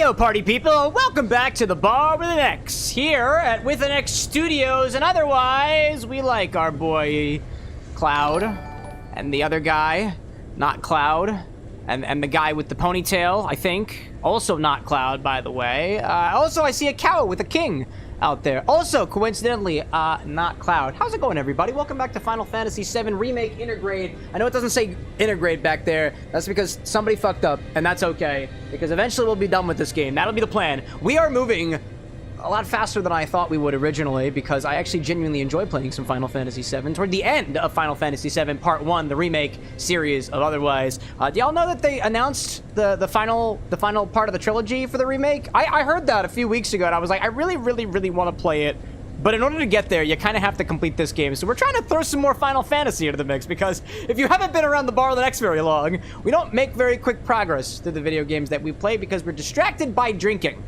Heyo, party people! Welcome back to the Bar with an X, here at With an X Studios, and otherwise, we like our boy Cloud, and the other guy, not Cloud, and the guy with the ponytail, I think, also not Cloud, by the way. Also, I see a cow with a king out there. Also, coincidentally, not Cloud. How's it going, everybody? Welcome back to Final Fantasy VII Remake Intergrade. I know it doesn't say Intergrade back there. That's because somebody fucked up, and that's okay, because eventually we'll be done with this game. That'll be the plan. We are moving a lot faster than I thought we would originally, because I actually genuinely enjoy playing some Final Fantasy VII. Toward the end of Final Fantasy VII Part 1, the remake series of otherwise. Do y'all know that they announced the final part of the trilogy for the remake? I heard that a few weeks ago, and I was like, I really want to play it. But in order to get there, you kind of have to complete this game. So we're trying to throw some more Final Fantasy into the mix, because if you haven't been around the Bar of the X very long, we don't make very quick progress through the video games that we play because we're distracted by drinking.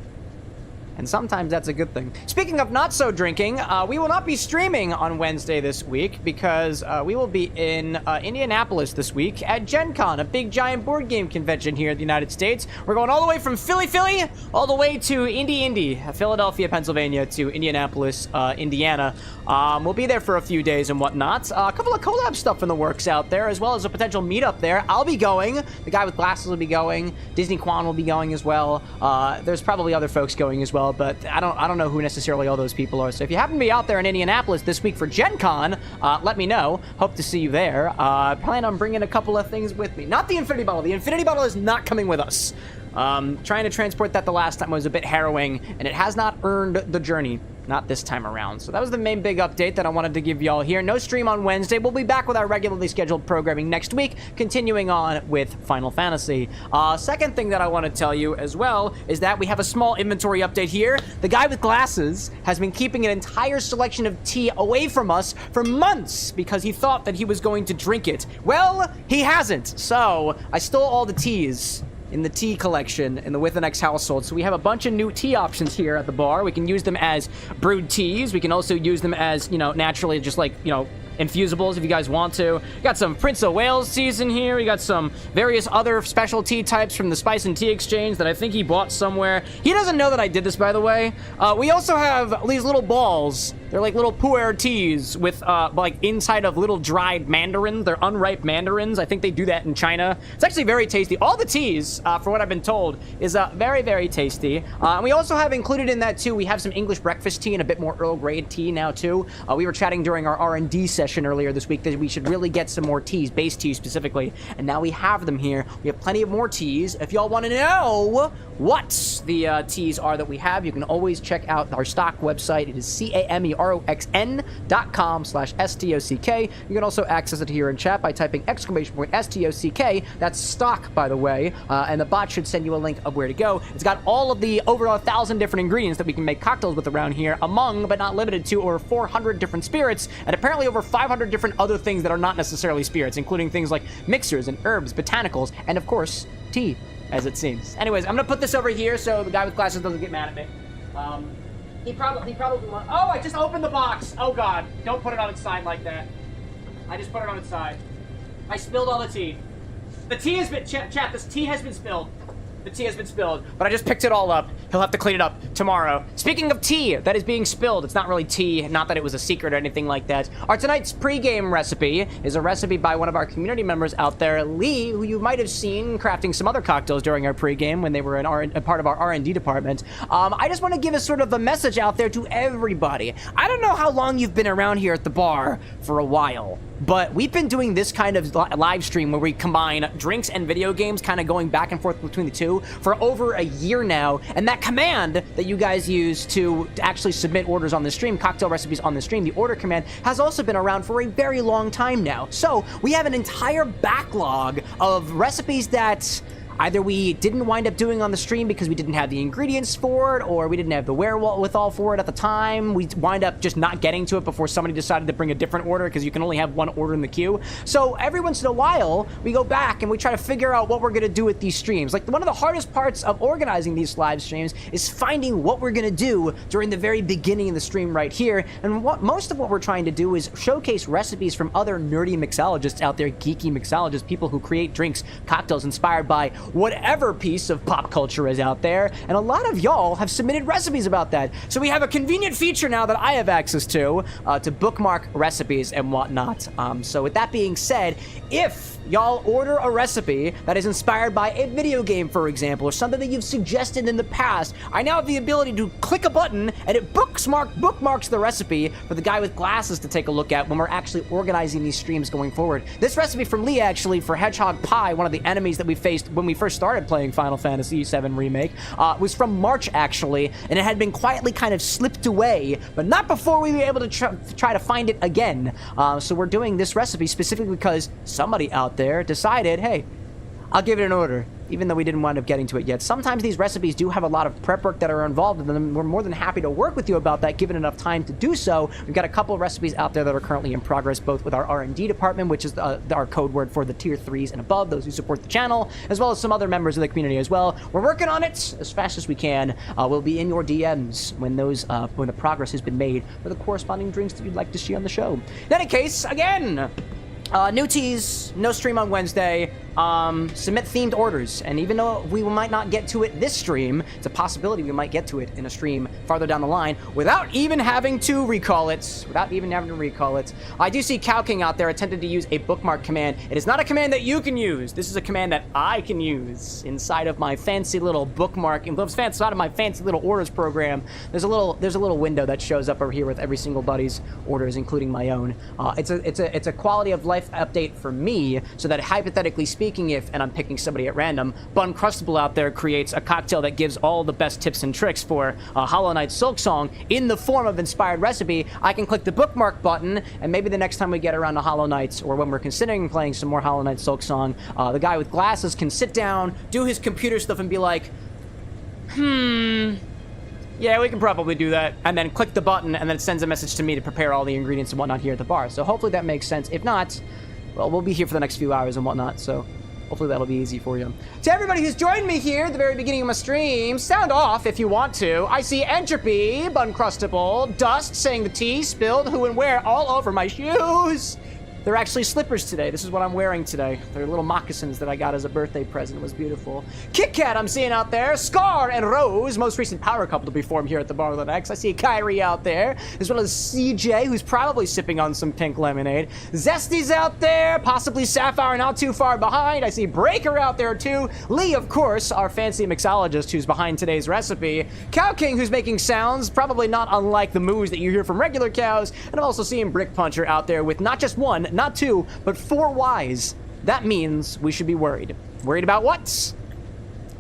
And sometimes that's a good thing. Speaking of not so drinking, we will not be streaming on Wednesday this week because we will be in Indianapolis this week at Gen Con, a big giant board game convention here in the United States. We're going all the way from Philly, all the way to Indy, Philadelphia, Pennsylvania, to Indianapolis, Indiana. We'll be there for a few days and whatnot. A couple of collab stuff in the works out there, as well as a potential meetup there. I'll be going. The guy with glasses will be going. Disney Quan will be going as well. There's probably other folks going as well, but I don't know who necessarily all those people are. So if you happen to be out there in Indianapolis this week for Gen Con, let me know. Hope to see you there. Plan on bringing a couple of things with me. Not the Infinity Bottle. The Infinity Bottle is not coming with us. Trying to transport that the last time was a bit harrowing, and it has not earned the journey. Not this time around. So that was the main big update that I wanted to give y'all here. No stream on Wednesday. We'll be back with our regularly scheduled programming next week, continuing on with Final Fantasy. Second thing that I want to tell you as well is that we have a small inventory update here. The guy with glasses has been keeping an entire selection of tea away from us for months because he thought that he was going to drink it. Well, he hasn't. So I stole all the teas in the tea collection in the With an X household. So we have a bunch of new tea options here at the bar. We can use them as brewed teas. We can also use them as, you know, naturally just like, you know, infusibles if you guys want to. We got some Prince of Wales teas in here. We got some various other special tea types from the Spice and Tea Exchange that I think he bought somewhere. He doesn't know that I did this, by the way. We also have these little balls. They're like little pu'er teas with like inside of little dried mandarins. They're unripe mandarins. I think they do that in China. It's actually very tasty. All the teas, for what I've been told, is very tasty. And we also have included in that too, we have some English breakfast tea and a bit more Earl Grey tea now too. We were chatting during our R&D session earlier this week that we should really get some more teas, base teas specifically, and now we have them here. We have plenty of more teas. If y'all want to know what the teas are that we have, you can always check out our stock website. It is CameroxnWithAnX.com/STOCK. You can also access it here in chat by typing !STOCK. That's stock, by the way, and the bot should send you a link of where to go. It's got all of the over 1,000 different ingredients that we can make cocktails with around here, among, but not limited to, over 400 different spirits, and apparently over 500 different other things that are not necessarily spirits, including things like mixers and herbs, botanicals, and of course, tea, as it seems. Anyways, I'm gonna put this over here so the guy with glasses doesn't get mad at me. He probably won't. Oh, I just opened the box. Oh God, don't put it on its side like that. I just put it on its side. I spilled all the tea. The tea has been, chat, this tea has been spilled. The tea has been spilled, but I just picked it all up. He'll have to clean it up tomorrow. Speaking of tea that is being spilled, it's not really tea, not that it was a secret or anything like that. Our tonight's pre-game recipe is a recipe by one of our community members out there, Lee, who you might have seen crafting some other cocktails during our pre-game when they were a part of our R&D department. I just want to give a sort of a message out there to everybody. I don't know how long you've been around here at the bar for a while, but we've been doing this kind of live stream where we combine drinks and video games, kind of going back and forth between the two for over a year now. And that command that you guys use to actually submit orders on the stream, cocktail recipes on the stream, the order command, has also been around for a very long time now. So we have an entire backlog of recipes that either we didn't wind up doing on the stream because we didn't have the ingredients for it, or we didn't have the wherewithal for it at the time. We wind up just not getting to it before somebody decided to bring a different order, because you can only have one order in the queue. So every once in a while, we go back and we try to figure out what we're going to do with these streams. Like, one of the hardest parts of organizing these live streams is finding what we're going to do during the very beginning of the stream right here. And most of what we're trying to do is showcase recipes from other nerdy mixologists out there, geeky mixologists, people who create drinks, cocktails inspired by whatever piece of pop culture is out there, and a lot of y'all have submitted recipes about that. So we have a convenient feature now that I have access to bookmark recipes and whatnot. So with that being said, if y'all order a recipe that is inspired by a video game, for example, or something that you've suggested in the past, I now have the ability to click a button and it bookmarks the recipe for the guy with glasses to take a look at when we're actually organizing these streams going forward. This recipe from Lee, actually, for Hedgehog Pie, one of the enemies that we faced when we first started playing Final Fantasy VII Remake, was from March, actually, and it had been quietly kind of slipped away, but not before we were able to try to find it again. So we're doing this recipe specifically because somebody out there decided, hey, I'll give it an order, even though we didn't wind up getting to it yet. Sometimes these recipes do have a lot of prep work that are involved in them. We're more than happy to work with you about that, given enough time to do so. We've got a couple of recipes out there that are currently in progress, both with our R&D department, which is our code word for the tier 3s and above, those who support the channel, as well as some other members of the community as well. We're working on it as fast as we can. We'll be in your DMs when when the progress has been made for the corresponding drinks that you'd like to see on the show. In any case, again, new teas, no stream on Wednesday. Submit themed orders, and even though we might not get to it this stream, it's a possibility we might get to it in a stream farther down the line without even having to recall it. I do see Cow King out there attempted to use a bookmark command. It is not a command that you can use. This is a command that I can use inside of my fancy little bookmark, inside of my fancy little orders program. There's a little window that shows up over here with every single buddy's orders, including my own. It's a quality of life update for me, so that hypothetically speaking, and I'm picking somebody at random, Buncrustable out there creates a cocktail that gives all the best tips and tricks for Hollow Knight Silk Song in the form of inspired recipe, I can click the bookmark button, and maybe the next time we get around to Hollow Knight, or when we're considering playing some more Hollow Knight Silk Song, the guy with glasses can sit down, do his computer stuff, and be like, yeah, we can probably do that, and then click the button, and then it sends a message to me to prepare all the ingredients and whatnot here at the bar. So hopefully that makes sense. If not, well, we'll be here for the next few hours and whatnot, so hopefully that'll be easy for you. To everybody who's joined me here at the very beginning of my stream, sound off if you want to. I see Entropy, Buncrustable, Dust saying the tea spilled who and where all over my shoes. They're actually slippers today. This is what I'm wearing today. They're little moccasins that I got as a birthday present. It was beautiful. Kit Kat I'm seeing out there. Scar and Rose, most recent power couple to be formed here at the Bar with an X. I see Kyrie out there, as well as CJ, who's probably sipping on some pink lemonade. Zesty's out there, possibly Sapphire not too far behind. I see Breaker out there too. Lee, of course, our fancy mixologist who's behind today's recipe. Cow King, who's making sounds, probably not unlike the moos that you hear from regular cows. And I'm also seeing Brick Puncher out there with not just one, not two, but 4 Ys. That means we should be worried. Worried about what?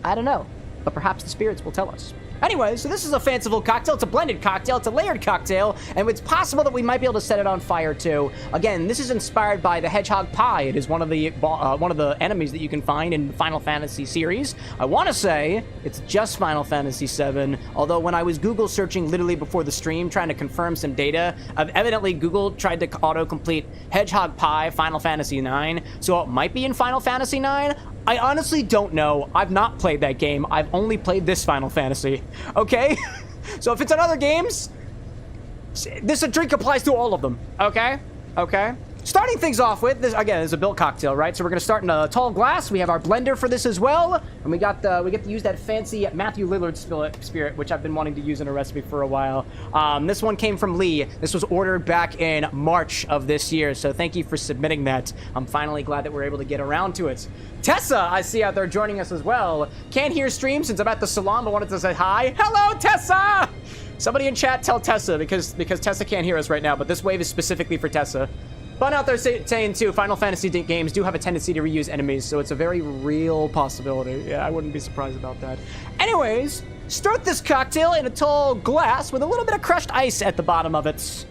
I don't know, but perhaps the spirits will tell us. Anyway, so this is a fanciful cocktail. It's a blended cocktail. It's a layered cocktail, and it's possible that we might be able to set it on fire too. Again, this is inspired by the Hedgehog Pie. It is one of the enemies that you can find in the Final Fantasy series. I want to say it's just Final Fantasy VII, although when I was Google searching literally before the stream, trying to confirm some data, evidently Google tried to autocomplete Hedgehog Pie Final Fantasy IX, so it might be in Final Fantasy IX. I honestly don't know. I've not played that game. I've only played this Final Fantasy. Okay? So if it's in other games, this drink applies to all of them. Okay? Okay? Starting things off with, this again is a built cocktail, right? So we're gonna start in a tall glass. We have our blender for this as well, and we get to use that fancy Matthew Lillard spirit, which I've been wanting to use in a recipe for a while. This one came from Lee. This was ordered back in March of this year, so thank you for submitting that. I'm finally glad that we're able to get around to it. Tessa, I see out there joining us as well. Can't hear stream since I'm at the salon, but wanted to say hi. Hello, Tessa! Somebody in chat tell Tessa, because Tessa can't hear us right now, but this wave is specifically for Tessa. Bun out there saying too, Final Fantasy games do have a tendency to reuse enemies, so it's a very real possibility. Yeah, I wouldn't be surprised about that. Anyways, start this cocktail in a tall glass with a little bit of crushed ice at the bottom of it.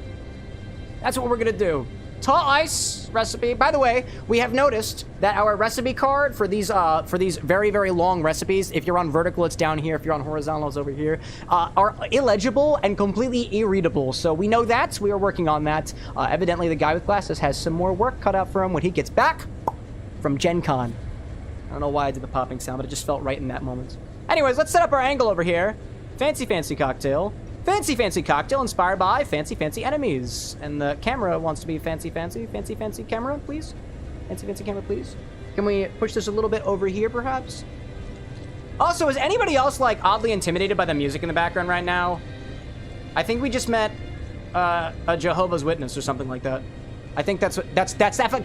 That's what we're gonna do. Tall ice recipe. By the way, we have noticed that our recipe card for these very, very long recipes, if you're on vertical, it's down here. If you're on horizontal, it's over here, are illegible and completely irreadable. So we know that. We are working on that. Evidently, the guy with glasses has some more work cut out for him when he gets back from Gen Con. I don't know why I did the popping sound, but it just felt right in that moment. Anyways, let's set up our angle over here. Fancy, fancy cocktail. Fancy, fancy cocktail inspired by fancy, fancy enemies. And the camera wants to be fancy, fancy, fancy camera, please. Fancy, fancy camera, please. Can we push this a little bit over here, perhaps? Also, is anybody else, like, oddly intimidated by the music in the background right now? I think we just met a Jehovah's Witness or something like that. I think that's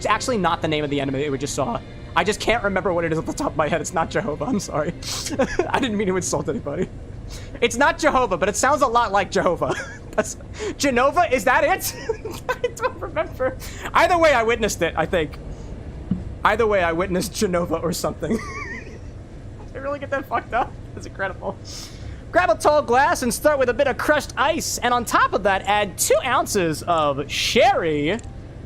actually not the name of the enemy we just saw. I just can't remember what it is off the top of my head. It's not Jehovah. I'm sorry. I didn't mean to insult anybody. It's not Jehovah, but it sounds a lot like Jehovah. That's Genova. Is that it? I don't remember. Either way, I witnessed it. I think. Either way, I witnessed Genova or something. Did I really get that fucked up? That's incredible. Grab a tall glass and start with a bit of crushed ice, and on top of that, add 2 ounces of sherry,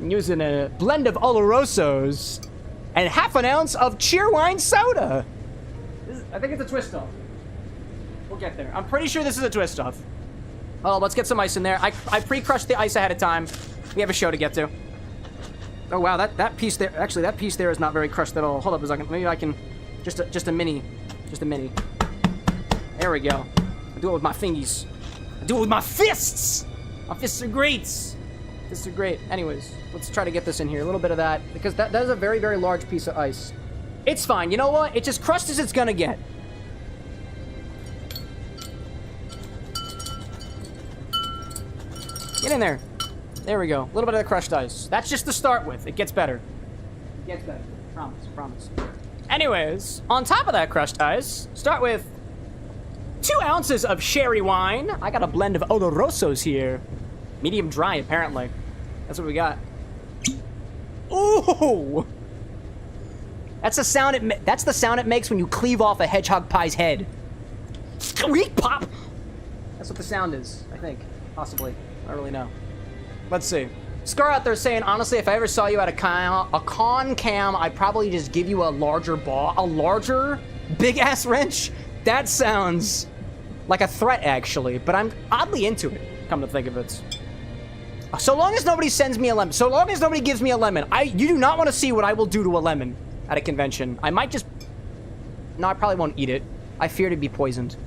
using a blend of Olorosos, and half an ounce of Cheerwine Soda. I think it's a twist off. We'll get there. I'm pretty sure this is a twist off. Oh, let's get some ice in there. I pre-crushed the ice ahead of time. We have a show to get to. Oh wow, that piece there. Actually, that piece there is not very crushed at all. Hold up a second. Maybe I can just a mini. There we go. I do it with my fingies. I do it with my fists. My fists are great. Fists are great. Anyways, let's try to get this in here. A little bit of that, because that is a very, very large piece of ice. It's fine. You know what? It's as crushed as it's gonna get. Get in there. There we go. A little bit of the crushed ice. That's just to start with. It gets better. It gets better. Promise. Anyways, on top of that crushed ice, start with 2 ounces of sherry wine. I got a blend of Olorosos here. Medium dry, apparently. That's what we got. Ooh! That's the sound it makes when you cleave off a hedgehog pie's head. Squeak pop! That's what the sound is, I think. Possibly. I don't really know. Let's see. Scar out there saying, honestly, if I ever saw you at a con cam, I'd probably just give you a larger ball. A larger big-ass wrench? That sounds like a threat, actually. But I'm oddly into it, come to think of it. So long as nobody sends me a lemon. So long as nobody gives me a lemon. You do not want to see what I will do to a lemon at a convention. I might just... No, I probably won't eat it. I fear to be poisoned.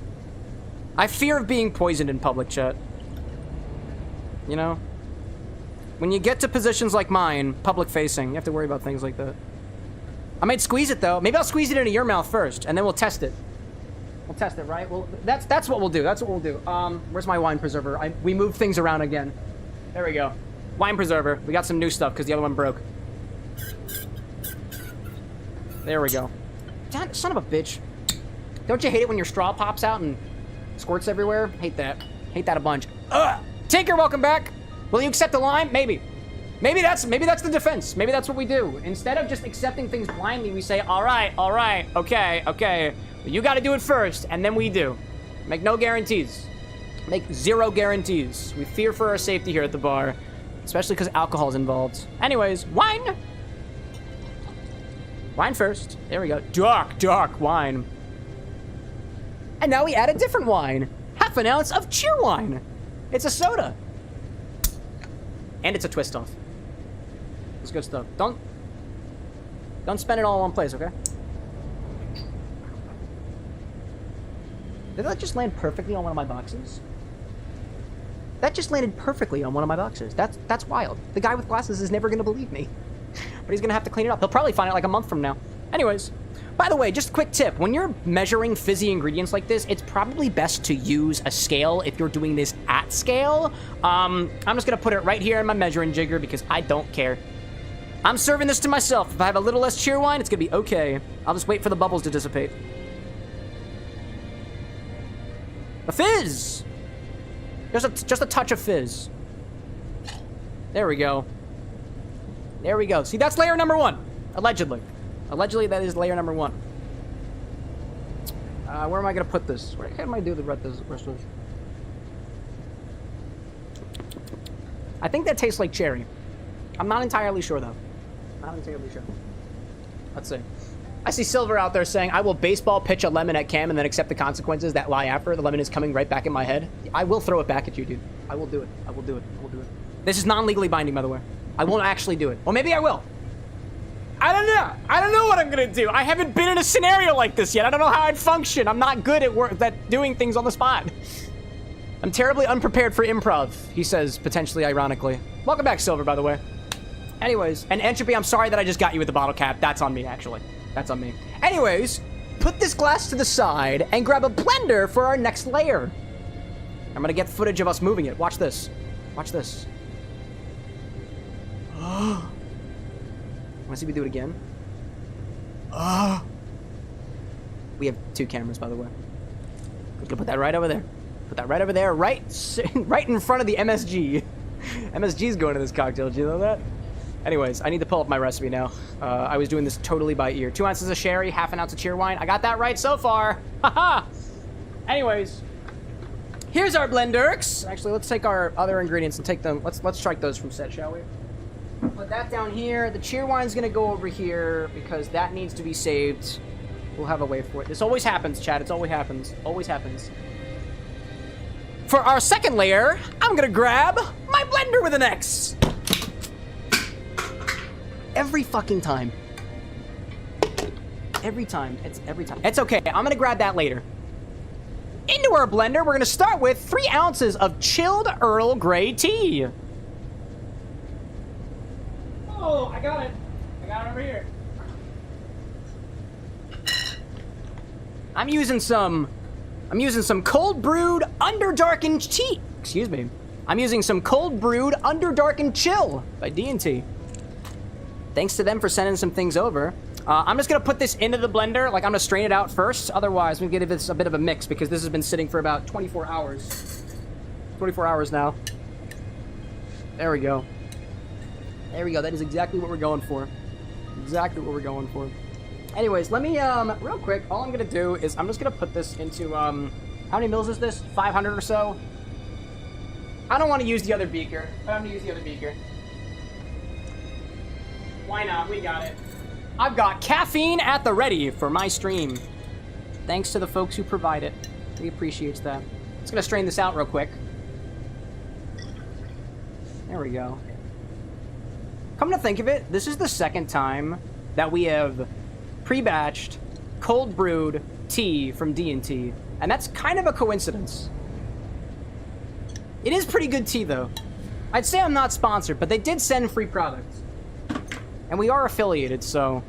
I fear of being poisoned in public, chat. You know? When you get to positions like mine, public-facing, you have to worry about things like that. I might squeeze it, though. Maybe I'll squeeze it into your mouth first, and then we'll test it. We'll test it, right? Well, that's what we'll do. That's what we'll do. Where's my wine preserver? We moved things around again. There we go. Wine preserver. We got some new stuff, because the other one broke. There we go. Son of a bitch. Don't you hate it when your straw pops out and squirts everywhere? Hate that. Hate that a bunch. Ugh! Tinker, welcome back! Will you accept the lime? Maybe. Maybe that's the defense. Maybe that's what we do. Instead of just accepting things blindly, we say, all right, okay. You gotta do it first, and then we do. Make no guarantees. Make 0 guarantees. We fear for our safety here at the bar, especially because alcohol's involved. Anyways, wine! Wine first. There we go. Dark wine. And now we add a different wine. Half an ounce of Cheerwine. It's a soda. And it's a twist off. It's good stuff. Don't spend it all in one place, okay? Did that just land perfectly on one of my boxes? That just landed perfectly on one of my boxes. That's wild. The guy with glasses is never gonna believe me. But he's gonna have to clean it up. He'll probably find it like a month from now. Anyways, by the way, just a quick tip. When you're measuring fizzy ingredients like this, it's probably best to use a scale if you're doing this at scale. I'm just gonna put it right here in my measuring jigger because I don't care. I'm serving this to myself. If I have a little less Cheerwine, it's gonna be okay. I'll just wait for the bubbles to dissipate. A fizz! Just a touch of fizz. There we go. There we go. See, that's layer number 1. Allegedly. Allegedly, that is layer number 1. Where am I gonna put this? Where am I do the rest of this? I think that tastes like cherry. I'm not entirely sure, though. Not entirely sure. Let's see. I see Silver out there saying, I will baseball pitch a lemon at Cam and then accept the consequences that lie after. The lemon is coming right back in my head. I will throw it back at you, dude. I will do it. I will do it. I will do it. This is non-legally binding, by the way. I won't actually do it. Or maybe I will. I don't know. I don't know what I'm gonna do. I haven't been in a scenario like this yet. I don't know how I'd function. I'm not good at doing things on the spot. I'm terribly unprepared for improv, he says, potentially ironically. Welcome back, Silver, by the way. Anyways, and Entropy, I'm sorry that I just got you with the bottle cap. That's on me, actually. That's on me. Anyways, put this glass to the side and grab a blender for our next layer. I'm gonna get footage of us moving it. Watch this. Watch this. Oh. Wanna see me do it again? Oh. We have 2 cameras, by the way. We're gonna put that right over there. Put that right over there, right in front of the MSG. MSG's going to this cocktail, do you know that? Anyways, I need to pull up my recipe now. I was doing this totally by ear. 2 ounces of sherry, half an ounce of Cheerwine. I got that right so far. Haha! Anyways, here's our blenders. Actually, let's take our other ingredients and take them. Let's strike those from set, shall we? Put that down here. The Cheerwine's gonna go over here because that needs to be saved. We'll have a way for it. This always happens, Chad. It always happens. Always happens. For our second layer, I'm gonna grab my blender with an X. Every fucking time. Every time. It's every time. It's okay. I'm gonna grab that later. Into our blender, we're gonna start with 3 ounces of chilled Earl Grey tea. Oh, I got it. I got it over here. I'm using some cold brewed Underdark tea. Excuse me. I'm using some cold brewed Underdark chill by D&Tea. Thanks to them for sending some things over. I'm just gonna put this into the blender. Like, I'm gonna strain it out first. Otherwise, we're gonna give this a bit of a mix because this has been sitting for about 24 hours. 24 hours now. There we go. There we go. That is exactly what we're going for. Exactly what we're going for. Anyways, let me, real quick, all I'm gonna do is I'm just gonna put this into, how many mils is this? 500 or so? I don't want to use the other beaker, but I'm gonna use the other beaker. Why not? We got it. I've got caffeine at the ready for my stream. Thanks to the folks who provide it. We appreciate that. Just gonna strain this out real quick. There we go. Come to think of it, this is the second time that we have pre-batched, cold brewed tea from D&Tea, and that's kind of a coincidence. It is pretty good tea, though. I'd say I'm not sponsored, but they did send free products. And we are affiliated, so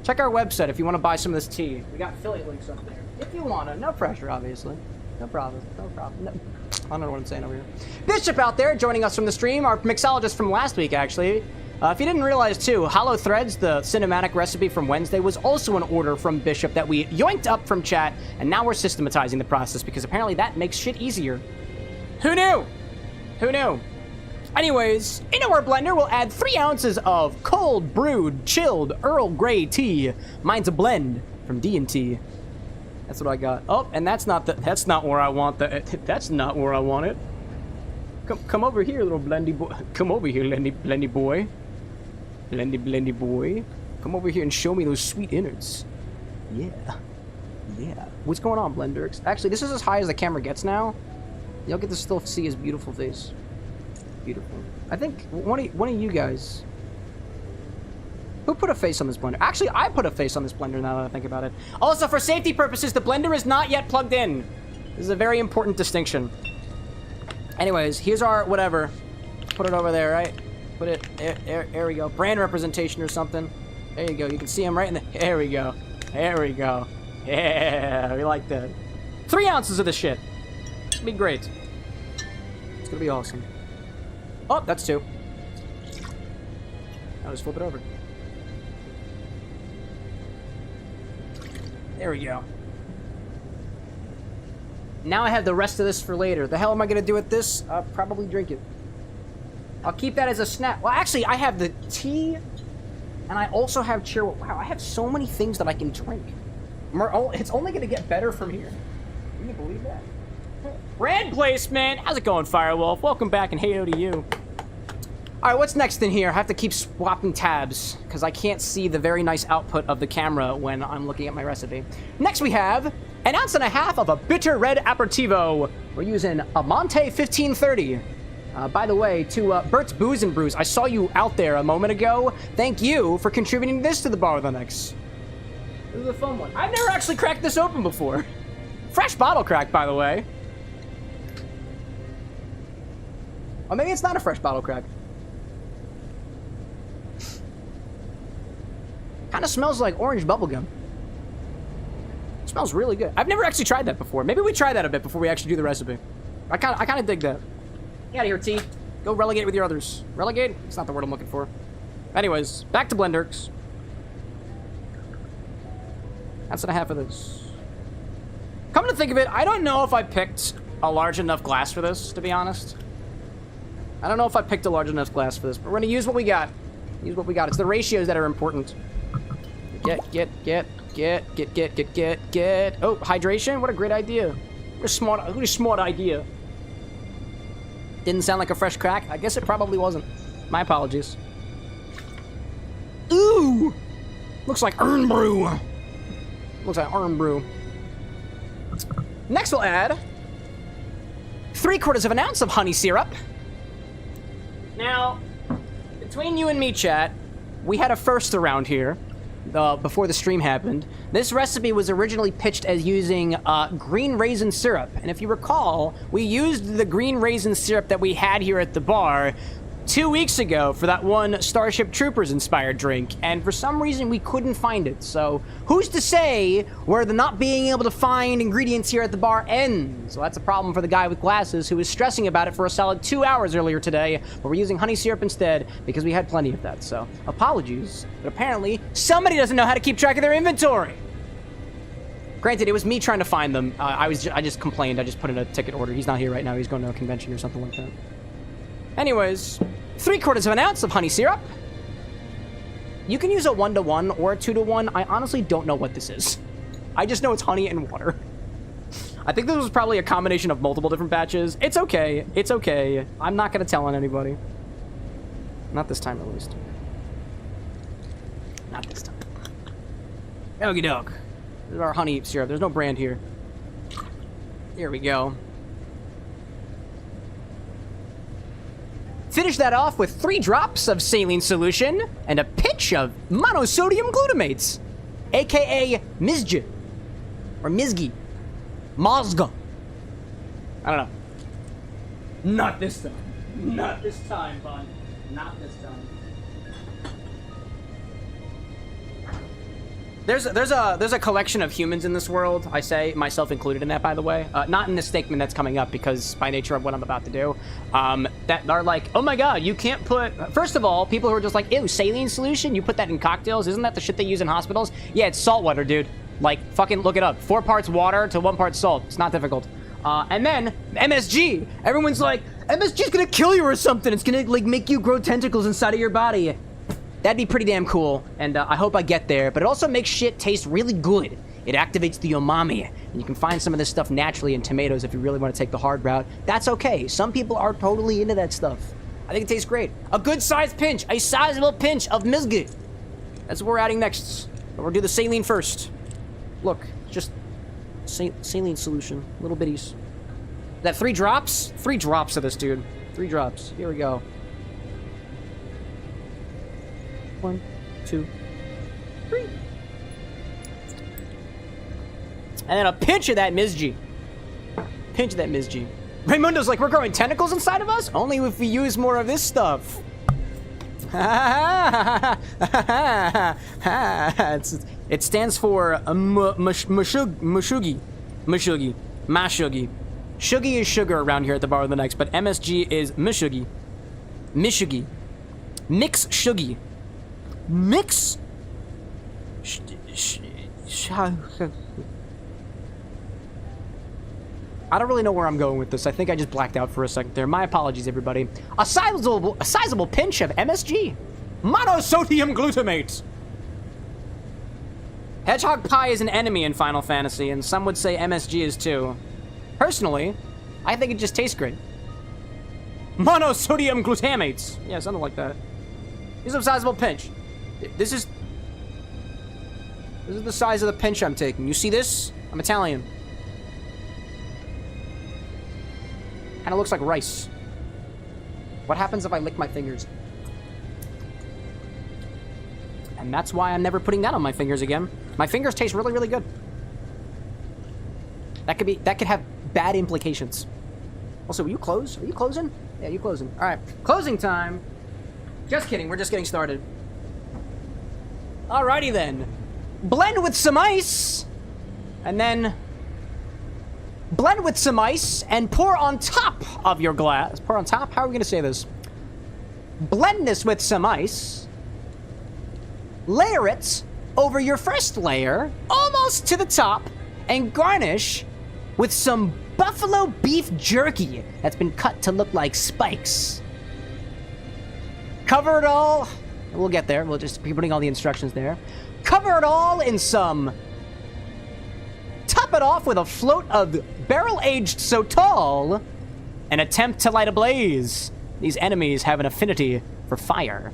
check our website if you want to buy some of this tea. We got affiliate links up there. If you want to. No pressure, obviously. No problem. No problem. No. I don't know what I'm saying over here. Bishop out there joining us from the stream. Our mixologist from last week, actually. If you didn't realize, too, Hollow Threads, the cinematic recipe from Wednesday, was also an order from Bishop that we yoinked up from chat, and now we're systematizing the process because apparently that makes shit easier. Who knew? Who knew? Anyways, into our blender, we'll add 3 ounces of cold brewed, chilled Earl Grey tea. Mine's a blend from D&Tea. That's what I got. Oh, and that's not where I want that's not where I want it. Come over here, little blendy boy. Come over here, blendy boy. Blendy boy. Come over here and show me those sweet innards. Yeah. Yeah. What's going on, Blender? Actually, this is as high as the camera gets now. You'll get to still see his beautiful face. Beautiful. I think one of you guys... Who put a face on this blender? Actually, I put a face on this blender now that I think about it. Also, for safety purposes, the blender is not yet plugged in. This is a very important distinction. Anyways, here's our whatever. Put it over there, right? Put it, there we go. Brand representation or something. There you go. You can see him right in the, there we go. There we go. Yeah, we like that. 3 ounces of this shit. It's gonna be great. It's gonna be awesome. Oh, that's 2. I'll just flip it over. There we go. Now I have the rest of this for later. The hell am I gonna do with this? I'll probably drink it. I'll keep that as a snack. Well, actually, I have the tea, and I also have Cheerwine. Wow, I have so many things that I can drink. It's only gonna get better from here. Can you believe that? Brand placement! How's it going, Firewolf? Welcome back, and hey-o to you. Alright, what's next in here? I have to keep swapping tabs, because I can't see the very nice output of the camera when I'm looking at my recipe. Next we have 1.5 ounces of a bitter red aperitivo. We're using Amante 1530. By the way, to Bert's Booze and Brews, I saw you out there a moment ago. Thank you for contributing this to the Bar with NX. This is a fun one. I've never actually cracked this open before. Fresh bottle crack, by the way. Or maybe it's not a fresh bottle crack. Kind of smells like orange bubblegum. smells really good. I've never actually tried that before. Maybe we try that a bit before we actually do the recipe. I kind of dig that. Get out of here, T. Go relegate with your others. Relegate? It's not the word I'm looking for. Anyways, back to Blenderks. That's what I have for this. Come to think of it, I don't know if I picked a large enough glass for this, to be honest. I don't know if I picked a large enough glass for this, but we're gonna use what we got. Use what we got. It's the ratios that are important. Get. Oh, hydration? What a great idea. What a smart idea. Didn't sound like a fresh crack. I guess it probably wasn't. My apologies. Ooh! Looks like urn brew. Looks like urn brew. Next we'll add 3/4 of an ounce of honey syrup. Now, between you and me, chat, we had a first around here before the stream happened. This recipe was originally pitched as using green raisin syrup. And if you recall, we used the green raisin syrup that we had here at the bar 2 weeks ago for that one Starship Troopers inspired drink, and for some reason we couldn't find it. So who's to say where the not being able to find ingredients here at the bar ends? Well, that's a problem for the guy with glasses who was stressing about it for a solid 2 hours earlier today, but we're using honey syrup instead because we had plenty of that. So apologies, but apparently somebody doesn't know how to keep track of their inventory. Granted, it was me trying to find them. I just complained. I just put in a ticket order. He's not here right now. He's going to a convention or something like that. Anyways, 3/4 of an ounce of honey syrup. You can use a 1-to-1 or a 2-to-1. I honestly don't know what this is. I just know it's honey and water. I think this was probably a combination of multiple different batches. It's okay. It's okay. I'm not going to tell on anybody. Not this time, at least. Not this time. Okie doke. This is our honey syrup. There's no brand here. Here we go. Finish that off with 3 drops of saline solution and a pinch of monosodium glutamates, aka Mizj, or Mizgi, Mozga. I don't know. Not this time. Not this time, bud. Not this time. There's a collection of humans in this world, I say, myself included in that, by the way. Not in this statement that's coming up, because by nature of what I'm about to do, that are like, oh my god, you can't put... First of all, people who are just like, ew, saline solution? You put that in cocktails? Isn't that the shit they use in hospitals? Yeah, it's salt water, dude. Like, fucking look it up. 4 parts water to 1 part salt. It's not difficult. And then, MSG. Everyone's like, MSG's gonna kill you or something. It's gonna, like, make you grow tentacles inside of your body. That'd be pretty damn cool, and I hope I get there, but it also makes shit taste really good. It activates the umami, and you can find some of this stuff naturally in tomatoes if you really want to take the hard route. That's okay. Some people are totally into that stuff. I think it tastes great. A good-sized pinch, a sizable pinch of Mizgi. That's what we're adding next. But we'll do the saline first. Look, just saline solution, little bitties. Is that 3 drops? 3 drops of this, dude. 3 drops. Here we go. 1, 2, 3. And then a pinch of that Mizji. Pinch of that Mizji. Raymundo's like, we're growing tentacles inside of us? Only if we use more of this stuff. It stands for Mushugi. Mushugi. Mashugi. Shugi is sugar around here at the Bar of the Next, but MSG is Mishugi. Mishugi. Mix Shugi. Mix. I don't really know where I'm going with this. I think I just blacked out for a second there. My apologies, everybody. A sizable pinch of MSG. Monosodium glutamate. Hedgehog Pie is an enemy in Final Fantasy, and some would say MSG is too. Personally, I think it just tastes great. Monosodium glutamates. Yeah, something like that. This is a sizable pinch. This is the size of the pinch I'm taking. You see this? I'm Italian. Kinda looks like rice. What happens if I lick my fingers? And that's why I'm never putting that on my fingers again. My fingers taste really, really good. That could have bad implications. Also, will you close? Are you closing? Yeah, you closing. All right, closing time. Just kidding, we're just getting started. Alrighty then. Blend with some ice. And then blend with some ice and pour on top of your glass. Pour on top? How are we going to say this? Blend this with some ice. Layer it over your first layer, almost to the top, and garnish with some buffalo beef jerky that's been cut to look like spikes. Cover it all. We'll get there. We'll just be putting all the instructions there. Cover it all in some... Top it off with a float of barrel-aged Sotol and attempt to light a blaze. These enemies have an affinity for fire.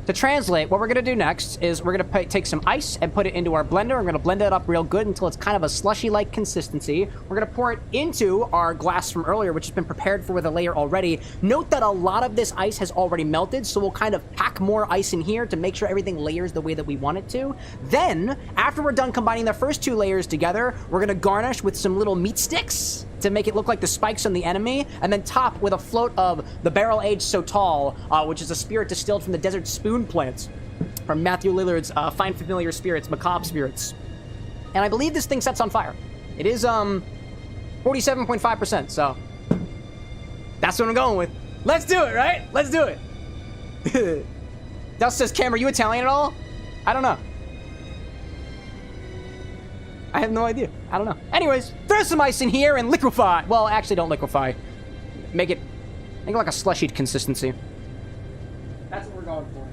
To translate, what we're going to do next is we're going to take some ice and put it into our blender. I'm going to blend it up real good until it's kind of a slushy-like consistency. We're going to pour it into our glass from earlier, which has been prepared for with a layer already. Note that a lot of this ice has already melted, so we'll kind of pack more ice in here to make sure everything layers the way that we want it to. Then, after we're done combining the first two layers together, we're going to garnish with some little meat sticks to make it look like the spikes on the enemy, and then top with a float of the barrel-aged Sotol, which is a spirit distilled from the desert spoon plants from Matthew Lillard's Fine Familiar Spirits, Macabre Spirits. And I believe this thing sets on fire. It is 47.5%, so that's what I'm going with. Let's do it, right? Let's do it. Dust says, Cam, are you Italian at all? I don't know. I have no idea. I don't know. Anyways, throw some ice in here and liquefy. Well, actually, don't liquefy. Make it like a slushy consistency. That's what we're going for.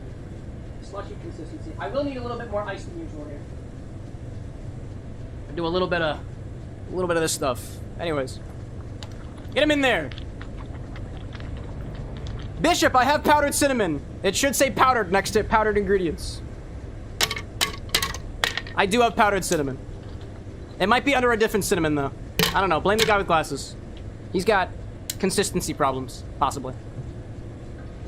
Slushy consistency. I will need a little bit more ice than usual here. Do a little bit of this stuff. Anyways, get him in there. Bishop, I have powdered cinnamon. It should say powdered next to powdered ingredients. I do have powdered cinnamon. It might be under a different cinnamon, though. I don't know. Blame the guy with glasses. He's got consistency problems, possibly.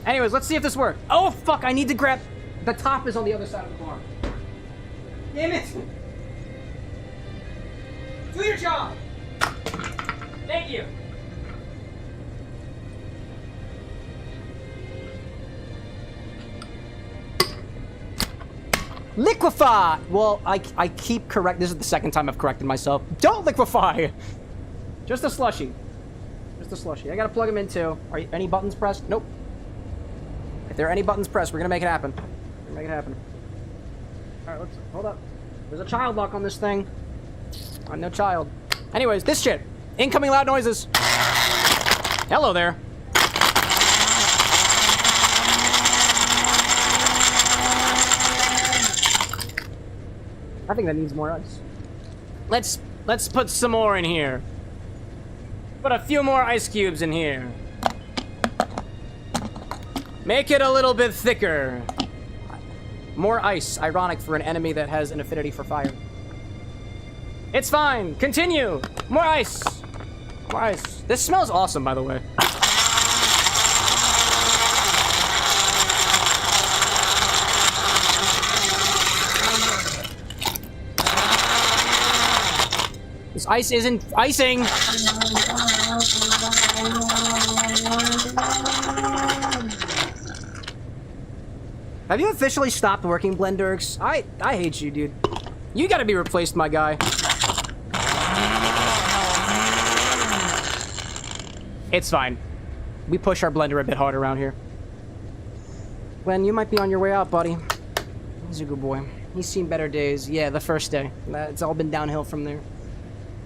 Anyways, let's see if this works. Oh, fuck. I need to grab... The top is on the other side of the bar. Damn it. Do your job. Thank you. Liquefy! Well, I keep correct. This is the second time I've corrected myself. Don't liquefy! Just a slushy. Just a slushy. I gotta plug them in too. Are any buttons pressed? Nope. If there are any buttons pressed, we're gonna make it happen. We're gonna make it happen. Alright, let's... Hold up. There's a child lock on this thing. I'm no child. Anyways, this shit. Incoming loud noises. Hello there. I think that needs more ice. Let's put some more in here. Put a few more ice cubes in here. Make it a little bit thicker. More ice. Ironic for an enemy that has an affinity for fire. It's fine. Continue. More ice. More ice. This smells awesome, by the way. This ice isn't icing. Have you officially stopped working, Blendurks? I hate you, dude. You gotta be replaced, my guy. It's fine. We push our blender a bit hard around here. Glenn, you might be on your way out, buddy. He's a good boy. He's seen better days. Yeah, the first day. It's all been downhill from there.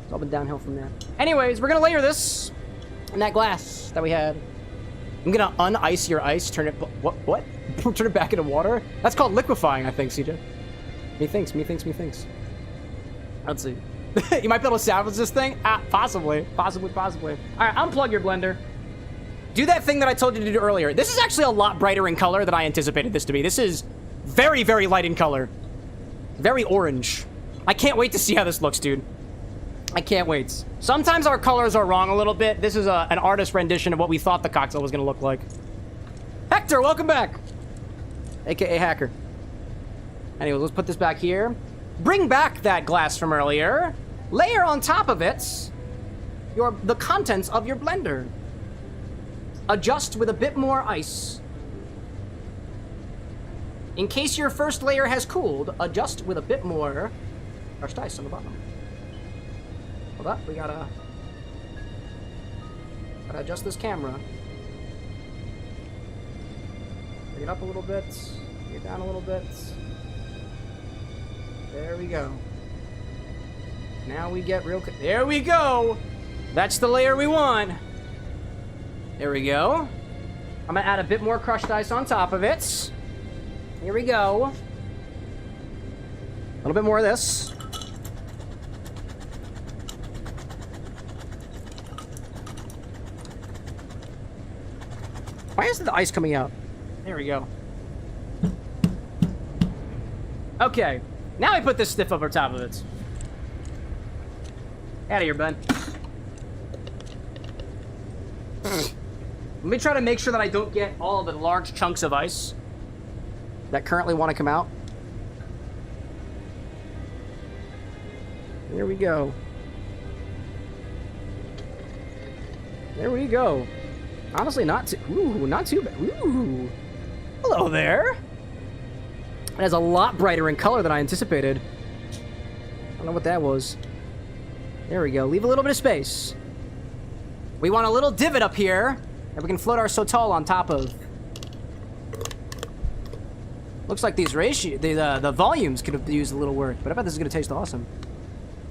It's all been downhill from there. Anyways, we're gonna layer this in that glass that we had. I'm gonna un-ice your ice, turn it... What? Turn it back into water? That's called liquefying, I think, CJ. Methinks. Let's see. You might be able to salvage this thing? Possibly. Possibly. Alright, unplug your blender. Do that thing that I told you to do earlier. This is actually a lot brighter in color than I anticipated this to be. This is very, very light in color. Very orange. I can't wait to see how this looks, dude. I can't wait. Sometimes our colors are wrong a little bit. This is an artist rendition of what we thought the cocktail was going to look like. Hector, welcome back. AKA Hacker. Anyway, let's put this back here. Bring back that glass from earlier. Layer on top of it the contents of your blender. Adjust with a bit more ice. In case your first layer has cooled, adjust with a bit more crushed ice on the bottom. Hold up, we gotta adjust this camera. Bring it up a little bit. Bring it down a little bit. There we go. Now we get real... There we go! That's the layer we want. There we go. I'm gonna add a bit more crushed ice on top of it. Here we go. A little bit more of this. Why isn't the ice coming out? There we go. Okay. Now I put this stiff over top of it. Out of here, bud. Let me try to make sure that I don't get all of the large chunks of ice that currently want to come out. There we go. There we go. Honestly, not too... Ooh, not too bad. Ooh. Hello there. It has a lot brighter in color than I anticipated. I don't know what that was. There we go. Leave a little bit of space. We want a little divot up here that we can float our Sotol on top of. Looks like these the volumes could have used a little work, but I bet this is going to taste awesome.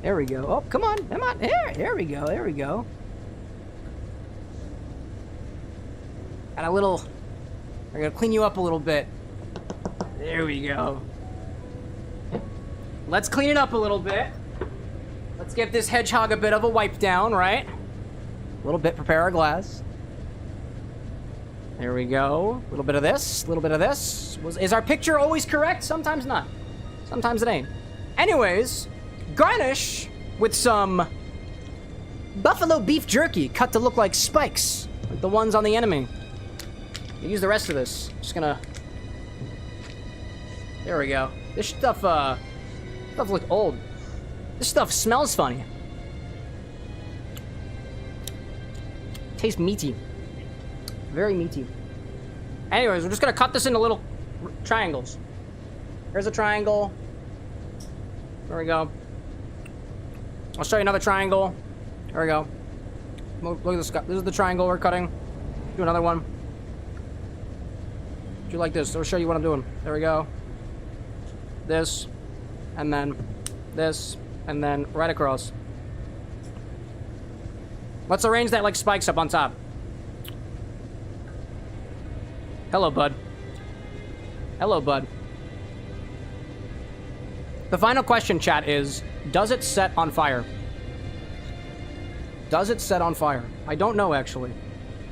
There we go. Oh, come on. Come on. There we go. There we go. Got a little... We're going to clean you up a little bit. There we go. Let's clean it up a little bit. Let's give this hedgehog a bit of a wipe down, right? A little bit, prepare our glass. There we go. A little bit of this, a little bit of this. Is our picture always correct? Sometimes not. Sometimes it ain't. Anyways, garnish with some buffalo beef jerky cut to look like spikes, like the ones on the enemy. Use the rest of this. Just gonna... There we go. This stuff looks old. This stuff smells funny. Tastes meaty. Very meaty. Anyways, we're just gonna cut this into little triangles. Here's a triangle. There we go. I'll show you another triangle. There we go. Look at this. This is the triangle we're cutting. Do another one. Do like this. I'll show you what I'm doing. There we go. This, and then this, and then right across. Let's arrange that like spikes up on top. Hello, bud. Hello, bud. The final question, chat, is, does it set on fire? Does it set on fire? I don't know, actually.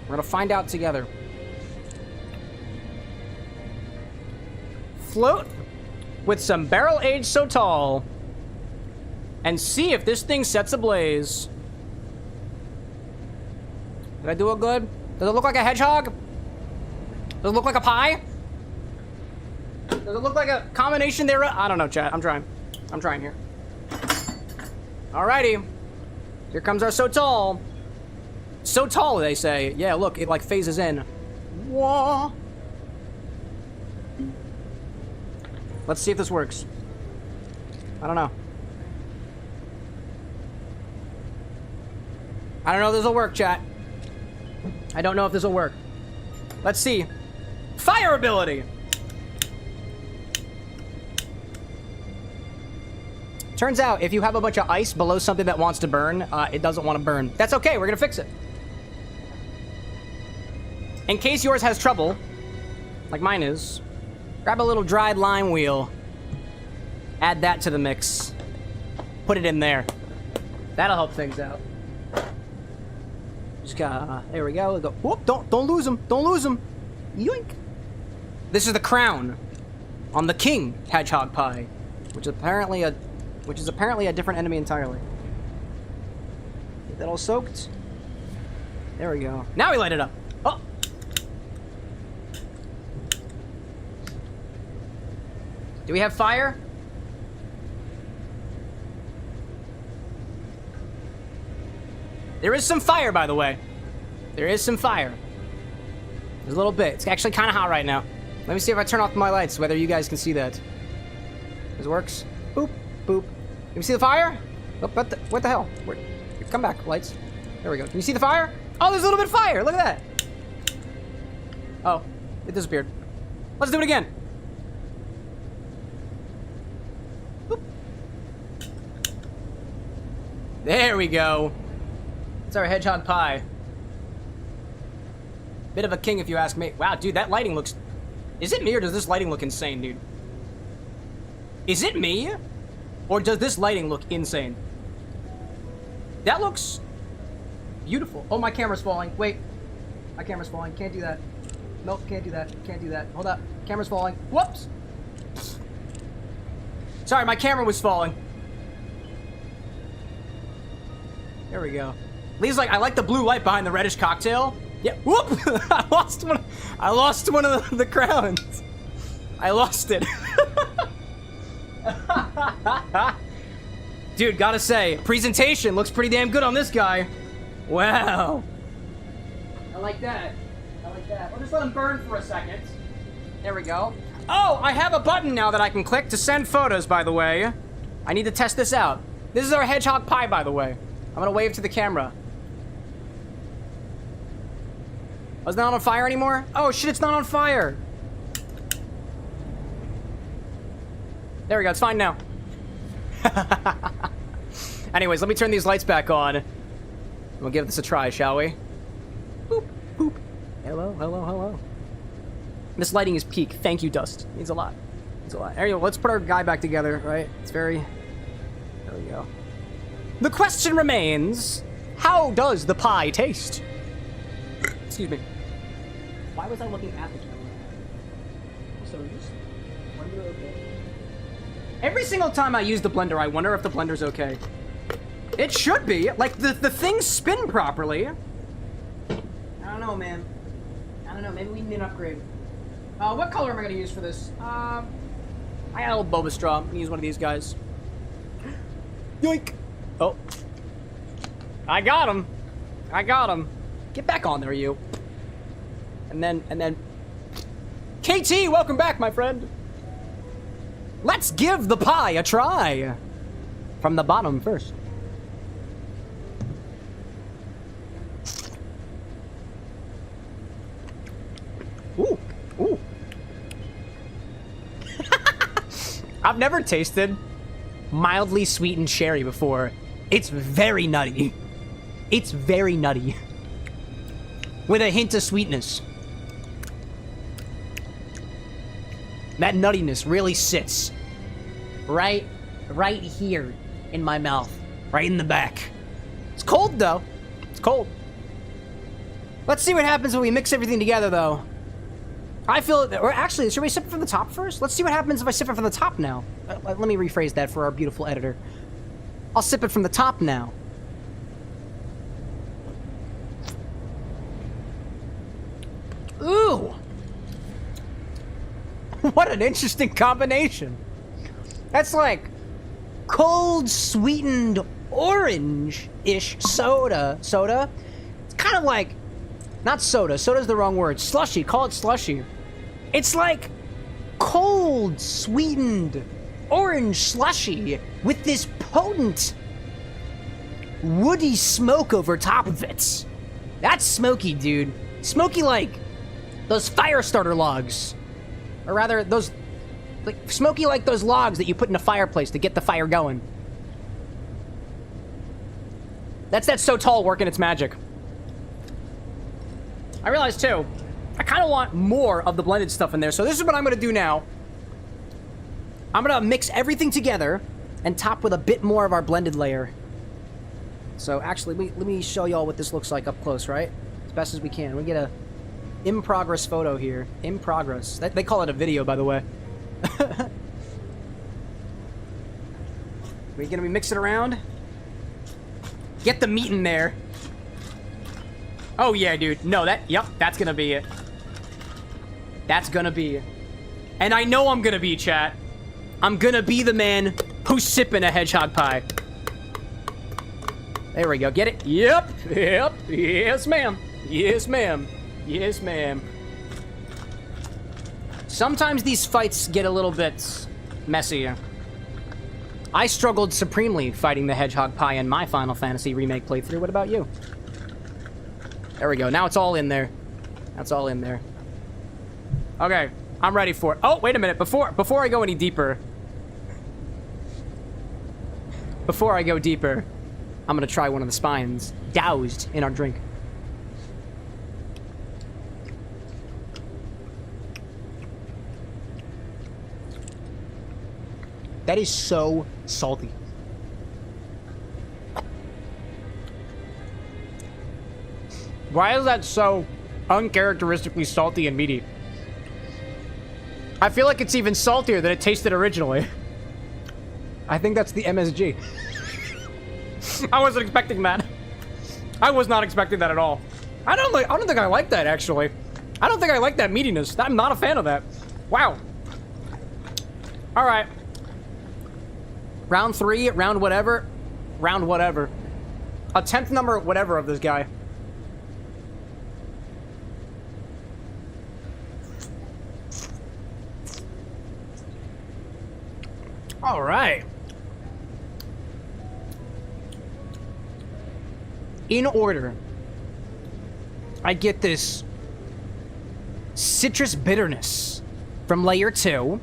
We're gonna find out together. Float with some barrel-aged Sotol and see if this thing sets ablaze. Did I do it good? Does it look like a hedgehog? Does it look like a pie? Does it look like a combination there? I don't know, chat. I'm trying. I'm trying here. Alrighty. Here comes our Sotol. Sotol, they say. Yeah, look, it like phases in. Whoa. Let's see if this works. I don't know. I don't know if this will work, chat. I don't know if this will work. Let's see. Fire ability! Turns out, if you have a bunch of ice below something that wants to burn, it doesn't want to burn. That's okay, we're gonna fix it. In case yours has trouble, like mine is, grab a little dried lime wheel, add that to the mix, put it in there. That'll help things out. Just got, there we go. Go. Whoop! Don't lose him! Don't lose him! Yoink! This is the crown on the king Hedgehog Pie, which is apparently a different enemy entirely. Get that all soaked. There we go. Now we light it up. Oh! Do we have fire? There is some fire, by the way. There is some fire. There's a little bit. It's actually kind of hot right now. Let me see if I turn off my lights, whether you guys can see that. This works. Boop, boop. Can you see the fire? Oh, what the hell? Come back, lights. There we go. Can you see the fire? Oh, there's a little bit of fire. Look at that. Oh, it disappeared. Let's do it again. Boop. There we go. It's our hedgehog pie. Bit of a king, if you ask me. Wow, dude, that lighting looks... Is it me, or does this lighting look insane, dude? Is it me? Or does this lighting look insane? That looks... beautiful. Oh, my camera's falling. Wait. My camera's falling. Can't do that. Nope, can't do that. Can't do that. Hold up. Camera's falling. Whoops! Sorry, my camera was falling. There we go. Lee's like, I like the blue light behind the reddish cocktail. Yeah. Whoop! I lost one of the crowns. I lost it. Dude, gotta say, presentation looks pretty damn good on this guy. Wow. I like that. I like that. We'll just let him burn for a second. There we go. Oh, I have a button now that I can click to send photos, by the way. I need to test this out. This is our hedgehog pie, by the way. I'm gonna wave to the camera. Oh, it's not on fire anymore? Oh shit, it's not on fire. There we go, it's fine now. Anyways, let me turn these lights back on. We'll give this a try, shall we? Boop, boop. Hello, hello, hello. This lighting is peak. Thank you, Dust. It means a lot. It means a lot. Anyway, let's put our guy back together, right? It's very... There we go. The question remains, how does the pie taste? Excuse me. Why was I looking at the camera? So just blender okay. Every single time I use the blender, I wonder if the blender's okay. It should be. Like, the things spin properly. I don't know, man. I don't know. Maybe we need an upgrade. What color am I going to use for this? I got a little boba straw. I'm going to use one of these guys. Yoink! Oh. I got him. I got him. Get back on there, you. And then... KT, welcome back, my friend. Let's give the pie a try. From the bottom first. Ooh. Ooh. I've never tasted mildly sweetened cherry before. It's very nutty. It's very nutty. With a hint of sweetness. That nuttiness really sits right here in my mouth. Right in the back. It's cold, though. It's cold. Let's see what happens when we mix everything together, though. I feel... Or actually, should we sip it from the top first? Let's see what happens if I sip it from the top now. Let me rephrase that for our beautiful editor. I'll sip it from the top now. Ooh! What an interesting combination. That's like cold, sweetened, orange-ish soda. It's kind of like... Not soda. Soda's the wrong word. Slushy. Call it slushy. It's like cold, sweetened, orange slushy with this potent, woody smoke over top of it. That's smoky, dude. Smoky like those fire starter logs. Or rather, those... Like, smoky like those logs that you put in a fireplace to get the fire going. That's that Sotol working its magic. I realized, too, I kind of want more of the blended stuff in there, so this is what I'm going to do now. I'm going to mix everything together and top with a bit more of our blended layer. So, actually, let me show y'all what this looks like up close, right? As best as we can. We get a in-progress photo here. In progress. They call it a video, by the way. We're going to be mixing around. Get the meat in there. Oh, yeah, dude. No, yep, that's gonna be it. That's gonna be it. And I know I'm gonna be, chat. I'm gonna be the man who's sipping a hedgehog pie. There we go. Get it? Yep. Yep. Yes, ma'am. Yes, ma'am. Yes, ma'am. Sometimes these fights get a little bit messy. I struggled supremely fighting the Hedgehog Pie in my Final Fantasy Remake playthrough. What about you? There we go. Now it's all in there. That's all in there. Okay, I'm ready for it. Oh, wait a minute. Before I go any deeper, I'm gonna try one of the spines doused in our drink. That is so salty. Why is that so uncharacteristically salty and meaty? I feel like it's even saltier than it tasted originally. I think that's the MSG. I wasn't expecting that. I was not expecting that at all. I don't think I like that, actually. I don't think I like that meatiness. I'm not a fan of that. Wow. All right. Round 3, round whatever. Round whatever. A 10th number whatever of this guy. All right. In order, I get this citrus bitterness from layer 2.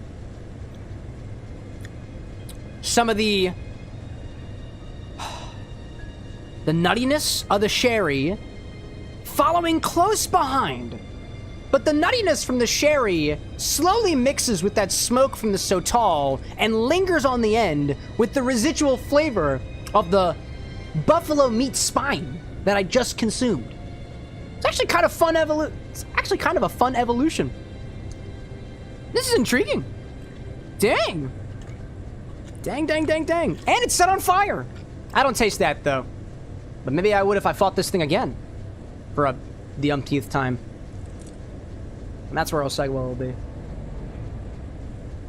Some of the nuttiness of the sherry following close behind. But the nuttiness from the sherry slowly mixes with that smoke from the Sotol and lingers on the end with the residual flavor of the buffalo meat spine that I just consumed. It's actually kind of fun It's actually kind of a fun evolution. This is intriguing. Dang. Dang, dang, dang, dang. And it's set on fire. I don't taste that, though. But maybe I would if I fought this thing again. For the umpteenth time. And that's where our segue will be.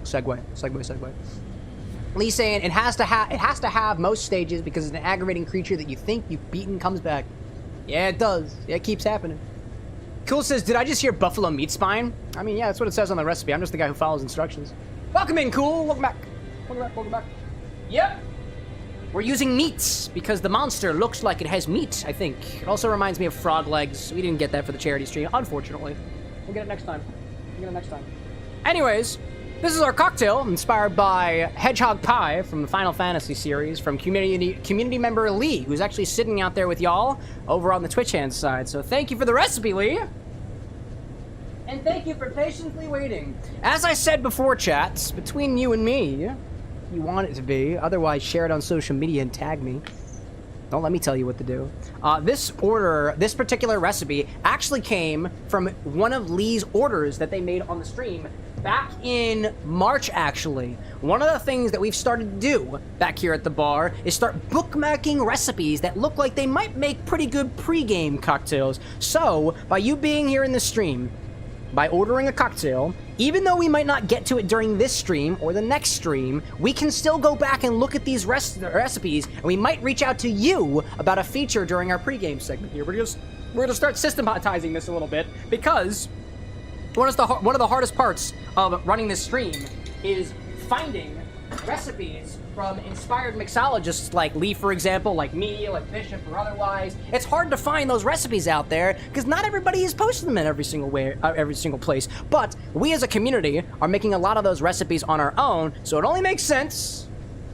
Segue. Lee's saying it has to have most stages because it's an aggravating creature that you think you've beaten comes back. Yeah, it does. Yeah, it keeps happening. Cool says, did I just hear buffalo meat spine? I mean, yeah, that's what it says on the recipe. I'm just the guy who follows instructions. Welcome in, Cool. Welcome back. Welcome back. Yep. We're using meats because the monster looks like it has meat, I think. It also reminds me of frog legs. We didn't get that for the charity stream, unfortunately. We'll get it next time. Anyways, this is our cocktail inspired by Hedgehog Pie from the Final Fantasy series from community member Lee, who's actually sitting out there with y'all over on the Twitch hand side. So thank you for the recipe, Lee. And thank you for patiently waiting. As I said before, chats, between you and me, you want it to be. Otherwise, share it on social media and tag me. Don't let me tell you what to do. This particular recipe actually came from one of Lee's orders that they made on the stream back in March, actually. One of the things that we've started to do back here at the bar is start bookmarking recipes that look like they might make pretty good pre-game cocktails. So, by you being here in the stream, by ordering a cocktail, even though we might not get to it during this stream or the next stream, we can still go back and look at these recipes, and we might reach out to you about a feature during our pregame segment here. We're gonna start systematizing this a little bit because one of the hardest parts of running this stream is finding recipes from inspired mixologists like Lee, for example, like me, like Bishop, or otherwise. It's hard to find those recipes out there because not everybody is posting them in every single place. But we as a community are making a lot of those recipes on our own, so it only makes sense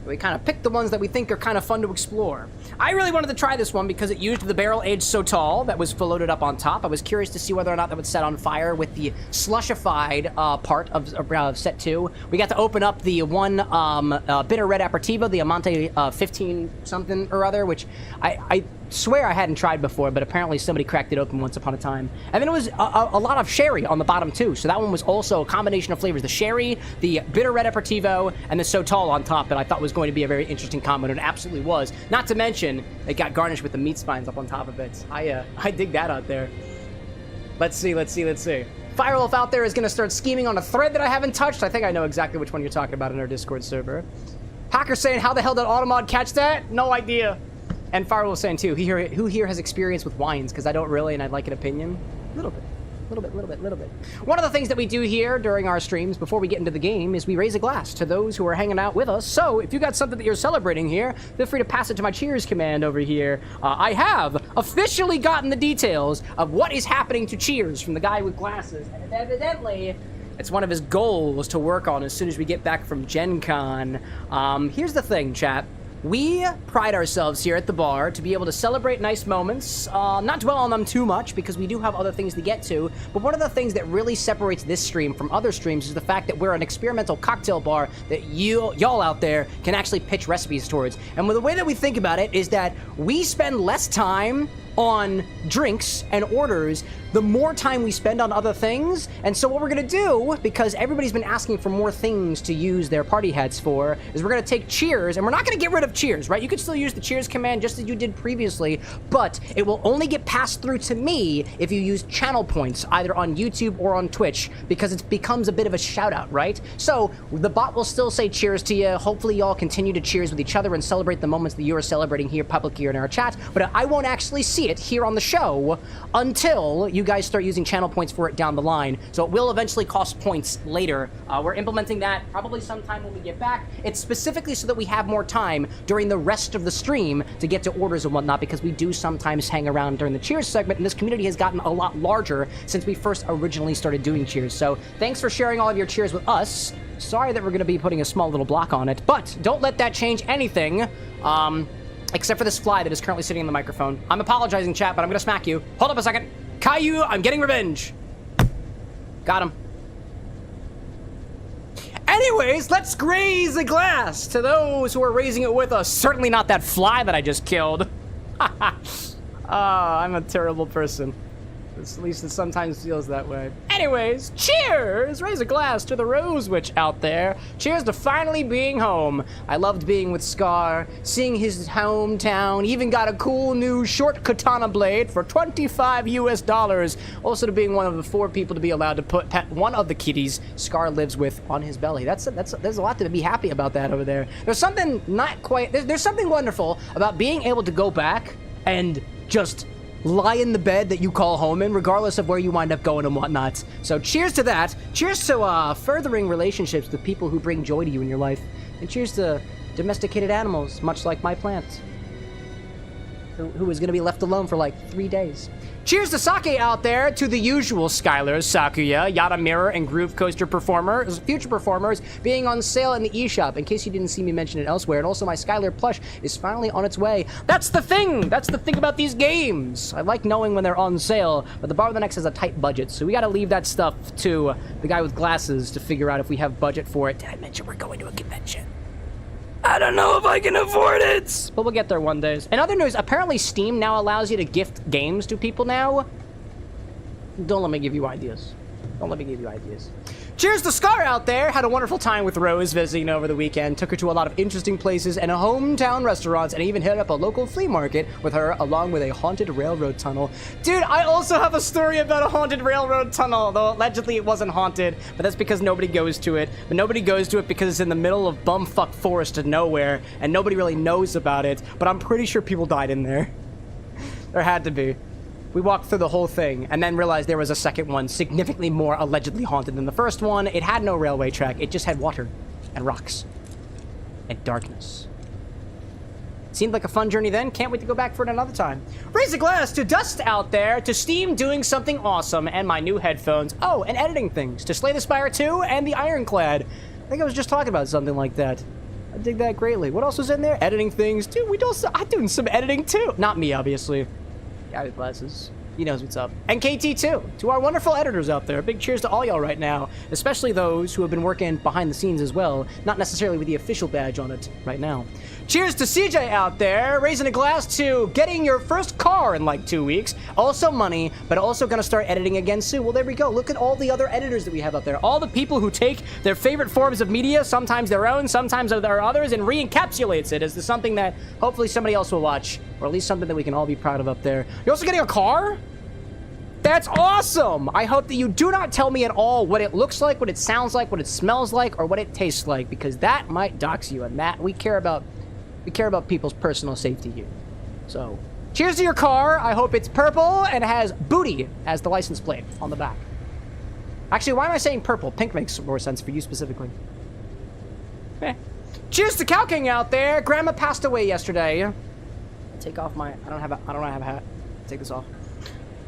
we kind of pick the ones that we think are kind of fun to explore. I really wanted to try this one because it used the barrel-aged Sotol that was loaded up on top. I was curious to see whether or not that would set on fire with the slushified part of set 2. We got to open up the one bitter Red Aperitivo, the Amante 15 something or other, which I swear I hadn't tried before, but apparently somebody cracked it open once upon a time. And then it was a lot of sherry on the bottom too, so that one was also a combination of flavors. The sherry, the bitter Red Aperitivo, and the Sotol on top that I thought was going to be a very interesting combo, and it absolutely was. Not to mention, it got garnished with the meat spines up on top of it. I dig that out there. Let's see. Firewolf out there is going to start scheming on a thread that I haven't touched. I think I know exactly which one you're talking about in our Discord server. Hacker saying, how the hell did Automod catch that? No idea. And Firewolf saying too, who here has experience with wines? Because I don't really, and I'd like an opinion. A little bit. little bit. One of the things that we do here during our streams before we get into the game is we raise a glass to those who are hanging out with us. So if you got something that you're celebrating here, feel free to pass it to my cheers command over here. I have officially gotten the details of what is happening to Cheers from the guy with glasses, and evidently it's one of his goals to work on as soon as we get back from Gen Con. Here's the thing, chat. We pride ourselves here at the bar to be able to celebrate nice moments, not dwell on them too much because we do have other things to get to, but one of the things that really separates this stream from other streams is the fact that we're an experimental cocktail bar that y'all out there can actually pitch recipes towards. And the way that we think about it is that we spend less time on drinks and orders the more time we spend on other things. And so what we're gonna do, because everybody's been asking for more things to use their party hats for, is we're gonna take Cheers, and we're not gonna get rid of Cheers, right? You could still use the Cheers command just as you did previously, but it will only get passed through to me if you use channel points, either on YouTube or on Twitch, because it becomes a bit of a shout out, right? So the bot will still say cheers to you. Hopefully y'all continue to cheers with each other and celebrate the moments that you are celebrating here publicly or in our chat, but I won't actually see it here on the show until you guys start using channel points for it down the line. So it will eventually cost points later. We're implementing that probably sometime when we get back. It's specifically so that we have more time during the rest of the stream to get to orders and whatnot, because we do sometimes hang around during the Cheers segment, and this community has gotten a lot larger since we first originally started doing Cheers. So thanks for sharing all of your cheers with us. Sorry that we're going to be putting a small little block on it, but don't let that change anything. Except for this fly that is currently sitting in the microphone. I'm apologizing, chat, but I'm gonna smack you. Hold up a second. Caillou, I'm getting revenge. Got him. Anyways, let's raise a glass to those who are raising it with us. Certainly not that fly that I just killed. I'm a terrible person. At least it sometimes feels that way. Anyways, cheers! Raise a glass to the Rose Witch out there. Cheers to finally being home. I loved being with Scar, seeing his hometown, even got a cool new short katana blade for $25 US. Also to being one of the 4 people to be allowed to pet one of the kitties Scar lives with on his belly. There's a lot to be happy about that over there. There's something not quite, there's something wonderful about being able to go back and just lie in the bed that you call home in, regardless of where you wind up going and whatnot. So cheers to that. Cheers to furthering relationships with people who bring joy to you in your life. And cheers to domesticated animals, much like my plant, who is going to be left alone for like 3 days. Cheers to sake out there, to the usual Skylers, Sakuya, Yada Mirror, and Groove Coaster performers, future performers, being on sale in the eShop, in case you didn't see me mention it elsewhere. And also my Skyler plush is finally on its way. That's the thing! That's the thing about these games! I like knowing when they're on sale, but the Bar with an X has a tight budget, so we gotta leave that stuff to the guy with glasses to figure out if we have budget for it. Did I mention we're going to a convention? I don't know if I can afford it, but we'll get there one day. In other news, apparently Steam now allows you to gift games to people now. Don't let me give you ideas. Don't let me give you ideas. Cheers to Scar out there. Had a wonderful time with Rose visiting over the weekend. Took her to a lot of interesting places and hometown restaurants, and even hit up a local flea market with her, along with a haunted railroad tunnel. Dude, I also have a story about a haunted railroad tunnel, though allegedly it wasn't haunted, but that's because nobody goes to it. But nobody goes to it because it's in the middle of bumfuck forest of nowhere, and nobody really knows about it. But I'm pretty sure people died in there. There had to be. We walked through the whole thing and then realized there was a second one, significantly more allegedly haunted than the first one. It had no railway track. It just had water and rocks and darkness. Seemed like a fun journey then. Can't wait to go back for it another time. Raise a glass to Dust out there, to Steam doing something awesome, and my new headphones. Oh, and editing things. To Slay the Spire 2 and the Ironclad. I think I was just talking about something like that. I dig that greatly. What else was in there? Editing things. Dude, I'm doing some editing too. Not me, obviously. Guy with glasses. He knows what's up. And KT too. To our wonderful editors out there. Big cheers to all y'all right now. Especially those who have been working behind the scenes as well. Not necessarily with the official badge on it right now. Cheers to CJ out there. Raising a glass to getting your first car in like 2 weeks. Also money, but also gonna start editing again soon. Well, there we go. Look at all the other editors that we have out there. All the people who take their favorite forms of media, sometimes their own, sometimes there are others, and re-encapsulates it as something that hopefully somebody else will watch. Or at least something that we can all be proud of up there. You're also getting a car? That's awesome! I hope that you do not tell me at all what it looks like, what it sounds like, what it smells like, or what it tastes like, because that might dox you, and that we care about people's personal safety here. So, Cheers to your car. I hope it's purple and has booty as the license plate on the back. Actually, why am I saying purple? Pink makes more sense for you specifically. Eh. Cheers to Cow King out there. Grandma passed away yesterday. Take off my... I don't have a hat. Take this off.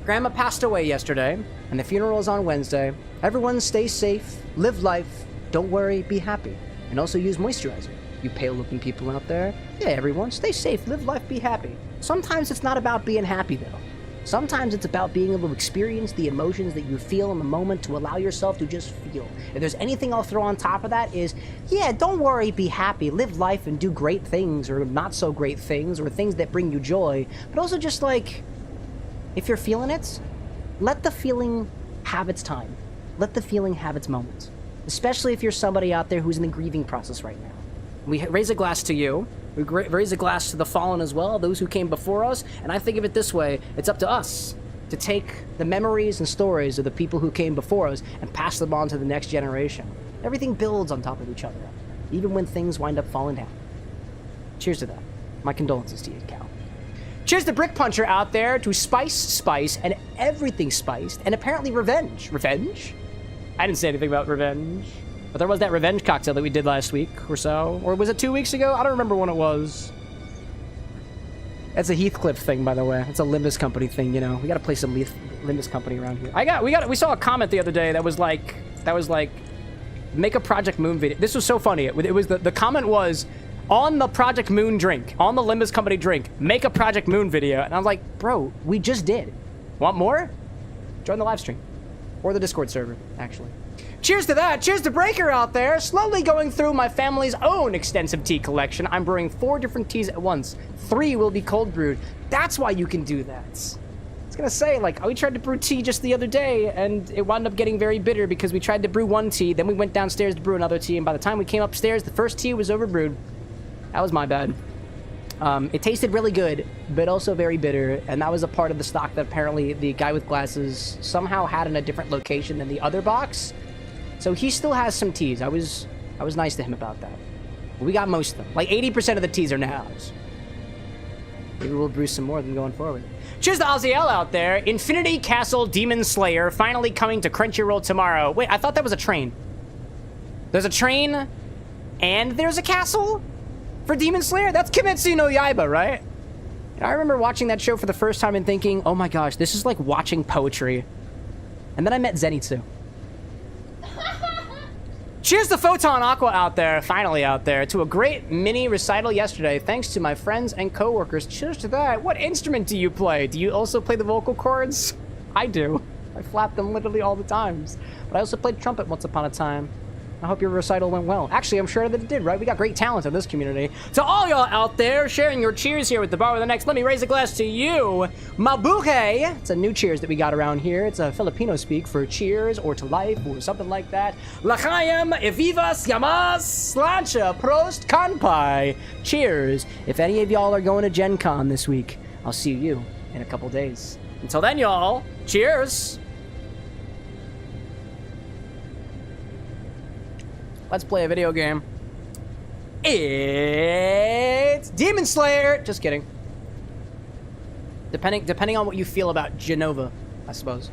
Grandma passed away yesterday, and the funeral is on Wednesday. Everyone stay safe, live life, don't worry, be happy. And also use moisturizer. You pale-looking people out there. Yeah, everyone, stay safe, live life, be happy. Sometimes it's not about being happy, though. Sometimes it's about being able to experience the emotions that you feel in the moment to allow yourself to just feel. If there's anything I'll throw on top of that is, yeah, don't worry, be happy, live life and do great things or not so great things or things that bring you joy. But also just like, if you're feeling it, let the feeling have its time. Let the feeling have its moment. Especially if you're somebody out there who's in the grieving process right now. We raise a glass to you. We raise a glass to the fallen as well, those who came before us, and I think of it this way, it's up to us to take the memories and stories of the people who came before us and pass them on to the next generation. Everything builds on top of each other, even when things wind up falling down. Cheers to that. My condolences to you, Cal. Cheers to Brick Puncher out there, to spice, and everything spiced, and apparently revenge. Revenge? I didn't say anything about revenge. But there was that revenge cocktail that we did last week or so. Or was it 2 weeks ago? I don't remember when it was. That's a Heathcliff thing, by the way. It's a Limbus Company thing, you know. We gotta play some Limbus Company around here. We saw a comment the other day that was like, make a Project Moon video. This was so funny. It was the comment was, on the Project Moon drink, on the Limbus Company drink, make a Project Moon video. And I was like, bro, we just did. Want more? Join the live stream. Or the Discord server, actually. Cheers to that. Cheers to Breaker out there. Slowly going through my family's own extensive tea collection. I'm brewing 4 different teas at once. 3 will be cold brewed. That's why you can do that. I was gonna say, like, we tried to brew tea just the other day, and it wound up getting very bitter because we tried to brew one tea, then we went downstairs to brew another tea, and by the time we came upstairs, the first tea was overbrewed. That was my bad. It tasted really good, but also very bitter, and that was a part of the stock that apparently the guy with glasses somehow had in a different location than the other box. So he still has some teas. I was nice to him about that. But we got most of them. Like 80% of the teas are now ours. Maybe we'll brew some more of them going forward. Cheers to Oziel out there. Infinity Castle Demon Slayer finally coming to Crunchyroll tomorrow. Wait, I thought that was a train. There's a train and there's a castle for Demon Slayer? That's Kimetsu no Yaiba, right? And I remember watching that show for the first time and thinking, oh my gosh, this is like watching poetry. And then I met Zenitsu. Cheers to Photon Aqua out there, finally out there, to a great mini recital yesterday, thanks to my friends and coworkers. Cheers to that. What instrument do you play? Do you also play the vocal cords? I do. I flap them literally all the times. But I also played trumpet once upon a time. I hope your recital went well. Actually, I'm sure that it did, right? We got great talent in this community. To all y'all out there sharing your cheers here with the bar with the next, let me raise a glass to you. Mabuhay. It's a new cheers that we got around here. It's a Filipino speak for cheers or to life or something like that. L'chaim, evivas, yamas, slancha, prost, kanpai. Cheers. If any of y'all are going to Gen Con this week, I'll see you in a couple days. Until then, y'all, cheers. Let's play a video game. It's Demon Slayer. Just kidding. Depending on what you feel about Genova, I suppose.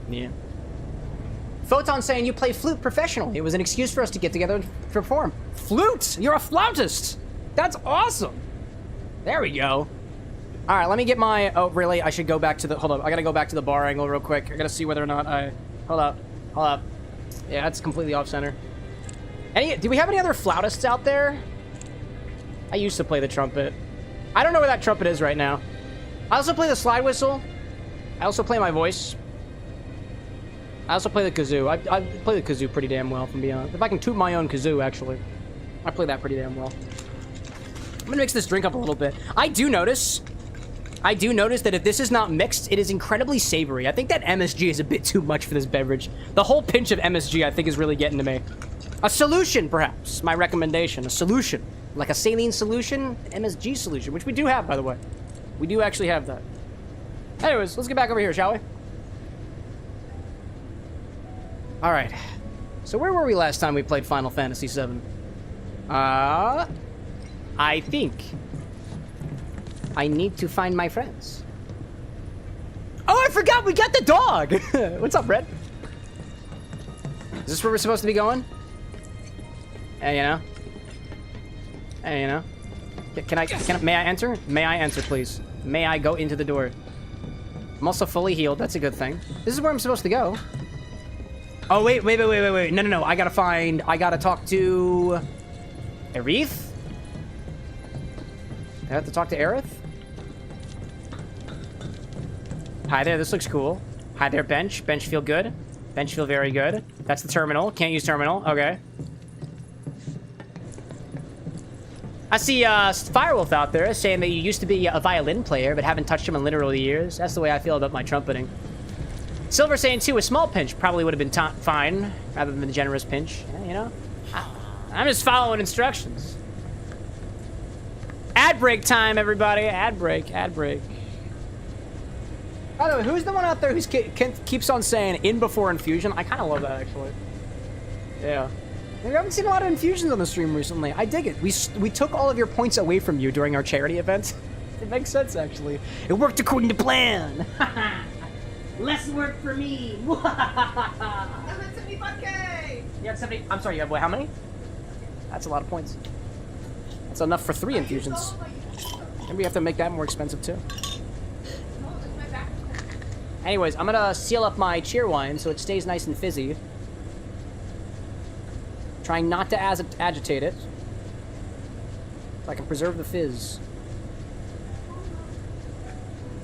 Yeah. Photon saying you play flute professionally. It was an excuse for us to get together and perform. Flute? You're a flautist. That's awesome. There we go. All right, let me get my... Oh, really? I should go back to the... Hold up. I got to go back to the bar angle real quick. I got to see whether or not I... Hold up. Hold up. Yeah, that's completely off center. Do we have any other flautists out there? I used to play the trumpet. I don't know where that trumpet is right now. I also play the slide whistle. I also play my voice. I also play the kazoo. I play the kazoo pretty damn well, from beyond. If I can toot my own kazoo, actually. I play that pretty damn well. I'm gonna mix this drink up a little bit. I do notice that if this is not mixed, it is incredibly savory. I think that MSG is a bit too much for this beverage. The whole pinch of MSG, I think, is really getting to me. A solution, perhaps, my recommendation. A solution. Like a saline solution, MSG solution, which we do have, by the way. We do actually have that. Anyways, let's get back over here, shall we? Alright. So where were we last time we played Final Fantasy VII? I think I need to find my friends. Oh, I forgot we got the dog. What's up, Red? Is this where we're supposed to be going? Hey, you know. Hey, you know. May I enter? May I enter, please? May I go into the door? I'm also fully healed. That's a good thing. This is where I'm supposed to go. Oh, wait. No. I gotta talk to... Aerith? I have to talk to Aerith? Hi there, this looks cool. Hi there, bench. Bench feel good. Bench feel very good. That's the terminal. Can't use terminal. Okay. I see Firewolf out there saying that you used to be a violin player, but haven't touched him in literally years. That's the way I feel about my trumpeting. Silver saying, too, a small pinch probably would have been fine, rather than a generous pinch. Yeah, you know? I'm just following instructions. Ad break time, everybody. Ad break. By the way, who's the one out there who keeps on saying in before infusion? I kind of love that, actually. Yeah. We haven't seen a lot of infusions on the stream recently. I dig it. We took all of your points away from you during our charity event. It makes sense, actually. It worked according to plan. Less work for me. I'm at 75K. You have 70. I'm sorry. You have what? How many? That's a lot of points. That's enough for 3 infusions. Maybe we have to make that more expensive too. Anyways, I'm gonna seal up my cheerwine so it stays nice and fizzy. Trying not to agitate it, so I can preserve the fizz.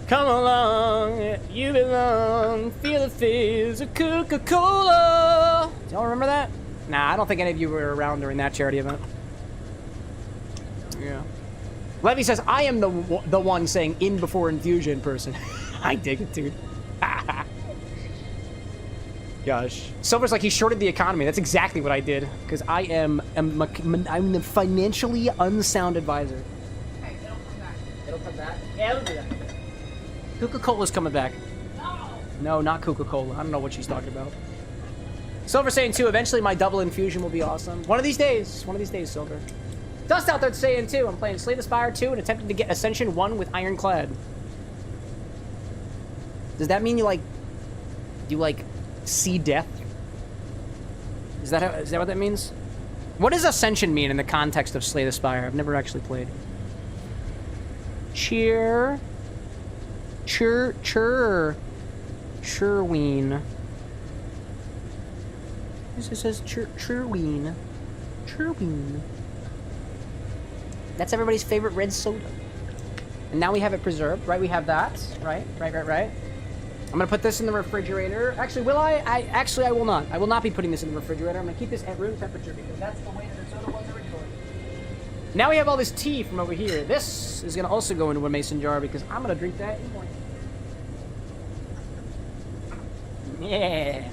Come along, you belong, feel the fizz of Coca-Cola. Do y'all remember that? Nah, I don't think any of you were around during that charity event. Yeah. Levy says, I am the one saying in before infusion person. I dig it, dude. Gosh. Silver's like, he shorted the economy. That's exactly what I did. Because I'm the financially unsound advisor. Hey, it'll come back. It'll come back? Yeah, it'll do that. Coca-Cola's coming back. No! No, not Coca-Cola. I don't know what she's talking about. Silver saying, too, eventually my double infusion will be awesome. One of these days, Silver. Dust out there saying, too, I'm playing Slay the Spire 2 and attempting to get Ascension 1 with Ironclad. Does that mean you see death? Is that what that means? What does Ascension mean in the context of Slay the Spire? I've never actually played. Cheerwine. This says Cheerwine. That's everybody's favorite red soda. And now we have it preserved, right? We have that, right? I'm gonna put this in the refrigerator. Actually, will I? Actually, I will not. I will not be putting this in the refrigerator. I'm gonna keep this at room temperature because that's the way that the soda was originally. Now we have all this tea from over here. This is gonna also go into a mason jar because I'm gonna drink that in the morning. Yeah.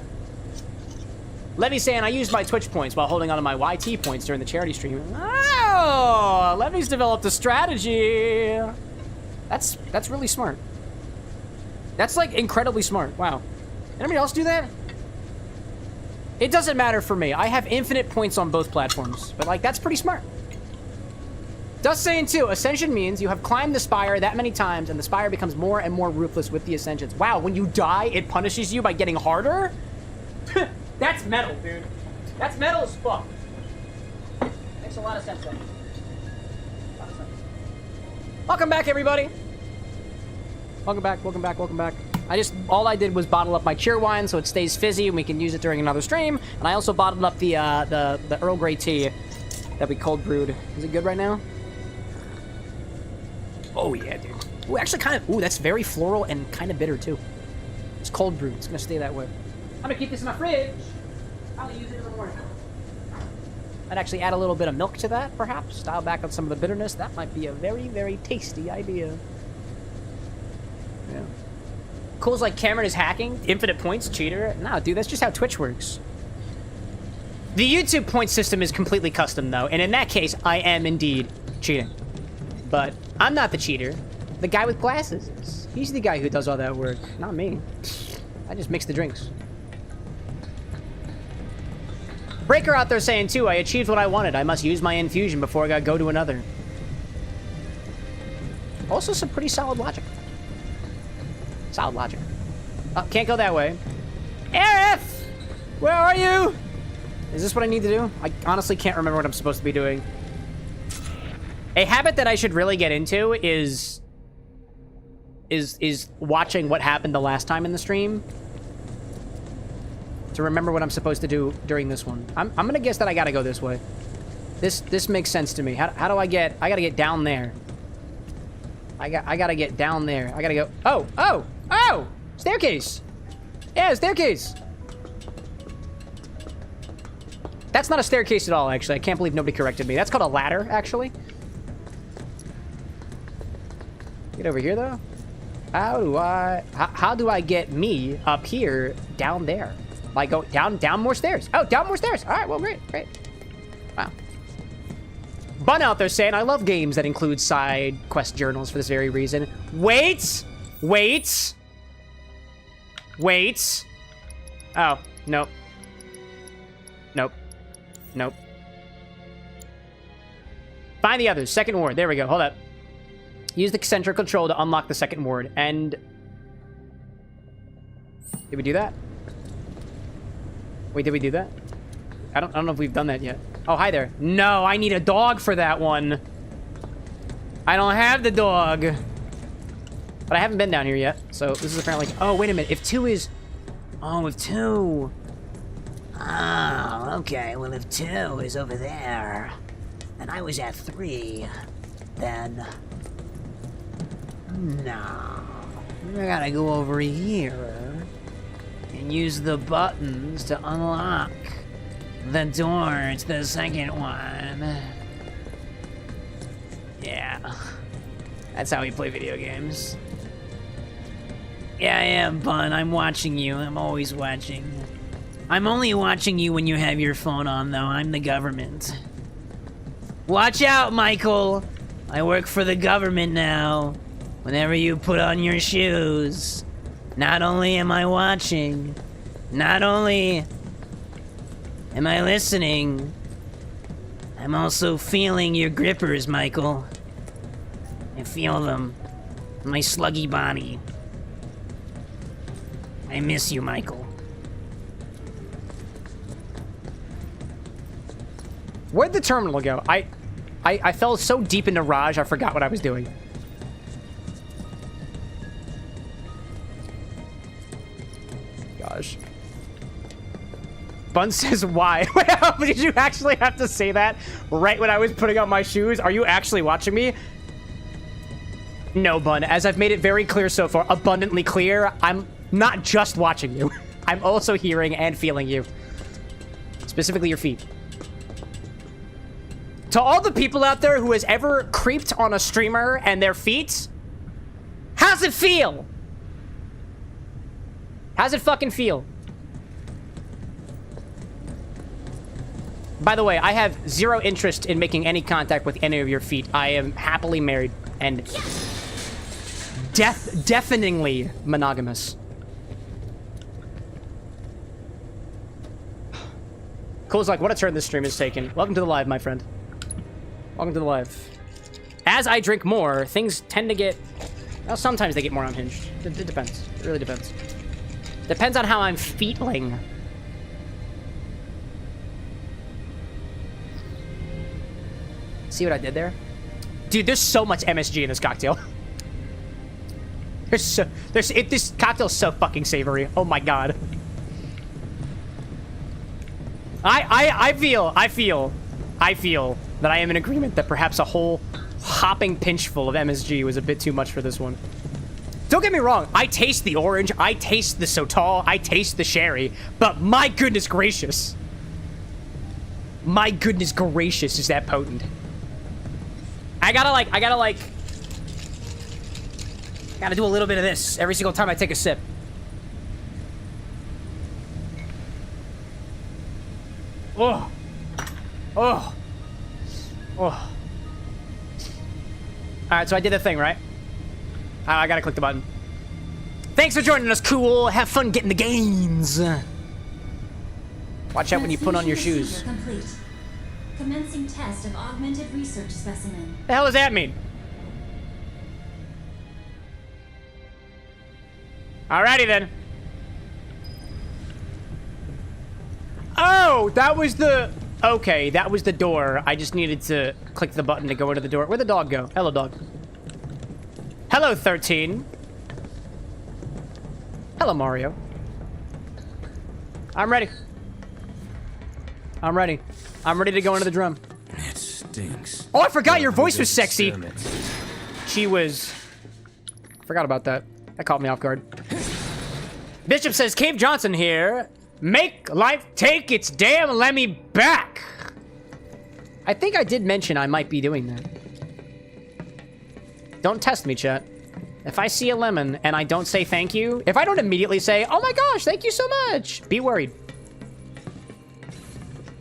Levy's saying I used my Twitch points while holding onto my YT points during the charity stream. Oh, Levy's developed a strategy. That's really smart. That's like incredibly smart. Wow. Anybody else do that? It doesn't matter for me. I have infinite points on both platforms, but like that's pretty smart. Dust saying too, Ascension means you have climbed the spire that many times and the spire becomes more and more ruthless with the ascensions. Wow, when you die, it punishes you by getting harder? That's metal, dude. That's metal as fuck. Makes a lot of sense, though. Welcome back, everybody. Welcome back. All I did was bottle up my Cheerwine so it stays fizzy and we can use it during another stream. And I also bottled up the Earl Grey tea that we cold brewed. Is it good right now? Oh yeah, dude. Ooh, actually that's very floral and kind of bitter too. It's cold brewed. It's gonna stay that way. I'm gonna keep this in my fridge. I'll use it in the morning. I'd actually add a little bit of milk to that, perhaps. Dial back on some of the bitterness. That might be a very, very tasty idea. Yeah. Cool's like Cameron is hacking. Infinite points, cheater. No, dude, that's just how Twitch works. The YouTube point system is completely custom, though. And in that case, I am indeed cheating. But I'm not the cheater. The guy with glasses is. He's the guy who does all that work. Not me. I just mix the drinks. Breaker out there saying, too, I achieved what I wanted. I must use my infusion before I gotta go to another. Also some pretty solid logic. Solid logic. Oh, can't go that way. Aerith! Where are you? Is this what I need to do? I honestly can't remember what I'm supposed to be doing. A habit that I should really get into is watching what happened the last time in the stream to remember what I'm supposed to do during this one. I'm gonna guess that I gotta go this way. This makes sense to me. How do I gotta get down there. I gotta get down there. I gotta go. Oh! Staircase! Yeah, staircase! That's not a staircase at all, actually. I can't believe nobody corrected me. That's called a ladder, actually. Get over here, though. How do I get me up here, down there? Like, go down more stairs. Oh, down more stairs. All right, well, great. Wow. Bun out there saying, I love games that include side quest journals for this very reason. Wait. Oh, nope. Find the others. Second ward. There we go. Hold up. Use the central control to unlock the second ward. And... did we do that? Wait, did we do that? I don't know if we've done that yet. Oh, hi there. No, I need a dog for that one. I don't have the dog. But I haven't been down here yet. So this is apparently... oh, wait a minute. If 2 is... oh, if 2... oh, okay. Well, if 2 is over there, and I was at 3, then... no. I gotta go over here and use the buttons to unlock the door to the second one. Yeah. That's how we play video games. Yeah, I am, Bun. I'm watching you. I'm always watching. I'm only watching you when you have your phone on, though. I'm the government. Watch out, Michael! I work for the government now. Whenever you put on your shoes, not only am I watching, not only am I listening, I'm also feeling your grippers, Michael. I feel them in my sluggy body. I miss you, Michael. Where'd the terminal go? I fell so deep into Raj, I forgot what I was doing. Gosh. Bun says why? Did you actually have to say that right when I was putting on my shoes? Are you actually watching me? No, Bun. As I've made it very clear so far, abundantly clear, I'm not just watching you. I'm also hearing and feeling you. Specifically your feet. To all the people out there who has ever creeped on a streamer and their feet, how's it feel? How's it fucking feel? By the way, I have zero interest in making any contact with any of your feet. I am happily married and deafeningly monogamous. Cool's like, what a turn this stream is taking. Welcome to the live, my friend. Welcome to the live. As I drink more, things tend to get... well, sometimes they get more unhinged. It depends. It really depends. Depends on how I'm feeling. See what I did there? Dude, there's so much MSG in this cocktail. This cocktail's so fucking savory. Oh my god. I feel that I am in agreement that perhaps a whole hopping pinchful of MSG was a bit too much for this one. Don't get me wrong, I taste the orange, I taste the Sotol, I taste the sherry, but my goodness gracious. My goodness gracious, is that potent. I gotta do a little bit of this every single time I take a sip. Oh. Oh. Oh. Alright, so I did the thing, right? I gotta click the button. Thanks for joining us, cool. Have fun getting the gains. Watch out when you put on your shoes. Complete. Commencing test of augmented research specimen. The hell does that mean? Alrighty then. Oh, that was the... Okay, that was the door. I just needed to click the button to go into the door. Where'd the dog go? Hello, dog. Hello, 13. Hello, Mario. I'm ready. I'm ready. I'm ready to go into the drum. It stinks. Oh, I forgot your voice was sexy. She was... Forgot about that. That caught me off guard. Bishop says, Cave Johnson here. Make life take its damn Lemmy back. I think I did mention I might be doing that. Don't test me, chat. If I see a lemon and I don't say thank you, if I don't immediately say, oh my gosh, thank you so much, be worried.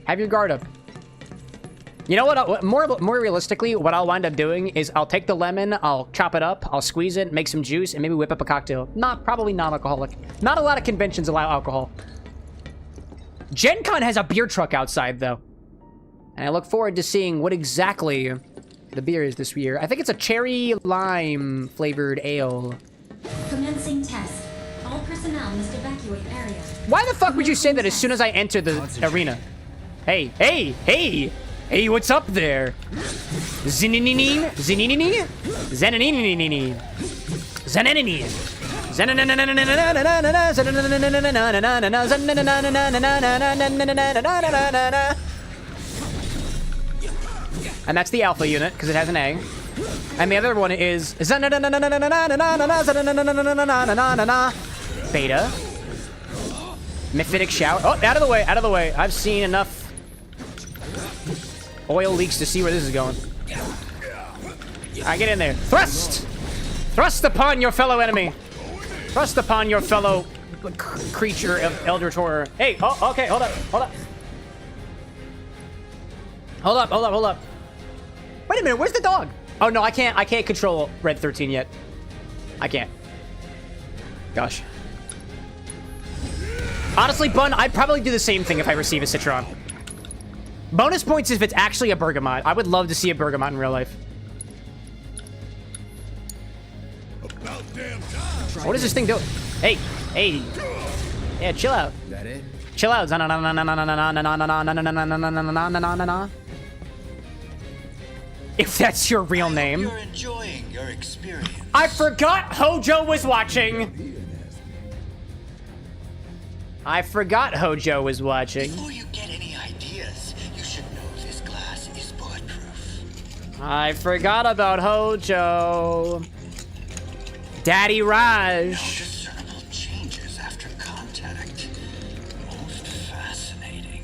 Have your guard up. You know what? More realistically, what I'll wind up doing is I'll take the lemon, I'll chop it up, I'll squeeze it, make some juice, and maybe whip up a cocktail. Probably non-alcoholic. Not a lot of conventions allow alcohol. Gen Con has a beer truck outside, though. And I look forward to seeing what exactly the beer is this year. I think it's a cherry lime flavored ale. Commencing test. All personnel must evacuate area. Why the fuck would you say that as soon as I enter the arena? Hey, hey, hey! Hey, what's up there? Zinninini? Zinninini? Zenninini? Zenninini? And that's the alpha unit, because it has an A. And the other one is beta. Mephitic shout. Oh, out of the way, out of the way. I've seen enough oil leaks to see where this is going. Alright, get in there. Thrust! Thrust upon your fellow enemy. Thrust upon your fellow creature of eldritch horror. Hey, oh, okay, hold up, hold up. Hold up, hold up, hold up. Wait a minute, where's the dog? Oh no, I can't control Red 13 yet. I can't. Gosh. Honestly, Bun, I'd probably do the same thing if I receive a Citron. Bonus points if it's actually a Bergamot. I would love to see a Bergamot in real life. What is this thing doing? Hey, hey. Yeah, chill out. That it? Chill out. If that's your real name. You're enjoying your experience. I forgot Hojo was watching. I forgot Hojo was watching. Before you get any ideas, you should know this glass is bulletproof. I forgot about Hojo. Daddy Raj. Discernible changes after contact. Most fascinating.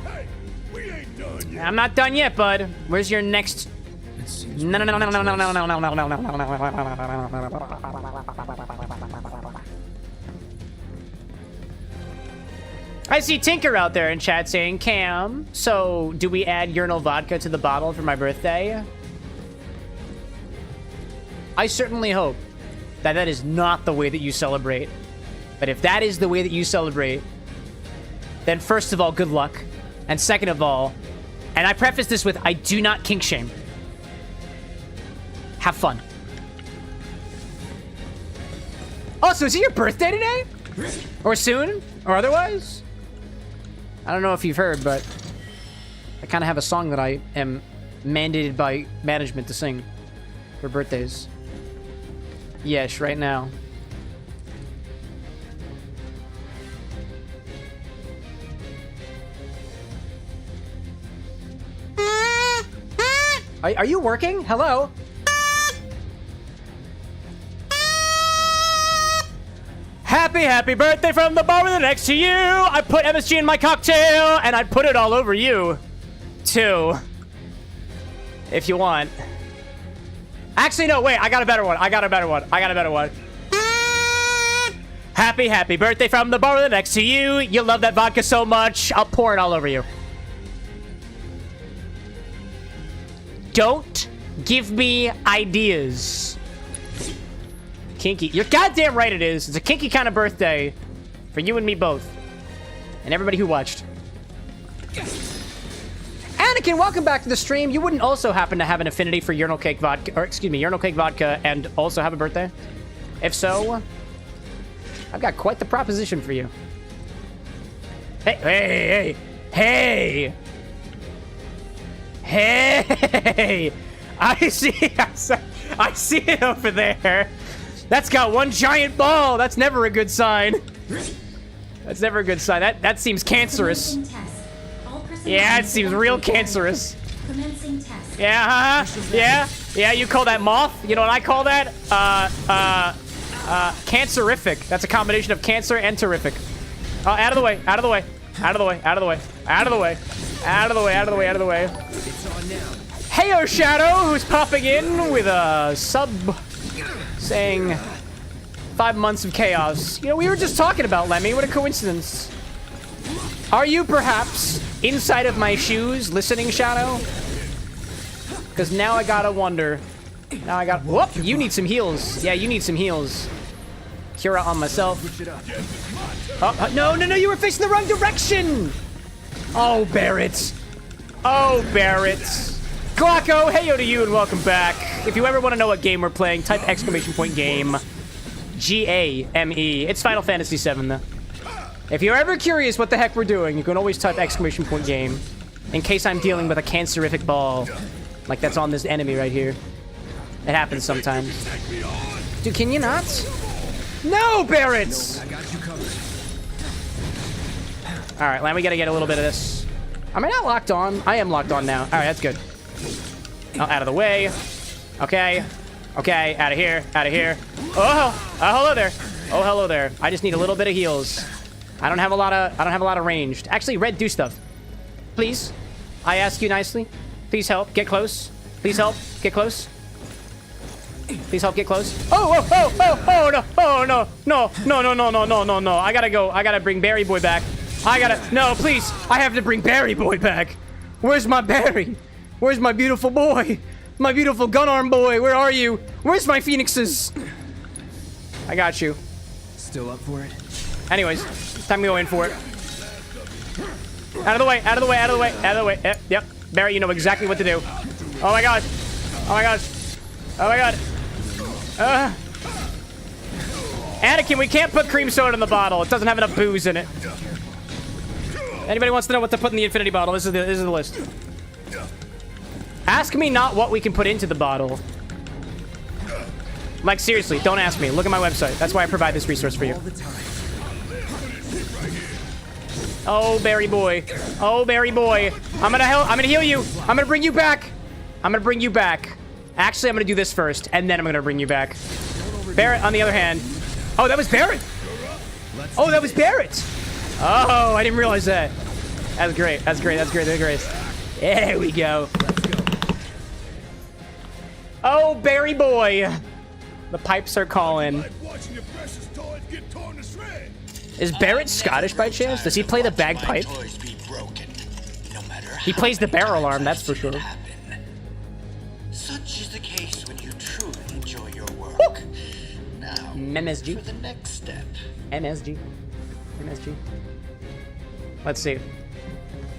Hey, we ain't done yet. I'm not done yet, bud. Where's your next? No. I see Tinker out there in chat saying, Cam, so do we add urinal vodka to the bottle for my birthday? I certainly hope that that is not the way that you celebrate. But if that is the way that you celebrate, then first of all, good luck. And second of all, and I preface this with, I do not kink shame. Have fun. Oh, so is it your birthday today? Or soon? Or otherwise? I don't know if you've heard, but I kind of have a song that I am mandated by management to sing for birthdays. Yes, right now. Are you working? Hello? Happy birthday from the bar with the next to you. I put MSG in my cocktail, and I'd put it all over you, too. If you want. Actually, no, wait, I got a better one. Happy birthday from the bar with the next to you. You love that vodka so much, I'll pour it all over you. Don't give me ideas. Kinky. You're goddamn right it is. It's a kinky kind of birthday for you and me both. And everybody who watched. And Anakin, welcome back to the stream. You wouldn't also happen to have an affinity for urinal cake vodka, or excuse me, urinal cake vodka, and also have a birthday? If so, I've got quite the proposition for you. Hey, hey, hey, hey! I see it over there. That's got one giant ball. That's never a good sign. That's never a good sign. That seems cancerous. Yeah, it seems real cancerous. Yeah, yeah. You call that moth? You know what I call that? Cancerific. That's a combination of cancer and terrific. Oh, out of the way, out of the way, out of the way, out of the way, out of the way, out of the way, out of the way, out of the way. Heyo, Shadow, who's popping in with a sub saying 5 months of chaos. You know, we were just talking about Lemmy. What a coincidence. Are you perhaps inside of my shoes listening, Shadow? Because now I gotta wonder. Now I got. Whoop! You need some heals. Yeah, you need some heals. Cura on myself. Oh, no, no, no! You were facing the wrong direction. Oh, Barrett. Oh, Barrett. Glocko, heyo to you and welcome back. If you ever want to know what game we're playing, type !game. G-A-M-E. It's Final Fantasy VII, though. If you're ever curious what the heck we're doing, you can always type !game. In case I'm dealing with a cancerific ball. Like that's on this enemy right here. It happens sometimes. Dude, can you not? No, Barrett! Alright, Lamb, we gotta get a little bit of this. Am I not locked on? I am locked on now. Alright, that's good. Oh, out of the way. Okay. Okay, out of here. Out of here. Oh, hello there. Oh, hello there. I just need a little bit of heals. I don't have a lot of ranged. Actually, Red, do stuff. Please. I ask you nicely. Please help. Get close. Please help. Get close. Please help get close. Oh, no. Oh, no. No. I gotta go. I gotta bring Barry Boy back. No, please. I have to bring Barry Boy back. Where's my Barry? Where's my beautiful boy? My beautiful gun arm boy. Where are you? Where's my phoenixes? I got you. Still up for it? Anyways, it's time to go in for it. Out of the way, out of the way, out of the way, out of the way. Yep. Barry, you know exactly what to do. Oh my god. Oh my gosh. Oh my god. Anakin, we can't put cream soda in the bottle. It doesn't have enough booze in it. Anybody wants to know what to put in the infinity bottle? This is the list. Ask me not what we can put into the bottle. Like, seriously, don't ask me. Look at my website. That's why I provide this resource for you. Oh, Barry boy. Oh, Barry boy. I'm gonna heal you. I'm gonna bring you back. I'm gonna bring you back. Actually, I'm gonna do this first, and then I'm gonna bring you back. Barrett, on the other hand. Oh, that was Barrett. Oh, that was Barrett. Oh, I didn't realize that. That's great. That's great. That's great. That's great. There we go. Oh, Barry boy. The pipes are calling. Is Barrett Scottish by chance? Does he play the bagpipe? He plays the barrel arm, that's for sure. Such is the case when you truly enjoy your work. Woo! Now, MSG. for the next step. MSG. MSG. Let's see.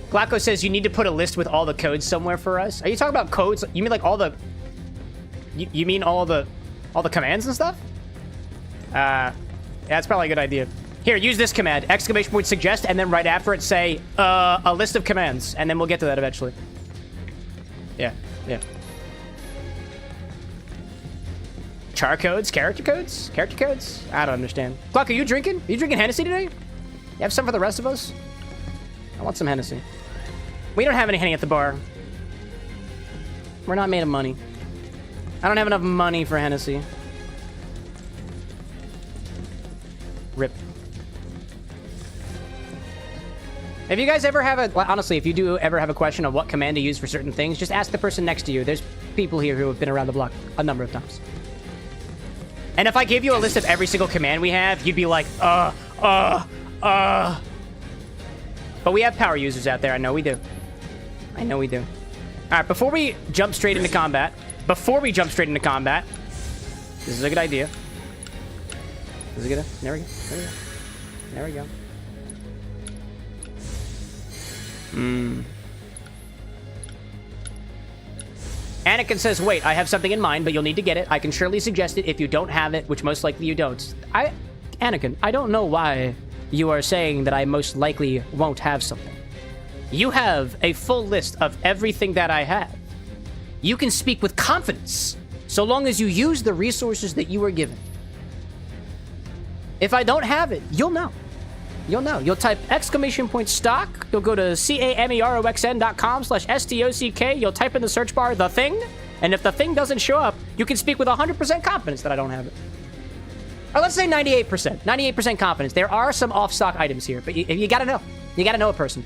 Glocko says you need to put a list with all the codes somewhere for us. Are you talking about codes? You mean like all the... You mean all the commands and stuff? Yeah, that's probably a good idea. Here, use this command. !suggest, and then right after it say, a list of commands. And then we'll get to that eventually. Yeah, yeah. Char codes? Character codes? Character codes? I don't understand. Glock, are you drinking? Are you drinking Hennessy today? You have some for the rest of us? I want some Hennessy. We don't have any Henny at the bar. We're not made of money. I don't have enough money for Hennessy. Rip. If you guys ever have honestly, if you do ever have a question on what command to use for certain things, just ask the person next to you. There's people here who have been around the block a number of times. And if I gave you a list of every single command we have, you'd be like, But we have power users out there. I know we do. I know we do. All right, before we jump straight into combat, this is a good idea. This is a good, there we go, there we go. There we go. Anakin says, wait, I have something in mind, but you'll need to get it. I can surely suggest it if you don't have it, which most likely you don't. Anakin, I don't know why you are saying that I most likely won't have something. You have a full list of everything that I have. You can speak with confidence, so long as you use the resources that you were given. If I don't have it, you'll know. You'll know. You'll type !stock. You'll go to cameroxn.com/stock. You'll type in the search bar, the thing. And if the thing doesn't show up, you can speak with 100% confidence that I don't have it. Or let's say 98%. 98% confidence. There are some off-stock items here, but you gotta know. You gotta know a person.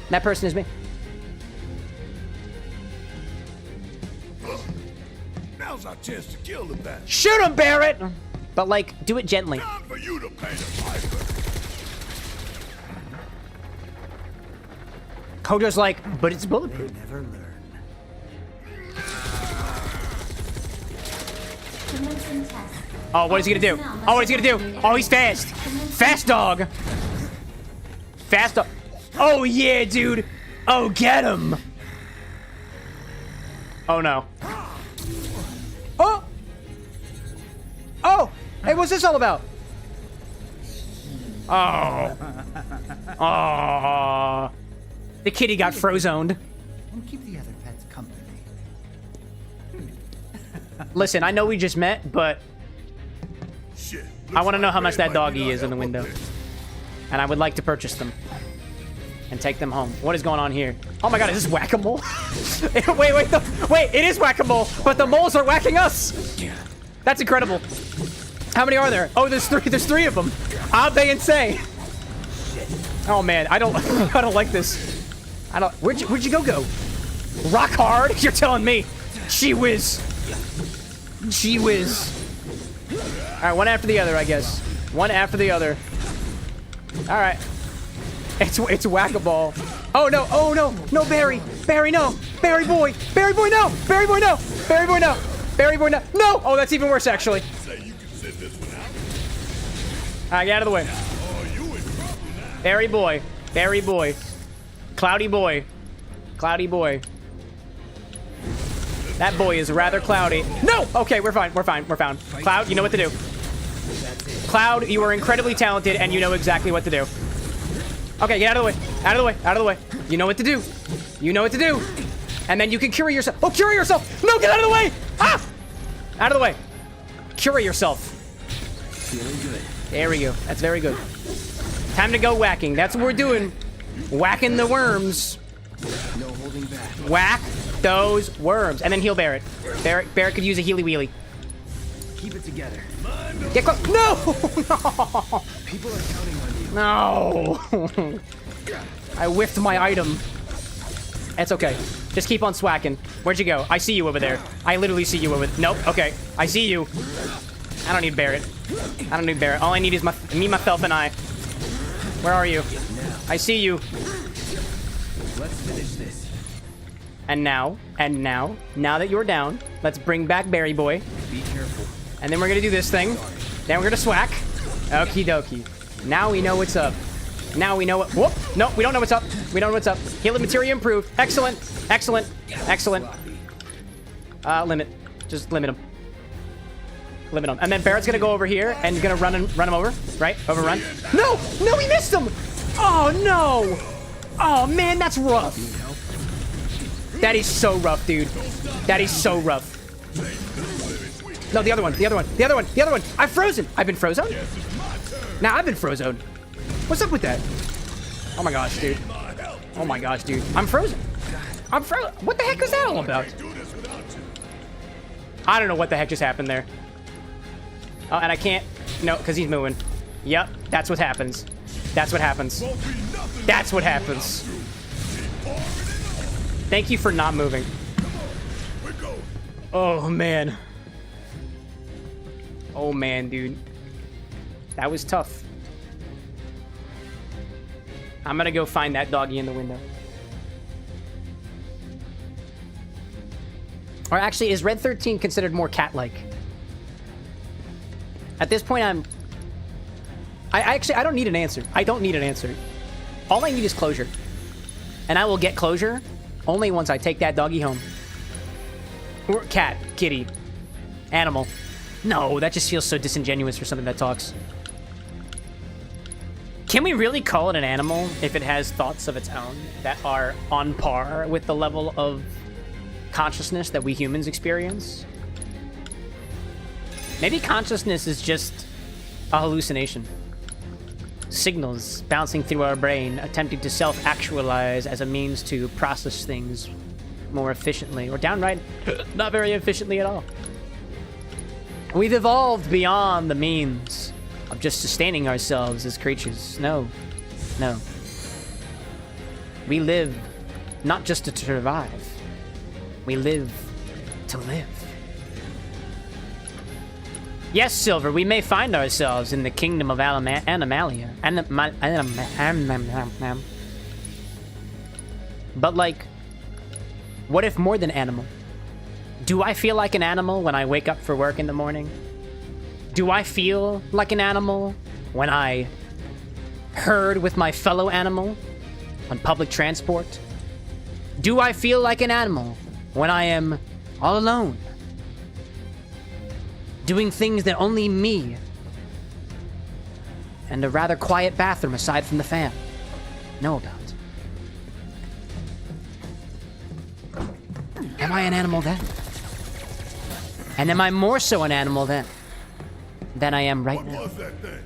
And that person is me. Now's our chance to kill the bastard. Shoot him, Barrett! But, like, do it gently. Time for you to pay the piper. Kojo's like, but it's bulletproof. Never learn. Commencing test. Oh, what is he gonna do? Oh, what is he gonna do? Oh, he's fast. Fast dog. Fast dog. Oh, yeah, dude. Oh, get him. Oh, no. Oh. Oh. Hey, what's this all about? Oh. Oh. The kitty got frozoned. And keep the other pets company. Listen, I know we just met, but Shit. I want to know how much that doggy is in the window. And I would like to purchase them. And take them home. What is going on here? Oh my god, is this whack-a-mole? wait, it is whack-a-mole, but the moles are whacking us! That's incredible. How many are there? Oh, there's three of them. Abe and say. Oh man, I don't I don't like this. Where'd you go? Rock hard? You're telling me. Gee whiz. Gee whiz. Alright, one after the other, I guess. One after the other. Alright. It's whack-a-ball. Oh no, no, Barry, no, Barry boy, no, Barry boy, no, Barry boy, no, no. Oh, that's even worse, actually. Say you can sit this one out. Alright, get out of the way. Oh, you in trouble now. Barry boy, cloudy boy. That boy is rather cloudy. No! Okay, we're fine. Cloud, you know what to do. Cloud, you are incredibly talented, and you know exactly what to do. Okay, get out of the way. You know what to do. And then you can cure yourself. Oh, cure yourself! No, get out of the way! Ah! Out of the way. Cure yourself. Feeling good. There we go. That's very good. Time to go whacking. That's what we're doing. Whacking the worms. No holding back. Whack those worms. And then heal Barrett. Barrett could use a healy wheelie. Keep it together. Get close. No! People are counting on you. No! I whiffed my item. It's okay. Just keep on swacking. Where'd you go? I see you over there. I literally see you over there. Nope. Okay. I see you. I don't need Barrett. All I need is me, myself, and I. Where are you? I see you. Let's finish this. And now that you're down, let's bring back Barry Boy. Be careful. And then we're gonna do this thing. Then we're gonna swack. Okie dokie. Now we know what's up. Now we know what. Whoop! No, we don't know what's up. Healing materia improved. Excellent. Limit. Just limit him. And then Barrett's gonna go over here and gonna run him over. Right? Overrun. No! No, we missed him! Oh no! Oh man, that's rough. That is so rough, dude. That is so rough. No, the other one. I'm frozen. I've been frozen? Now I've been frozen. What's up with that? Oh my gosh, dude. I'm frozen. What the heck was that all about? I don't know what the heck just happened there. Oh, and I can't. No, because he's moving. Yep, that's what happens. Thank you for not moving. Oh, man. Oh, man, dude. That was tough. I'm gonna go find that doggy in the window. Or actually, is Red 13 considered more cat-like? At this point, I don't need an answer. All I need is closure. And I will get closure only once I take that doggy home. Or cat, kitty, animal. No, that just feels so disingenuous for something that talks. Can we really call it an animal if it has thoughts of its own that are on par with the level of consciousness that we humans experience? Maybe consciousness is just a hallucination. Signals bouncing through our brain, attempting to self-actualize as a means to process things more efficiently, or downright not very efficiently at all. We've evolved beyond the means of just sustaining ourselves as creatures. No. No. We live not just to survive. We live to live. Yes, Silver, we may find ourselves in the kingdom of Animalia. But, like, what if more than animal? Do I feel like an animal when I wake up for work in the morning? Do I feel like an animal when I herd with my fellow animal on public transport? Do I feel like an animal when I am all alone, doing things that only me and a rather quiet bathroom aside from the fan know about? Am I an animal then? And am I more so an animal then than I am right now? What was that thing?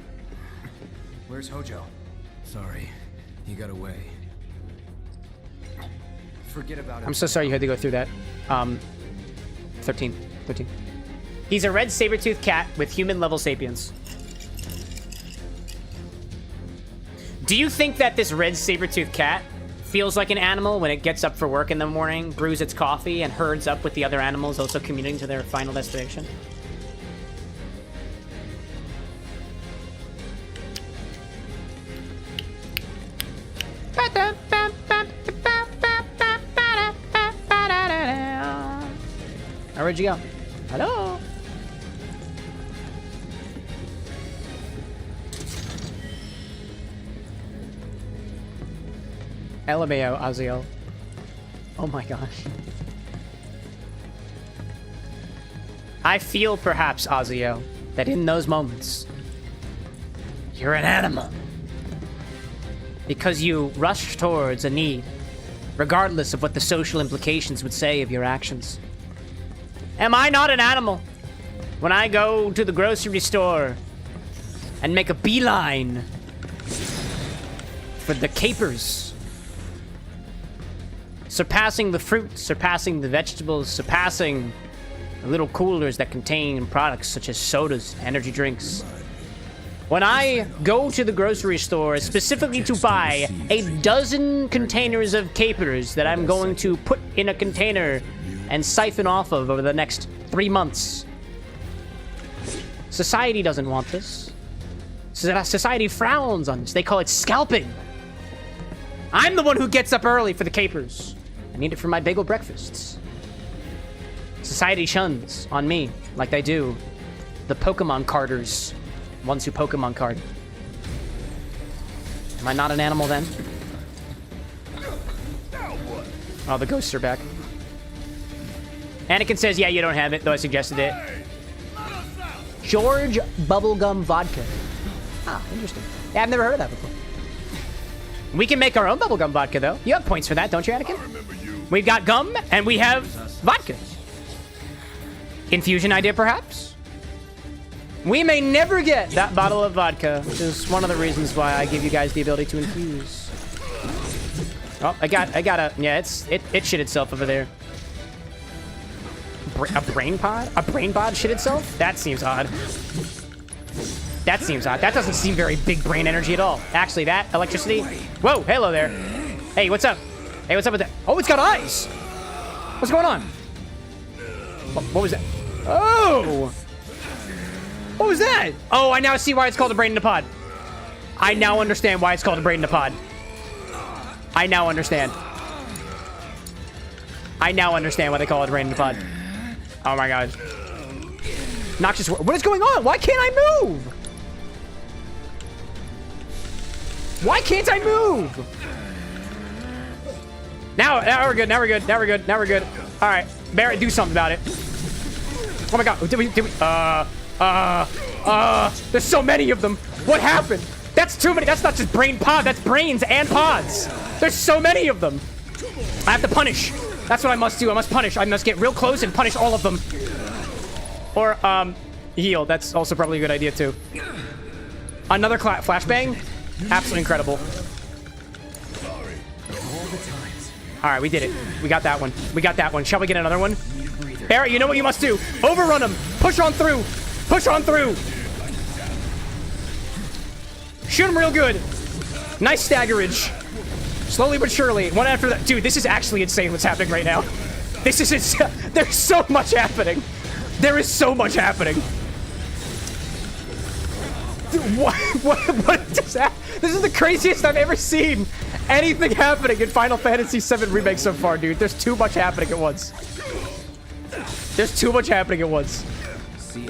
Where's Hojo? Sorry, he got away. Forget about it. I'm so sorry you had to go through that. 13. He's a red saber-toothed cat with human-level sapience. Do you think that this red saber-toothed cat feels like an animal when it gets up for work in the morning, brews its coffee, and herds up with the other animals also commuting to their final destination? Where'd you go? Hello? LMAO, Aziel. Oh my gosh. I feel perhaps, Aziel, that in those moments, you're an animal. Because you rush towards a need, regardless of what the social implications would say of your actions. Am I not an animal when I go to the grocery store and make a beeline for the capers? Surpassing the fruit, surpassing the vegetables, surpassing the little coolers that contain products such as sodas, energy drinks. When I go to the grocery store specifically to buy a dozen containers of capers that I'm going to put in a container and siphon off of over the next 3 months, society doesn't want this. Society frowns on this. They call it scalping. I'm the one who gets up early for the capers. I need it for my bagel breakfasts. Society shuns on me like they do the Pokemon carders, ones who Pokemon card. Am I not an animal then? Oh, the ghosts are back. Anakin says, yeah, you don't have it, though I suggested it. George Bubblegum Vodka. Ah, interesting. Yeah, I've never heard of that before. We can make our own bubblegum vodka, though. You have points for that, don't you, Anakin? We've got gum, and we have vodka. Infusion idea, perhaps? We may never get that bottle of vodka, which is one of the reasons why I give you guys the ability to infuse. Oh, I got a, yeah, it shit itself over there. A brain pod? A brain pod shit itself? That seems odd. That seems odd. That doesn't seem very big brain energy at all. Actually, that electricity. Whoa, hello there. Hey, what's up? Hey, what's up with that? Oh, it's got eyes. What's going on? What was that? Oh! What was that? Oh, I now see why it's called a brain in a pod. I now understand why it's called a brain in a pod. I now understand. I now understand why they call it a brain in a pod. Oh my god. Noxious. What is going on? Why can't I move? Why can't I move? Now we're good. Now we're good. Now we're good. Now we're good. Alright, Barrett, do something about it. Oh my god, did we, there's so many of them. What happened? That's too many. That's not just brain pod, that's brains and pods. There's so many of them. I have to punish. That's what I must do. I must punish. I must get real close and punish all of them. Or, heal. That's also probably a good idea, too. Another flashbang? Absolutely incredible. Alright, we did it. We got that one. We got that one. Shall we get another one? Barrett, you know what you must do. Overrun him. Push on through. Push on through. Shoot him real good. Nice staggerage. Slowly but surely. One after that. Dude, this is actually insane what's happening right now. This is insane. There's so much happening. There is so much happening. Dude, what is that? This is the craziest I've ever seen anything happening in Final Fantasy VII Remake so far, dude. There's too much happening at once. There's too much happening at once.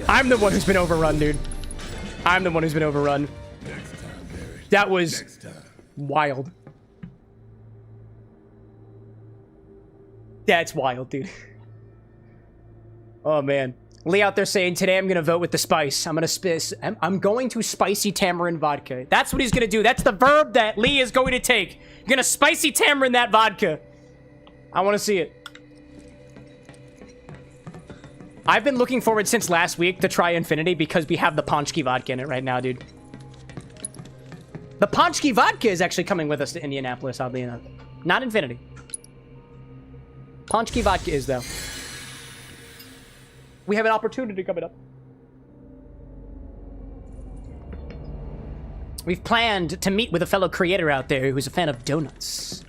I'm the one who's been overrun, dude. I'm the one who's been overrun. That was wild. That's wild, dude. Oh, man. Lee out there saying, today I'm gonna vote with the spice. I'm going to spicy tamarind vodka. That's what he's gonna do. That's the verb that Lee is going to take. You're gonna spicy tamarind that vodka. I want to see it. I've been looking forward since last week to try Infinity because we have the Ponchki vodka in it right now, dude. The Ponchki vodka is actually coming with us to Indianapolis, oddly enough. Not Infinity. Ponchki vodka is, though. We have an opportunity coming up. We've planned to meet with a fellow creator out there who's a fan of donuts.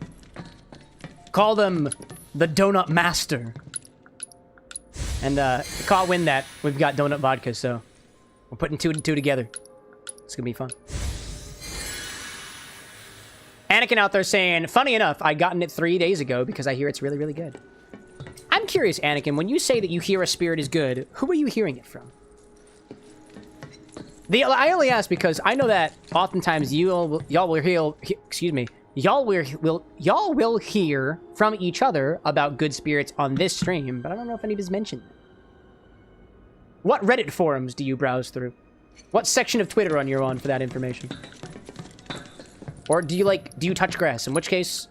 Call them the Donut Master. And can't win that. We've got donut vodka, so we're putting 2 and 2 together. It's gonna be fun. Anakin out there saying, funny enough, I gotten it 3 days ago because I hear it's really, really good. I'm curious, Anakin, when you say that you hear a spirit is good, who are you hearing it from? I only ask because I know that oftentimes y'all will hear from each other about good spirits on this stream, but I don't know if anybody's mentioned it. What Reddit forums do you browse through? What section of Twitter are you on for that information? Or do you touch grass? In which case,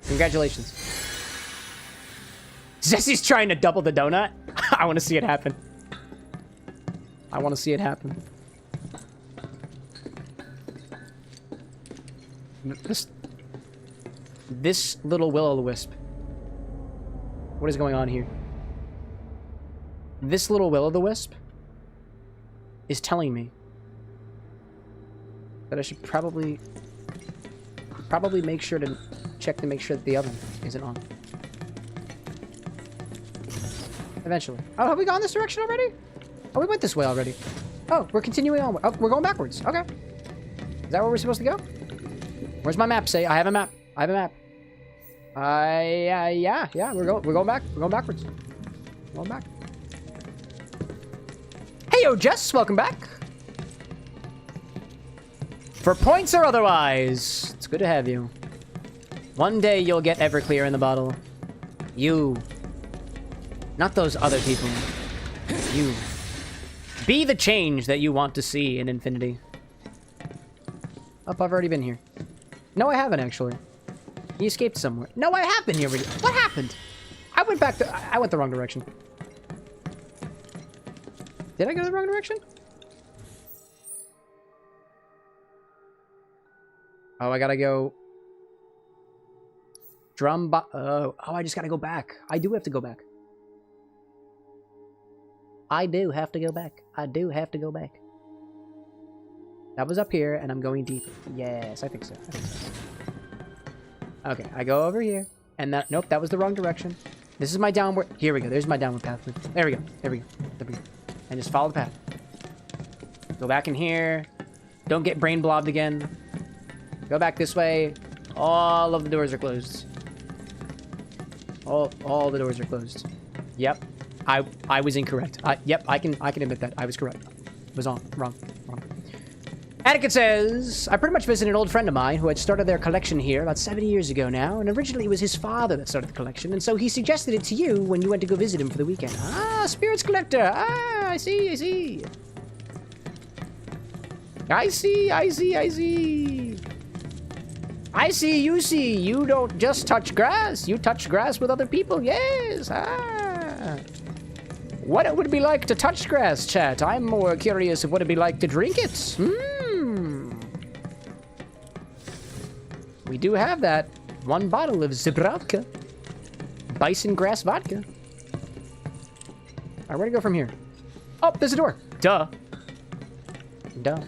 congratulations. Jesse's trying to double the donut. I want to see it happen. I want to see it happen. This little will-o'-the-wisp. What is going on here? This little will-o'-the-wisp is telling me that I should probably make sure to check to make sure that the oven isn't on. Eventually. Oh, have we gone this direction already? Oh, we went this way already. Oh, we're continuing on. Oh, we're going backwards. Okay. Is that where we're supposed to go? Where's my map say? I have a map. I have a map. Yeah. We're going back. We're going backwards. We're going back. Hey, yo, Jess. Welcome back. For points or otherwise, it's good to have you. One day you'll get Everclear in the bottle. You. Not those other people. You. Be the change that you want to see in Infinity. Up, I've already been here. No, I haven't, actually. He escaped somewhere. No, I have been here already. What happened? I went the wrong direction. Did I go the wrong direction? Oh, I gotta go... Oh, I just gotta go back. I do have to go back. I do have to go back. I do have to go back. That was up here, and I'm going deeper. Yes, I think so. Okay, I go over here. And that... Nope, that was the wrong direction. This is my downward... Here we go. There's my downward path. There we go. There we go. There we go. And just follow the path. Go back in here. Don't get brain blobbed again. Go back this way. All of the doors are closed. All the doors are closed. Yep. I was incorrect. Yep, I can admit that. I was correct. Was wrong. Anakin says, I pretty much visited an old friend of mine who had started their collection here about 70 years ago now, and originally it was his father that started the collection, and so he suggested it to you when you went to go visit him for the weekend. Ah, spirits collector. Ah, I see, I see. I see, I see, I see. I see, you see. You don't just touch grass. You touch grass with other people. Yes. Ah. What it would be like to touch grass, chat. I'm more curious of what it'd be like to drink it. We do have that. One bottle of Zibravka. Bison grass vodka. All right, where to go from here? Oh, there's a door. Duh. Duh.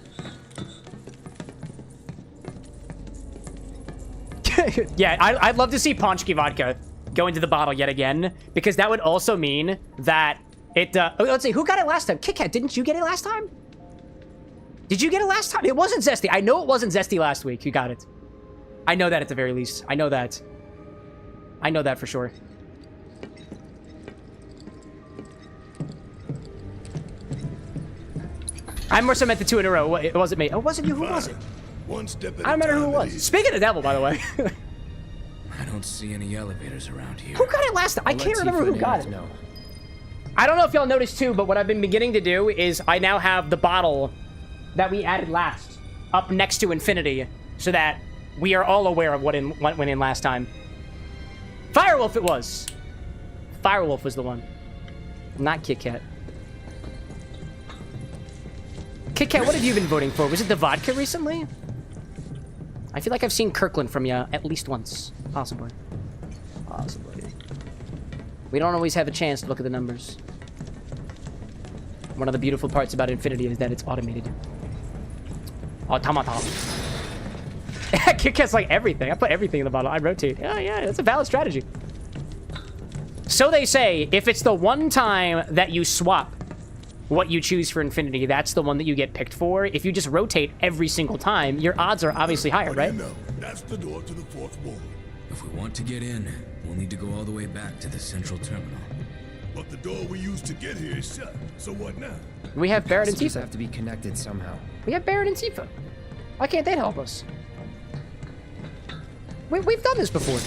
Yeah, I'd love to see Ponchki vodka go into the bottle yet again, because that would also mean that it, let's see, who got it last time? Kit Kat, didn't you get it last time? Did you get it last time? It wasn't Zesty. I know it wasn't Zesty last week. You got it. I know that at the very least. I know that. I know that for sure. I more so meant the 2 in a row. It wasn't me. Oh, it wasn't you. Who was it? One step at I don't remember who it was. Speaking of the devil, by the way. I don't see any elevators around here. Who got it last time? I can't remember who got it. No. I don't know if y'all noticed too, but what I've been beginning to do is I now have the bottle that we added last up next to infinity, so that we are all aware of what went in last time. Firewolf it was. Firewolf was the one. Not Kit Kat. Kit Kat, what have you been voting for? Was it the vodka recently? I feel like I've seen Kirkland from you at least once. Possibly. Possibly. We don't always have a chance to look at the numbers. One of the beautiful parts about Infinity is that it's automated. Automata. Kit Kat's like everything. I put everything in the bottle. I rotate. Oh, yeah, that's a valid strategy. So they say, if it's the one time that you swap what you choose for Infinity, that's the one that you get picked for. If you just rotate every single time, your odds are obviously higher, right? You know, that's the door to the 4th wall. If we want to get in, we'll need to go all the way back to the central terminal. But the door we used to get here is shut. So what now? We have Barrett and Passages Tifa. have to be connected somehow. We have Barrett and Tifa. Why can't they help us? We've done this before.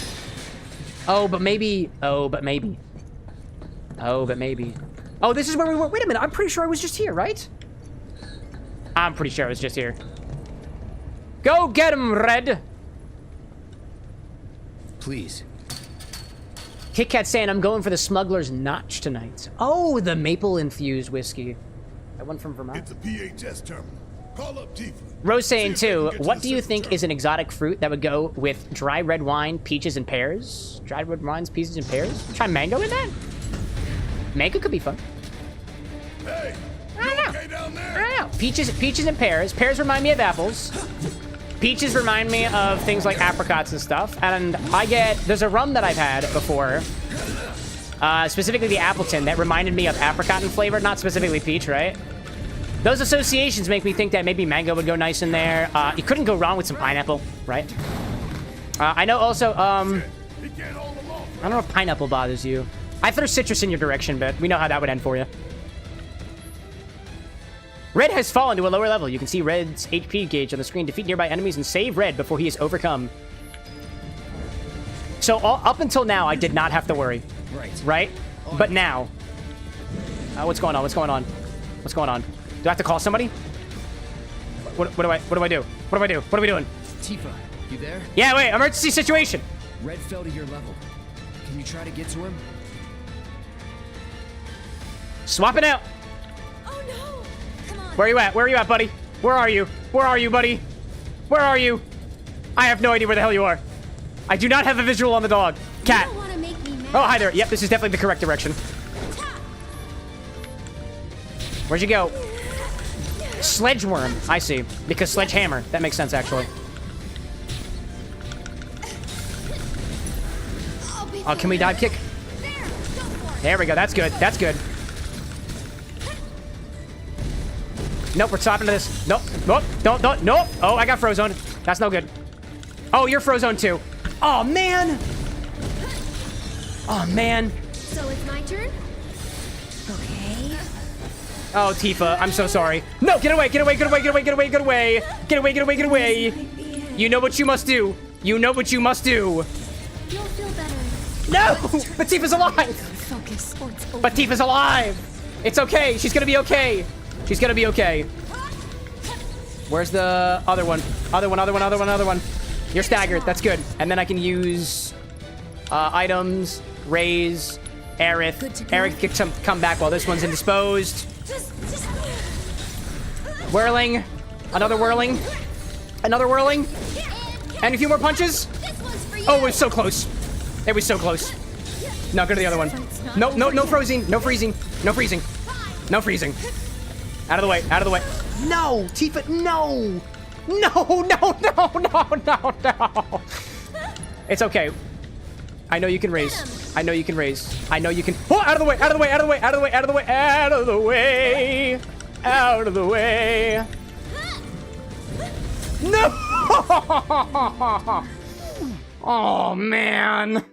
Oh, but maybe. Oh, but maybe. Oh, but maybe. Oh, this is where we were. Wait a minute. I'm pretty sure I was just here, right? I'm pretty sure I was just here. Go get him, Red. Please. Kit Kat saying I'm going for the Smuggler's Notch tonight. Oh, the maple-infused whiskey. That one from Vermont. It's a PHS terminal. Call up Tifa. Rose saying See if they too, can get to what the do you central think is terminal. an exotic fruit that would go with dry red wine, peaches, and pears? Dried red wines, peaches, and pears? Try mango in that? Mango could be fun. Hey, I you don't know. okay down there? I don't know. Peaches and pears. Pears remind me of apples. Peaches remind me of things like apricots and stuff. And there's a rum that I've had before, specifically the Appleton, that reminded me of apricot in flavor, not specifically peach, right? Those associations make me think that maybe mango would go nice in there. You couldn't go wrong with some pineapple, right? I know also, He can't hold them off. I don't know if pineapple bothers you. I threw citrus in your direction, but we know how that would end for you. Red has fallen to a lower level. You can see Red's HP gauge on the screen. Defeat nearby enemies and save Red before he is overcome. So up until now, I did not have to worry. Right? But now. What's going on? What's going on? What's going on? Do I have to call somebody? What do I do? What do I do? What are we doing? Tifa, you there? Yeah, wait. Emergency situation. Red fell to your level. Can you try to get to him? Swap it out. Oh no! Come on. Where are you at? Where are you at, buddy? Where are you? Where are you, buddy? Where are you? I have no idea where the hell you are. I do not have a visual on the dog. Cat. You don't want to make me mad. Oh, hi there. Yep, this is definitely the correct direction. Where'd you go? Sledgeworm. I see. Because sledgehammer. That makes sense, actually. Oh, can we dive kick? There, go for it. There we go. That's good. That's good. Nope, we're stopping to this. Nope. Nope. Don't. Nope. Oh, I got Frozone. That's no good. Oh, you're Frozone too. Oh, man. Oh, man. So it's my turn? Okay. Oh, Tifa, I'm so sorry. No, get away, get away, get away, get away, get away, get away. Get away, get away, get away. You know what you must do. You know what you must do. You'll feel better. No! But Tifa's alive! Focus or it's over. But Tifa's alive! It's okay. She's gonna be okay. She's gonna be okay. Where's the other one? Other one. You're staggered. That's good. And then I can use items, raise, Aerith. Aerith can come back while this one's indisposed. Whirling. Another whirling. Another whirling. And a few more punches. Oh, it was so close. It was so close. No, go to the other one. No, no, no freezing. No freezing. No freezing. No freezing. Out of the way. Out of the way. No, Tifa, no. No, no, no, no, no, no. It's okay. I know you can raise. I know you can raise. I know you can. Oh, out of the way. Out of the way. Out of the way. Out of the way. Out of the way. Out of the way. Out of the way. No. Oh, man.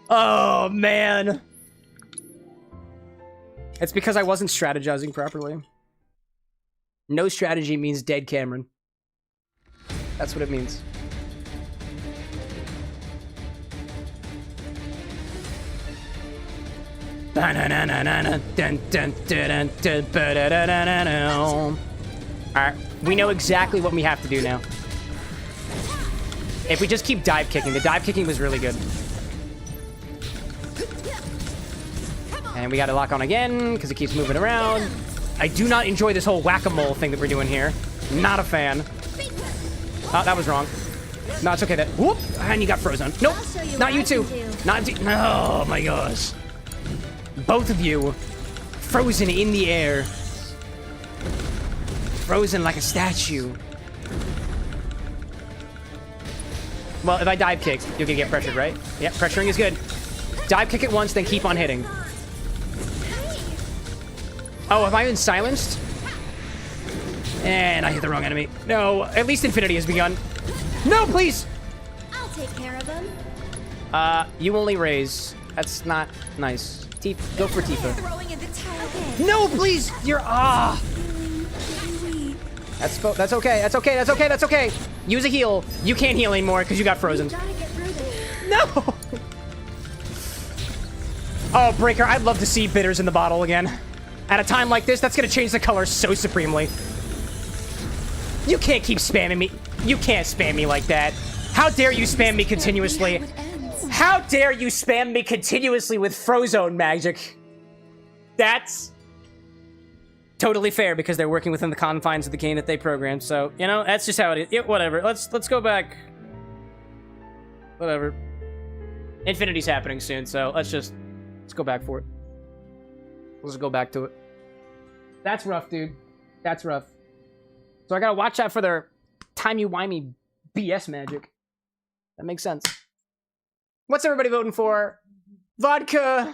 Oh, man. It's because I wasn't strategizing properly. No strategy means dead Cameron. That's what it means. Alright, we know exactly what we have to do now. If we just keep dive kicking. The dive kicking was really good. And we gotta lock on again, because it keeps moving around. I do not enjoy this whole whack-a-mole thing that we're doing here. Not a fan. Oh, that was wrong. No, it's okay. That. Whoop! And you got frozen. Nope. Not you two. Not you. Oh my gosh. Both of you. Frozen in the air. Frozen like a statue. Well, if I dive kick, you're gonna get pressured, right? Yep, pressuring is good. Dive kick it once, then keep on hitting. Oh, have I been silenced? And I hit the wrong enemy. No, at least Infinity has begun. No, please! I'll take care of them. You only raise. That's not nice. Go for Tifa. Throwing in the towel. No, please! You're That's okay. That's okay. That's okay. That's okay. Use a heal. You can't heal anymore because you got frozen. Gotta get through this. No! Oh, Breaker, I'd love to see bitters in the bottle again. At a time like this, that's gonna change the color so supremely. You can't keep spamming me. You can't spam me like that. How dare you spam me continuously? How dare you spam me continuously with Frozone magic? That's totally fair because they're working within the confines of the game that they programmed. So, you know, that's just how it is. Yeah, whatever. Let's go back. Whatever. Infinity's happening soon, so let's go back for it. Let's go back to it. That's rough, dude. That's rough. So I gotta watch out for their timey-wimey BS magic. That makes sense. What's everybody voting for? Vodka.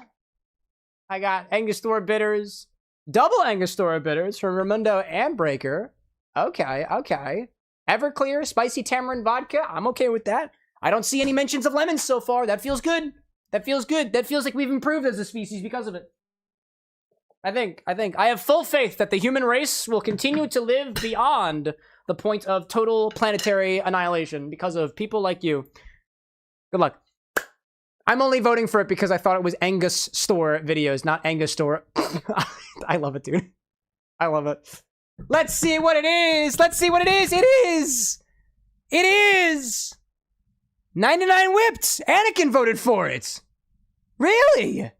I got Angostura bitters. Double Angostura bitters from Raimundo and Breaker. Okay, okay. Everclear, spicy tamarind vodka. I'm okay with that. I don't see any mentions of lemons so far. That feels good. That feels good. That feels like we've improved as a species because of it. I think. I have full faith that the human race will continue to live beyond the point of total planetary annihilation because of people like you. Good luck. I'm only voting for it because I thought it was Angus Store videos, not Angus Store. I love it, dude. I love it. Let's see what it is. Let's see what it is. It is. It is. 99 whipped. Anakin voted for it. Really?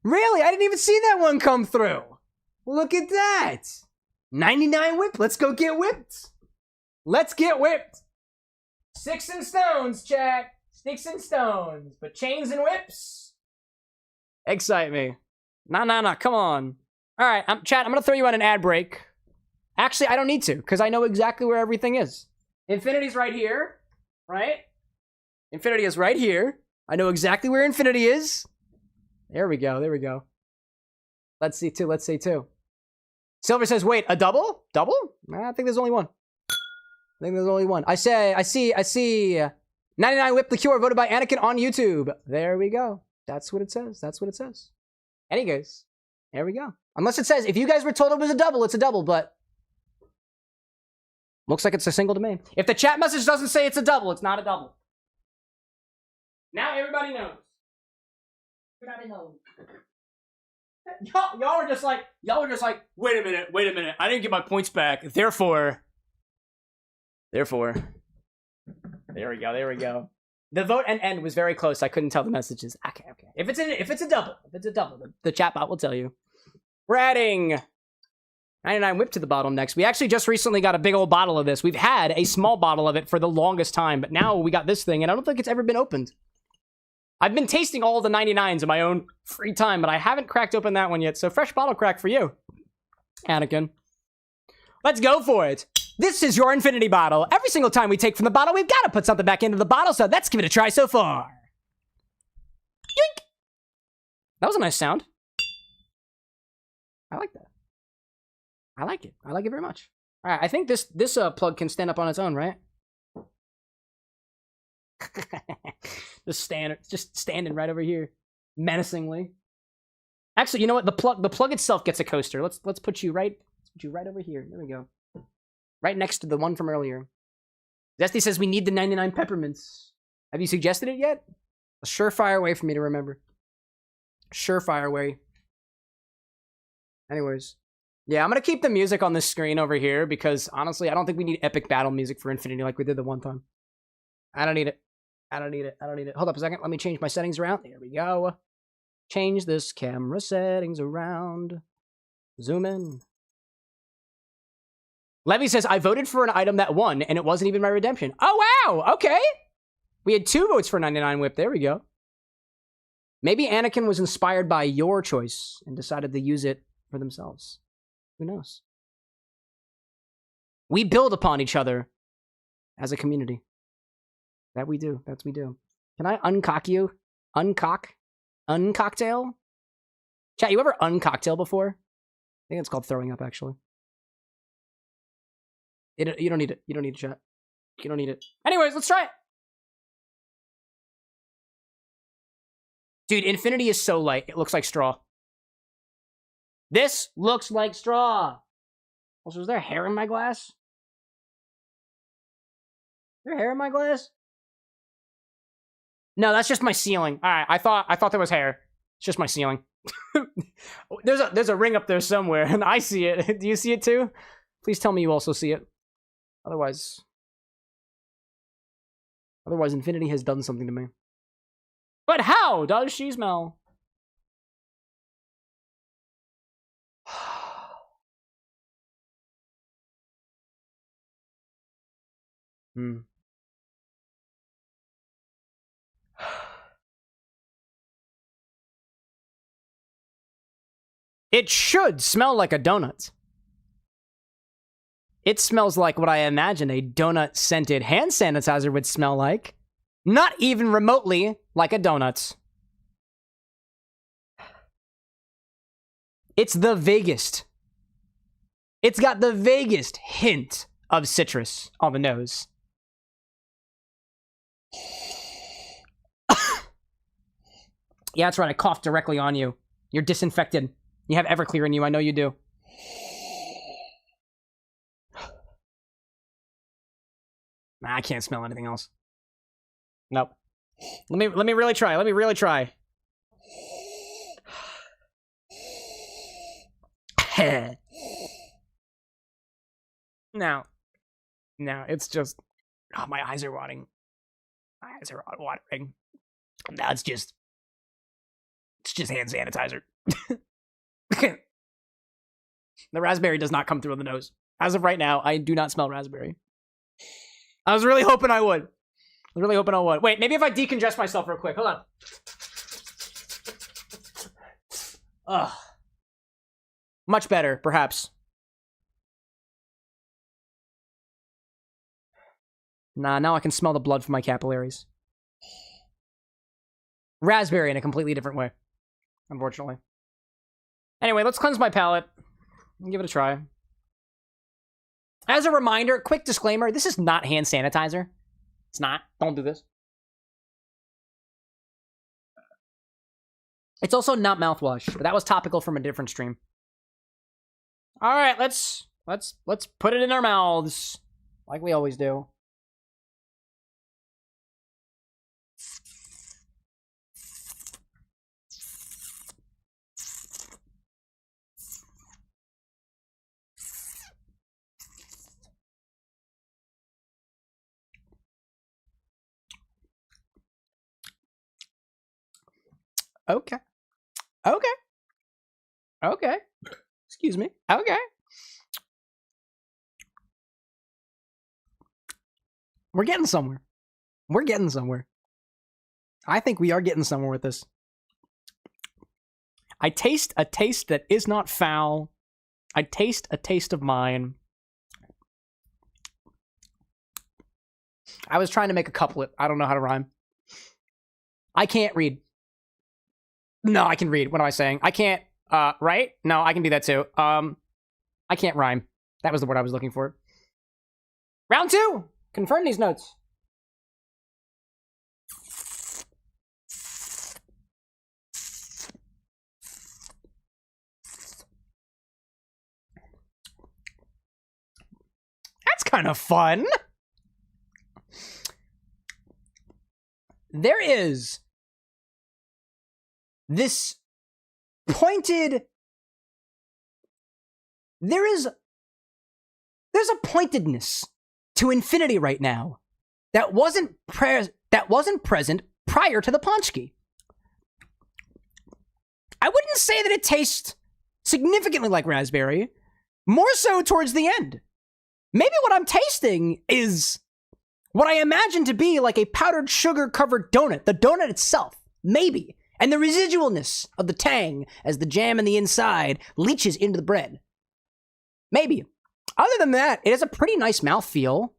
Really? I didn't even see that one come through. Look at that. 99 whipped. Let's go get whipped. Let's get whipped. Sticks and stones, chat. Sticks and stones. But chains and whips excite me. Nah. Come on. All right, chat, I'm going to throw you on an ad break. Actually, I don't need to because I know exactly where everything is. Infinity's right here, right? Infinity is right here. I know exactly where Infinity is. There we go. There we go. Let's see two. Let's see two. Silver says, wait, a double? Double? Nah, I think there's only one. I think there's only one. I see 99 Whip Liqueur voted by Anakin on YouTube. There we go. That's what it says. That's what it says. Anyways, There we go. Unless it says, if you guys were told it was a double, it's a double, but looks like it's a single to me. If the chat message doesn't say it's a double, it's not a double. Now everybody knows. Everybody knows. Y'all were just like, wait a minute. I didn't get my points back. Therefore. There we go. The vote and end was very close. I couldn't tell the messages. Okay. If it's a double, the chat bot will tell you. We're adding 99 whip to the bottle next. We actually just recently got a big old bottle of this. We've had a small bottle of it for the longest time, but now we got this thing, and I don't think it's ever been opened. I've been tasting all the 99s in my own free time, but I haven't cracked open that one yet, so fresh bottle crack for you, Anakin. Let's go for it. This is your infinity bottle. Every single time we take from the bottle, we've got to put something back into the bottle, so let's give it a try so far. Yoink! That was a nice sound. I like that. I like it. I like it very much. All right, I think this plug can stand up on its own, right? just standing right over here, menacingly. Actually, you know what? The plug itself gets a coaster. Let's put you right over here. There we go. Right next to the one from earlier. Zesty says we need the 99 peppermints. Have you suggested it yet? A surefire way for me to remember. Surefire way. Anyways. Yeah, I'm gonna keep the music on this screen over here because honestly, I don't think we need epic battle music for Infinity like we did the one time. I don't need it. Hold up a second. Let me change my settings around. There we go. Change this camera settings around. Zoom in. Levy says, I voted for an item that won, and it wasn't even my redemption. Oh, wow. Okay. We had 2 votes for 99 whip. There we go. Maybe Anakin was inspired by your choice and decided to use it for themselves. Who knows? We build upon each other as a community. That we do. That's we do. Can I uncock you? Uncocktail? Chat, you ever uncocktail before? I think it's called throwing up, actually. You don't need it. You don't need it, chat. You don't need it. Anyways, let's try it. Dude, Infinity is so light. It looks like straw. This looks like straw. Also, is there hair in my glass? Is there hair in my glass? No, that's just my ceiling. All right, I thought there was hair. It's just my ceiling. There's a ring up there somewhere, and I see it. Do you see it too? Please tell me you also see it. Otherwise, Infinity has done something to me. But how does she smell? It should smell like a donut. It smells like what I imagine a donut-scented hand sanitizer would smell like. Not even remotely like a donut. It's the vaguest. It's got the vaguest hint of citrus on the nose. Yeah, that's right. I coughed directly on you. You're disinfected. You have Everclear in you. I know you do. Nah, I can't smell anything else. Nope. Let me really try. Let me really try. No, it's just. Oh, my eyes are watering. My eyes are watering. No, it's just hand sanitizer. The raspberry does not come through the nose. As of right now, I do not smell raspberry. I was really hoping I would. Wait, maybe if I decongest myself real quick. Hold on. Ugh. Much better, perhaps. Nah, now I can smell the blood from my capillaries. Raspberry in a completely different way. Unfortunately. Anyway, let's cleanse my palate. Give it a try. As a reminder, quick disclaimer, this is not hand sanitizer. It's not. Don't do this. It's also not mouthwash, but that was topical from a different stream. All right, let's put it in our mouths like we always do. Okay. Okay. Okay. Excuse me. Okay. We're getting somewhere. We're getting somewhere. I think we are getting somewhere with this. I taste a taste that is not foul. I taste a taste of mine. I was trying to make a couplet. I don't know how to rhyme. I can't read. No, I can read. What am I saying? I can't, right? No, I can do that too. I can't rhyme. That was the word I was looking for. Round 2! Confirm these notes. That's kind of fun. There is this pointed... There's a pointedness to infinity right now that wasn't present prior to the Ponchki. I wouldn't say that it tastes significantly like raspberry, more so towards the end. Maybe what I'm tasting is what I imagine to be like a powdered sugar-covered donut, the donut itself, maybe, and the residualness of the tang as the jam in the inside leaches into the bread. Maybe. Other than that, it has a pretty nice mouthfeel.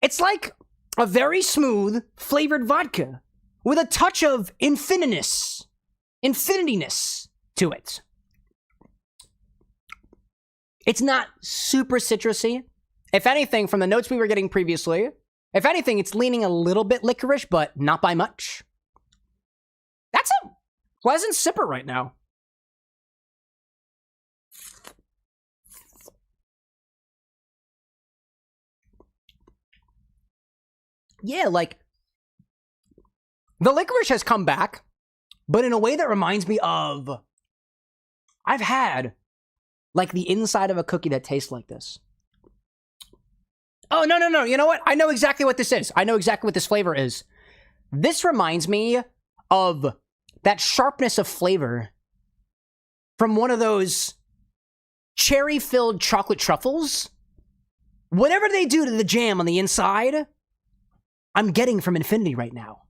It's like a very smooth, flavored vodka with a touch of infinityness to it. It's not super citrusy. If anything, from the notes we were getting previously, if anything, it's leaning a little bit licorice, but not by much. That's a pleasant sipper right now. Yeah, like, the licorice has come back, but in a way that reminds me of... I've had, like, the inside of a cookie that tastes like this. Oh, no. You know what? I know exactly what this is. I know exactly what this flavor is. This reminds me of that sharpness of flavor from one of those cherry-filled chocolate truffles. Whatever they do to the jam on the inside... I'm getting from infinity right now.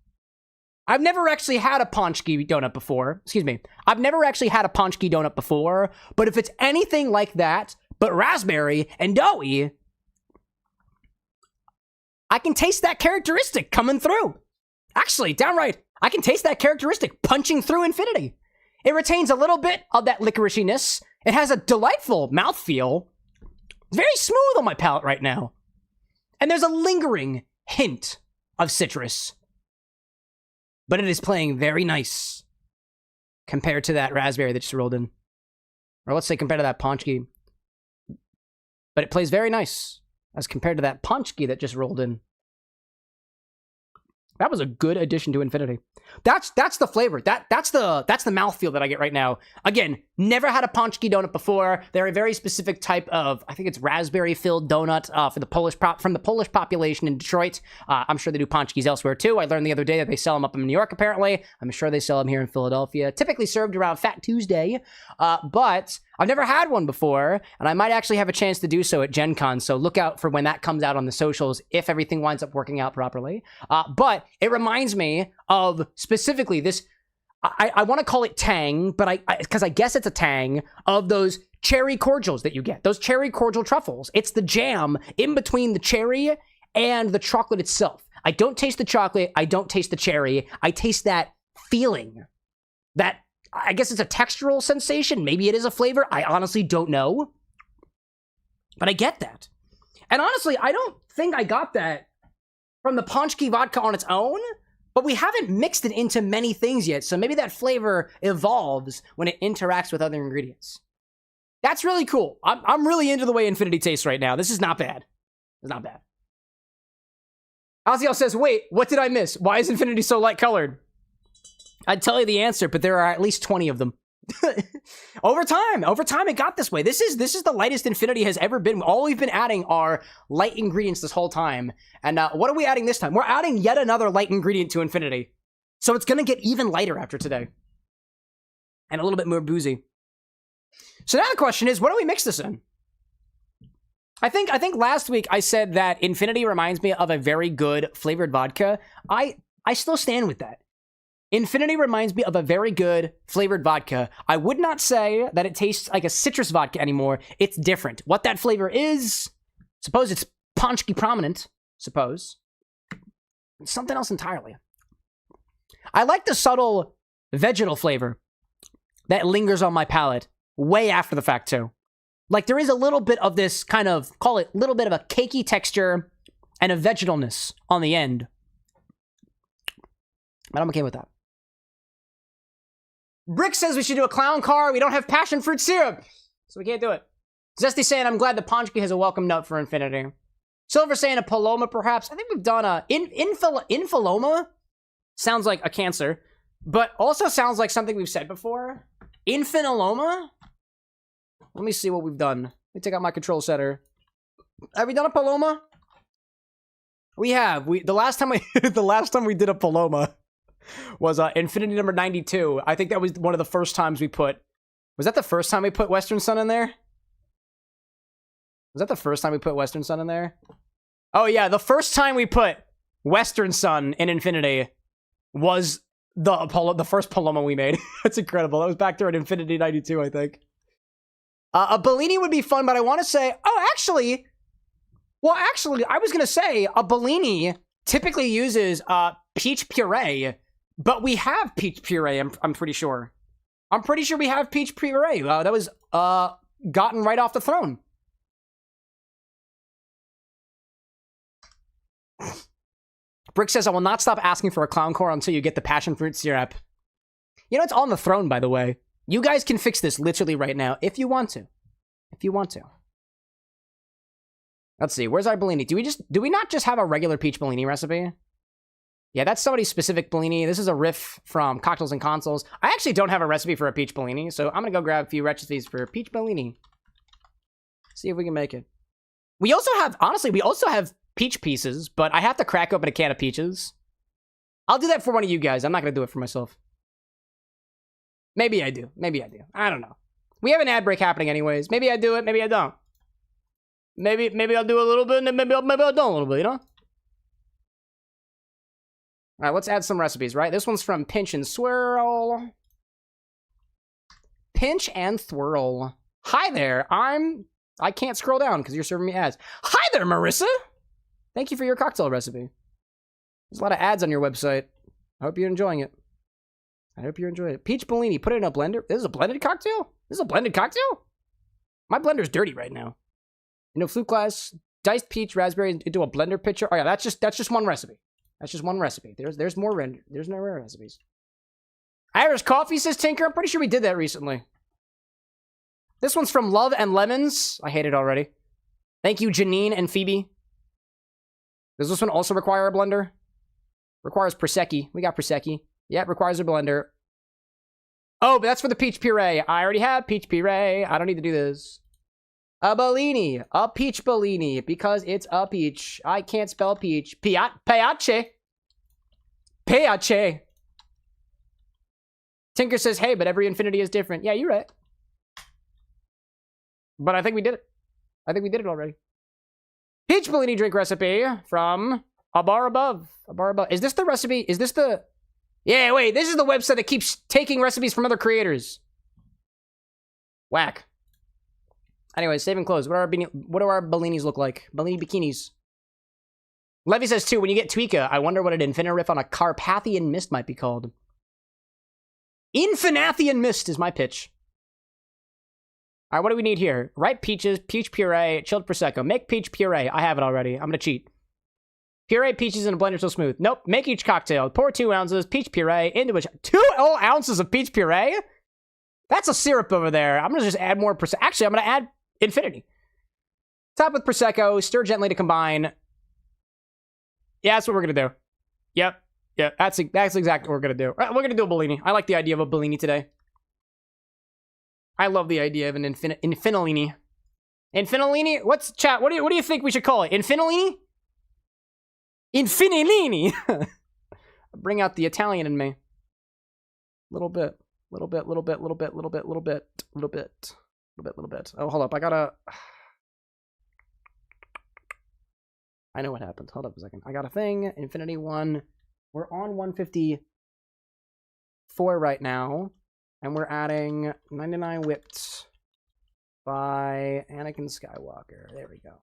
I've never actually had a Ponchki donut before. Excuse me. I've never actually had a Ponchki donut before, but if it's anything like that, but raspberry and doughy, I can taste that characteristic coming through. Actually, downright, I can taste that characteristic punching through infinity. It retains a little bit of that licoriciness. It has a delightful mouthfeel. It's very smooth on my palate right now. And there's a lingering hint of citrus, but it is playing very nice compared to that raspberry that just rolled in. Or let's say compared to that Ponchki. But it plays very nice as compared to that Ponchki that just rolled in. That was a good addition to infinity. That's the flavor. That's the mouthfeel that I get right now. Again, never had a Ponchki donut before. They're a very specific type of, I think it's raspberry-filled donut for from the Polish population in Detroit. I'm sure they do Ponchkis elsewhere too. I learned the other day that they sell them up in New York apparently. I'm sure they sell them here in Philadelphia. Typically served around Fat Tuesday, but I've never had one before, and I might actually have a chance to do so at Gen Con, so look out for when that comes out on the socials if everything winds up working out properly. But it reminds me of specifically this, I want to call it tang, but because I guess it's a tang, of those cherry cordials that you get, those cherry cordial truffles. It's the jam in between the cherry and the chocolate itself. I don't taste the chocolate, I don't taste the cherry, I taste that feeling, that, I guess it's a textural sensation. Maybe it is a flavor. I honestly don't know. But I get that. And honestly, I don't think I got that from the Ponchki vodka on its own. but we haven't mixed it into many things yet, so maybe that flavor evolves when it interacts with other ingredients. That's really cool. I'm really into the way Infinity tastes right now. This is not bad. It's not bad. Aziel says, wait, what did I miss? Why is Infinity so light colored? I'd tell you the answer, but there are at least 20 of them. Over time it got this way. This is the lightest Infinity has ever been. All we've been adding are light ingredients this whole time. And what are we adding this time? We're adding yet another light ingredient to Infinity. So it's gonna get even lighter after today. And a little bit more boozy. So now the question is, what do we mix this in? I think last week I said that Infinity reminds me of a very good flavored vodka. I still stand with that. Infinity reminds me of a very good flavored vodka. I would not say that it tastes like a citrus vodka anymore. It's different. What that flavor is, suppose it's Ponchki prominent, suppose. It's something else entirely. I like the subtle vegetal flavor that lingers on my palate way after the fact too. Like there is a little bit of this kind of, call it little bit of a cakey texture and a vegetalness on the end. But I'm okay with that. Brick says we should do a clown car. We don't have passion fruit syrup, so we can't do it. Zesty saying, I'm glad the Ponchki has a welcome note for Infinity. Silver saying a Paloma, perhaps. I think we've done a... Infiloma sounds like a cancer, but also sounds like something we've said before. Infiniloma? Let me see what we've done. Let me take out my control center. Have we done a Paloma? We have. The last time we did a Paloma was Infinity number 92. I think that was one of the first times we put... Was that the first time we put Western Sun in there? Was that the first time we put Western Sun in there? Oh yeah, the first time we put Western Sun in Infinity was the first Paloma we made. That's incredible. That was back there at Infinity 92, I think. A Bellini would be fun, but I want to say... Oh, actually... Well, actually, I was going to say a Bellini typically uses peach puree, but we have peach puree, I'm pretty sure. I'm pretty sure we have peach puree. That was gotten right off the throne. Brick says, I will not stop asking for a clown core until you get the passion fruit syrup. You know, it's on the throne, by the way. You guys can fix this literally right now, if you want to. If you want to. Let's see, where's our Bellini? Do we not just have a regular peach Bellini recipe? Yeah, that's somebody's specific Bellini. This is a riff from Cocktails and Consoles. I actually don't have a recipe for a peach Bellini, so I'm gonna go grab a few recipes for a peach Bellini. See if we can make it. We also have, honestly, peach pieces, but I have to crack open a can of peaches. I'll do that for one of you guys. I'm not gonna do it for myself. Maybe I do. Maybe I do. I don't know. We have an ad break happening anyways. Maybe I do it, maybe I don't. Maybe I'll do a little bit, and then maybe I'll don't a little bit, you know? Alright, let's add some recipes, right? This one's from Pinch and Swirl. Pinch and Swirl. Hi there, I can't scroll down because you're serving me ads. Hi there, Marissa! Thank you for your cocktail recipe. There's a lot of ads on your website. I hope you're enjoying it. I hope you're enjoying it. Peach Bellini, put it in a blender. This is a blended cocktail? This is a blended cocktail? My blender's dirty right now. You know, flute glass, diced peach, raspberry into a blender pitcher. Oh yeah, that's just one recipe. That's just one recipe. There's more render. There's no rare recipes. Irish coffee, says Tinker. I'm pretty sure we did that recently. This one's from Love and Lemons. I hate it already. Thank you, Janine and Phoebe. Does this one also require a blender? Requires Prosecco. We got Prosecco. Yep, requires a blender. Oh, but that's for the peach puree. I already have peach puree. I don't need to do this. A Bellini. A peach Bellini. Because it's a peach. I can't spell peach. Piace. Piace. Tinker says, hey, but every Infinity is different. Yeah, you're right. But I think we did it. I think we did it already. Peach Bellini drink recipe from A Bar Above. A Bar Above. Is this the recipe? Is this the... Yeah, wait. This is the website that keeps taking recipes from other creators. Whack. Anyway, saving clothes. What do our Bellinis look like? Bellini bikinis. Levy says, too, when you get Tweeka, I wonder what an Infinite riff on a Carpathian Mist might be called. Infinathian Mist is my pitch. All right, what do we need here? Ripe peaches, peach puree, chilled Prosecco. Make peach puree. I have it already. I'm going to cheat. Puree peaches in a blender till smooth. Nope. Make each cocktail. Pour 2 ounces peach puree into which 2 whole ounces of peach puree? That's a syrup over there. I'm going to just add more Prosecco. Actually, I'm going to add infinity. Top with Prosecco. Stir gently to combine. Yeah, that's what we're going to do. Yep. Yeah, that's exactly what we're going to do. We're going to do a Bellini. I like the idea of a Bellini today. I love the idea of an Infinolini. Infinolini? What's chat? What do you think we should call it? Infinolini? Infinolini. Bring out the Italian in me. Little bit. Oh, hold up. I know what happened. Hold up a second. I got a thing. Infinity 1. We're on 154 right now. And we're adding 99 whipped by Anakin Skywalker. There we go.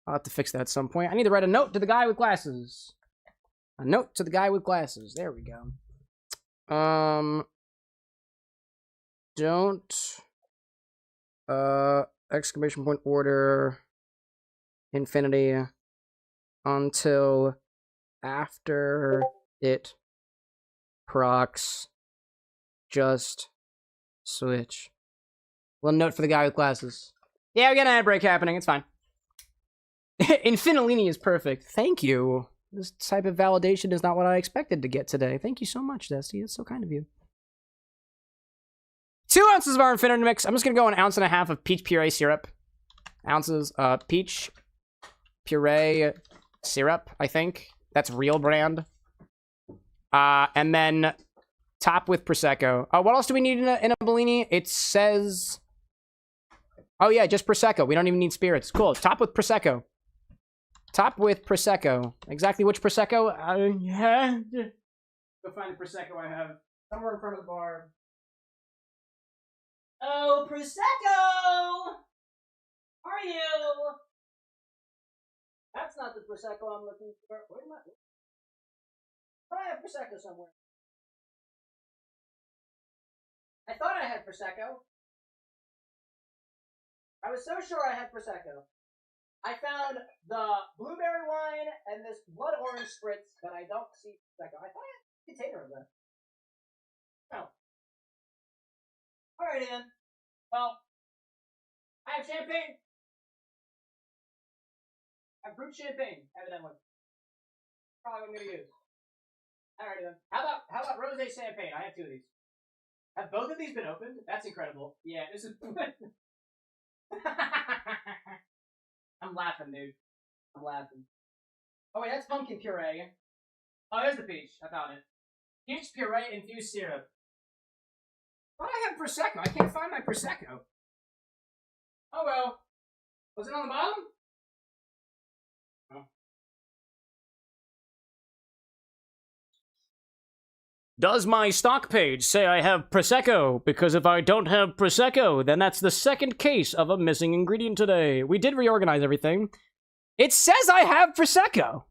I'll have to fix that at some point. I need to write a note to the guy with glasses. A note to the guy with glasses. There we go. Don't exclamation point order infinity until after it procs. Just switch. Little note for the guy with glasses. Yeah, we got an ad break happening. It's fine. Infinolini is perfect. Thank you. This type of validation is not what I expected to get today. Thank you so much, Dusty. It's so kind of you. 2 ounces of our infinity mix. I'm just going to go 1.5 ounces of peach puree syrup. Ounces peach puree syrup, I think. That's real brand. And then top with Prosecco. What else do we need in a Bellini? It says... Oh, yeah, just Prosecco. We don't even need spirits. Cool. Top with Prosecco. Top with Prosecco. Exactly which Prosecco? Go find the Prosecco I have. Somewhere in front of the bar. Oh, Prosecco! How are you? That's not the Prosecco I'm looking for. Where am I? I have Prosecco somewhere. I thought I had Prosecco. I was so sure I had Prosecco. I found the blueberry wine and this blood orange spritz, but I don't see Prosecco. I thought I had a container of that. Oh. Alrighty then. Well, I have champagne. I have brewed champagne, evidently. Probably what I'm gonna use. Alrighty then. How about rosé champagne? I have 2 of these. Have both of these been opened? That's incredible. Yeah, this is... I'm laughing, dude. I'm laughing. Oh, wait, that's pumpkin puree. Oh, there's the peach. I found it. Peach puree infused syrup. Why do I have Prosecco? I can't find my Prosecco. Oh, well. Was it on the bottom? Oh. Does my stock page say I have Prosecco? Because if I don't have Prosecco, then that's the second case of a missing ingredient today. We did reorganize everything. It says I have Prosecco.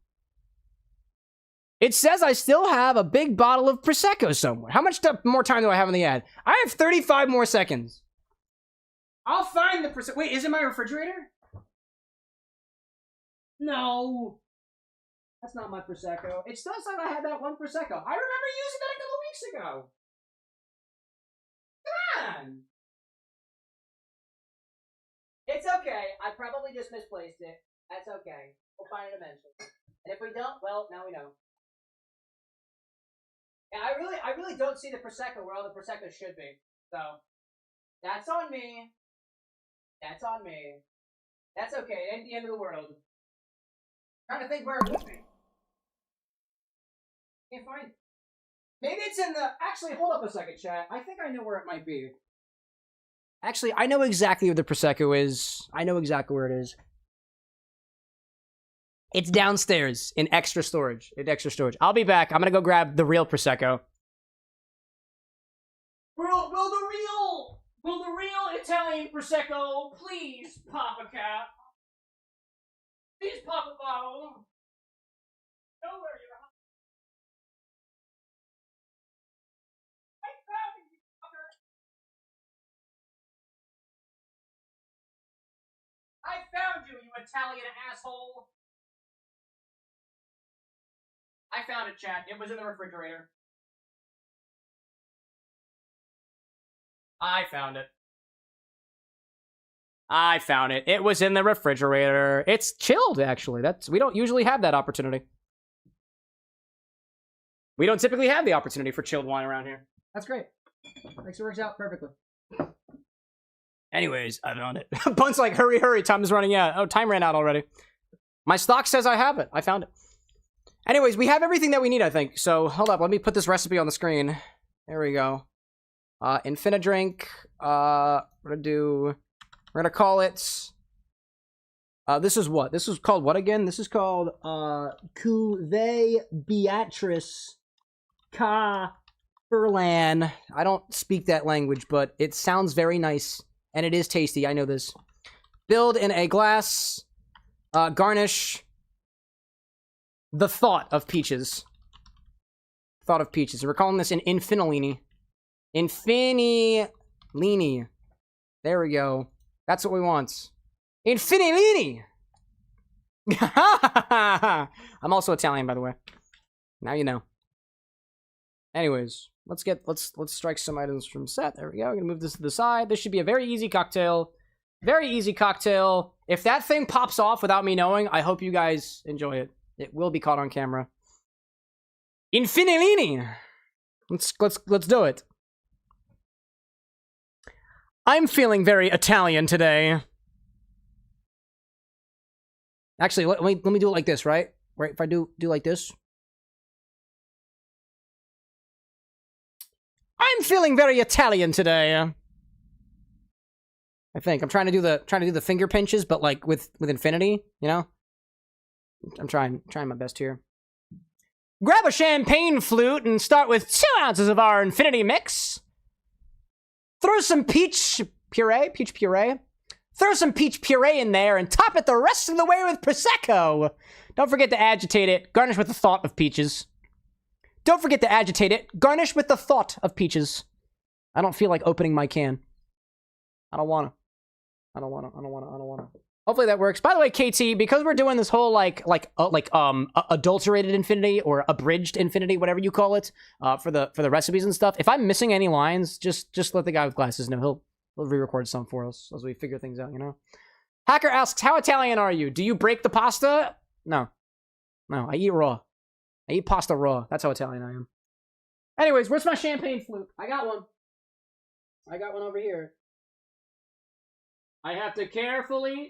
It says I still have a big bottle of Prosecco somewhere. How much more time do I have in the ad? I have 35 more seconds. I'll find the Prosecco. Wait, is it my refrigerator? No. That's not my Prosecco. It still said I had that one Prosecco. I remember using that a couple weeks ago. Come on. It's okay. I probably just misplaced it. That's okay. We'll find it eventually. And if we don't, well, now we know. Yeah, I really don't see the Prosecco where all the Prosecco should be. So, that's on me. That's on me. That's okay. It ain't the end of the world. I'm trying to think where it would be. Can't find it. Maybe it's in the... Actually, hold up a second, chat. I think I know where it might be. Actually, I know exactly where the Prosecco is. I know exactly where it is. It's downstairs in extra storage. I'll be back. I'm gonna go grab the real Prosecco. Will the real Italian Prosecco please pop a cap? Please pop a bottle. Know where you're at. I found you, fucker. I found you, you Italian asshole. I found it, chat. It was in the refrigerator. I found it. I found it. It was in the refrigerator. It's chilled, actually. We don't usually have that opportunity. We don't typically have the opportunity for chilled wine around here. That's great. Makes it works out perfectly. Anyways, I found it. Bunt's like, hurry, hurry, time is running out. Oh, time ran out already. My stock says I have it. I found it. Anyways, we have everything that we need, I think. So, hold up. Let me put this recipe on the screen. There we go. Infinidrink. We're gonna call it... this is what? This is called what again? This is called, Cuvée Beatrice Ca Furlan. I don't speak that language, but it sounds very nice. And it is tasty, I know this. Build in a glass. Garnish. The thought of peaches. Thought of peaches. We're calling this an Infinilini. Infinilini. There we go. That's what we want. Infinilini! I'm also Italian, by the way. Now you know. Anyways, let's strike some items from set. There we go. I'm gonna move this to the side. This should be a very easy cocktail. Very easy cocktail. If that thing pops off without me knowing, I hope you guys enjoy it. It will be caught on camera. Infinilini! Let's do it. I'm feeling very Italian today. Actually, let me do it like this, right? Right, if I do like this. I'm feeling very Italian today. I think I'm trying to do the finger pinches, but like with infinity, you know. I'm trying my best here. Grab a champagne flute and start with 2 ounces of our infinity mix. Throw some peach puree. Throw some peach puree in there and top it the rest of the way with Prosecco. Don't forget to agitate it. Garnish with the thought of peaches. Don't forget to agitate it. Garnish with the thought of peaches. I don't feel like opening my can. I don't wanna. Hopefully that works. By the way, KT, because we're doing this whole adulterated infinity or abridged infinity, whatever you call it, for the recipes and stuff. If I'm missing any lines, just let the guy with glasses know. He'll re-record some for us as we figure things out, you know? Hacker asks, how Italian are you? Do you break the pasta? No, I eat raw. I eat pasta raw. That's how Italian I am. Anyways, where's my champagne flute? I got one over here. I have to carefully...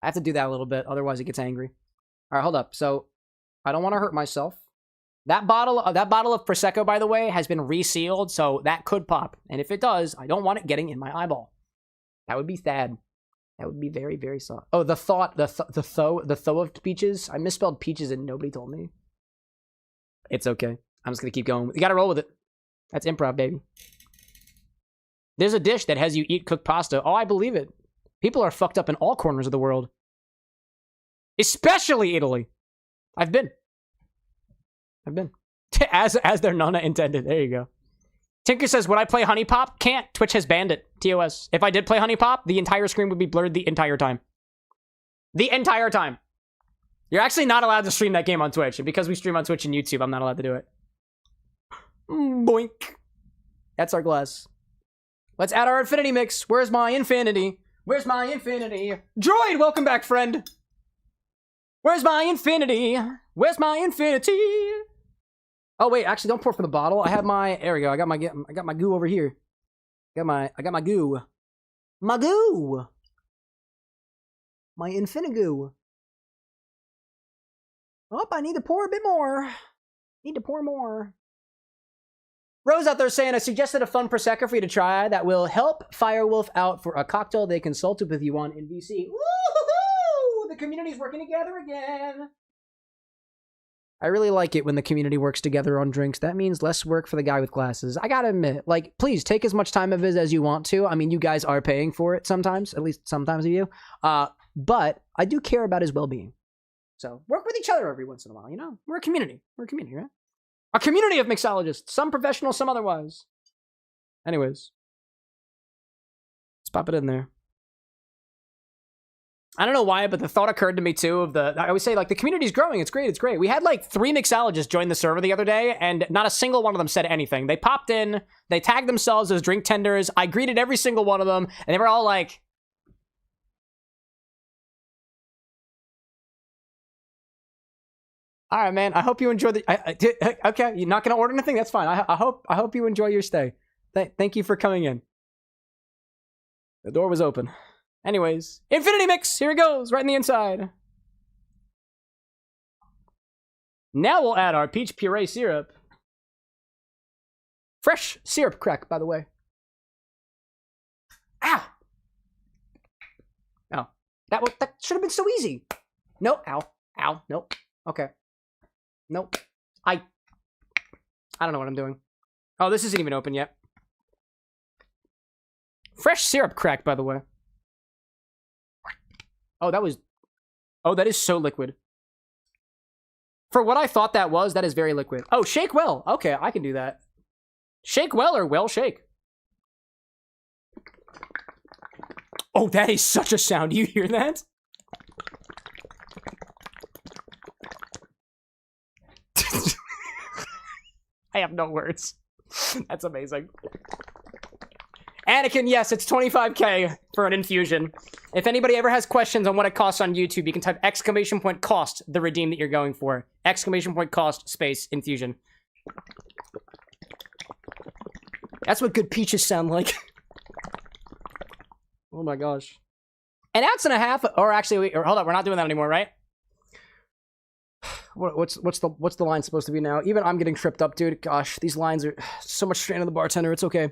I have to do that a little bit, otherwise it gets angry. All right, hold up. So, I don't want to hurt myself. That bottle of Prosecco, by the way, has been resealed, so that could pop. And if it does, I don't want it getting in my eyeball. That would be sad. That would be very, very sad. Oh, the tho of peaches. I misspelled peaches and nobody told me. It's okay. I'm just gonna keep going. You gotta roll with it. That's improv, baby. There's a dish that has you eat cooked pasta. Oh, I believe it. People are fucked up in all corners of the world. Especially Italy. I've been. As their nonna intended. There you go. Tinker says, would I play Honey Pop? Can't. Twitch has banned it. TOS. If I did play Honey Pop, the entire screen would be blurred the entire time. The entire time. You're actually not allowed to stream that game on Twitch. And because we stream on Twitch and YouTube, I'm not allowed to do it. Boink. That's our glass. Let's add our infinity mix. Where's my infinity? Where's my infinity? Droid, welcome back, friend. Where's my infinity? Where's my infinity? Oh wait, actually, don't pour from the bottle. I have my. There we go. I got my goo over here. I got my goo. My goo. My infinigoo. Oh, I need to pour a bit more. Need to pour more. Rose out there saying, I suggested a fun Prosecco for you to try that will help Firewolf out for a cocktail they consulted with you on in VC. Woo-hoo-hoo! The community's working together again. I really like it when the community works together on drinks. That means less work for the guy with glasses. I gotta admit, like, please take as much time of it as you want to. I mean, you guys are paying for it sometimes, at least sometimes of you. But I do care about his well-being. So work with each other every once in a while, you know? We're a community. We're a community, right? A community of mixologists. Some professional, some otherwise. Anyways. Let's pop it in there. I don't know why, but the thought occurred to me too of I always say like the community's growing. It's great. It's great. We had like 3 mixologists join the server the other day and not a single one of them said anything. They popped in, they tagged themselves as drink tenders. I greeted every single one of them and they were all like, all right, man. I hope you enjoy okay, you're not going to order anything? That's fine. I hope you enjoy your stay. Thank you for coming in. The door was open. Anyways, Infinity Mix! Here it goes, right in the inside. Now we'll add our peach puree syrup. Fresh syrup crack, by the way. Ow! Oh. That should have been so easy. No, ow. Ow, nope. Okay. Nope. I don't know what I'm doing. Oh, this isn't even open yet. Fresh syrup crack, by the way. Oh, that is so liquid. For what I thought that is very liquid. Oh, shake well. Okay, I can do that. Shake well or well shake. Oh, that is such a sound. You hear that? I have no words. That's amazing. Anakin, yes, it's 25k for an infusion. If anybody ever has questions on what it costs on YouTube, you can type !cost, the redeem that you're going for. !cost, space, infusion. That's what good peaches sound like. Oh my gosh. An ounce and a half, or actually, hold up, we're not doing that anymore, right? What's the line supposed to be now? Even I'm getting tripped up, dude. Gosh, these lines are so much strain on the bartender. It's okay.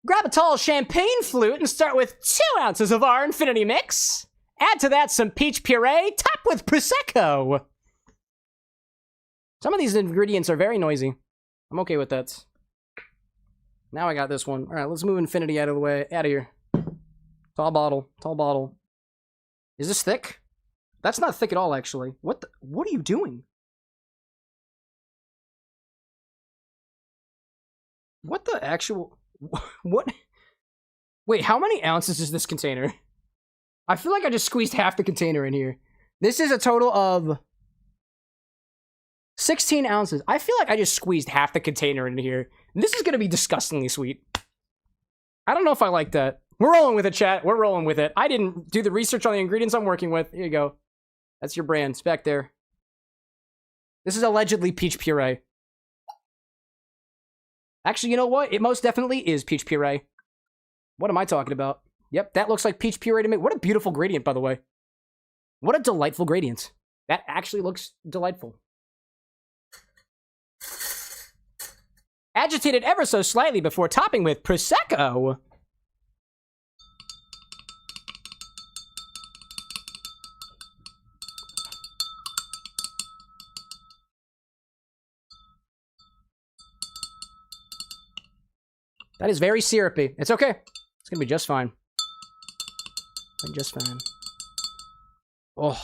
Grab a tall champagne flute and start with 2 ounces of our Infinity Mix. Add to that some peach puree, top with Prosecco. Some of these ingredients are very noisy. I'm okay with that. Now I got this one. All right, let's move Infinity out of the way. Out of here. Tall bottle. Tall bottle. Is this thick? That's not thick at all, actually. What are you doing? What the actual... What? Wait, how many ounces is this container? I feel like I just squeezed half the container in here. This is a total of 16 ounces. I feel like I just squeezed half the container in here. This is going to be disgustingly sweet. I don't know if I like that. We're rolling with it, chat. We're rolling with it. I didn't do the research on the ingredients I'm working with. Here you go. That's your brand. It's back there. This is allegedly peach puree. Actually, you know what? It most definitely is peach puree. What am I talking about? Yep, that looks like peach puree to me. What a beautiful gradient, by the way. What a delightful gradient. That actually looks delightful. Agitated ever so slightly before topping with Prosecco. That is very syrupy. It's okay. It's gonna be just fine. Just fine. Oh.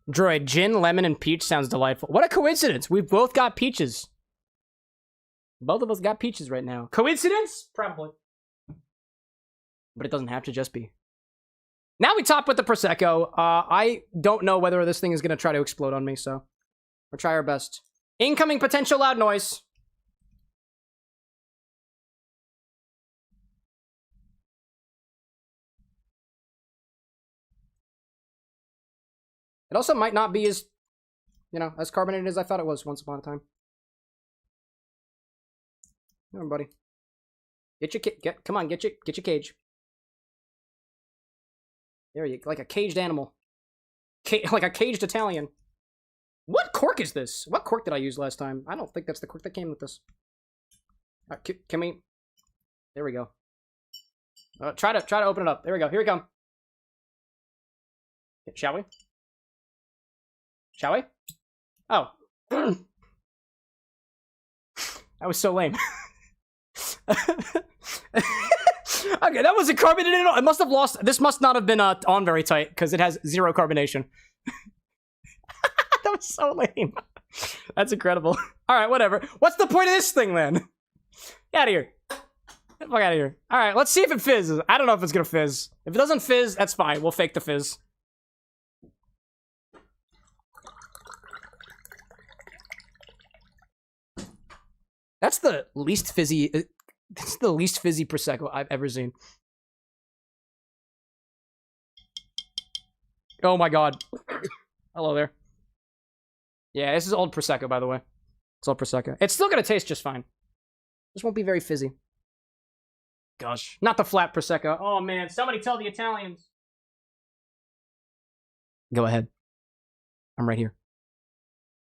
Droid, gin, lemon, and peach sounds delightful. What a coincidence. We've both got peaches. Both of us got peaches right now. Coincidence? Probably. But it doesn't have to just be. Now we top with the Prosecco. I don't know whether this thing is gonna try to explode on me, so we'll try our best. Incoming potential loud noise. It also might not be as, as carbonated as I thought it was once upon a time. Come on, buddy. Come on, get your cage. There you go, like a caged animal. Like a caged Italian. What cork is this? What cork did I use last time? I don't think that's the cork that came with this. All right, can we? There we go. Try to open it up. There we go. Here we come. Shall we? Shall we? Oh. That was so lame. Okay, that wasn't carbonated at all. It must have lost. This must not have been on very tight because it has 0 carbonation. That was so lame. That's incredible. All right, whatever. What's the point of this thing then? Get out of here. Fuck out of here. All right, let's see if it fizzes. I don't know if it's gonna fizz. If it doesn't fizz, that's fine. We'll fake the fizz. That's the least fizzy. That's the least fizzy prosecco I've ever seen. Oh my god. Hello there. Yeah, this is old prosecco, by the way. It's old prosecco. It's still gonna taste just fine. Just won't be very fizzy. Gosh, not the flat prosecco. Oh man, somebody tell the Italians. Go ahead. I'm right here.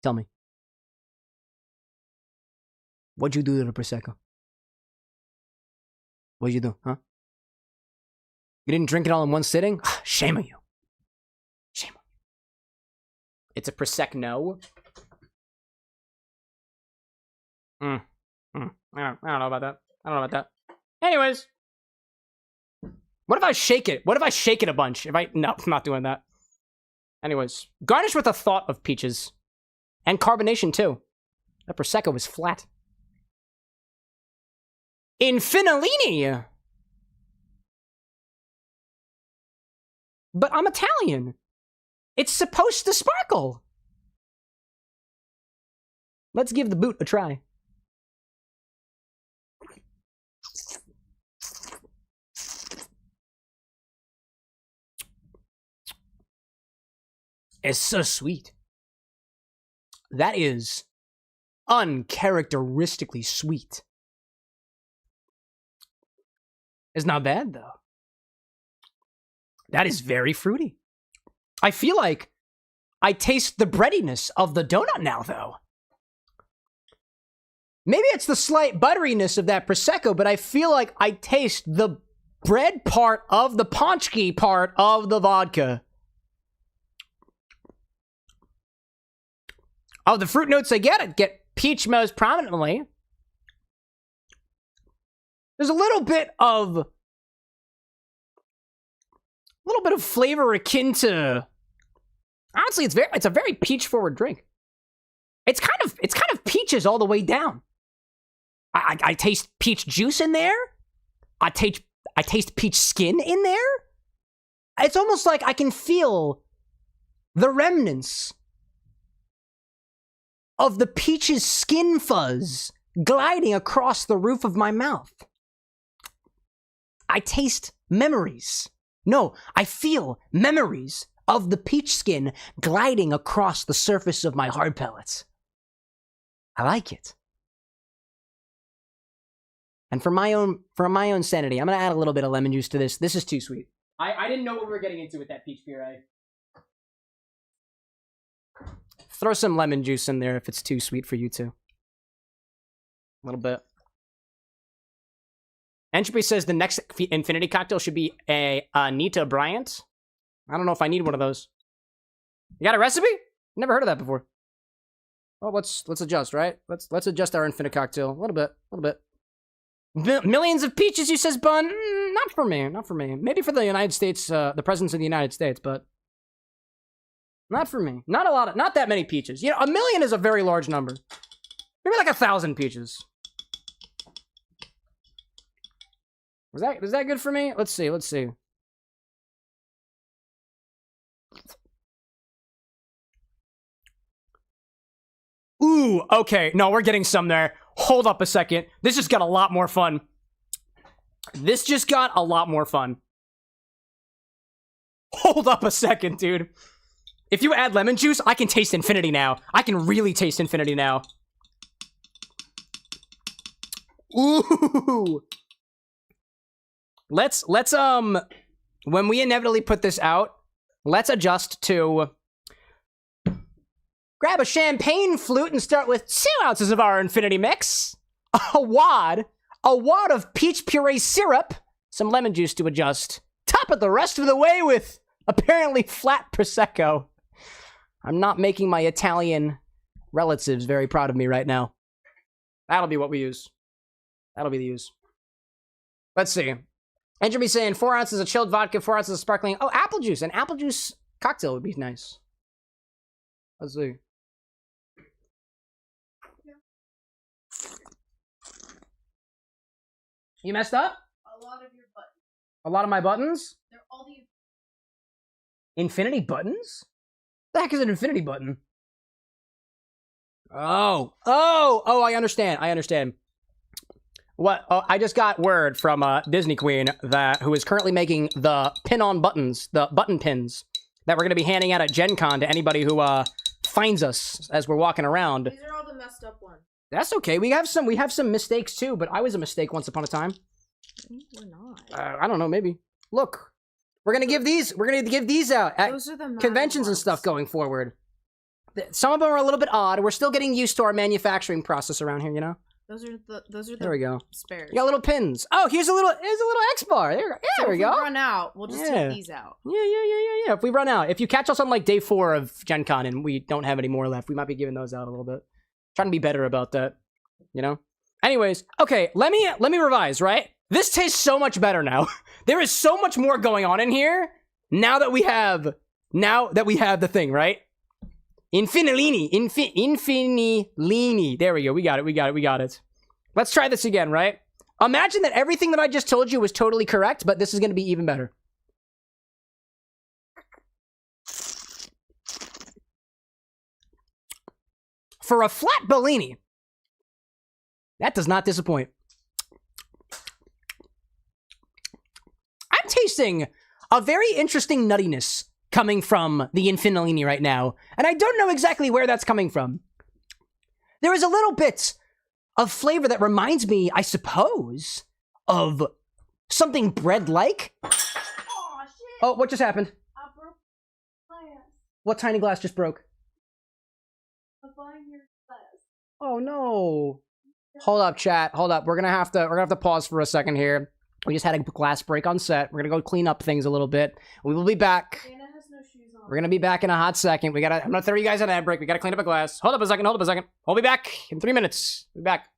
Tell me. What'd you do to the prosecco? What'd you do, huh? You didn't drink it all in one sitting? Shame on you. Shame on you. It's a prosecco. I don't know about that. I don't know about that. Anyways. What if I shake it? What if I shake it a bunch? No, I'm not doing that. Anyways. Garnish with a thought of peaches. And carbonation, too. That prosecco was flat. Infinolini! But I'm Italian. It's supposed to sparkle. Let's give the boot a try. It's so sweet. That is uncharacteristically sweet. It's not bad, though. That is very fruity. I feel like I taste the breadiness of the donut now, though. Maybe it's the slight butteriness of that Prosecco, but I feel like I taste the bread part of the paczki part of the vodka. Oh, the fruit notes I get peach most prominently. There's a little bit of flavor akin to, honestly, it's a very peach forward drink. It's kind of peaches all the way down. I taste peach juice in there. I taste peach skin in there. It's almost like I can feel the remnants of the peach's skin fuzz gliding across the roof of my mouth. I taste memories. No, I feel memories of the peach skin gliding across the surface of my hard pellets. I like it. And for my own sanity, I'm gonna add a little bit of lemon juice to this. This is too sweet. I didn't know what we were getting into with that peach puree. Throw some lemon juice in there if it's too sweet for you too. A little bit. Entropy says the next infinity cocktail should be a Anita Bryant. I don't know if I need one of those. You got a recipe? Never heard of that before. Well, let's adjust, right? Let's adjust our infinite cocktail a little bit. Millions of peaches, you says Bun. Not for me. Not for me. Maybe for the United States, the presidents of the United States, but not for me. Not a lot of, not that many peaches. You know, 1 million is a very large number. Maybe like 1,000 peaches. Was that good for me? Let's see. Ooh, okay. No, we're getting some there. Hold up a second. This just got a lot more fun. Hold up a second, dude. If you add lemon juice, I can taste infinity now. I can really taste infinity now. Ooh. Let's when we inevitably put this out, let's adjust to grab a champagne flute and start with 2 ounces of our infinity mix, a wad of peach puree syrup, some lemon juice to adjust, top it the rest of the way with apparently flat Prosecco. I'm not making my Italian relatives very proud of me right now. That'll be what we use. That'll be the use. Let's see. Entropy saying 4 ounces of chilled vodka, 4 ounces of sparkling. Oh, apple juice. An apple juice cocktail would be nice. Let's see. You messed up? A lot of your buttons. A lot of my buttons? They're all the... Infinity buttons? The heck is an infinity button? Oh, I understand. What? Oh, I just got word from Disney Queen who is currently making the pin-on buttons, the button pins that we're going to be handing out at Gen Con to anybody who finds us as we're walking around. These are all the messed up ones. That's okay. We have some mistakes too, but I was a mistake once upon a time. We're not. I don't know, maybe. Look, we're gonna give these out at Those are the conventions and stuff going forward. Some of them are a little bit odd. We're still getting used to our manufacturing process around here, you know. Those are the There we go. spares. You got little pins. Oh, here's a little X bar. There we go. If we run out, we'll just take these out. Yeah. If we run out, if you catch us on like day 4 of Gen Con and we don't have any more left, we might be giving those out a little bit. Trying to be better about that, you know. Anyways, okay, let me revise. Right, this tastes so much better now. There is so much more going on in here now that we have the thing, right? Infinilini. There we go. We got it. Let's try this again, right? Imagine that everything that I just told you was totally correct, but this is going to be even better. For a flat Bellini, that does not disappoint. I'm tasting a very interesting nuttiness coming from the Infinilini right now, and I don't know exactly where that's coming from. There is a little bit of flavor that reminds me, I suppose, of something bread-like. Oh, shit. Oh, what just happened? I broke glass. What tiny glass just broke? A your glass. Oh no. Hold up, chat. Hold up. We're gonna have to pause for a second here. We just had a glass break on set. We're gonna go clean up things a little bit. We will be back. Anna has no shoes on. We're gonna be back in a hot second. I'm gonna throw you guys on an ad break. We gotta clean up a glass. Hold up a second. We'll be back in 3 minutes. We'll be back.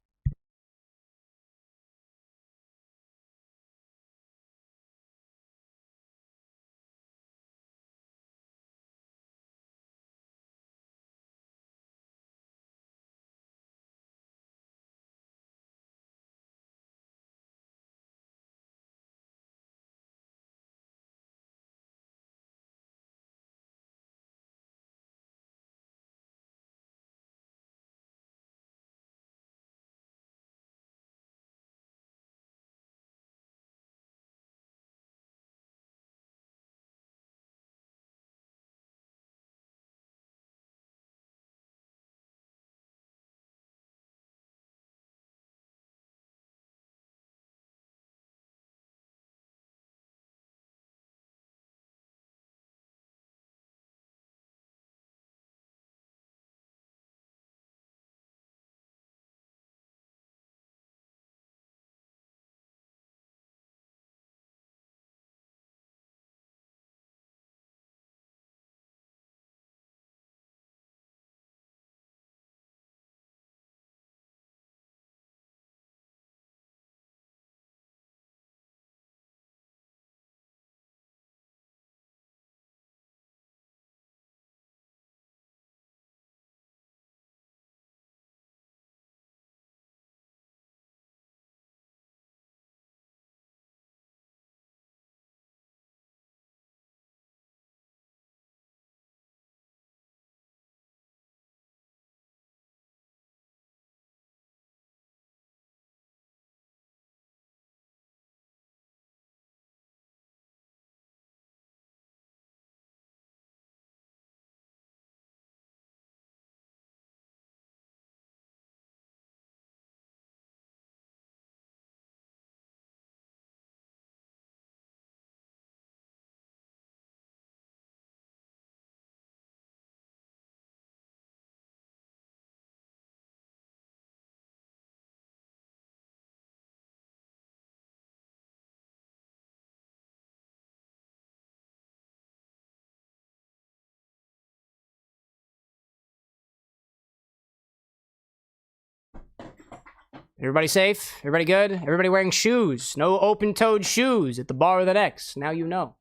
Everybody safe? Everybody good? Everybody wearing shoes? No open-toed shoes at the bar with an X. Now you know.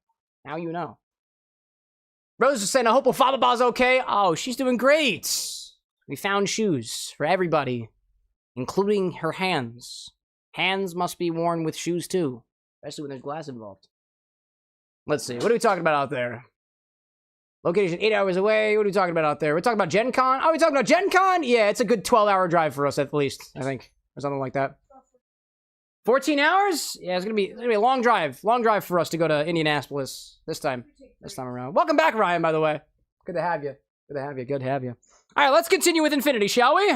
Now you know. Rose is saying, I hope Ofababa's okay. Oh, she's doing great. We found shoes for everybody, including her hands. Hands must be worn with shoes too, especially when there's glass involved. Let's see. What are we talking about out there? Location 8 hours away. What are we talking about out there? We're talking about Gen Con? Are we talking about Gen Con? Yeah, it's a good 12-hour drive for us at least, I think. Or something like that. 14 hours? Yeah, it's gonna be a long drive. Long drive for us to go to Indianapolis this time around. Welcome back, Ryan, by the way. Good to have you. Good to have you. Good to have you. All right, let's continue with Infinity, shall we?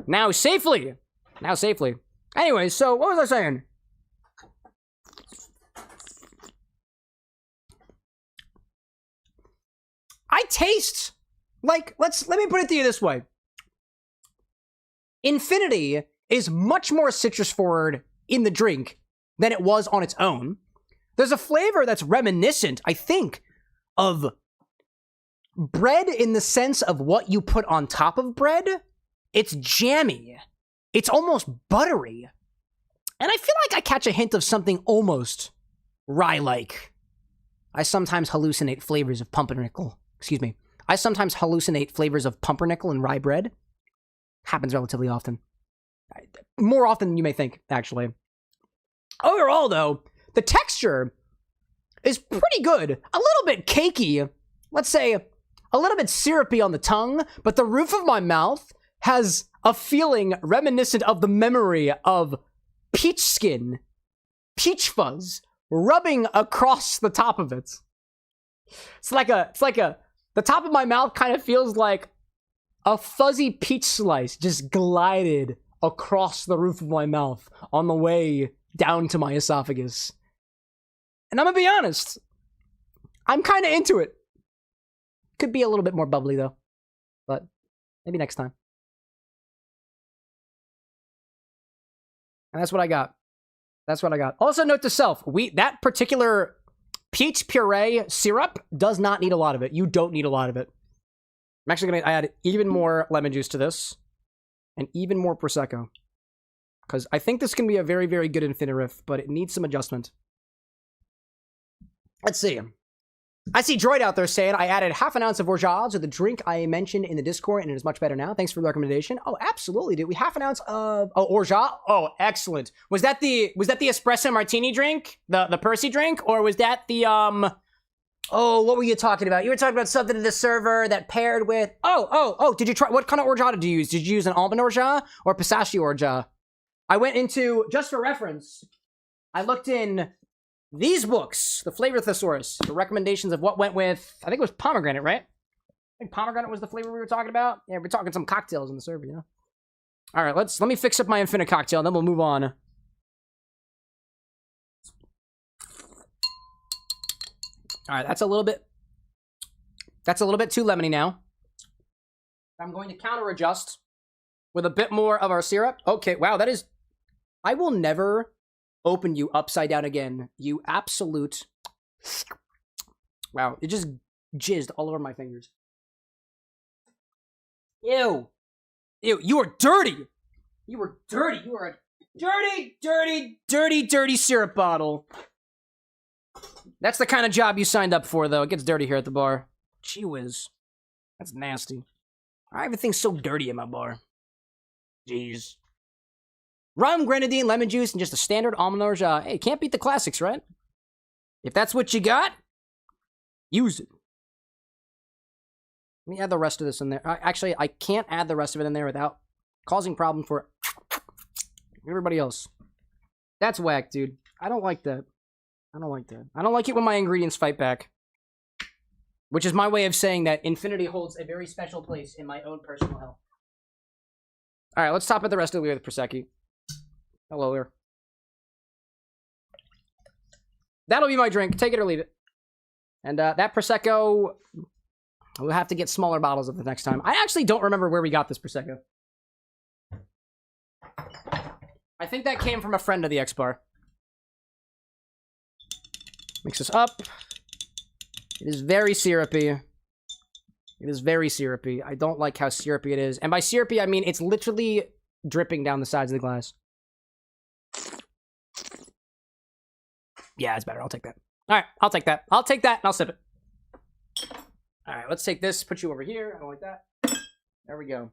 Now safely. Anyway, so what was I saying? I taste like, let me put it to you this way. Infinity is much more citrus forward in the drink than it was on its own. There's a flavor that's reminiscent, I think, of bread in the sense of what you put on top of bread. It's jammy. It's almost buttery. And I feel like I catch a hint of something almost rye-like. I sometimes hallucinate flavors of pumpernickel. Excuse me. I sometimes hallucinate flavors of pumpernickel and rye bread. Happens relatively often. More often than you may think, actually. Overall, though, the texture is pretty good. A little bit cakey. Let's say a little bit syrupy on the tongue, but the roof of my mouth has a feeling reminiscent of the memory of peach skin, peach fuzz, rubbing across the top of it. The top of my mouth kind of feels like a fuzzy peach slice just glided across the roof of my mouth on the way down to my esophagus. And I'm gonna be honest, I'm kind of into it. Could be a little bit more bubbly though, but maybe next time. And that's what I got. Also, note to self, that particular peach puree syrup does not need a lot of it. You don't need a lot of it. I'm actually going to add even more lemon juice to this. And even more Prosecco. Because I think this can be a very, very good Infiniriff, but it needs some adjustment. Let's see. I see Droid out there saying, I added half an ounce of orgeat to the drink I mentioned in the Discord, and it is much better now. Thanks for the recommendation. Oh, absolutely, dude. We half an ounce of orgeat. Oh, excellent. Was that the espresso martini drink? The Percy drink? Or was that the, oh, what were you talking about? You were talking about something in the server that paired with, did you try, what kind of orgeat did you use? Did you use an almond orgeat or pistachio orgeat? I went into, just for reference, I looked in these books, the Flavor Thesaurus, the recommendations of what went with, I think it was pomegranate, right? I think pomegranate was the flavor we were talking about. Yeah, we're talking some cocktails in the server, you know? All right, let me fix up my Infinite cocktail, and then we'll move on. All right, that's a little bit too lemony now. I'm going to counter adjust with a bit more of our syrup. Okay, wow, that is, I will never open you upside down again. You absolute, wow, it just jizzed all over my fingers. Ew, you are dirty. You are dirty. You are a dirty syrup bottle. That's the kind of job you signed up for, though. It gets dirty here at the bar. Gee whiz. That's nasty. Everything's so dirty in my bar. Jeez. Rum, grenadine, lemon juice, and just a standard almond orgeat. Hey, can't beat the classics, right? If that's what you got, use it. Let me add the rest of this in there. Actually, I can't add the rest of it in there without causing problem for everybody else. That's whack, dude. I don't like that. I don't like it when my ingredients fight back. Which is my way of saying that Infinity holds a very special place in my own personal health. Alright, let's top it the rest of the way with Prosecco. Hello there. That'll be my drink. Take it or leave it. And that Prosecco, we'll have to get smaller bottles of it next time. I actually don't remember where we got this Prosecco. I think that came from a friend of the X-Bar. Mix this up. It is very syrupy. It is very syrupy. I don't like how syrupy it is. And by syrupy, I mean it's literally dripping down the sides of the glass. Yeah, it's better. I'll take that. All right, I'll take that. I'll take that, and I'll sip it. All right, let's take this, put you over here. I don't like that. There we go.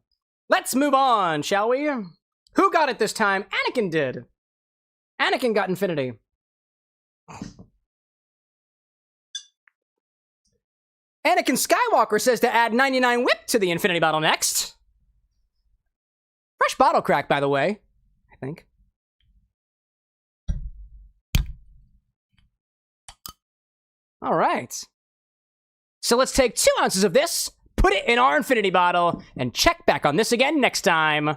Let's move on, shall we? Who got it this time? Anakin did. Anakin got infinity. Anakin Skywalker says to add 99 whip to the infinity bottle next. Fresh bottle crack, by the way, I think. All right. So let's take 2 ounces of this, put it in our infinity bottle, and check back on this again next time.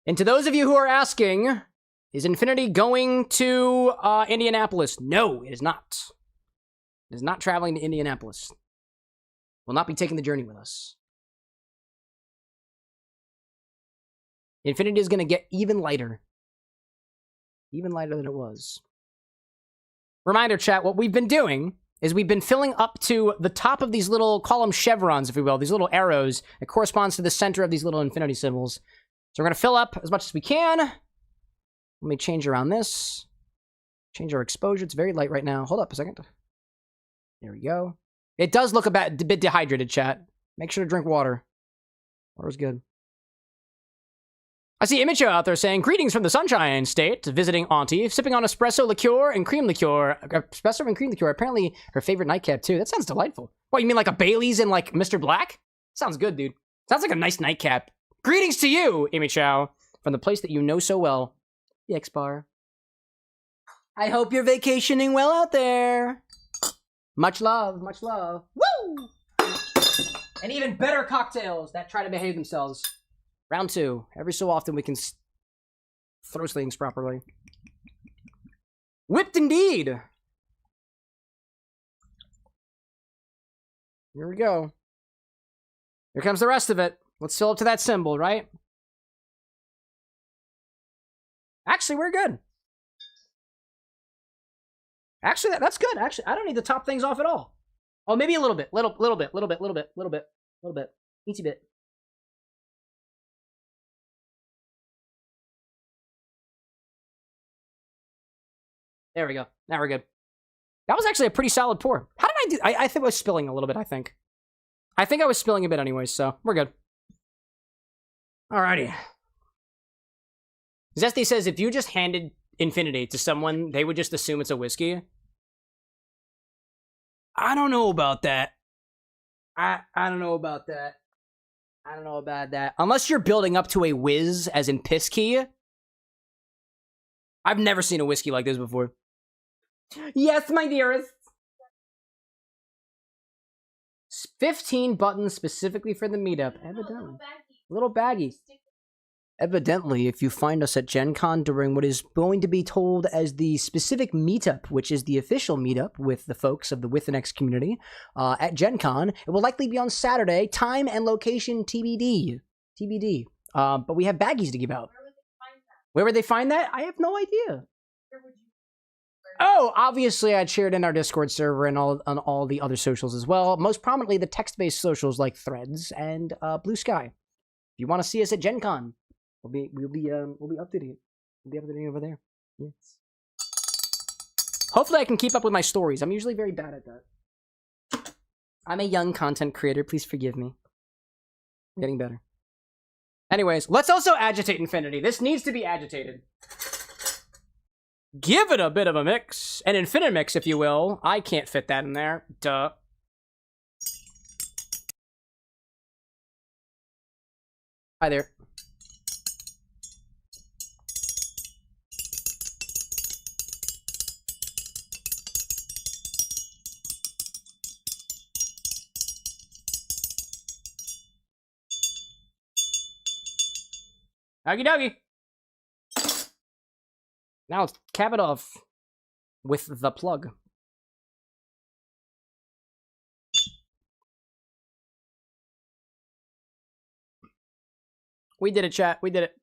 And to those of you who are asking, is infinity going to Indianapolis? No, it is not. It is not traveling to Indianapolis. Will not be taking the journey with us. Infinity is going to get even lighter. Even lighter than it was. Reminder, chat, what we've been doing is we've been filling up to the top of these little, call them chevrons, if you will, these little arrows that corresponds to the center of these little infinity symbols. So we're going to fill up as much as we can. Let me change around this. Change our exposure. It's very light right now. Hold up a second. There we go. It does look a bit dehydrated, chat. Make sure to drink water. Water's good. I see Imicho out there saying, greetings from the Sunshine State, visiting Auntie, sipping on espresso liqueur and cream liqueur. Espresso and cream liqueur, apparently her favorite nightcap, too. That sounds delightful. What, you mean like a Bailey's and like Mr. Black? Sounds good, dude. Sounds like a nice nightcap. Greetings to you, Imicho, from the place that you know so well, the X-Bar. I hope you're vacationing well out there. Much love, much love. Woo! And even better cocktails that try to behave themselves. Round 2. Every so often we can throw things properly. Whipped indeed. Here we go. Here comes the rest of it. Let's fill up to that symbol, right? Actually, we're good. Actually, that's good. Actually, I don't need to top things off at all. Oh, maybe a little bit. Little bit. Easy bit. There we go. Now we're good. That was actually a pretty solid pour. How did I do? I think I was spilling a little bit, I think. I think I was spilling a bit anyways, so we're good. Alrighty. Zesty says, if you just handed infinity to someone, they would just assume it's a whiskey. I don't know about that. I don't know about that. I don't know about that. Unless you're building up to a whiz, as in piss key. I've never seen a whiskey like this before. Yes, my dearest. 15 buttons specifically for the meetup. Evidently. Little baggy. Evidently, if you find us at Gen Con during what is going to be told as the specific meetup, which is the official meetup with the folks of the WithAnX community at Gen Con, it will likely be on Saturday. Time and location TBD. TBD. But we have baggies to give out. Where would they find that? I have no idea. Oh, obviously I shared in our Discord server and on all the other socials as well. Most prominently the text-based socials like Threads and Blue Sky. If you want to see us at Gen Con, we'll be updating. We'll be updating over there. Yes. Hopefully I can keep up with my stories. I'm usually very bad at that. I'm a young content creator. Please forgive me. I'm getting better. Anyways, let's also agitate infinity. This needs to be agitated. Give it a bit of a mix. An infinite mix, if you will. I can't fit that in there. Duh. Hi there. Okie dokie. Now let's cap it off with the plug. We did it, chat. We did it.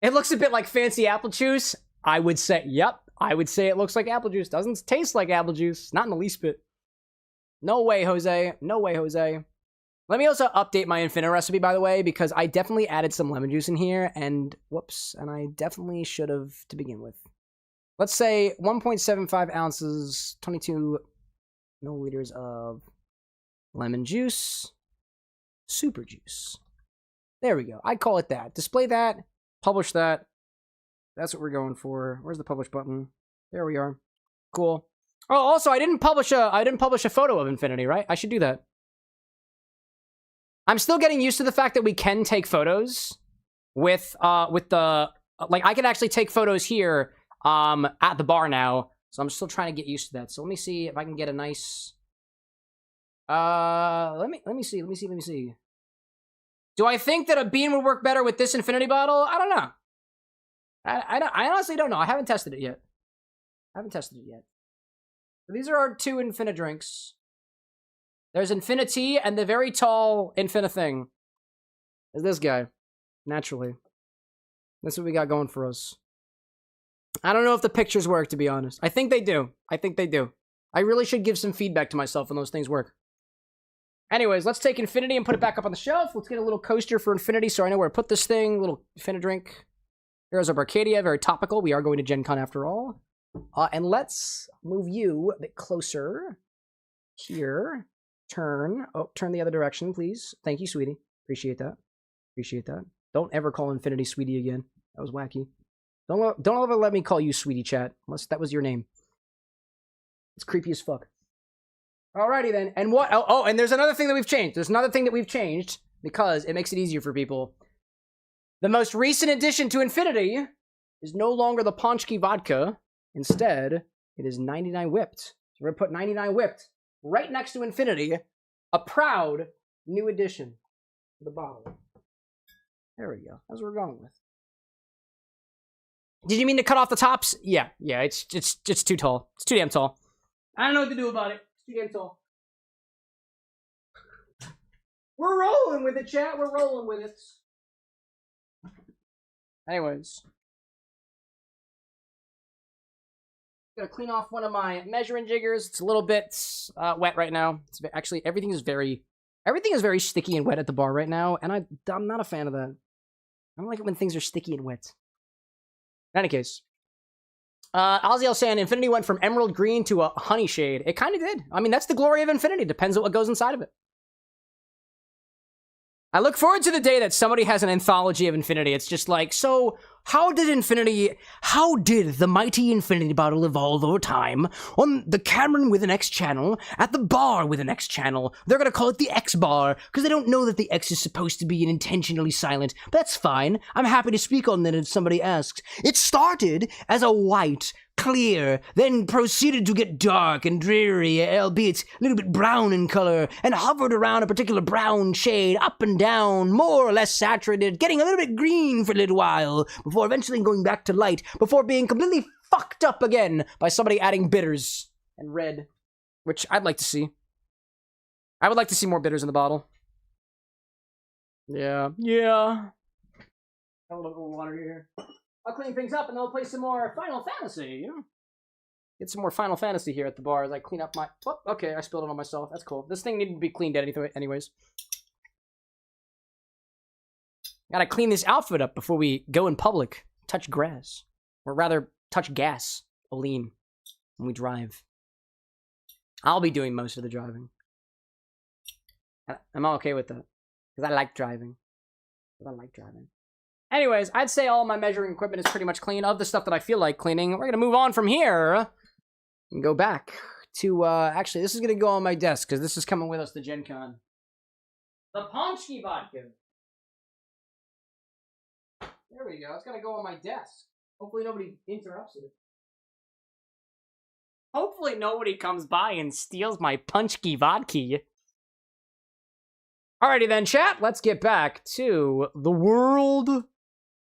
It looks a bit like fancy apple juice. I would say, yep. I would say it looks like apple juice. Doesn't taste like apple juice. Not in the least bit. No way, Jose. No way, Jose. Let me also update my infinite recipe, by the way, because I definitely added some lemon juice in here, and whoops, and I definitely should have to begin with. Let's say 1.75 ounces, 22 milliliters of lemon juice, super juice. There we go. I call it that. Display that, publish that. That's what we're going for. Where's the publish button? There we are. Cool. Oh, also, I didn't publish a photo of Infinity, right? I should do that. I'm still getting used to the fact that we can take photos with the like I can actually take photos here at the bar now. So I'm still trying to get used to that. So let me see if I can get a nice let me see. Do I think that a bean would work better with this infinity bottle? I don't know. I honestly don't know. I haven't tested it yet. So these are our two Infini drinks. There's Infinity and the very tall Infinithing. Is this guy. Naturally. That's what we got going for us. I don't know if the pictures work, to be honest. I think they do. I really should give some feedback to myself when those things work. Anyways, let's take Infinity and put it back up on the shelf. Let's get a little coaster for Infinity so I know where to put this thing. Little Infinity drink. Here's our Barcadia, very topical. We are going to Gen Con after all. And let's move you a bit closer. Here. Turn. Oh, turn the other direction, please. Thank you, sweetie. Appreciate that. Don't ever call Infinity sweetie again. That was wacky. Don't ever let me call you sweetie, chat. Unless that was your name. It's creepy as fuck. Alrighty then. And what? Oh, and there's another thing that we've changed. Because it makes it easier for people. The most recent addition to Infinity is no longer the Ponchki vodka. Instead, it is 99 whipped. So we're going to put 99 whipped right next to Infinity. A proud new addition to the bottle. There we go. That's what we're going with. Did you mean to cut off the tops? Yeah, it's too tall. It's too damn tall. I don't know what to do about it. It's too damn tall. We're rolling with it, chat. We're rolling with it. Anyways. Gonna clean off one of my measuring jiggers. It's a little bit wet right now. It's actually, everything is very sticky and wet at the bar right now, and I'm not a fan of that. I don't like it when things are sticky and wet. In any case, Ozzy saying Infinity went from emerald green to a honey shade. It kind of did. I mean, that's the glory of Infinity. Depends on what goes inside of it. I look forward to the day that somebody has an anthology of Infinity. It's just like, so how did the mighty Infinity bottle evolve over time on the Cameron with an X channel at the bar with an X channel? They're going to call it the X bar because they don't know that the X is supposed to be intentionally silent. But that's fine. I'm happy to speak on that if somebody asks. It started as a white, clear, then proceeded to get dark and dreary, albeit a little bit brown in color, and hovered around a particular brown shade, up and down, more or less saturated, getting a little bit green for a little while, before eventually going back to light, before being completely fucked up again by somebody adding bitters and red, which I'd like to see. I would like to see more bitters in the bottle. Yeah. A little water here. I'll clean things up and then I'll play some more Final Fantasy. Get some more Final Fantasy here at the bar as I clean up my... Oh, okay, I spilled it on myself. That's cool. This thing needed to be cleaned anyways. Gotta clean this outfit up before we go in public. Touch grass. Or rather, touch gas. Olean. When we drive. I'll be doing most of the driving. I'm okay with that. Because I like driving. Anyways, I'd say all my measuring equipment is pretty much clean. Of the stuff that I feel like cleaning, we're going to move on from here and go back to, actually, this is going to go on my desk because this is coming with us to Gen Con. The Ponchki vodka. There we go. It's going to go on my desk. Hopefully nobody interrupts it. Hopefully nobody comes by and steals my Ponchki vodka. Alrighty then, chat. Let's get back to the world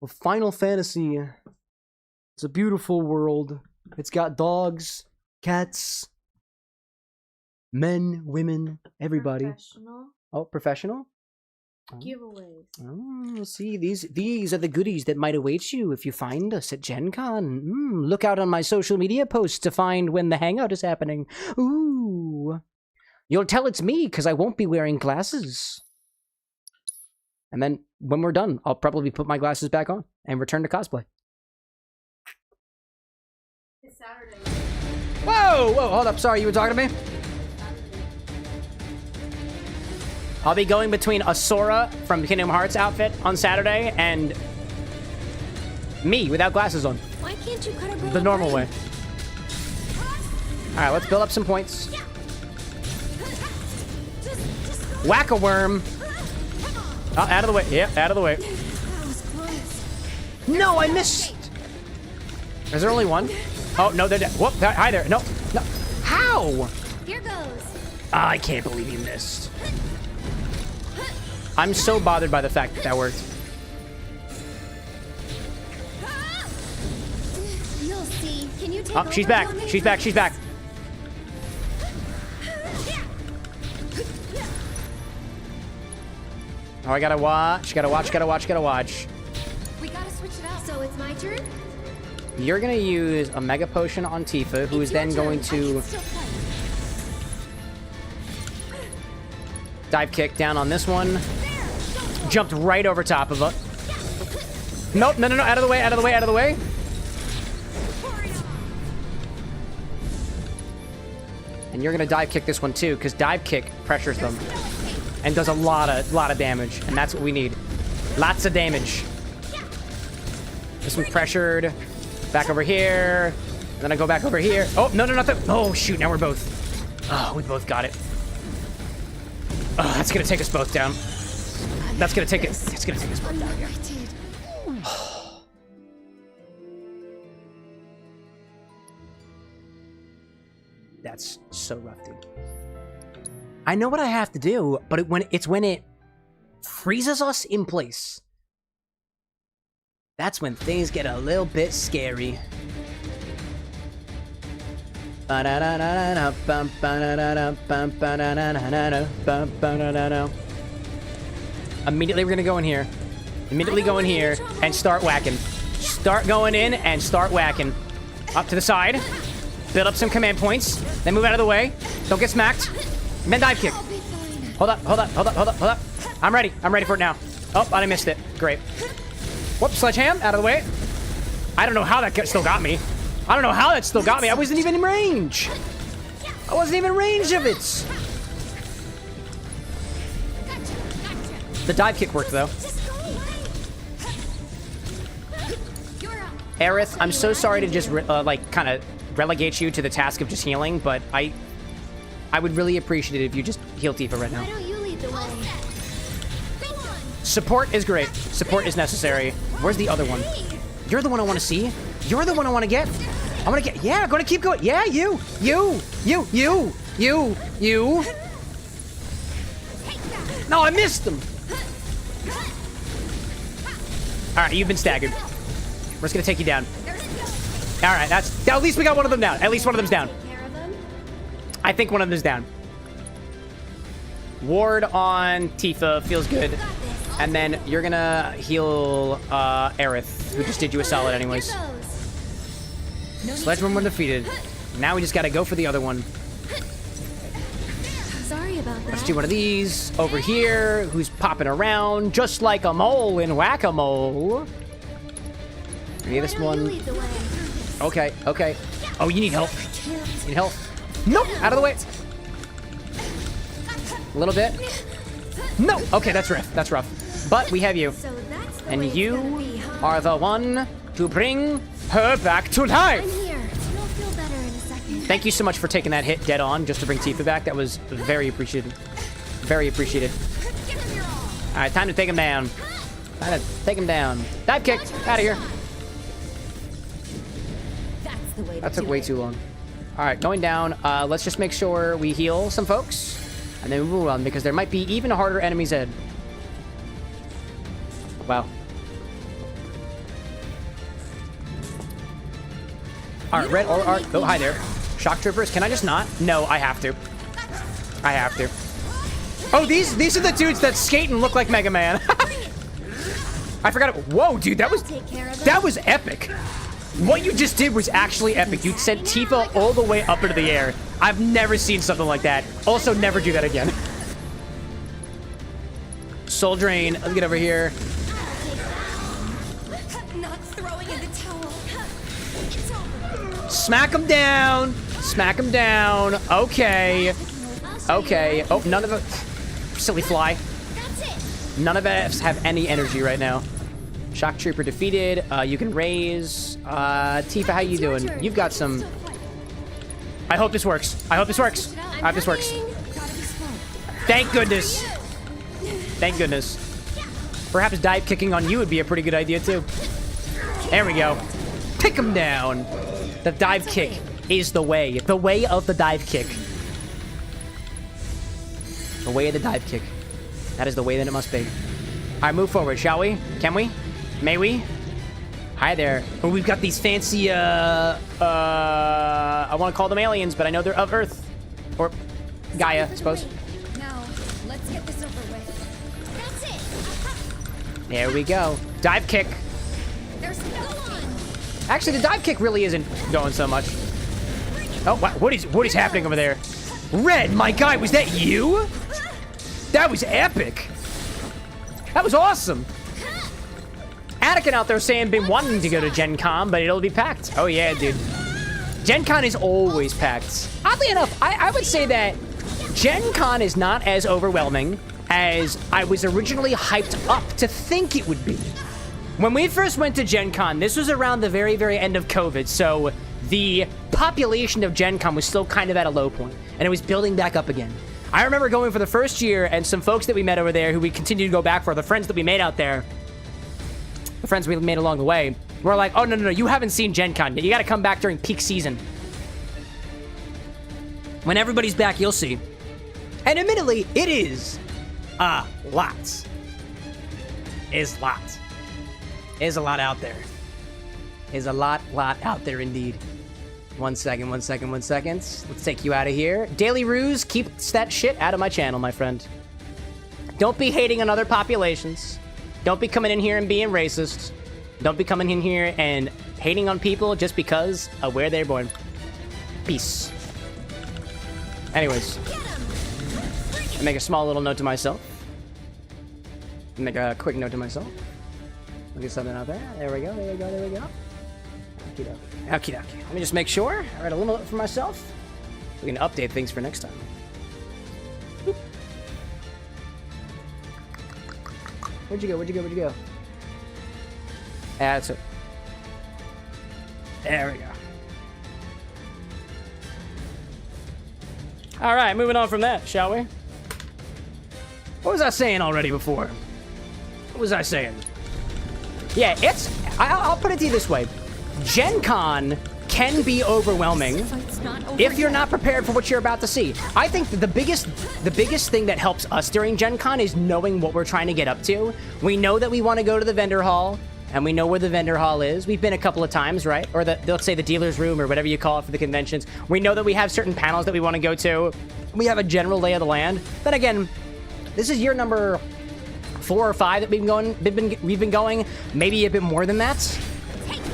of Final Fantasy. It's a beautiful world. It's got dogs, cats, men, women, everybody. Professional. Oh, professional? Giveaways. Oh, see, these are the goodies that might await you if you find us at Gen Con. Look out on my social media posts to find when the hangout is happening. Ooh. You'll tell it's me because I won't be wearing glasses. And then when we're done, I'll probably put my glasses back on and return to cosplay. It's Saturday. Whoa, hold up. Sorry, you were talking to me? I'll be going between a Sora from Kingdom Hearts outfit on Saturday and Me, without glasses on. Why can't you cut a girl The normal a way. Alright, let's build up some points. Whack a worm. Oh, out of the way. Yep, out of the way. No, I missed. Is there only one? Oh, no, they're dead. Whoop, hi there. No, no. How? Here goes. I can't believe you missed. I'm so bothered by the fact that that worked. You'll see. Can you take Oh, she's back. She's back. She's back. Oh, I gotta watch. Gotta watch. Gotta watch. Gotta watch. We gotta switch it out. So it's my turn? You're gonna use a mega potion on Tifa, who is then going to dive kick down on this one. Jumped right over top of it. Nope, no, no, no, out of the way, out of the way, out of the way. And you're gonna dive kick this one too, because dive kick pressures them and does a lot of damage, and that's what we need. Lots of damage. This one pressured. Back over here. And then I go back over here. Oh, no, no, not that. Oh, shoot, now we're both. Oh, we both got it. Oh, that's gonna take us both down. That's gonna take it. It's gonna take us both down, yeah. That's so rough, dude. I know what I have to do, but when it freezes us in place. That's when things get a little bit scary. Immediately we're gonna go in here. Immediately go in here and start whacking. Start going in and start whacking. Up to the side. Build up some command points. Then move out of the way. Don't get smacked. And then dive kick. Hold up, hold up, hold up, hold up, hold up. I'm ready. I'm ready for it now. Oh, I missed it. Great. Whoops, sledgehammer, out of the way. I don't know how that still got me. I don't know how that still got me. I wasn't even in range. I wasn't even in range of it. The dive kick worked, though. Aerith, I'm so sorry to just, like, kind of relegate you to the task of just healing, but I would really appreciate it if you just heal Tifa right now. Why don't you lead the way? Support is great. Support is necessary. Where's the other one? You're the one I want to see. You're the one I want to get. I want to get. Yeah, I'm going to keep going. Yeah, you. No, I missed them. All right, you've been staggered. We're just going to take you down. All right, that's. At least we got one of them down. At least one of them's down. I think one of them's down. Ward on Tifa feels good. And then you're gonna heal Aerith, who just did you a solid anyways. Sledgehammer defeated. Now we just gotta go for the other one. Sorry about that. Let's do one of these over here, who's popping around just like a mole in Whack-A-Mole. Need this one. Okay, okay. Oh, you need help. You need help. Nope, out of the way. A little bit. No. Okay, that's rough. That's rough. But we have you. And you are the one to bring her back to life. I'm here. You'll feel better in a second. Thank you so much for taking that hit dead on just to bring Tifa back. That was very appreciated. Very appreciated. All right, time to take him down. Time to take him down. Dive kick. Out of here. That took way too long. All right, going down. Let's just make sure we heal some folks. And then move on, because there might be even harder enemies ahead. Wow. Alright, red or art. Oh, hi there. Shock troopers. Can I just not? No, I have to. I have to. Oh, these are the dudes that skate and look like Mega Man. I forgot. Whoa, dude, that was epic. What you just did was actually epic. You sent Tifa all the way up into the air. I've never seen something like that. Also, never do that again. Soul Drain. Let's get over here. Not throwing in the towel. Smack him down. Smack him down. Okay. Okay. Oh, none of them. Silly fly. None of us have any energy right now. Shock Trooper defeated. You can raise. Tifa, how you doing? You've got some... I hope this works. I hope this works. I hope this works. Thank goodness. Thank goodness. Perhaps dive kicking on you would be a pretty good idea, too. There we go. Pick him down. The dive kick is the way. The way of the dive kick. The way of the dive kick. That is the way that it must be. All right, move forward, shall we? Can we? May we? Hi there. Oh, we've got these fancy, I want to call them aliens, but I know they're of Earth. Or Gaia, I suppose. Now, let's get this over with. That's it. There we go. Dive kick. There's no one. Actually, the dive kick really isn't going so much. Oh, wow. What is happening over there? Red, my guy, was that you? That was epic. That was awesome. Anakin out there saying been wanting to go to Gen Con, but it'll be packed. Oh yeah, dude. Gen Con is always packed. Oddly enough, I would say that Gen Con is not as overwhelming as I was originally hyped up to think it would be. When we first went to Gen Con, this was around the very, very end of COVID, so the population of Gen Con was still kind of at a low point, and it was building back up again. I remember going for the first year, and some folks that we met over there who we continue to go back for, the friends that we made out there, the friends we made along the way, were like, oh, no, you haven't seen Gen Con yet. You got to come back during peak season. When everybody's back, you'll see. And admittedly, it is lots. Is lots. Is a lot out there. Is a lot out there indeed. One second. Let's take you out of here. Daily Ruse, keep that shit out of my channel, my friend. Don't be hating on other populations. Don't be coming in here and being racist. Don't be coming in here and hating on people just because of where they're born. Peace. Anyways. I make a small little note to myself. Make a quick note to myself. Look at something out there. There we go. Okie dokie. Let me just make sure. I write a little note for myself. We can update things for next time. Boop. Where'd you go? That's it. There we go. All right, moving on from that, shall we? What was I saying already before? What was I saying? Yeah, I'll put it to you this way. Gen Con can be overwhelming if you're not prepared for what you're about to see. I think the biggest thing that helps us during Gen Con is knowing what we're trying to get up to. We know that we want to go to the vendor hall, and we know where the vendor hall is. We've been a couple of times, right? Or let's say the dealer's room or whatever you call it for the conventions. We know that we have certain panels that we want to go to. We have a general lay of the land. Then again, this is year number 4 or 5 that we've been going, maybe a bit more than that.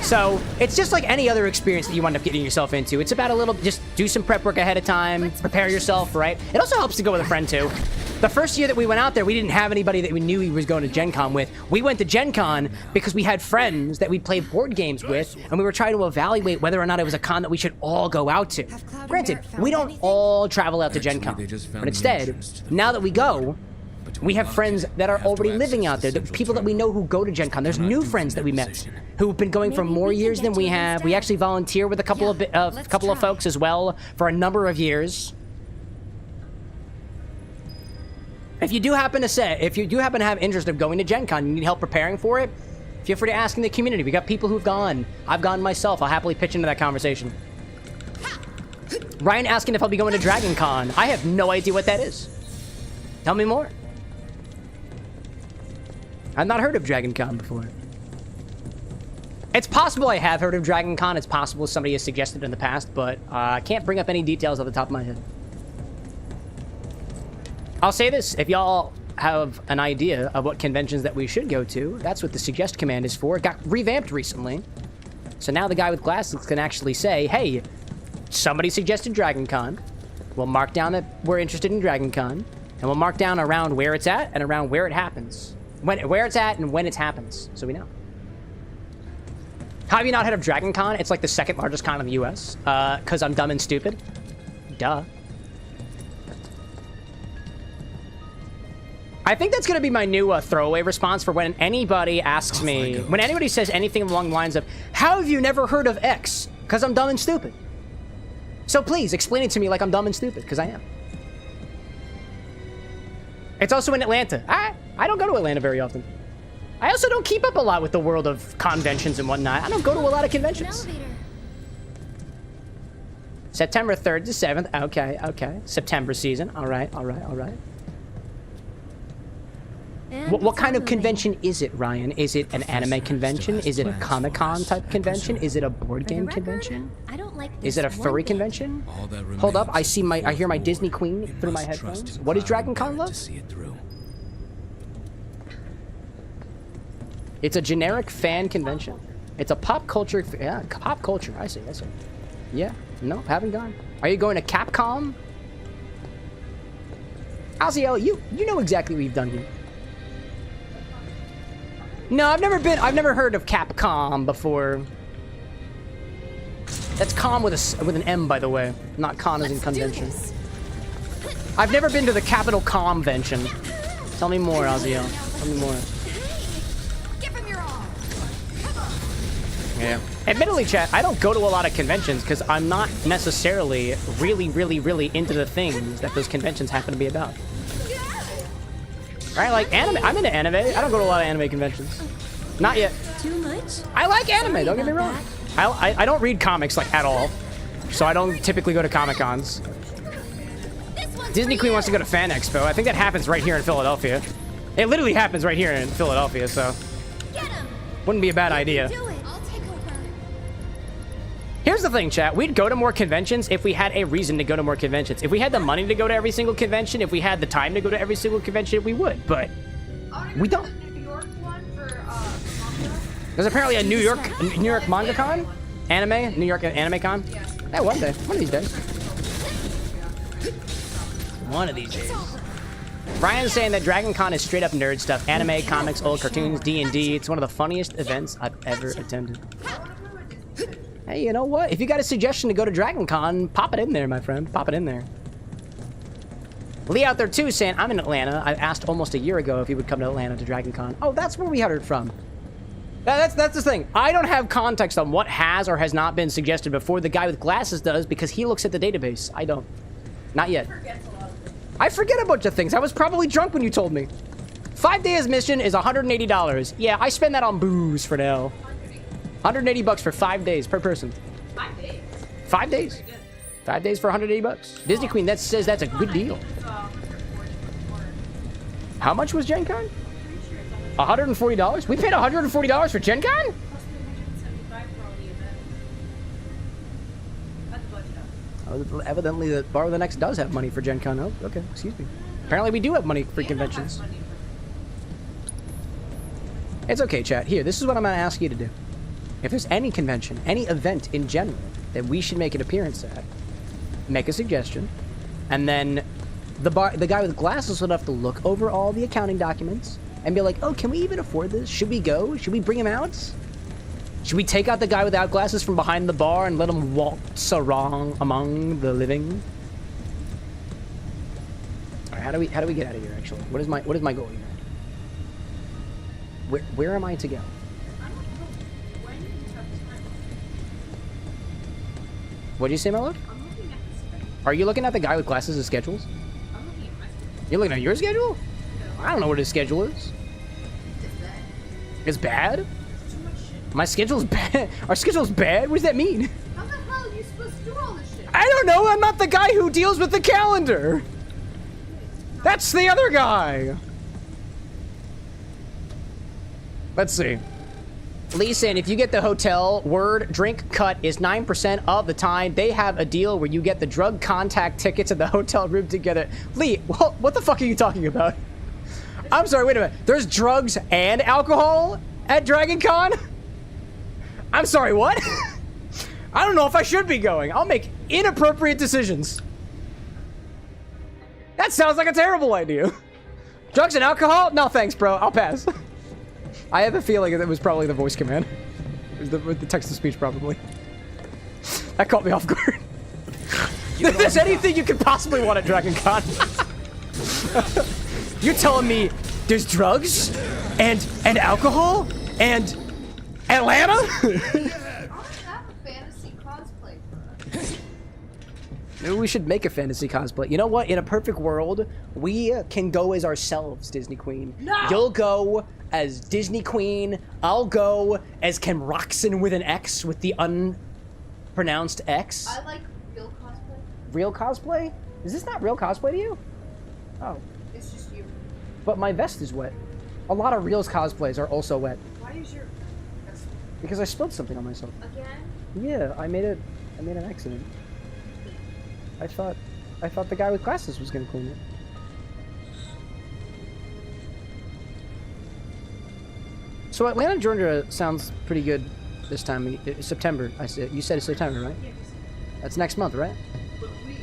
So it's just like any other experience that you wind up getting yourself into. It's about a little, just do some prep work ahead of time, prepare yourself, right? It also helps to go with a friend too. The first year that we went out there, we didn't have anybody that we knew he was going to Gen Con with. We went to Gen Con because we had friends that we played board games with, and we were trying to evaluate whether or not it was a con that we should all go out to. Granted, we don't all travel out to Gen Con, but instead, now that we go, we have friends that are already living out there, people that we know who go to Gen Con. There's new friends that we met who've been going for more years than we have. We actually volunteer with a couple of folks as well for a number of years. If you do happen to have interest of going to Gen Con, you need help preparing for it, feel free to ask in the community. We got people who've gone. I've gone myself. I'll happily pitch into that conversation. Ryan asking if I'll be going to Dragon Con. I have no idea what that is. Tell me more. I've not heard of Dragon Con before. It's possible I have heard of Dragon Con. It's possible somebody has suggested in the past, but I can't bring up any details off the top of my head. I'll say this. If y'all have an idea of what conventions that we should go to, that's what the suggest command is for. It got revamped recently. So now the guy with glasses can actually say, hey, somebody suggested Dragon Con. We'll mark down that we're interested in Dragon Con, and we'll mark down around where it's at and around where it happens. Where it's at and when it happens, so we know. How have you not heard of Dragon Con? It's like the second largest con in the US. Because I'm dumb and stupid. Duh. I think that's gonna be my new throwaway response for when anybody asks me, when anybody says anything along the lines of, how have you never heard of X? Because I'm dumb and stupid. So please, explain it to me like I'm dumb and stupid, because I am. It's also in Atlanta. I don't go to Atlanta very often. I also don't keep up a lot with the world of conventions and whatnot. I don't go to a lot of conventions. September 3rd to 7th. Okay, okay. September season. All right, all right, all right. What kind of convention is it, Ryan? Is it an anime convention? Is it a Comic-Con type convention? Is it a board game convention? I don't like Is it a furry convention? Hold up, I hear my Disney Queen through my headphones. What is Dragon Con, love? It's a generic fan convention. It's a pop culture, yeah, pop culture, I see, I see. Yeah, no, haven't gone. Are you going to Capcom? Aziel, you know exactly what you've done here. No, I've never heard of Capcom before. That's com with an M, by the way. Not con as in convention. I've never been to the Capital Convention. Tell me more, Aziel. Tell me more. Give him your all. Yeah. Admittedly, chat, I don't go to a lot of conventions because I'm not necessarily really into the things that those conventions happen to be about. Right, like anime. I'm into anime. I don't go to a lot of anime conventions. Not yet. Too much? I like anime, don't get me wrong. I don't read comics, like, at all. So I don't typically go to Comic-Cons. Disney Queen wants to go to Fan Expo. I think that happens right here in Philadelphia. It literally happens right here in Philadelphia, so... Wouldn't be a bad idea. Here's the thing, chat. We'd go to more conventions if we had a reason to go to more conventions. If we had the money to go to every single convention, if we had the time to go to every single convention, we would. But we don't. There's apparently a New York manga con, anime, New York anime con. Yeah, one day, one of these days. One of these days. Ryan's saying that Dragon Con is straight up nerd stuff. Anime, comics, old cartoons, D&D. It's one of the funniest events I've ever attended. Hey, you know what? If you got a suggestion to go to Dragon Con, pop it in there, my friend. Pop it in there. Lee out there too saying, I'm in Atlanta. I asked almost a year ago if he would come to Atlanta to Dragon Con. Oh, that's where we heard from. That's the thing. I don't have context on what has or has not been suggested before. The guy with glasses does because he looks at the database. I don't. Not yet. I forget a bunch of things. I was probably drunk when you told me. 5 days mission is $180. Yeah, I spend that on booze for now. 180 bucks for 5 days per person. 5 days? 5 days. 5 days for 180 bucks. Disney Queen, that says that's a good deal. How much was Gen Con? $140? We paid $140 for Gen Con? Evidently, the Bar with an X does have money for Gen Con. Oh, okay, excuse me. Apparently, we do have money for conventions. It's okay, chat. Here, this is what I'm going to ask you to do. If there's any convention, any event in general that we should make an appearance at, make a suggestion, and then the guy with glasses would have to look over all the accounting documents and be like, oh, can we even afford this? Should we go? Should we bring him out? Should we take out the guy without glasses from behind the bar and let him waltz around among the living? All right, how do we get out of here? Actually, what is my goal here? Where am I to go? What did you say, my love? Are you looking at the guy with glasses' schedules? I'm looking at my schedule. You're looking at your schedule? I don't know what his schedule is. It's bad? My schedule's bad? Our schedule's bad? What does that mean? How the hell are you supposed to do all this shit? I don't know. I'm not the guy who deals with the calendar. That's the other guy. Let's see. Lee saying, if you get the hotel, drink cut is 9% of the time. They have a deal where you get the drug contact tickets at the hotel room together. Lee, what the fuck are you talking about? I'm sorry, wait a minute. There's drugs and alcohol at Dragon Con? I'm sorry, what? I don't know if I should be going. I'll make inappropriate decisions. That sounds like a terrible idea. Drugs and alcohol? No thanks, bro. I'll pass. I have a feeling that it was probably the voice command. It was the text-to-speech, probably. That caught me off guard. If there's anything you could possibly want at Dragon Con. You're telling me there's drugs and alcohol and Atlanta? I want to have a fantasy cosplay for us. Maybe we should make a fantasy cosplay. You know what? In a perfect world, we can go as ourselves, Disney Queen. No! You'll go as Disney Queen. I'll go as CameroxnWithAnX with the unpronounced X. I like real cosplay. Real cosplay? Is this not real cosplay to you? Oh. It's just you. But my vest is wet. A lot of Reels cosplays are also wet. Why is your... Because I spilled something on myself. Again? Yeah, I made an accident. I thought the guy with glasses was gonna clean it. So Atlanta, Georgia sounds pretty good this time. September. You said it's September, right? Yes. That's next month, right? But we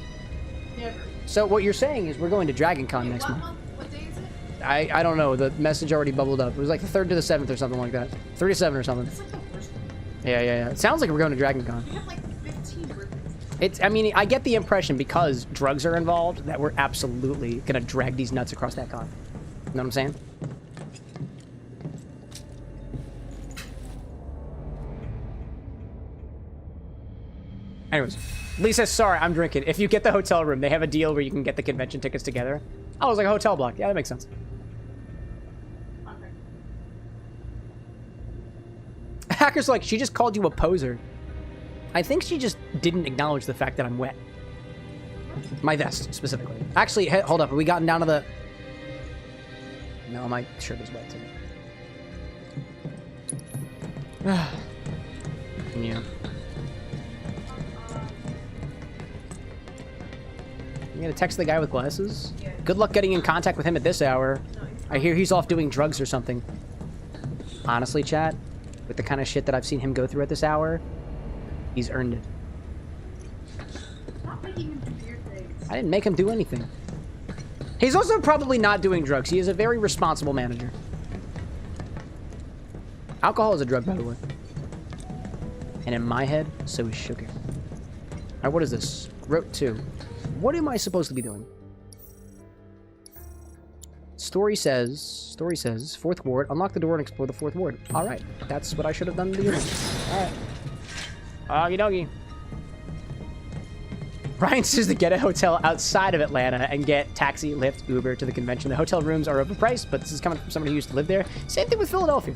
never. So what you're saying is we're going to Dragon Con Wait, next what month. month? What day is it? I don't know. The message already bubbled up. It was like the 3rd to the 7th or something like that. 3 to 7 or something. It's like the worst one. Yeah. It sounds like we're going to Dragon Con. We have like 15 birthdays. I mean, I get the impression because drugs are involved that we're absolutely gonna drag these nuts across that con. You know what I'm saying? Anyways, Lisa, sorry, I'm drinking. If you get the hotel room, they have a deal where you can get the convention tickets together. Oh, it was like a hotel block. Yeah, that makes sense. Okay. Hacker's like, she just called you a poser. I think she just didn't acknowledge the fact that I'm wet. My vest, specifically. Actually, hold up. Have we gotten down to the... No, my shirt is wet, too. Yeah. You gonna text the guy with glasses? Yeah. Good luck getting in contact with him at this hour. No, I hear he's off doing drugs or something. Honestly, chat, with the kind of shit that I've seen him go through at this hour, he's earned it. Stop making him do weird things. I didn't make him do anything. He's also probably not doing drugs. He is a very responsible manager. Alcohol is a drug, by the way. And in my head, so is sugar. Alright, what is this? Route 2. What am I supposed to be doing? Story says, 4th ward, unlock the door and explore the 4th ward. Alright, that's what I should have done in the beginning. Alright. Okie dokie. Ryan says to get a hotel outside of Atlanta and get taxi, Lyft, Uber to the convention. The hotel rooms are overpriced, but this is coming from somebody who used to live there. Same thing with Philadelphia.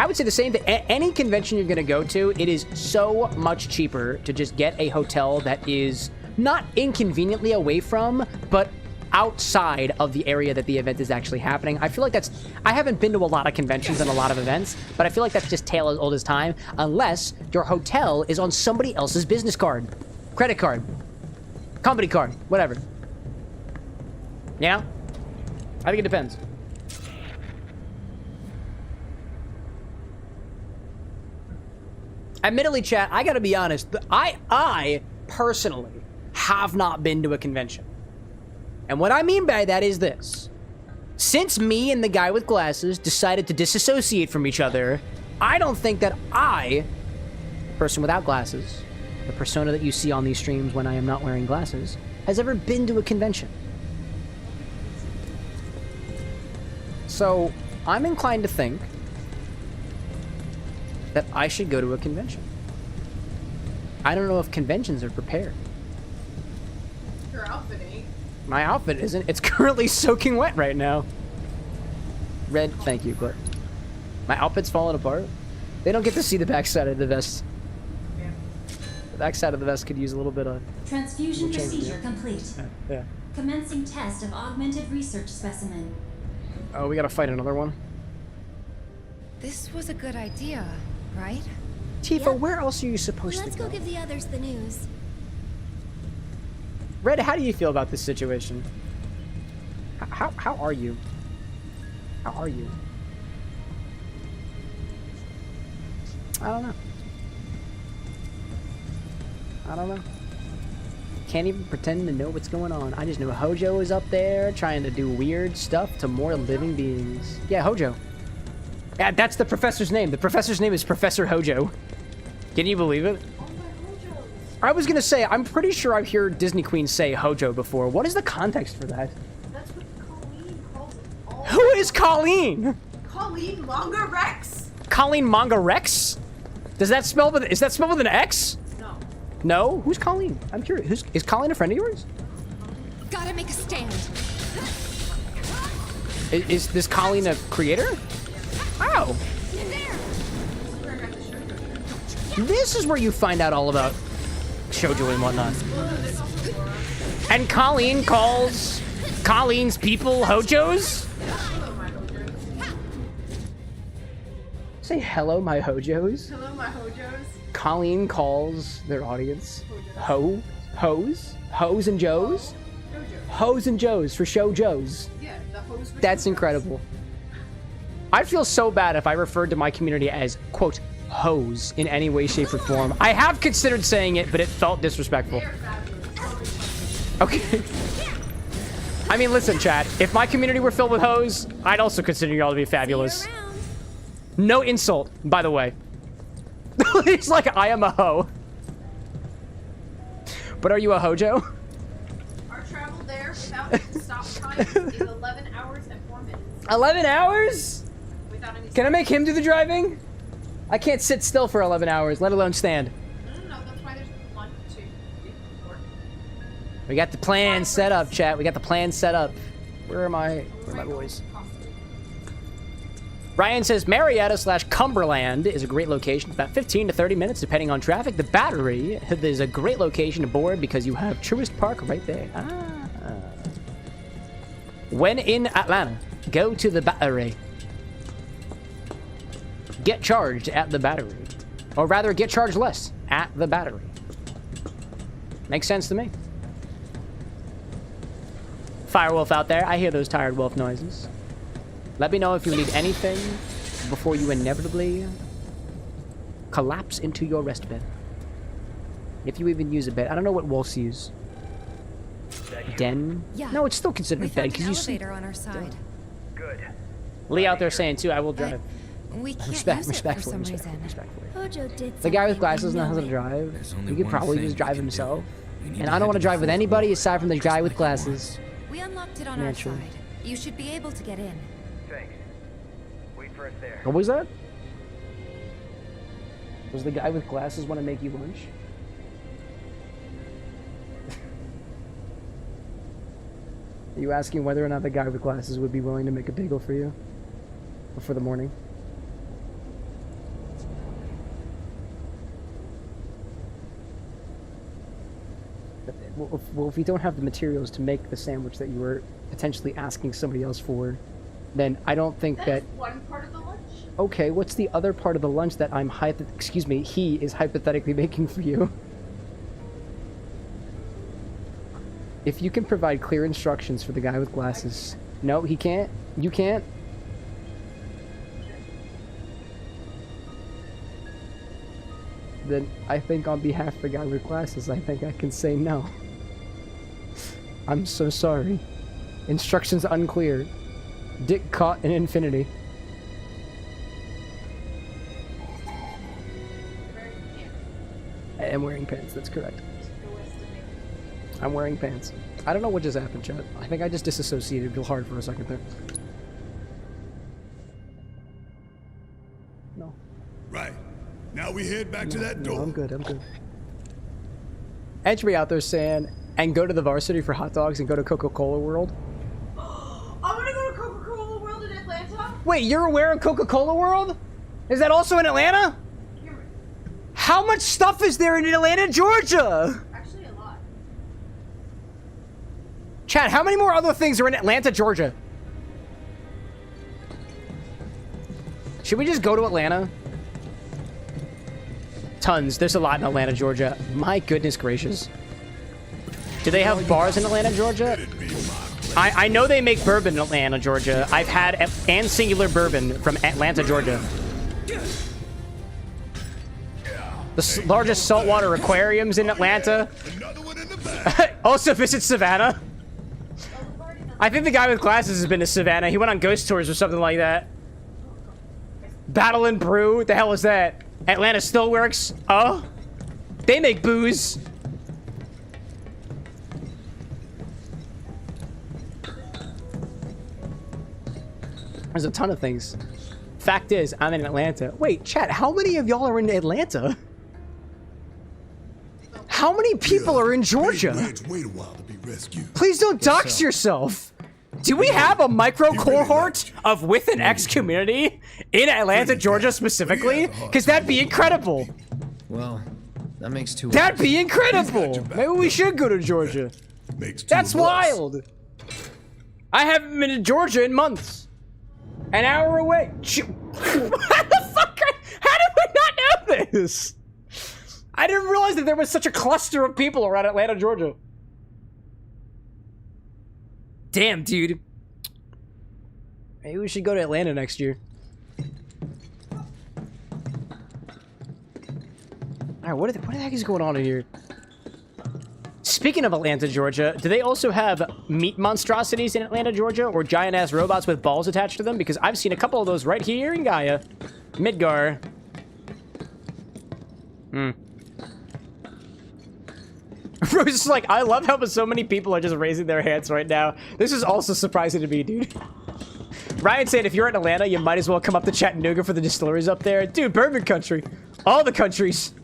I would say the same thing. Any convention you're going to go to, it is so much cheaper to just get a hotel that is not inconveniently away from, but outside of the area that the event is actually happening. I feel like that's... I haven't been to a lot of conventions and a lot of events, but I feel like that's just tale as old as time, unless your hotel is on somebody else's business card, credit card, company card, whatever. Yeah? I think it depends. Admittedly, chat, I gotta be honest, I personally have not been to a convention. And what I mean by that is this. Since me and the guy with glasses decided to disassociate from each other, I don't think that I, person without glasses, the persona that you see on these streams when I am not wearing glasses, has ever been to a convention. So, I'm inclined to think that I should go to a convention. I don't know if conventions are prepared. Your outfit ain't. My outfit isn't. It's currently soaking wet right now. Red, thank you, but my outfit's falling apart. They don't get to see the backside of the vest. Yeah. The backside of the vest could use a little bit of... Transfusion Change, procedure yeah. complete. Yeah. Commencing test of augmented research specimen. Oh, we gotta fight another one. This was a good idea, right? Tifa, Yep. where else are you supposed Let's to go? go give the others the news. Red, how do you feel about this situation? How are you? How are you? I don't know. I don't know. Can't even pretend to know what's going on. I just know Hojo is up there trying to do weird stuff to more living beings. Yeah, Hojo. Yeah, that's the professor's name. The professor's name is Professor Hojo. Can you believe it? Oh my Hojos. I was gonna say, I'm pretty sure I've heard Disney Queen say Hojo before. What is the context for that? That's what Who is Colleen? Colleen Manga Rex? Colleen Manga Rex? Does that spell with, is that spelled with an X? No. No? Who's Colleen? I'm curious. Is Colleen a friend of yours? Gotta make a stand. Is this Colleen a creator? Oh. This is where you find out all about shoujo and whatnot. And Colleen calls Colleen's people hojos? Say hello, my hojos. Hello, my hojos. Colleen calls their audience hoes? Hoes and Joes? Hoes and Joes for show Joes. Yeah, the hose. That's incredible. I'd feel so bad if I referred to my community as, quote, hoes in any way, shape, or form. I have considered saying it, but it felt disrespectful. Okay. I mean, listen, chat. If my community were filled with hoes, I'd also consider y'all to be fabulous. No insult, by the way. It's like, I am a hoe. But are you a hojo? Our travel there without stop time is 11 hours and 4 minutes. 11 hours? Without any Can I make him do the driving? I can't sit still for 11 hours, let alone stand. No, that's why there's 1, 2, 3, 4. We got the plan set up, chat. We got the plan set up. Where are my boys? Ryan says Marietta / Cumberland is a great location. It's about 15 to 30 minutes, depending on traffic. The Battery is a great location to board because you have Truist Park right there. When in Atlanta, go to the Battery. Get charged at the Battery. Or rather, get charged less at the Battery. Makes sense to me. Firewolf out there, I hear those tired wolf noises. Let me know if you need anything before you inevitably collapse into your rest bed. If you even use a bed. I don't know what wolves use. Den? Yeah. No, it's still considered We a bed found because an you sleep. elevator on our side. Lee out there saying too, I will drive. We can't use it for Respectfully. some reason. Hojo did The guy with something glasses we knows how to know drive. There's only He could one probably thing just we drive can do. himself. We need And to I don't head want to to drive with the anybody floor. aside from the Just guy like with you wanted. glasses. We unlocked it on Yeah, our true. side. You should be able to get in. Thanks. Wait for us there. What was that? Does the guy with glasses want to make you lunch? Are you asking whether or not the guy with glasses would be willing to make a bagel for you? For the morning? Well, if you don't have the materials to make the sandwich that you were potentially asking somebody else for, then I don't think that... That's one part of the lunch. Okay, what's the other part of the lunch that he is hypothetically making for you? If you can provide clear instructions for the guy with glasses... No, he can't? You can't? Then I think on behalf of the guy with glasses, I think I can say no. I'm so sorry. Instructions unclear. Dick caught in infinity. I am wearing pants, that's correct. I'm wearing pants. I don't know what just happened, chat. I think I just disassociated real hard for a second there. No. Right. Now we head back to that door. No, I'm good, I'm good. Edgery out there saying, and go to the varsity for hot dogs and go to Coca-Cola World. I want to go to Coca-Cola World in Atlanta. Wait, you're aware of Coca-Cola World? Is that also in Atlanta? How much stuff is there in Atlanta, Georgia? Actually, a lot. Chad, how many more other things are in Atlanta, Georgia? Should we just go to Atlanta? Tons. There's a lot in Atlanta, Georgia. My goodness gracious. Do they have bars in Atlanta, Georgia? I know they make bourbon in Atlanta, Georgia. I've had and singular bourbon from Atlanta, Georgia. The largest saltwater aquariums in Atlanta. Also visit Savannah. I think the guy with glasses has been to Savannah. He went on ghost tours or something like that. Battle and Brew? What the hell is that? Atlanta Stillworks? Oh? They make booze. There's a ton of things. Fact is, I'm in Atlanta. Wait, chat, how many of y'all are in Atlanta? How many people are in Georgia? Wait a while to be rescued. Please don't dox yourself. Do we have a micro cohort of With an X community in Atlanta, Georgia specifically? Because that'd be incredible. Well, that makes two. That'd be incredible. Maybe we should go to Georgia. That's wild. I haven't been to Georgia in months. An hour away. How the fuck? How did we not know this? I didn't realize that there was such a cluster of people around Atlanta, Georgia. Damn, dude. Maybe we should go to Atlanta next year. Alright, what the heck is going on in here? Speaking of Atlanta, Georgia, do they also have meat monstrosities in Atlanta, Georgia? Or giant-ass robots with balls attached to them? Because I've seen a couple of those right here in Gaia. Midgar. Rose is like, I love how so many people are just raising their hands right now. This is also surprising to me, dude. Ryan said, if you're in Atlanta, you might as well come up to Chattanooga for the distilleries up there. Dude, bourbon country. All the countries.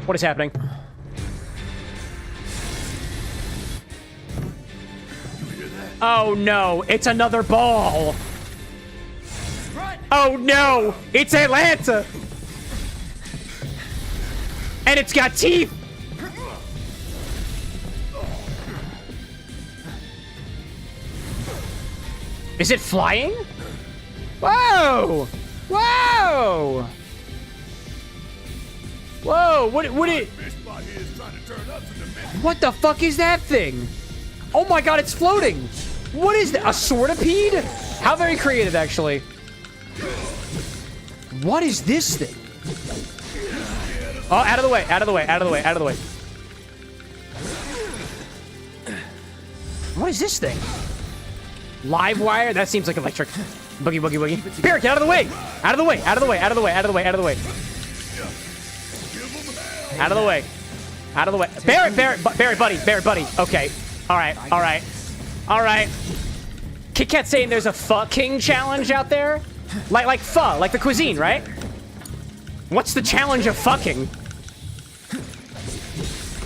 What is happening? Oh no, it's another ball. Oh no, it's Atlanta. And it's got teeth! Is it flying? Whoa! Whoa! Whoa, what the fuck is that thing? Oh my god, it's floating! What is that? A sortipede? How very creative, actually. What is this thing? Oh, out of the way, out of the way, out of the way, out of the way. What is this thing? Live wire? That seems like electric. Boogie, boogie, boogie. Barrett, get out of the way! Out of the way, out of the way, out of the way, out of the way, out of the way. Out of the way. Out of the way. Barrett, Barrett, buddy. Okay. Alright, alright. Alright. Kit Kat's saying there's a fucking challenge out there? Like pho, like the cuisine, right? What's the challenge of fucking?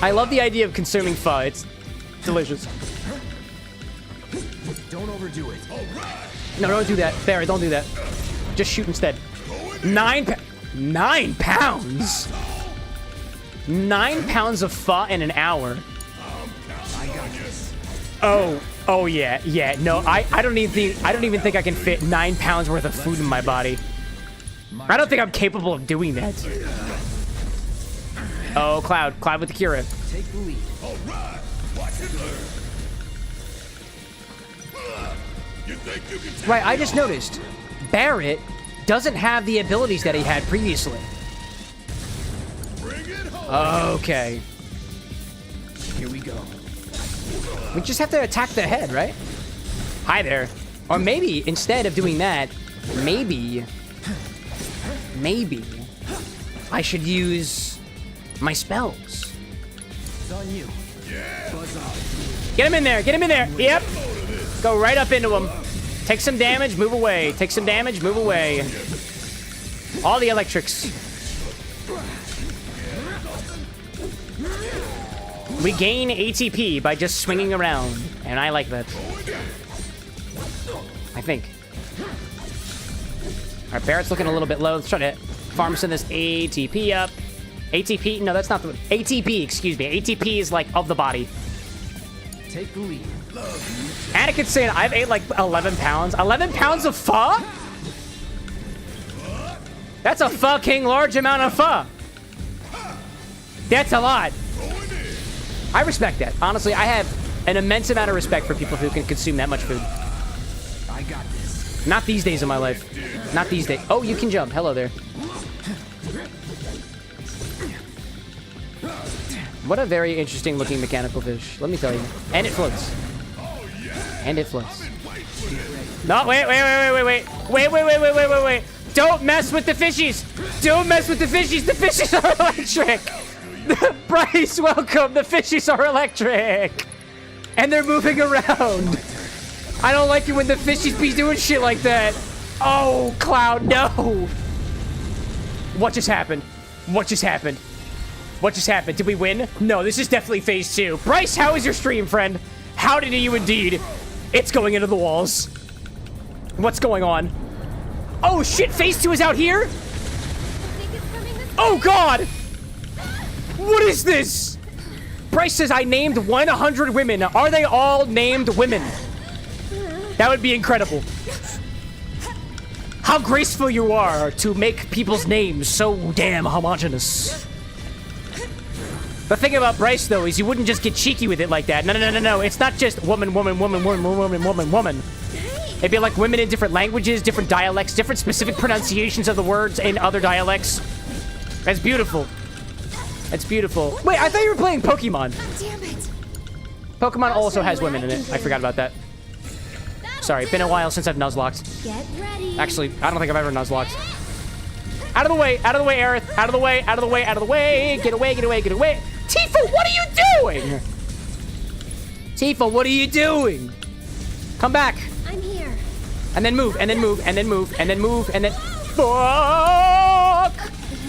I love the idea of consuming pho. It's delicious. Don't overdo it. No, don't do that. Barry, don't do that. Just shoot instead. 9 pounds? 9 pounds of pho in an hour. Oh yeah. No, I don't even think I can fit 9 pounds worth of food in my body. I don't think I'm capable of doing that. Oh, Cloud with the Kira. Take the lead. All right, watch it learn. You think you can take Right, I just noticed Barrett doesn't have the abilities that he had previously. Bring it home. Okay. Here we go. We just have to attack the head, right? Hi there. Or maybe instead of doing that, maybe I should use my spells. It's on you. Buzz off. Get him in there. Get him in there. Yep. Go right up into him. Take some damage, move away. Take some damage, move away. All the electrics. We gain ATP by just swinging around, and I like that. I think. All right, Barrett's looking a little bit low. Let's try to farm some of this ATP up. ATP? No, that's not the... ATP, excuse me. ATP is, like, of the body. Take the lead. Anakin's saying I've ate, like, 11 pounds. 11 pounds of pho? That's a fucking large amount of pho. That's a lot. I respect that. Honestly, I have an immense amount of respect for people who can consume that much food. I got this. Not these days of my life. Not these days. Oh, you can jump. Hello there. What a very interesting looking mechanical fish. Let me tell you. And it floats. And it floats. No, wait. Wait. Don't mess with the fishies. Don't mess with the fishies. The fishies are electric. Bryce, welcome. The fishies are electric. And they're moving around. I don't like it when the fishies be doing shit like that. Oh, Cloud, no. What just happened? What just happened? What just happened? Did we win? No, this is definitely phase 2. Bryce, how is your stream, friend? How did you indeed? It's going into the walls. What's going on? Oh, shit, phase 2 is out here? Oh, God. What is this? Bryce says I named 100 women. Are they all named women? That would be incredible. How graceful you are to make people's names so damn homogenous. The thing about Bryce, though, is you wouldn't just get cheeky with it like that. No, no, no, no, no. It's not just woman, woman, woman, woman, woman, woman, woman. It'd be like women in different languages, different dialects, different specific pronunciations of the words in other dialects. That's beautiful. That's beautiful. Wait, I thought you were playing Pokemon. Damn it. Pokemon also has women in it. I forgot about that. Sorry, been a while since I've nuzlocked. Get ready. Actually, I don't think I've ever nuzlocked. Out of the way, out of the way, Aerith. Out of the way, out of the way, out of the way. Get away, get away, get away. Tifa, what are you doing? Tifa, what are you doing? Come back. I'm here. And then move, and then move, and then move, and then move, and then... Fuck!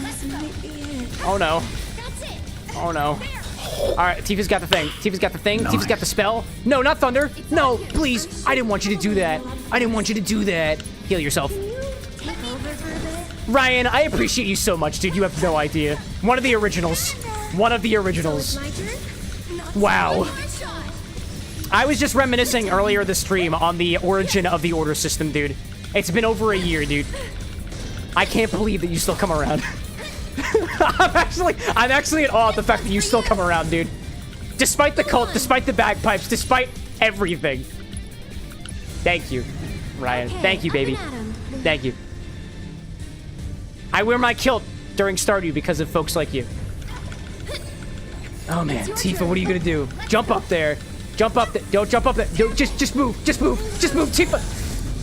This might be it. Oh, no. That's it. Oh, no. All right, Tifa's got the thing. Tifa's got the thing. Tifa's got the spell. No, not thunder. No, please. I didn't want you to do that. I didn't want you to do that. Heal yourself. Take over for a bit. Ryan, I appreciate you so much, dude. You have no idea. One of the originals. One of the originals. My turn? Not Wow. my shot. I was just reminiscing earlier this stream on the origin of the order system, dude. It's been over a year, dude. I can't believe that you still come around. I'm actually in awe of the fact that you still come around, dude. Despite the cult, despite the bagpipes, despite everything. Thank you, Ryan. Okay, Thank you, baby. up and at 'em. Thank you. I wear my kilt during Stardew because of folks like you. Oh man, Tifa, what are you gonna do? Jump up there. Jump up there. Don't jump up there. Don't, just move. Just move. Just move, Tifa.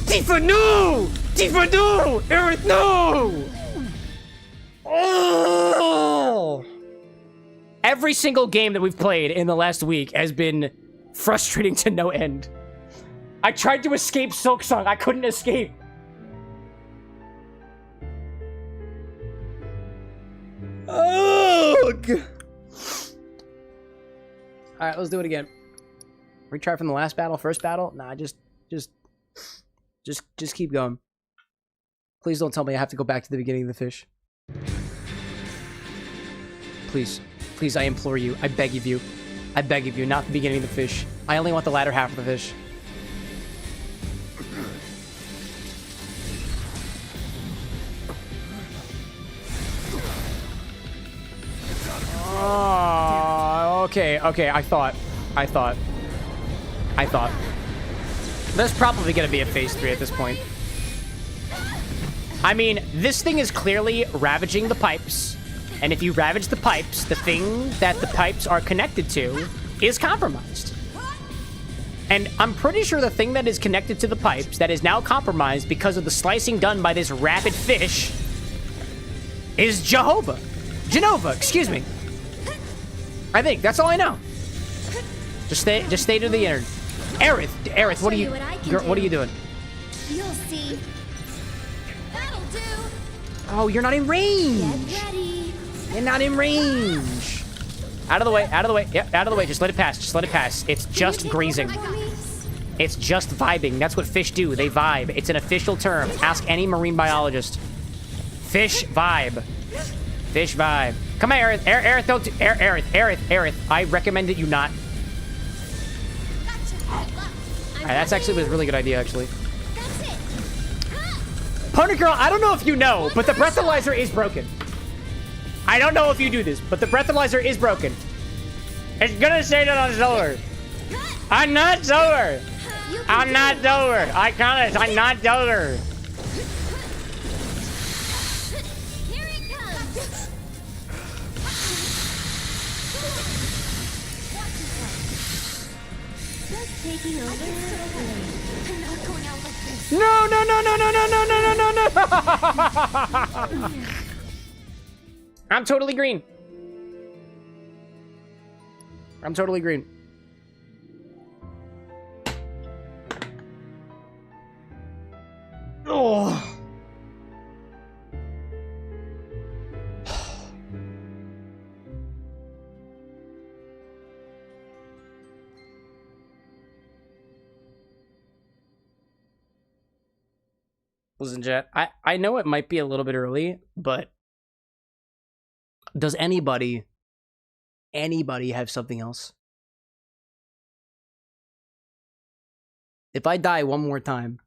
Tifa, no! Tifa, no! Aerith, no! Oh! Every single game that we've played in the last week has been frustrating to no end. I tried to escape Silksong. I couldn't escape. Ugh! Alright, let's do it again. Retry from the last battle, first battle? Nah, just keep going. Please don't tell me I have to go back to the beginning of the fish. Please. Please, I implore you. I beg of you. I beg of you, not the beginning of the fish. I only want the latter half of the fish. Oh, okay, I thought. There's probably gonna be a phase 3 at this point. I mean, this thing is clearly ravaging the pipes. And if you ravage the pipes, the thing that the pipes are connected to is compromised. And I'm pretty sure the thing that is connected to the pipes that is now compromised because of the slicing done by this rabid fish is Genova, excuse me. I think, that's all I know. Just stay to the end. Aerith, what are you, what are you doing? You'll see. That'll do. Oh, you're not in range. Get ready. You're not in range. Out of the way, out of the way. Yep, out of the way. Just let it pass. Just let it pass. It's just grazing. It's just vibing. That's what fish do. They vibe. It's an official term. Ask any marine biologist. Fish vibe. Fish vibe. Come here, Aerith. Aerith, don't do... Aerith. I recommend that you not... Alright, that's actually was a really good idea, actually. Pony Girl, I don't know if you know, but the breathalyzer is broken. I don't know if you do this, but the breathalyzer is broken. It's gonna say that I'm sober. I'm not sober. I'm not sober. I promise, I'm not sober. Here it comes. Just taking over. I'm not going out like this. No. I'm totally green. Oh. Listen, Jet, I know it might be a little bit early, but does anybody have something else? If I die one more time,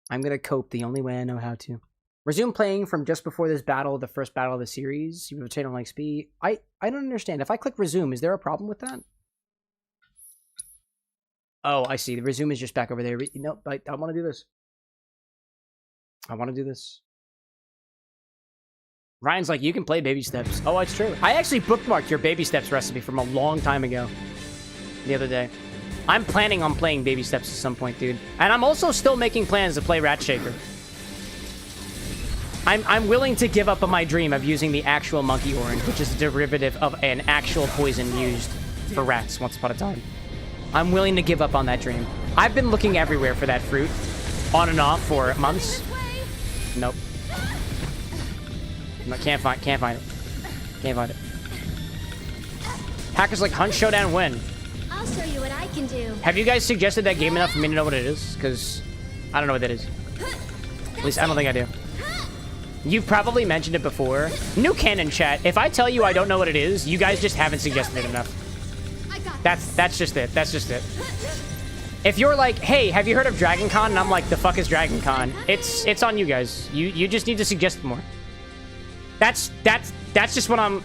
I'm gonna cope the only way I know how to. Resume playing from just before this battle, the first battle of the series. You retain on XP. I don't understand. If I click resume, is there a problem with that? Oh, I see. The resume is just back over there. No, I want to do this. I want to do this. Ryan's like, you can play baby steps. Oh, it's true. I actually bookmarked your baby steps recipe from a long time ago. The other day. I'm planning on playing baby steps at some point, dude. And I'm also still making plans to play Rat Shaker. I'm willing to give up on my dream of using the actual monkey orange, which is a derivative of an actual poison used for rats once upon a time. I'm willing to give up on that dream. I've been looking everywhere for that fruit, on and off for months. Nope. No, can't find it. Can't find it. Hackers like Hunt Showdown win. I'll show you what I can do. Have you guys suggested that game enough for me to know what it is? Because I don't know what that is. At least I don't think I do. You've probably mentioned it before. New canon chat. If I tell you I don't know what it is, you guys just haven't suggested it enough. That's just it. That's just it. If you're like, hey, have you heard of Dragon Con? And I'm like, the fuck is Dragon Con? It's on you guys. You just need to suggest more. That's just what I'm.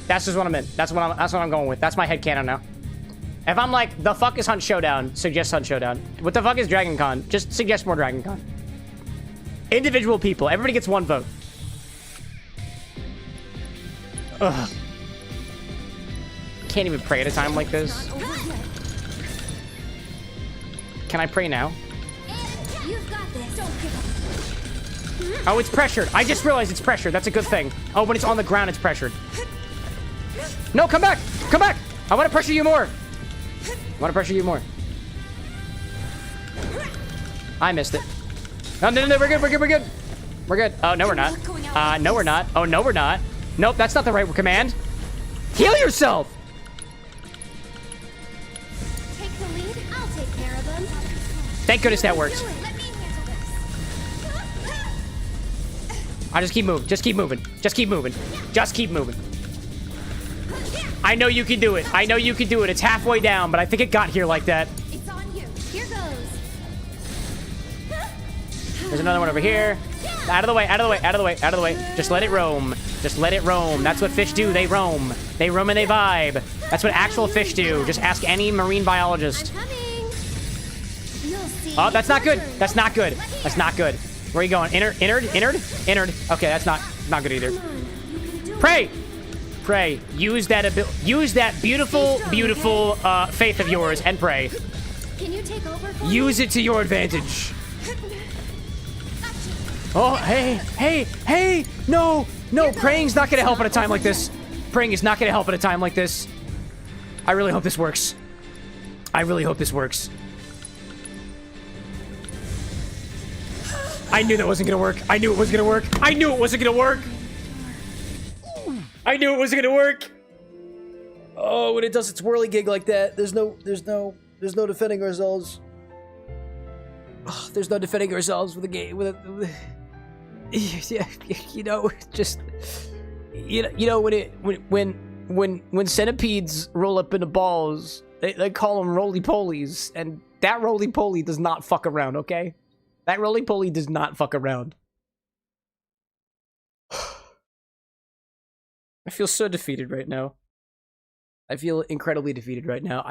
That's just what I'm in. That's what I'm going with. That's my headcanon now. If I'm like, the fuck is Hunt Showdown? Suggest Hunt Showdown. What the fuck is Dragon Con? Just suggest more Dragon Con. Individual people. Everybody gets one vote. Ugh. Can't even pray at a time like this. Can I pray now? You've got this. Don't give up. Oh, it's pressured. I just realized it's pressured. That's a good thing. Oh, when it's on the ground, it's pressured. No, come back! Come back! I want to pressure you more. I want to pressure you more. I missed it. No, we're good, we're good, we're good. We're good. Oh, no, we're not. No, we're not. Oh, no, we're not. Nope, that's not the right command. Heal yourself! Take the lead. I'll take care of them. Thank goodness that works. Let me handle this. I just keep moving. Just keep moving. Just keep moving. Just keep moving. I know you can do it. I know you can do it. It's halfway down, but I think it got here like that. It's on you. Here goes. There's another one over here. Out of the way, out of the way, out of the way, out of the way. Just let it roam. Just let it roam. That's what fish do. They roam. They roam and they vibe. That's what actual fish do. Just ask any marine biologist. I'm coming. You'll see. Oh, that's not good. That's not good. That's not good. Where are you going? Innard? Okay, that's not good either. Pray! Pray. Use that beautiful faith of yours and pray. Can you take over for Use it to your advantage. Oh, hey! No! Praying's not gonna help at a time like this. Praying is not gonna help at a time like this. I really hope this works. I really hope this works. I knew that wasn't gonna work. I knew it wasn't gonna work. I knew it wasn't gonna work. I knew it wasn't gonna work. Oh, when it does its whirly gig like that, there's no defending ourselves. Oh, there's no defending ourselves with a game yeah, you know, just you know when centipedes roll up into balls, they call them roly-polies, and that roly-poly does not fuck around, okay? That roly-poly does not fuck around. I feel so defeated right now. I feel incredibly defeated right now.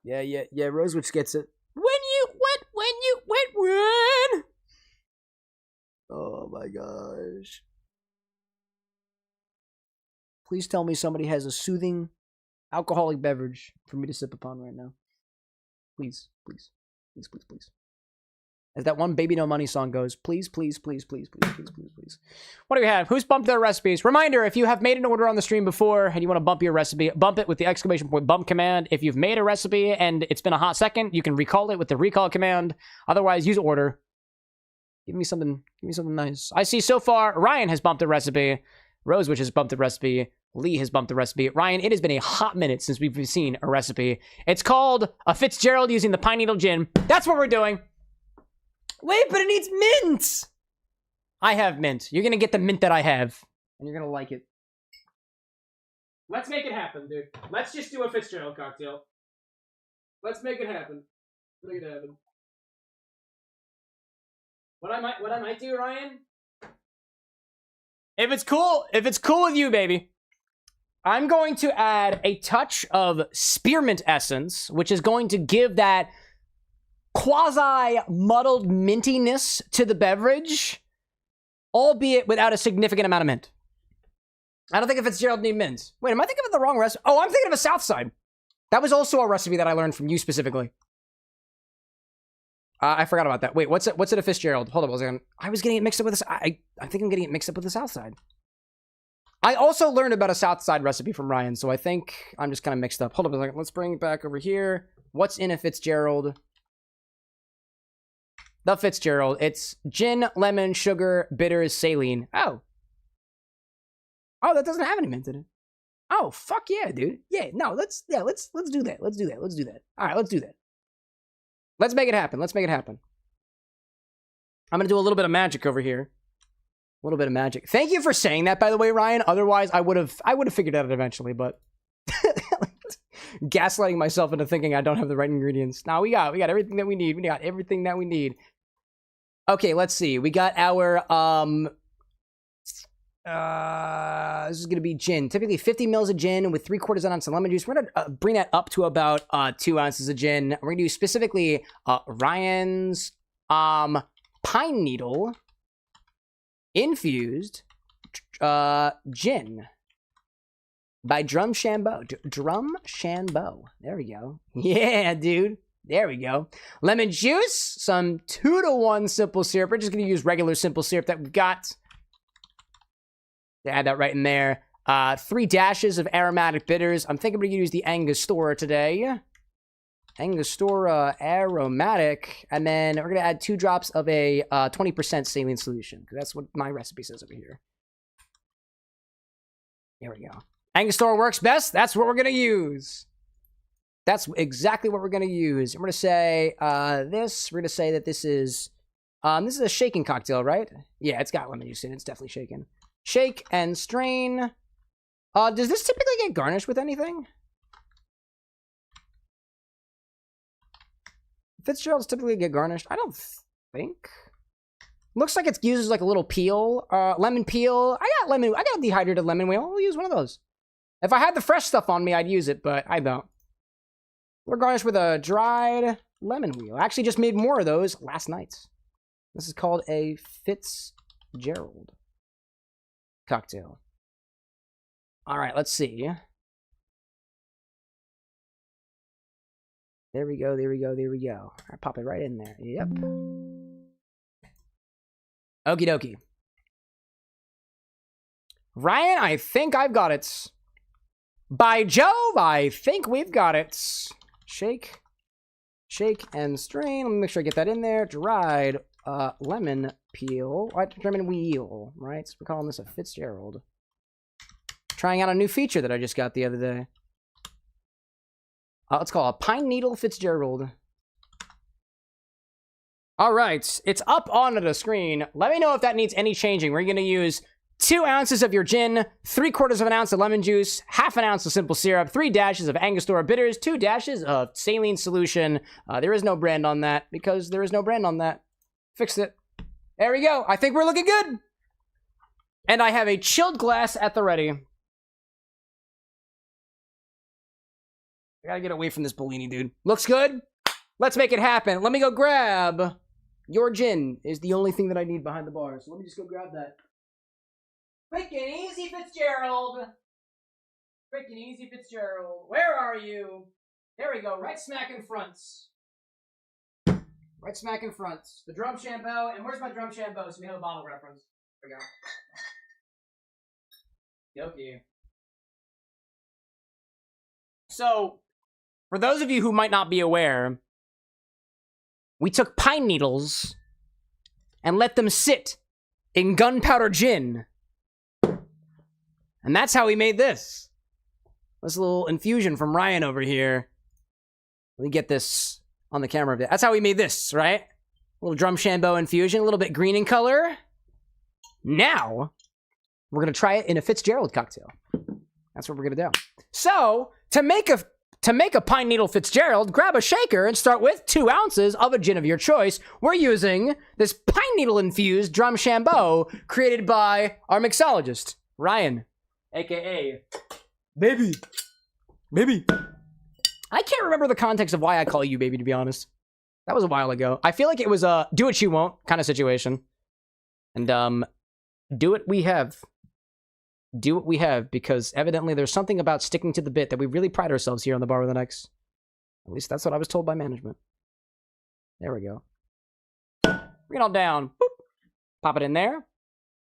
Yeah, Rosewitch gets it. When. Oh my gosh. Please tell me somebody has a soothing alcoholic beverage for me to sip upon right now. Please. as that one Baby No Money song goes. Please, please, please, please, please, please, please, please. What do we have? Who's bumped their recipes? Reminder, if you have made an order on the stream before and you want to bump your recipe, bump it with the exclamation point bump command. If you've made a recipe and it's been a hot second, you can recall it with the recall command. Otherwise, use order. Give me something nice. I see so far Ryan has bumped a recipe. Rosewitch has bumped a recipe. Lee has bumped a recipe. Ryan, it has been a hot minute since we've seen a recipe. It's called a Fitzgerald using the pine needle gin. That's what we're doing. Wait, but it needs mint. I have mint. You're going to get the mint that I have. And you're going to like it. Let's make it happen, dude. Let's just do a Fitzgerald cocktail. Let's make it happen. Make it happen. What I might do, Ryan? If it's cool with you, baby, I'm going to add a touch of spearmint essence, which is going to give that quasi-muddled mintiness to the beverage, albeit without a significant amount of mint. I don't think a Fitzgerald need mint. Wait, am I thinking of the wrong recipe? Oh, I'm thinking of a Southside. That was also a recipe that I learned from you specifically. I forgot about that. Wait, what's it a Fitzgerald? Hold on, I was getting it mixed up with I think I'm getting it mixed up with the Southside. I also learned about a Southside recipe from Ryan, so I think I'm just kind of mixed up. Hold on a second. Let's bring it back over here. What's in a Fitzgerald? The Fitzgerald. It's gin, lemon, sugar, bitters, saline. Oh, that doesn't have any mint in it. Oh, fuck yeah, dude. Yeah, no, let's do that. Let's do that. All right, let's do that. Let's make it happen. I'm gonna do a little bit of magic over here. A little bit of magic. Thank you for saying that, by the way, Ryan. Otherwise, I would have figured it out eventually, but gaslighting myself into thinking I don't have the right ingredients. Now we got everything that we need. We got everything that we need. Okay, let's see. We got our this is gonna be gin. Typically 50 mils of gin with 3/4 ounce of lemon juice. We're gonna bring that up to about 2 ounces of gin. We're gonna do specifically Ryan's pine needle infused gin by Drum Shambo. Drum Shambo. There we go. Yeah, dude. There we go. Lemon juice, some 2-to-1 simple syrup. We're just gonna use regular simple syrup that we've got. Add that right in there. 3 dashes of aromatic bitters. I'm thinking we're gonna use the Angostura today. Angostura aromatic. And then we're gonna add 2 drops of a 20% saline solution, because that's what my recipe says over here. There we go. Angostura works best. That's what we're gonna use. That's exactly what we're gonna use. And we're gonna say this. We're gonna say that this is a shaken cocktail, right? Yeah, it's got lemon juice in it. It's definitely shaken. Shake and strain. Does this typically get garnished with anything? Fitzgerald's typically get garnished. I don't think. Looks like it's used as like a little peel, lemon peel. I got dehydrated lemon wheel. I'll use one of those. If I had the fresh stuff on me, I'd use it, but I don't. We're garnished with a dried lemon wheel. I actually just made more of those last night. This is called a Fitzgerald cocktail. All right, let's see. There we go. All right, pop it right in there. Yep. Okie dokie. Ryan, I think I've got it. By Jove, I think we've got it. Shake and strain. Let me make sure I get that in there. Dried lemon peel. Lemon wheel, right? So we're calling this a Fitzgerald. Trying out a new feature that I just got the other day. Let's call it a Pine Needle Fitzgerald. All right, it's up onto the screen. Let me know if that needs any changing. We're going to use 2 ounces of your gin, 3/4 ounce of lemon juice, 1/2 ounce of simple syrup, 3 dashes of Angostura bitters, 2 dashes of saline solution. There is no brand on that because there is no brand on that. Fixed it. There we go. I think we're looking good. And I have a chilled glass at the ready. I gotta get away from this Bellini, dude. Looks good. Let's make it happen. Let me go grab your gin. Is the only thing that I need behind the bar. So let me just go grab that. Quick and easy, Fitzgerald. Quick and easy, Fitzgerald. Where are you? There we go. Right smack in front. Right smack in front. The drum shampoo. And where's my drum shampoo? So we have a bottle reference. There we go. Yoki. So, for those of you who might not be aware, we took pine needles and let them sit in gunpowder gin. And that's how we made this. This little infusion from Ryan over here. Let me get this on the camera a bit. That's how we made this, right? A little drum shampoo infusion, a little bit green in color. Now, we're going to try it in a Fitzgerald cocktail. That's what we're going to do. So, to make a pine needle Fitzgerald, grab a shaker and start with 2 ounces of a gin of your choice. We're using this pine needle infused drum shampoo created by our mixologist, Ryan, aka Baby. I can't remember the context of why I call you baby, to be honest. That was a while ago. I feel like it was a do what you won't kind of situation. And do what we have. Do what we have, because evidently there's something about sticking to the bit that we really pride ourselves here on the Bar with an X. At least that's what I was told by management. There we go. Bring it all down. Boop. Pop it in there.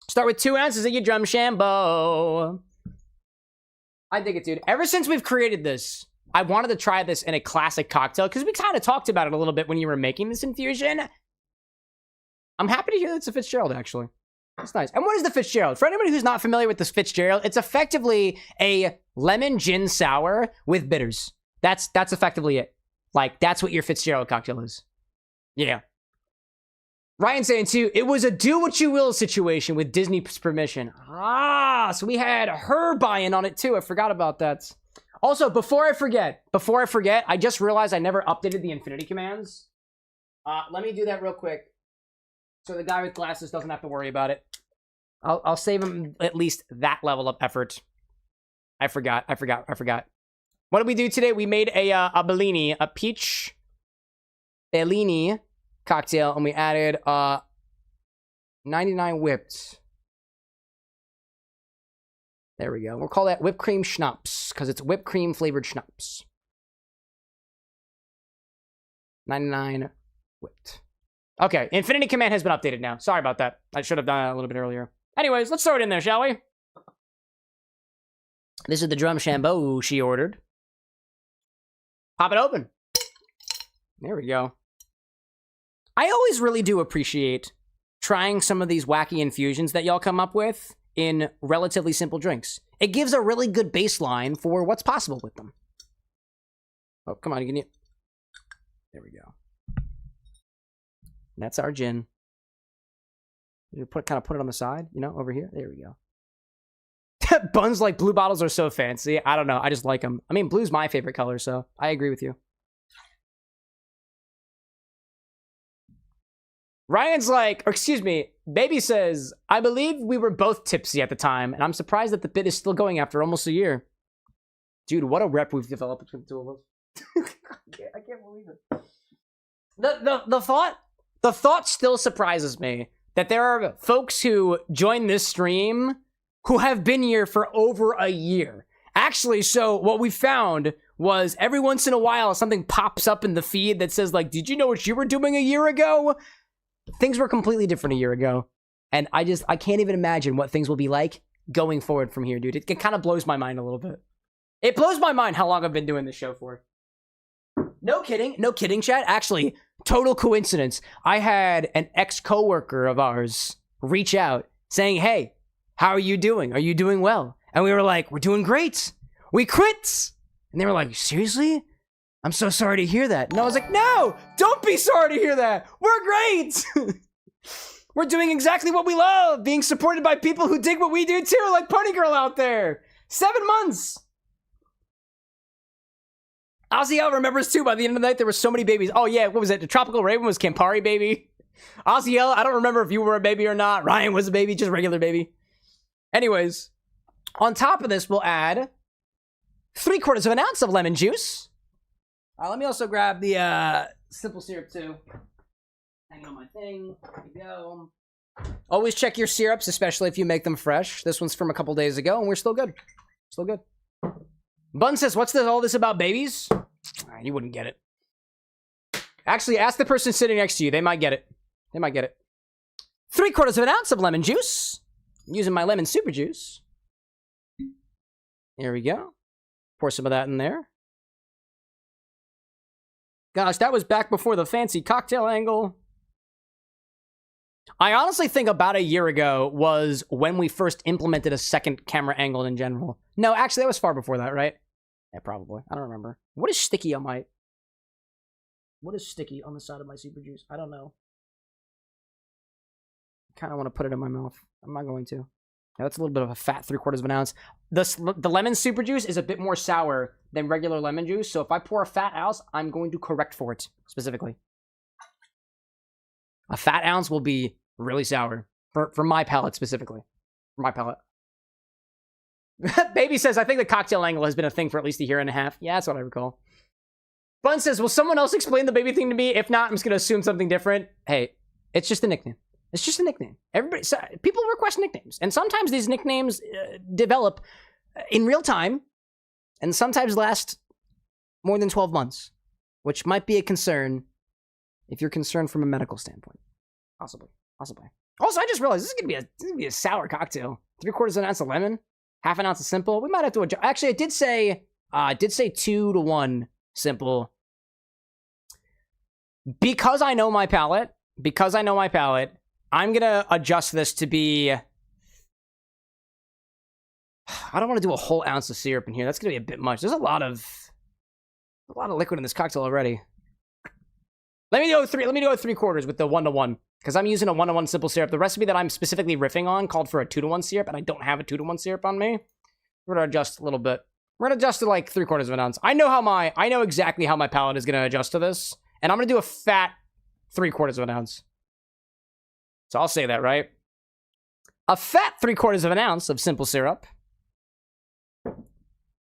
Start with 2 ounces of your drum shampoo. I dig it, dude. Ever since we've created this, I wanted to try this in a classic cocktail, because we kind of talked about it a little bit when you were making this infusion. I'm happy to hear that it's a Fitzgerald, actually. It's nice. And what is the Fitzgerald? For anybody who's not familiar with this Fitzgerald, it's effectively a lemon gin sour with bitters. That's effectively it. Like, that's what your Fitzgerald cocktail is. Yeah. Ryan saying, too, it was a do-what-you-will situation with Disney's permission. Ah, so we had her buy-in on it, too. I forgot about that. Also, before I forget, I just realized I never updated the infinity commands. Let me do that real quick, so the guy with glasses doesn't have to worry about it. I'll save him at least that level of effort. I forgot. What did we do today? We made a Bellini, a peach Bellini cocktail, and we added 99 whipped. There we go. We'll call that whipped cream schnapps, because it's whipped cream flavored schnapps. 99 whipped. Okay, infinity command has been updated now. Sorry about that. I should have done that a little bit earlier. Anyways, let's throw it in there, shall we? This is the drum shampoo she ordered. Pop it open. There we go. I always really do appreciate trying some of these wacky infusions that y'all come up with in relatively simple drinks. It gives a really good baseline for what's possible with them. Oh, come on, there we go. That's our gin. You kind of put it on the side, you know, over here. There we go. Buns like blue bottles are so fancy. I don't know. I just like them. I mean, blue's my favorite color, so I agree with you. Ryan's like, or excuse me, Baby says, I believe we were both tipsy at the time, and I'm surprised that the bit is still going after almost a year. Dude, what a rep we've developed between the two of us. I can't believe it. The thought still surprises me that there are folks who join this stream who have been here for over a year. Actually, so what we found was every once in a while something pops up in the feed that says, like, did you know what you were doing a year ago? Things were completely different a year ago. And I can't even imagine what things will be like going forward from here, dude. It kind of blows my mind a little bit. It blows my mind how long I've been doing this show for. No kidding, chat. Actually, total coincidence. I had an ex-coworker of ours reach out saying, hey, how are you doing? Are you doing well? And we were like, we're doing great. We quit. And they were like, seriously? I'm so sorry to hear that. And I was like, no, don't be sorry to hear that. We're great. We're doing exactly what we love, being supported by people who dig what we do too, like Pony Girl out there. 7 months. Ozzy remembers too, by the end of the night, there were so many babies. Oh yeah, what was it? The Tropical Raven was Campari baby. Ozzy, I don't remember if you were a baby or not. Ryan was a baby, just regular baby. Anyways, on top of this, we'll add 3/4 of an ounce of lemon juice. Let me also grab the simple syrup too. Hanging on my thing. There we go. Always check your syrups, especially if you make them fresh. This one's from a couple days ago, and we're still good. Still good. Bun says, what's all this about babies? You wouldn't get it. Actually, ask the person sitting next to you. They might get it. They might get it. 3/4 ounce of lemon juice. I'm using my lemon super juice. There we go. Pour some of that in there. Gosh, that was back before the fancy cocktail angle. I honestly think about a year ago was when we first implemented a second camera angle in general. No, actually, that was far before that, right? Yeah, probably. I don't remember. What is sticky on my... What is sticky on the side of my super juice? I don't know. I kind of want to put it in my mouth. I'm not going to. Yeah, that's a little bit of a fat 3/4 ounce. The lemon super juice is a bit more sour than regular lemon juice, so if I pour a fat ounce, I'm going to correct for it, specifically. A fat ounce will be really sour. For my palate, specifically. For my palate. Baby says, I think the cocktail angle has been a thing for at least a year and a half. Yeah, that's what I recall. Bun says, will someone else explain the baby thing to me? If not, I'm just going to assume something different. Hey, it's just a nickname. It's just a nickname. People request nicknames. And sometimes these nicknames develop in real time. And sometimes last more than 12 months. Which might be a concern if you're concerned from a medical standpoint. Possibly. Possibly. Also, I just realized this is going to be a sour cocktail. 3/4 ounce of lemon. 1/2 ounce of simple. We might have to adjust. Actually, it did say 2-to-1 simple. Because I know my palate, I'm going to adjust this to be... I don't want to do a whole ounce of syrup in here. That's going to be a bit much. There's a lot of liquid in this cocktail already. Let me go 3/4 with the 1-to-1. Because I'm using a 1-to-1 simple syrup. The recipe that I'm specifically riffing on called for a 2-to-1 syrup, and I don't have a 2-to-1 syrup on me. We're going to adjust a little bit. We're going to adjust to like 3/4 ounce. I know exactly how my palate is going to adjust to this. And I'm going to do a fat 3/4 ounce. So I'll say that, right? A fat 3/4 ounce of simple syrup.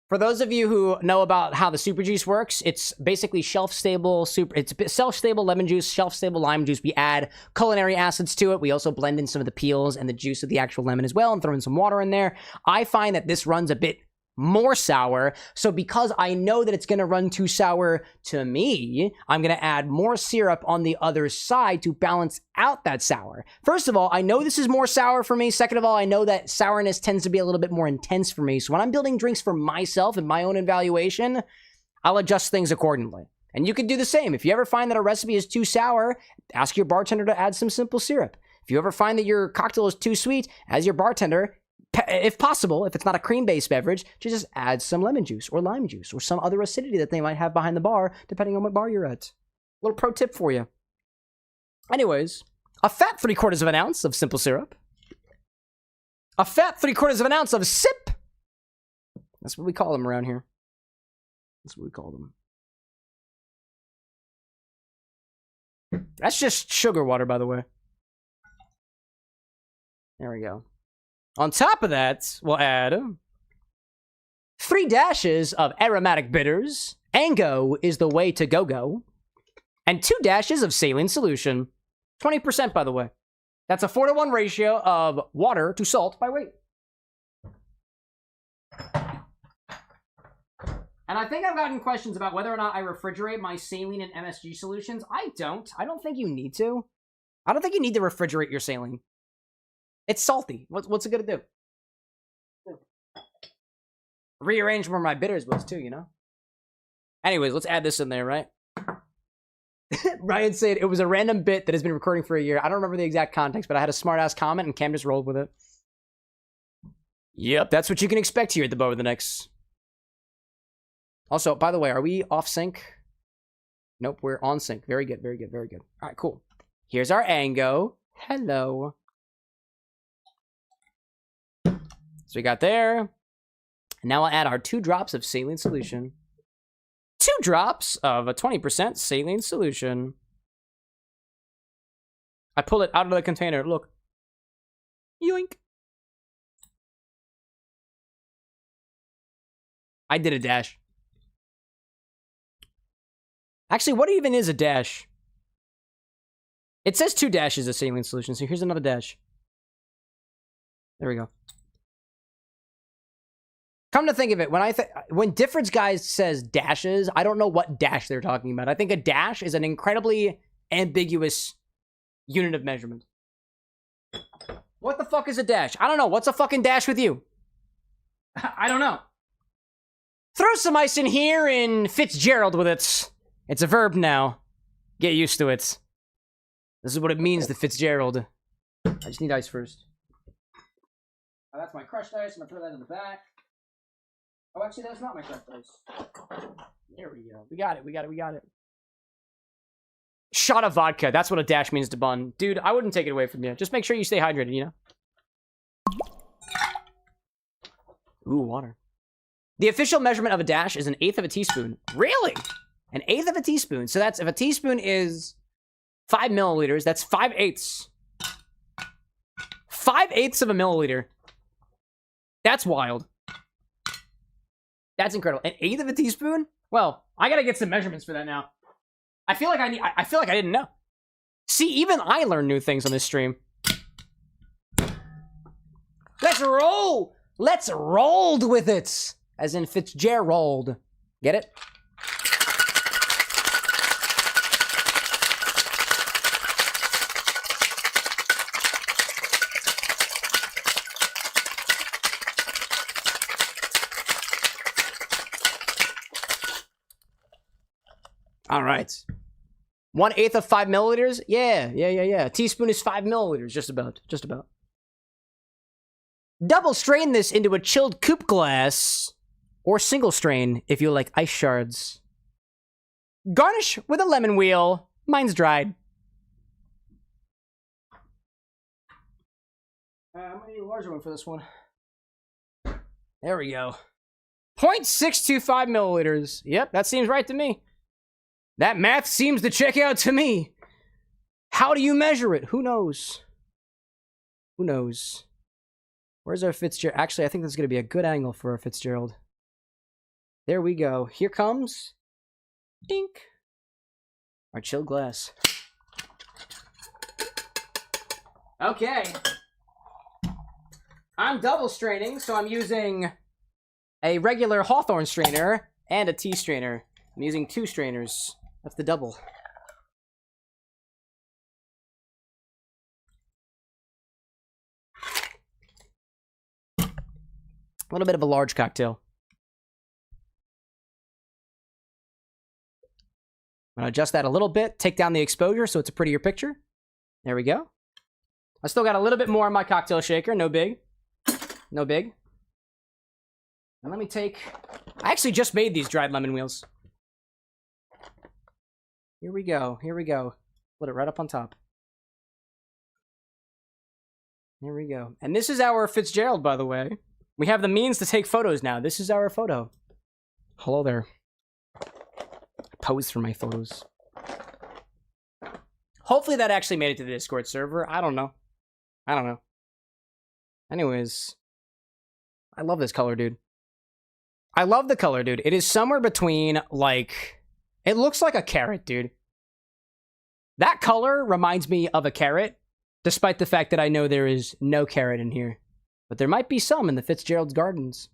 For those of you who know about how the super juice works, it's basically shelf-stable lemon juice, shelf-stable lime juice. We add culinary acids to it. We also blend in some of the peels and the juice of the actual lemon as well and throw in some water in there. I find that this runs a bit more sour, so because I know that it's going to run too sour to me, I'm going to add more syrup on the other side to balance out that sour. First of all, I know this is more sour for me. Second of all, I know that sourness tends to be a little bit more intense for me, so when I'm building drinks for myself and my own evaluation, I'll adjust things accordingly. And you can do the same. If you ever find that a recipe is too sour, ask your bartender to add some simple syrup. If you ever find that your cocktail is too sweet, as your bartender, if possible, if it's not a cream-based beverage, just add some lemon juice or lime juice or some other acidity that they might have behind the bar, depending on what bar you're at. Little pro tip for you. Anyways, a fat 3/4 ounce of simple syrup. A fat 3/4 ounce of sip. That's what we call them around here. That's what we call them. That's just sugar water, by the way. There we go. On top of that, we'll add 3 dashes of aromatic bitters. Ango is the way to go. And 2 dashes of saline solution. 20%, by the way. That's a 4-to-1 ratio of water to salt by weight. And I think I've gotten questions about whether or not I refrigerate my saline and MSG solutions. I don't. I don't think you need to. I don't think you need to refrigerate your saline. It's salty. What's it gonna do? Rearrange where my bitters was too, you know? Anyways, let's add this in there, right? Ryan said it was a random bit that has been recording for a year. I don't remember the exact context, but I had a smart-ass comment and Cam just rolled with it. Yep, that's what you can expect here at the Bar with an X. Also, by the way, are we off sync? Nope, we're on sync. Very good, very good, very good. All right, cool. Here's our Ango. Hello. So we got there. And now we'll add our 2 drops of saline solution. 2 drops of a 20% saline solution. I pull it out of the container. Look. Yoink. I did a dash. Actually, what even is a dash? It says 2 dashes of saline solution, so here's another dash. There we go. Come to think of it, when different guys says dashes, I don't know what dash they're talking about. I think a dash is an incredibly ambiguous unit of measurement. What the fuck is a dash? I don't know. What's a fucking dash with you? I don't know. Throw some ice in here and Fitzgerald with it. It's a verb now. Get used to it. This is what it means, the Fitzgerald. I just need ice first. Oh, that's my crushed ice. I'm gonna throw that in the back. Oh, actually, that's not my crushed ice. There we go. We got it. Shot of vodka. That's what a dash means to Bun. Dude, I wouldn't take it away from you. Just make sure you stay hydrated, you know? Ooh, water. The official measurement of a dash is 1/8 of a teaspoon. Really? 1/8 of a teaspoon. So that's, if a teaspoon is 5 milliliters, that's 5/8. 5/8 of a milliliter. That's wild. That's incredible. 1/8 of a teaspoon? Well, I gotta get some measurements for that now. I feel like I feel like I didn't know. See, even I learn new things on this stream. Let's roll! Let's rolled with it! As in Fitzgerald. Get it? All right. 1/8 of 5 milliliters? Yeah. A teaspoon is 5 milliliters, just about. Double strain this into a chilled coupe glass, or single strain if you like ice shards. Garnish with a lemon wheel. Mine's dried. I'm gonna need a larger one for this one. There we go. 0.625 milliliters. Yep, that seems right to me. That math seems to check out to me. How do you measure it? Who knows? Who knows? Where's our Fitzgerald? Actually, I think this is going to be a good angle for our Fitzgerald. There we go. Here comes... Dink. Our chilled glass. Okay. I'm double straining, so I'm using a regular Hawthorne strainer and a tea strainer. I'm using 2 strainers. That's the double. A little bit of a large cocktail. I'm gonna adjust that a little bit, take down the exposure so it's a prettier picture. There we go. I still got a little bit more in my cocktail shaker, no big. No big. And let me take... I actually just made these dried lemon wheels. Here we go. Put it right up on top. Here we go. And this is our Fitzgerald, by the way. We have the means to take photos now. This is our photo. Hello there. Pose for my photos. Hopefully that actually made it to the Discord server. I don't know. Anyways. I love this color, dude. I love the color, dude. It is somewhere between, like... It looks like a carrot, dude. That color reminds me of a carrot, despite the fact that I know there is no carrot in here. But there might be some in the Fitzgerald Gardens.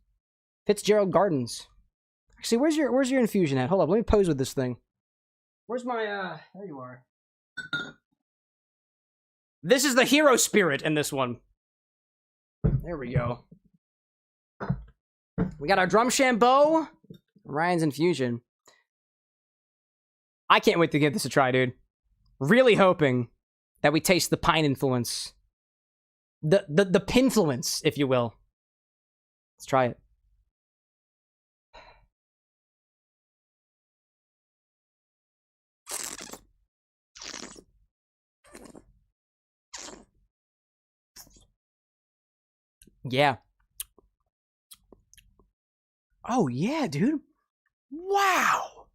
Fitzgerald Gardens. Actually, where's your infusion at? Hold up, let me pose with this thing. Where's my, there you are. This is the hero spirit in this one. There we go. We got our drum shambo. Ryan's infusion. I can't wait to give this a try, dude. Really hoping that we taste the pine influence. The pinfluence, if you will. Let's try it. Yeah. Oh, yeah, dude. Wow.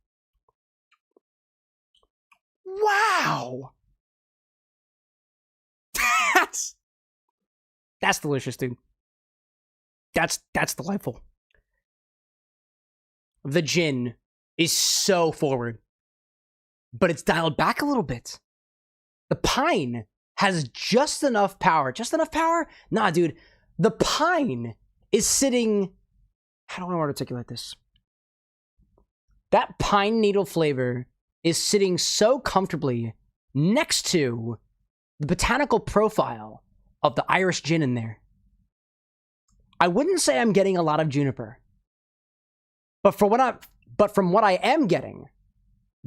Wow. That's delicious, dude. That's delightful. The gin is so forward, but it's dialed back a little bit. The pine has just enough power. Just enough power? Nah, dude. The pine is sitting how do I want to articulate this? That pine needle flavor is sitting so comfortably next to the botanical profile of the Irish gin in there. I wouldn't say I'm getting a lot of juniper. But from what I am getting,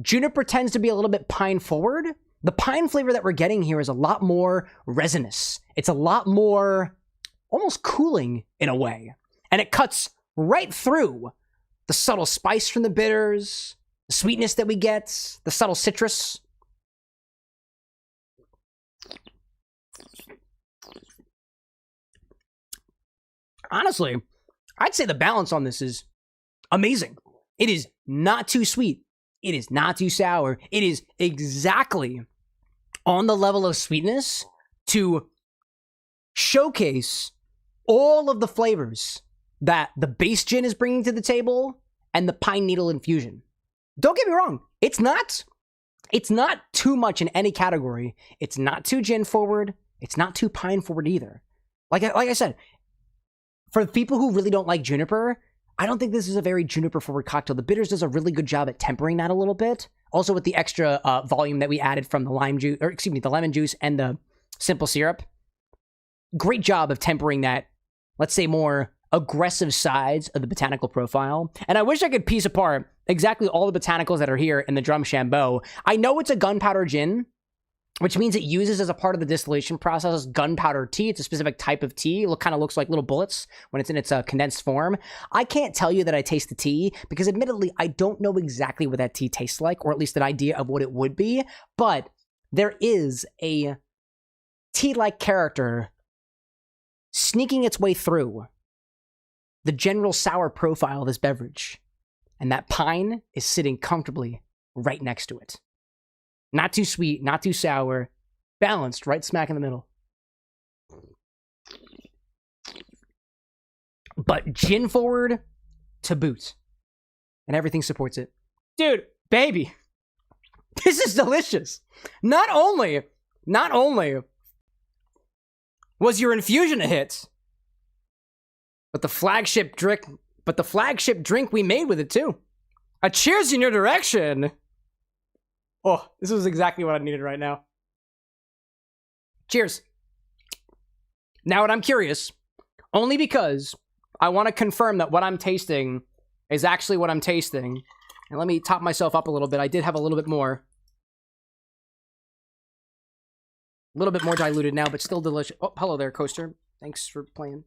juniper tends to be a little bit pine forward. The pine flavor that we're getting here is a lot more resinous. It's a lot more almost cooling in a way. And it cuts right through the subtle spice from the bitters, the sweetness that we get, the subtle citrus. Honestly, I'd say the balance on this is amazing. It is not too sweet. It is not too sour. It is exactly on the level of sweetness to showcase all of the flavors that the base gin is bringing to the table and the pine needle infusion. Don't get me wrong. It's not too much in any category. It's not too gin forward. It's not too pine forward either. Like I said, for people who really don't like juniper, I don't think this is a very juniper forward cocktail. The bitters does a really good job at tempering that a little bit. Also with the extra volume that we added from the the lemon juice and the simple syrup. Great job of tempering that, let's say, more aggressive sides of the botanical profile. And I wish I could piece apart exactly all the botanicals that are here in the Drumshambo. I know it's a gunpowder gin, which means it uses as a part of the distillation process gunpowder tea. It's a specific type of tea. It kind of looks like little bullets when it's in its condensed form. I can't tell you that I taste the tea because admittedly, I don't know exactly what that tea tastes like, or at least an idea of what it would be. But there is a tea-like character sneaking its way through the general sour profile of this beverage. And that pine is sitting comfortably right next to it. Not too sweet, not too sour, balanced right smack in the middle. But gin forward to boot. And everything supports it. Dude, baby, this is delicious. Not only was your infusion a hit, but the flagship drink we made with it too. A cheers in your direction. Oh, this was exactly what I needed right now. Cheers. Now what I'm curious, only because I want to confirm that what I'm tasting is actually what I'm tasting. And let me top myself up a little bit. I did have a little bit more. A little bit more diluted now, but still delicious. Oh, hello there, Coaster. Thanks for playing.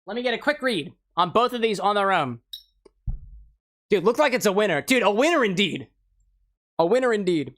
Let me get a quick read on both of these on their own. Dude, look like it's a winner. Dude, a winner indeed. A winner indeed.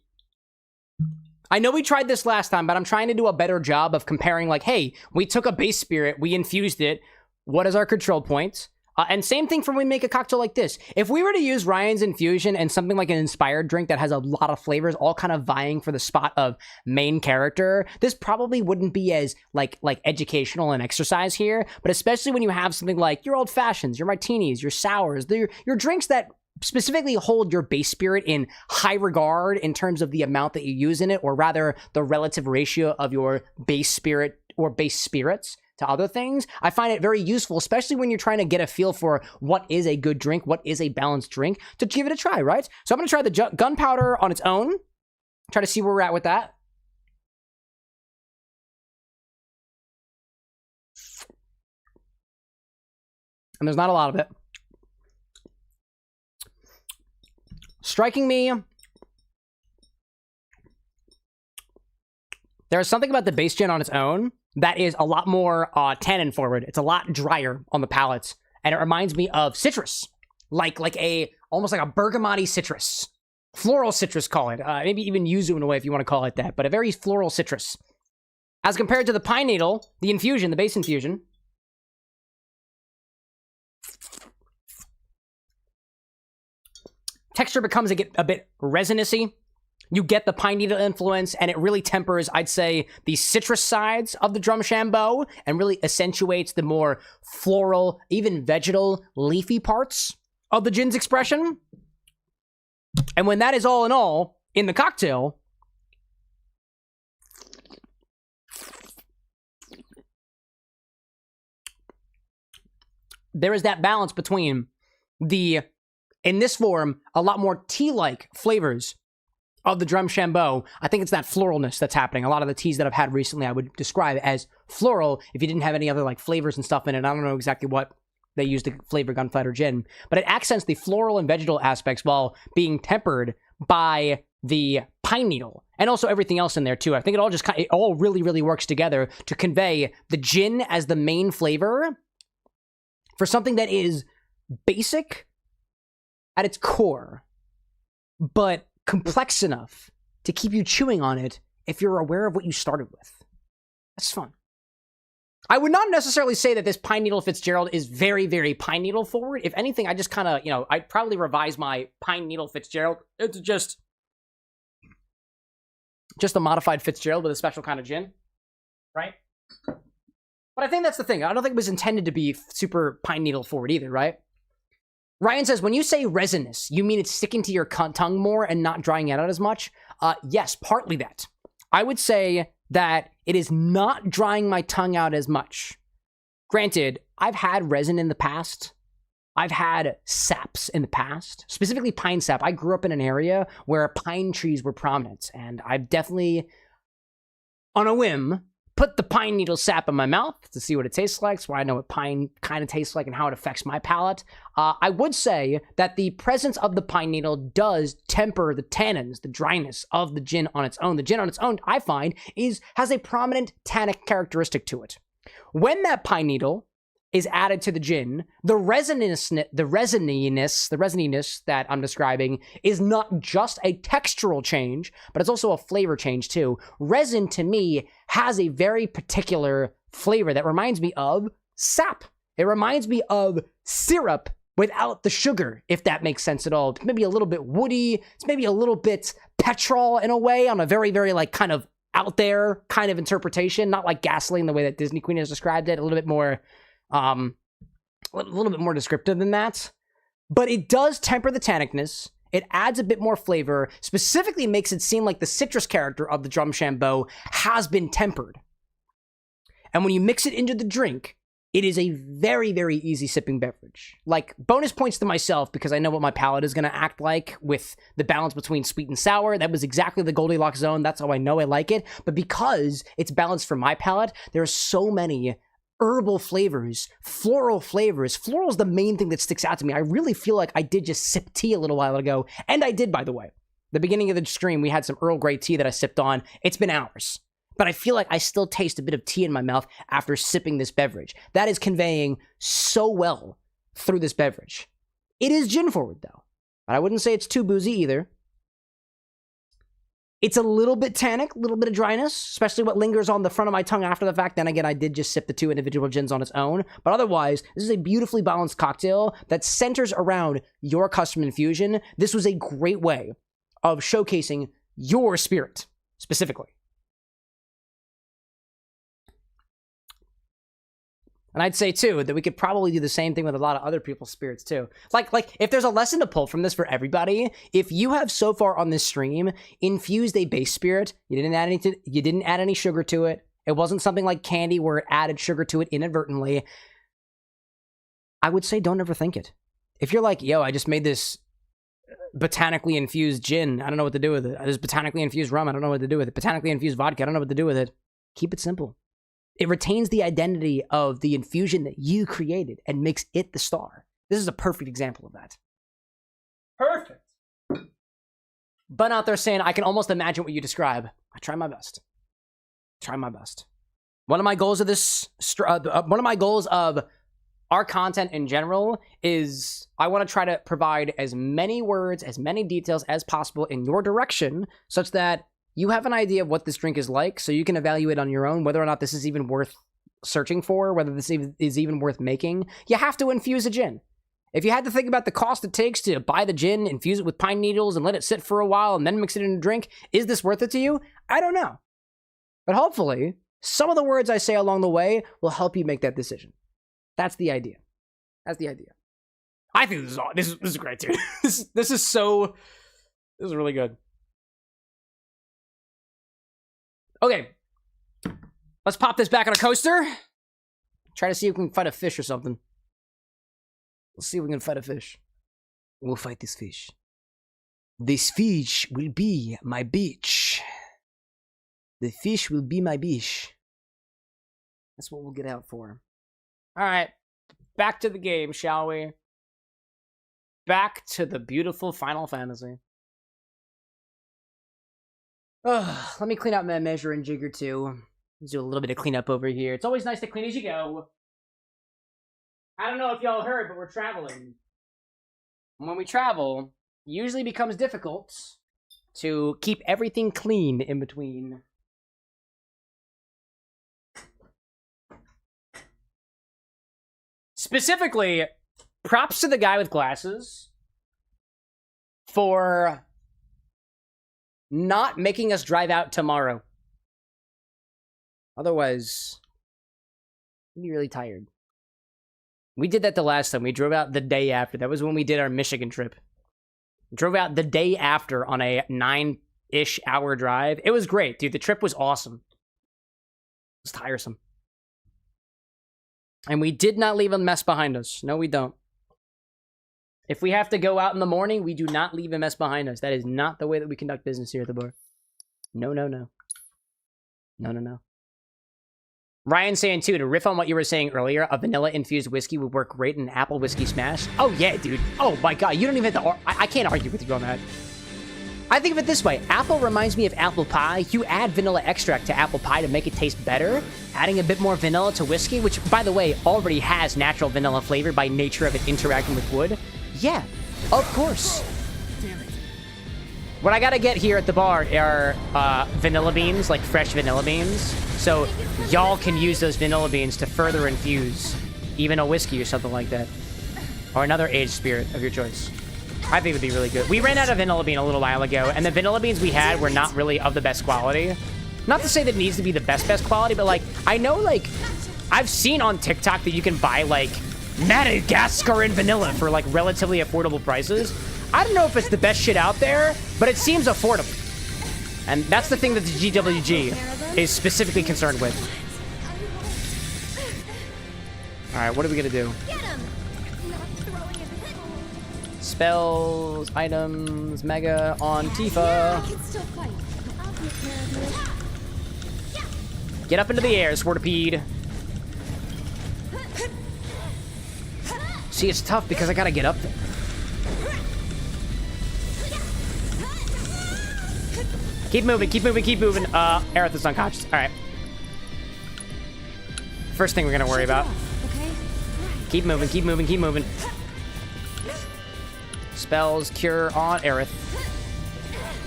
I know we tried this last time, but I'm trying to do a better job of comparing, like, hey, we took a base spirit, we infused it. What is our control point? And same thing for when we make a cocktail like this. If we were to use Ryan's infusion and something like an inspired drink that has a lot of flavors, all kind of vying for the spot of main character, this probably wouldn't be as like educational and exercise here. But especially when you have something like your old fashions, your martinis, your sours, your drinks that specifically hold your base spirit in high regard in terms of the amount that you use in it, or rather the relative ratio of your base spirit or base spirits to other things. I find it very useful, especially when you're trying to get a feel for what is a good drink, what is a balanced drink, to give it a try, right? So I'm going to try the gunpowder on its own, try to see where we're at with that. And there's not a lot of it. Striking me, there's something about the base gin on its own that is a lot more tannin forward. It's a lot drier on the palate, and it reminds me of citrus, like almost like a bergamoty citrus, floral citrus, call it. Maybe even yuzu in a way if you want to call it that, but a very floral citrus, as compared to the pine needle, the infusion, the base infusion. Texture becomes a bit resinousy. You get the pine needle influence, and it really tempers, I'd say, the citrus sides of the Drumshambo, and really accentuates the more floral, even vegetal, leafy parts of the gin's expression. And when that is all in all in the cocktail, there is that balance between the, in this form, a lot more tea-like flavors of the Drumshambo. I think it's that floralness that's happening. A lot of the teas that I've had recently I would describe as floral if you didn't have any other like flavors and stuff in it. I don't know exactly what they use to flavor Gunfighter Gin, but it accents the floral and vegetal aspects while being tempered by the pine needle and also everything else in there too. I think it all really, really works together to convey the gin as the main flavor for something that is basic at its core, but complex enough to keep you chewing on it if you're aware of what you started with. That's fun. I would not necessarily say that this Pine Needle Fitzgerald is very, very Pine Needle forward. If anything, I just kind of, I'd probably revise my Pine Needle Fitzgerald into just a modified Fitzgerald with a special kind of gin, right? But I think that's the thing. I don't think it was intended to be super Pine Needle forward either, right? Ryan says, when you say resinous, you mean it's sticking to your tongue more and not drying it out as much? Yes, partly that. I would say that it is not drying my tongue out as much. Granted, I've had resin in the past. I've had saps in the past, specifically pine sap. I grew up in an area where pine trees were prominent, and I've definitely, on a whim, put the pine needle sap in my mouth to see what it tastes like, so I know what pine kind of tastes like and how it affects my palate. I would say that the presence of the pine needle does temper the tannins, the dryness of the gin on its own. The gin on its own, I find, has a prominent tannic characteristic to it. When that pine needle is added to the gin, the resininess that I'm describing is not just a textural change, but it's also a flavor change too. Resin, to me, has a very particular flavor that reminds me of sap. It reminds me of syrup without the sugar, if that makes sense at all. It's maybe a little bit woody. It's maybe a little bit petrol in a way, on a very, very like kind of out there kind of interpretation. Not like gasoline, the way that Disney Queen has described it. A little bit more descriptive than that, but it does temper the tannicness. It adds a bit more flavor, specifically makes it seem like the citrus character of the Drumshambo has been tempered. And when you mix it into the drink, it is a very, very easy sipping beverage. Like, bonus points to myself because I know what my palate is going to act like with the balance between sweet and sour. That was exactly the Goldilocks zone. That's how I know I like it. But because it's balanced for my palate, there are so many herbal flavors, floral flavors. Floral is the main thing that sticks out to me. I really feel like I did just sip tea a little while ago. And I did, by the way. The beginning of the stream, we had some Earl Grey tea that I sipped on. It's been hours. But I feel like I still taste a bit of tea in my mouth after sipping this beverage. That is conveying so well through this beverage. It is gin forward, though. But I wouldn't say it's too boozy either. It's a little bit tannic, a little bit of dryness, especially what lingers on the front of my tongue after the fact. Then again, I did just sip the two individual gins on its own. But otherwise, this is a beautifully balanced cocktail that centers around your custom infusion. This was a great way of showcasing your spirit, specifically. And I'd say, too, that we could probably do the same thing with a lot of other people's spirits, too. Like if there's a lesson to pull from this for everybody, if you have so far on this stream infused a base spirit, you didn't add any sugar to it. It wasn't something like candy where it added sugar to it inadvertently. I would say don't overthink it. If you're like, yo, I just made this botanically infused gin, I don't know what to do with it. This botanically infused rum, I don't know what to do with it. Botanically infused vodka, I don't know what to do with it. Keep it simple. It retains the identity of the infusion that you created and makes it the star. This is a perfect example of that. Perfect. But out there saying, I can almost imagine what you describe. I try my best. One of my goals of our content in general is I want to try to provide as many words, as many details as possible in your direction, such that you have an idea of what this drink is like, so you can evaluate on your own whether or not this is even worth searching for, whether this is even worth making. You have to infuse a gin. If you had to think about the cost it takes to buy the gin, infuse it with pine needles, and let it sit for a while, and then mix it in a drink, is this worth it to you? I don't know. But hopefully, some of the words I say along the way will help you make that decision. That's the idea. I think this is great, too. This is really good. Okay, let's pop this back on a coaster. Try to see if we can find a fish or something. Let's see if we can fight a fish. We'll fight this fish. This fish will be my bitch. The fish will be my bitch. That's what we'll get out for. Alright. Back to the game, shall we? Back to the beautiful Final Fantasy. Ugh, let me clean out my measure and jigger too. Let's do a little bit of cleanup over here. It's always nice to clean as you go. I don't know if y'all heard, but we're traveling. When we travel, it usually becomes difficult to keep everything clean in between. Specifically, props to the guy with glasses for not making us drive out tomorrow. Otherwise, we'd be really tired. We did that the last time. We drove out the day after. That was when we did our Michigan trip. Drove out the day after on a 9-ish hour drive. It was great, dude. The trip was awesome. It was tiresome. And we did not leave a mess behind us. No, we don't. If we have to go out in the morning, we do not leave a mess behind us. That is not the way that we conduct business here at the bar. No, no, no. No, no, no. Ryan saying, too, to riff on what you were saying earlier, a vanilla-infused whiskey would work great in an apple whiskey smash. Oh, yeah, dude. Oh, my God. You don't even have to... I can't argue with you on that. I think of it this way. Apple reminds me of apple pie. You add vanilla extract to apple pie to make it taste better. Adding a bit more vanilla to whiskey, which, by the way, already has natural vanilla flavor by nature of it interacting with wood. Yeah, of course. What I gotta get here at the bar are vanilla beans, like fresh vanilla beans. So y'all can use those vanilla beans to further infuse even a whiskey or something like that. Or another aged spirit of your choice. I think it would be really good. We ran out of vanilla bean a little while ago, and the vanilla beans we had were not really of the best quality. Not to say that it needs to be the best quality, but, like, I know, like, I've seen on TikTok that you can buy, like, Madagascar vanilla for, like, relatively affordable prices. I don't know if it's the best shit out there, but it seems affordable. And that's the thing that the GWG is specifically concerned with. Alright, what are we gonna do? Spells, items, mega on Tifa. Get up into the air, Swordipede. See, it's tough because I gotta get up there. Keep moving, keep moving, keep moving. Aerith is unconscious. Alright. First thing we're gonna worry about. Keep moving, keep moving, keep moving. Spells, cure on Aerith.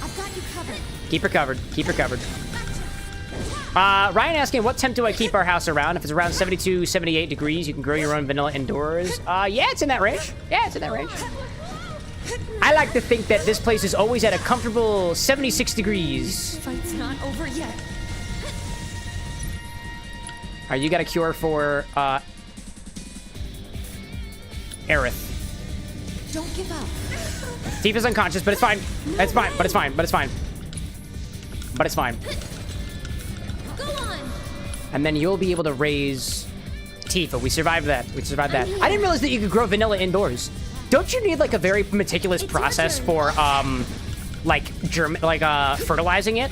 I've got you covered. Keep her covered, keep her covered. Ryan asking, what temp do I keep our house around? If it's around 72, 78 degrees, you can grow your own vanilla indoors. Yeah, it's in that range. Yeah, it's in that range. I like to think that this place is always at a comfortable 76 degrees. Fight's not over yet. Alright, you got a cure for, Aerith. Don't give up. Tifa's unconscious, but it's fine. It's fine, but it's fine, but it's fine. But it's fine. Go on. And then you'll be able to raise Tifa. We survived that. We survived that. I didn't realize that you could grow vanilla indoors. Don't you need, like, a very meticulous process for, fertilizing it?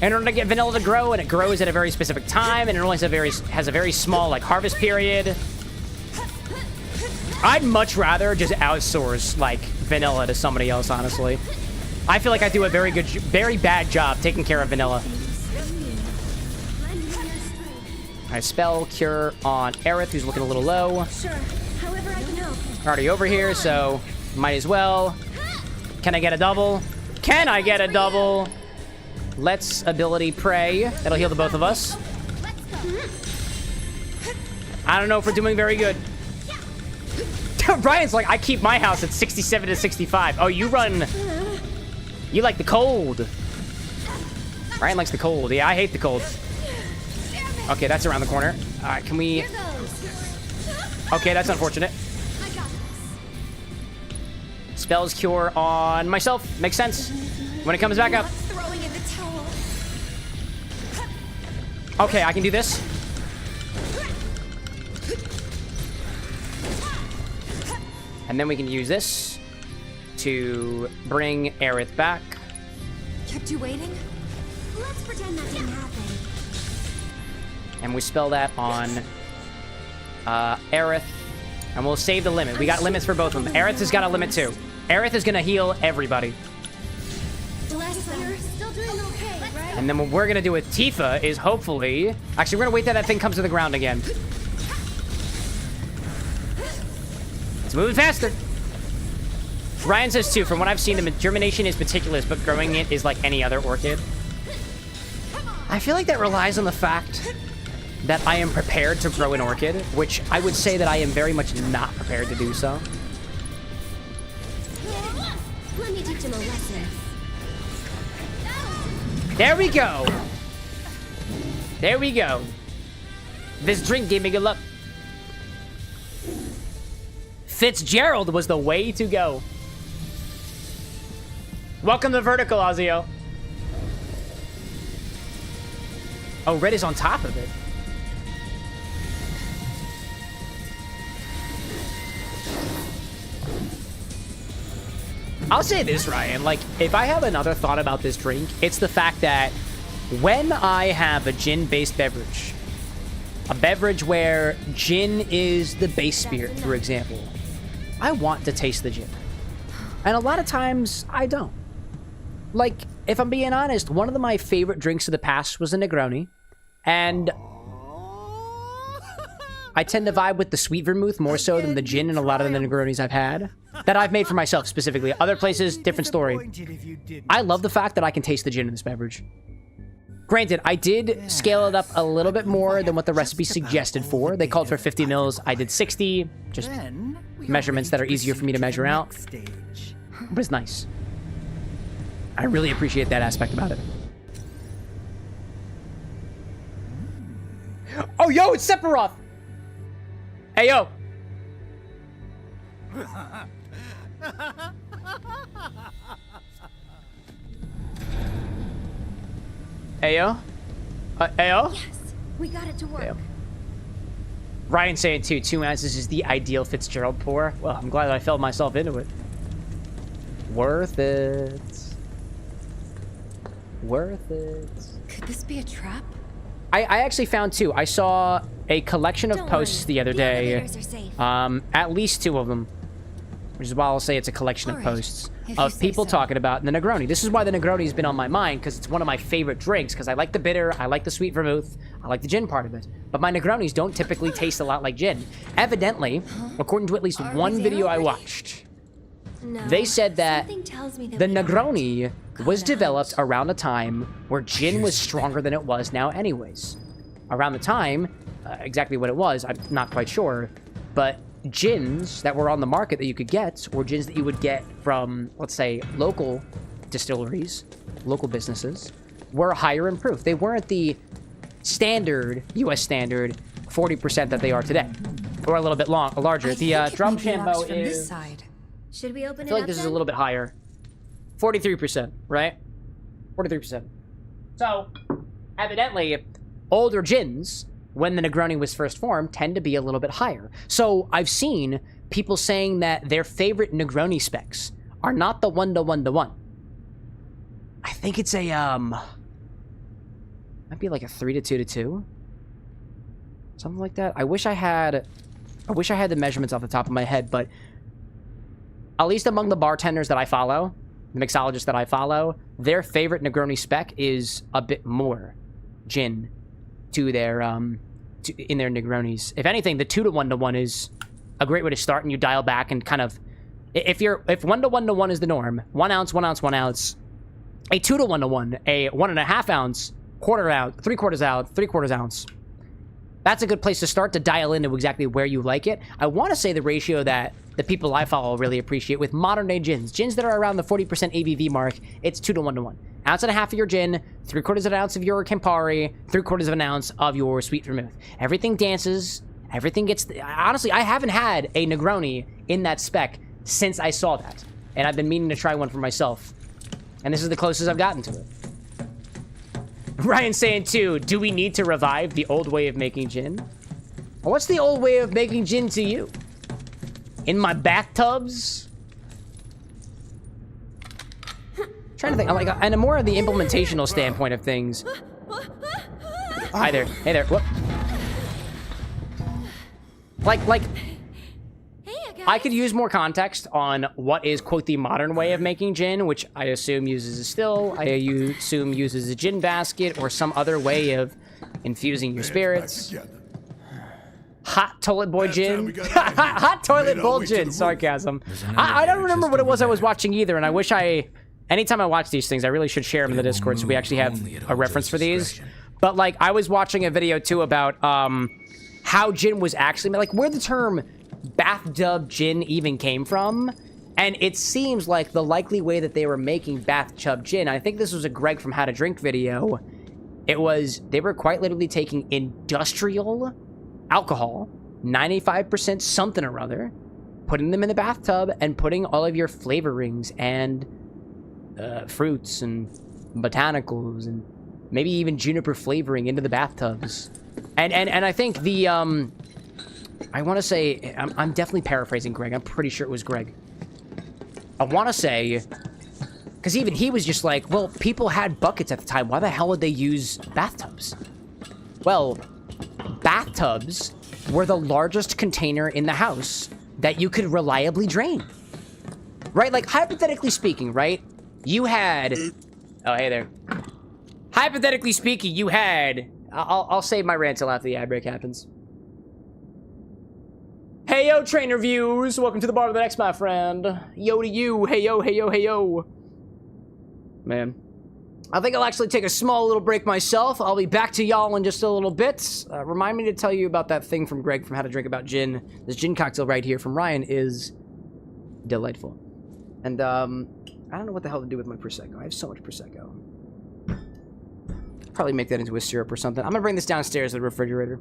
In order to get vanilla to grow, and it grows at a very specific time, and it only has a very small, like, harvest period. I'd much rather just outsource, like, vanilla to somebody else, honestly. I feel like I do a very bad job taking care of vanilla. Alright, spell cure on Aerith, who's looking a little low. Sure. However I can help. Already over here, so might as well. Can I get a double? Can I get a double? Let's ability pray. That'll heal the both of us. I don't know if we're doing very good. Brian's like, I keep my house at 67 to 65. Oh, you run... You like the cold. Brian likes the cold. Yeah, I hate the cold. Okay, that's around the corner. All right, can we... Okay, that's unfortunate. Spells cure on myself. Makes sense. When it comes back up. Okay, I can do this. And then we can use this to bring Aerith back. Kept you waiting? Let's pretend that didn't happen. And we spell that on Aerith. And we'll save the limit. We got limits for both of them. Aerith has got a limit too. Aerith is gonna heal everybody. Bless you. Still doing okay, right? And then what we're gonna do with Tifa is hopefully... Actually, we're gonna wait till that thing comes to the ground again. It's moving faster. Ryan says too, from what I've seen, the germination is meticulous, but growing it is like any other orchid. I feel like that relies on the fact that I am prepared to grow an orchid, which I would say that I am very much not prepared to do so. Let me teach him a lesson. There we go. There we go. This drink gave me good luck. Fitzgerald was the way to go. Welcome to Vertical, Ozio. Oh, Red is on top of it. I'll say this, Ryan. Like, if I have another thought about this drink, it's the fact that when I have a gin-based beverage, a beverage where gin is the base spirit, for example, I want to taste the gin. And a lot of times, I don't. Like, if I'm being honest, one of my favorite drinks of the past was a Negroni. And I tend to vibe with the sweet vermouth more so than the gin in a lot of the Negronis I've had. That I've made for myself specifically. Other places, different story. I love the fact that I can taste the gin in this beverage. Granted, I did scale it up a little bit more than what the recipe suggested for. They called for 50 mils. I did 60. Just measurements that are easier for me to measure out. But it's nice. I really appreciate that aspect about it. Oh, yo, it's Sephiroth! Hey, yo! Hey, yo? Hey, yo? Yes, we got it to work. Hey, yo. Ryan saying, too, 2 ounces is the ideal Fitzgerald pour. Well, I'm glad I fell myself into it. Worth it. Worth it. Could this be a trap? I actually found 2. I saw a collection of posts the other day. Elevators are safe. At least 2 of them. Which is why I'll say it's a collection of posts if of you say people so. talking about the Negroni. This is why the Negroni's been on my mind, because it's one of my favorite drinks, because I like the bitter, I like the sweet vermouth, I like the gin part of it. But my Negronis don't typically taste a lot like gin. Evidently, according to at least one video I watched, No, they said that something tells me that the we don't. Negroni was Cut developed out. around a time where gin was stronger than it was now anyways. Around the time, exactly what it was, I'm not quite sure, but gins that were on the market that you could get were gins that you would get from, let's say, local distilleries, local businesses, were higher in proof. They weren't the standard, US standard, 40% that they are today, or a little bit larger. The drum shampoo from this is... side. Should we open I feel it like up this is a then? little bit higher. 43%, right? 43%. So, evidently, older gins, when the Negroni was first formed, tend to be a little bit higher. So, I've seen people saying that their favorite Negroni specs are not the 1-to-1-to-1. I think it's a, might be like a 3-to-2-to-2. Something like that. I wish I had the measurements off the top of my head, but at least among the bartenders that I follow, the mixologists that I follow, their favorite Negroni spec is a bit more gin to their in their Negronis. If anything, the 2-to-1-to-1 is a great way to start, and you dial back and kind of, if 1-to-1-to-1 is the norm, 1 ounce, 1 ounce, 1 ounce, a 2-to-1-to-1, a 1.5 ounce, quarter ounce, 3/4 ounce, 3/4 ounce. That's a good place to start to dial into exactly where you like it. I want to say the ratio that the people I follow really appreciate with modern day gins that are around the 40% ABV mark, it's 2-to-1-to-1. 1.5 ounces of your gin, 3/4 ounce of your Campari, 3/4 ounce of your sweet vermouth. Everything dances, everything gets... Honestly, I haven't had a Negroni in that spec since I saw that. And I've been meaning to try one for myself. And this is the closest I've gotten to it. Ryan's saying too, do we need to revive the old way of making gin? What's the old way of making gin to you? In my bathtubs? Trying to think, like, and more of the implementational standpoint of things. Hi there. Hey there. Whoop. Like, I could use more context on what is, quote, the modern way of making gin, which I assume uses a still, I assume uses a gin basket, or some other way of infusing your spirits. Hot toilet boy gin. Hot toilet bowl gin. Sarcasm. I don't remember what it was I was watching either, and I wish anytime I watch these things, I really should share them in the Discord so we actually have a reference for these. But, like, I was watching a video, too, about how gin was actually made, like, where the term bathtub gin even came from. And it seems like the likely way that they were making bathtub gin, I think this was a Greg from How to Drink video, they were quite literally taking industrial alcohol, 95% something or other, putting them in the bathtub and putting all of your flavorings and fruits and botanicals and maybe even juniper flavoring into the bathtubs. And I think the, I want to say, I'm definitely paraphrasing Greg. I'm pretty sure it was Greg. I want to say, because even he was just like, well, people had buckets at the time. Why the hell would they use bathtubs? Well, bathtubs were the largest container in the house that you could reliably drain. Right? Like, hypothetically speaking, right? You had... Oh, hey there. Hypothetically speaking, you had... I'll save my rant till after the ad break happens. Hey, yo, trainer views. Welcome to the bar with the next, my friend. Yo to you. Hey, yo, hey, yo, hey, yo. Man. I think I'll actually take a small little break myself. I'll be back to y'all in just a little bit. Remind me to tell you about that thing from Greg from How to Drink about gin. This gin cocktail right here from Ryan is delightful. And, I don't know what the hell to do with my Prosecco. I have so much Prosecco. Probably make that into a syrup or something. I'm gonna bring this downstairs to the refrigerator.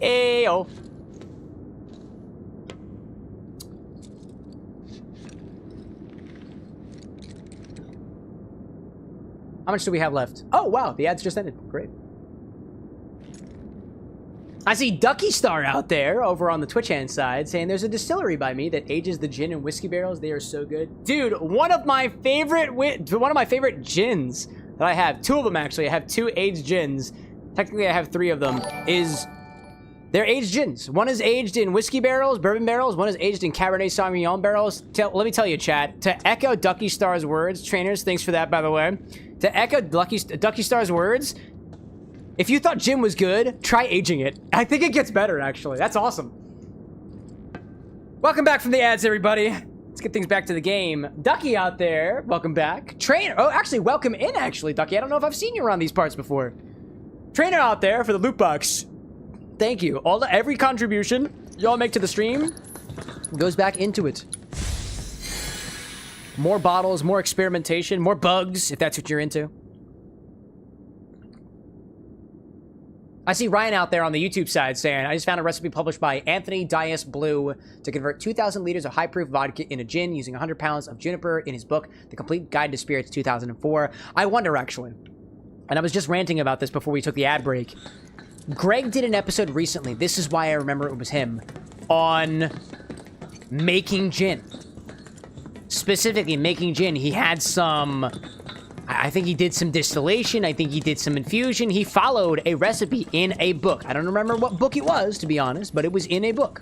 Ayo. How much do we have left? Oh, wow. The ads just ended. Great. I see Ducky Star out there over on the Twitch hand side saying there's a distillery by me that ages the gin in whiskey barrels. They are so good. Dude, one of my favorite gins that I have, two of them actually, I have two aged gins. Technically, I have three of them, is They're aged gins. One is aged in whiskey barrels, bourbon barrels. One is aged in Cabernet Sauvignon barrels. Let me tell you, chat. To echo Ducky Star's words, trainers, thanks for that, by the way. To echo Ducky Star's words, if you thought gin was good, try aging it. I think it gets better, actually. That's awesome. Welcome back from the ads, everybody. Let's get things back to the game. Ducky out there, welcome back. Trainer, oh, actually, welcome in, actually, Ducky. I don't know if I've seen you around these parts before. Trainer out there for the loot box. Thank you. Every contribution y'all make to the stream goes back into it. More bottles, more experimentation, more bugs, if that's what you're into. I see Ryan out there on the YouTube side saying, I just found a recipe published by Anthony Dias Blue to convert 2,000 liters of high-proof vodka into gin using 100 pounds of juniper in his book, The Complete Guide to Spirits 2004. I wonder, actually, and I was just ranting about this before we took the ad break. Greg did an episode recently, this is why I remember it was him, on making gin. Specifically, making gin. He had some... I think he did some distillation. I think he did some infusion. He followed a recipe in a book. I don't remember what book it was, to be honest, but it was in a book.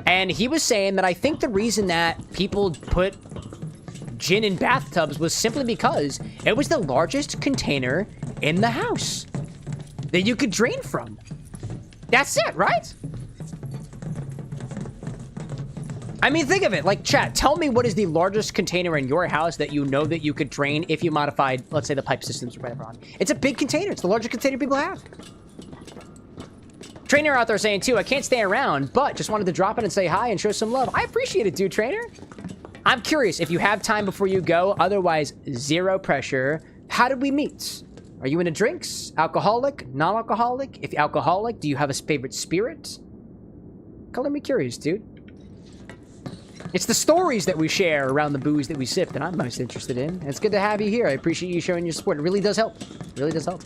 And he was saying that I think the reason that people put gin in bathtubs was simply because it was the largest container in the house that you could drain from. That's it, right? I mean, think of it. Like, chat, tell me what is the largest container in your house that you know that you could drain if you modified, let's say, the pipe systems or whatever on. It's a big container. It's the largest container people have. Trainer out there saying, too, I can't stay around, but just wanted to drop in and say hi and show some love. I appreciate it, dude, Trainer. I'm curious if you have time before you go. Otherwise, zero pressure. How did we meet? Are you into drinks? Alcoholic? Non-alcoholic? If alcoholic, do you have a favorite spirit? Color me curious, dude. It's the stories that we share around the booze that we sip that I'm most interested in. And it's good to have you here. I appreciate you showing your support. It really does help. It really does help.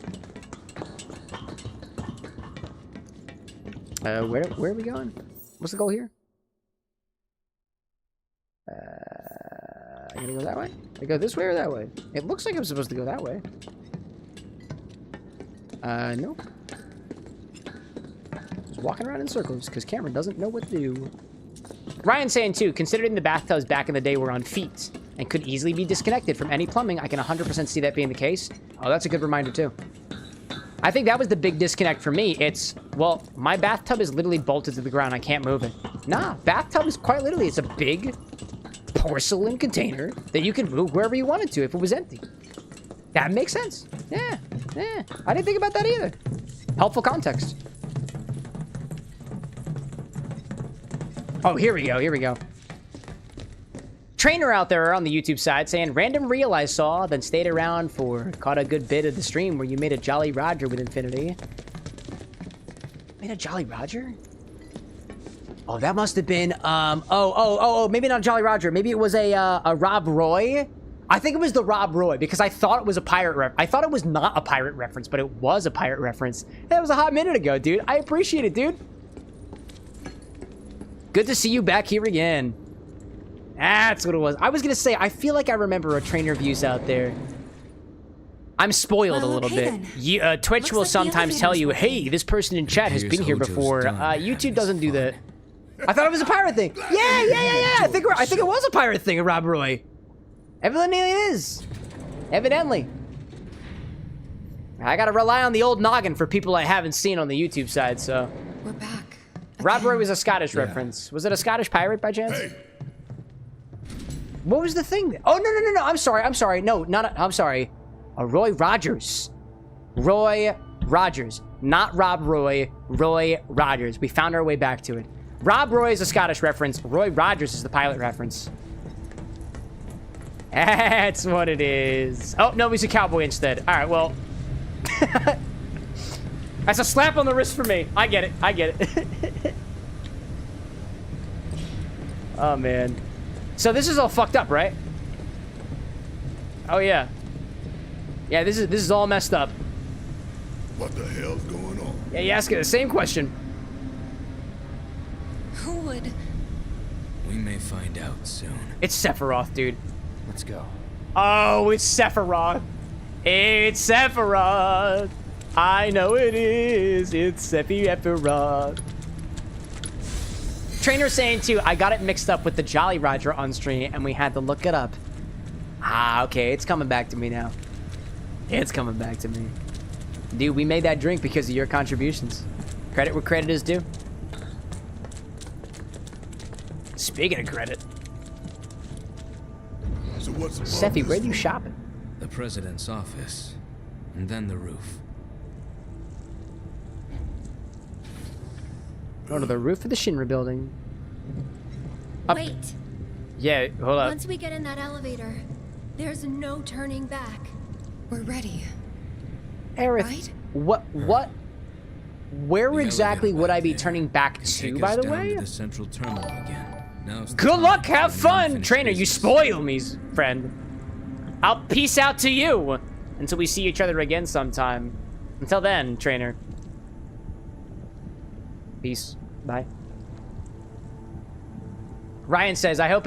Where are we going? What's the goal here? I'm gonna go that way? I go this way or that way? It looks like I'm supposed to go that way. Nope. Just walking around in circles because Cameron doesn't know what to do. Ryan saying too, considering the bathtubs back in the day were on feet and could easily be disconnected from any plumbing, I can 100% see that being the case. Oh, that's a good reminder too. I think that was the big disconnect for me. It's, well, my bathtub is literally bolted to the ground. I can't move it. Nah, bathtub is quite literally, it's a big porcelain container that you can move wherever you wanted to if it was empty. That makes sense. Yeah. I didn't think about that either. Helpful context. Oh, here we go. Trainer out there on the YouTube side saying, random reel I saw, then stayed around for, caught a good bit of the stream where you made a Jolly Roger with Infinity. Made a Jolly Roger? Oh, that must have been, maybe not Jolly Roger. Maybe it was a Rob Roy. I think it was the Rob Roy because I thought it was a pirate I thought it was not a pirate reference, but it was a pirate reference. That was a hot minute ago, dude. I appreciate it, dude. Good to see you back here again. That's what it was. I was going to say, I feel like I remember a trainer views out there. I'm spoiled a little bit. Twitch will sometimes tell you, hey, this person in chat has been here before. YouTube doesn't do that. I thought it was a pirate thing. Yeah. I think it was a pirate thing, Rob Roy. Evidently it is. Evidently. I got to rely on the old noggin for people I haven't seen on the YouTube side, so. We're back. Rob Roy was a Scottish reference. Was it a Scottish pirate by chance? Hey. What was the thing? Oh, no. I'm sorry. No, I'm sorry. Roy Rogers. Roy Rogers. Not Rob Roy. Roy Rogers. We found our way back to it. Rob Roy is a Scottish reference. Roy Rogers is the pilot reference. That's what it is. Oh, no, he's a cowboy instead. All right, well. That's a slap on the wrist for me. I get it. Oh, man. So this is all fucked up, right? Oh, yeah. Yeah, this is all messed up. What the hell's going on? Yeah, you ask it the same question. Who would? We may find out soon. It's Sephiroth, dude. Let's go. Oh, it's Sephiroth. It's Sephiroth. I know it is. It's Sephiroth. Trainer saying too, I got it mixed up with the Jolly Roger on stream and we had to look it up. Ah, okay, it's coming back to me now. It's coming back to me. Dude, we made that drink because of your contributions. Credit where credit is due. Speaking of credit. So what's above Sephi, this where are you room? shopping? The president's office. And then the roof. Go to the roof of the Shinra building. Up. Wait. Yeah, hold up. Once we get in that elevator, there's no turning back. We're ready. Aerith, Right? what, where The exactly elevator would back I be there turning back can to, take by us the down way? to the central terminal again. Now's the Good time luck, for have the fun! unfinished Trainer, you business. spoil me, friend. I'll peace out to you until we see each other again sometime. Until then, Trainer. Peace. Bye. Ryan says, I hope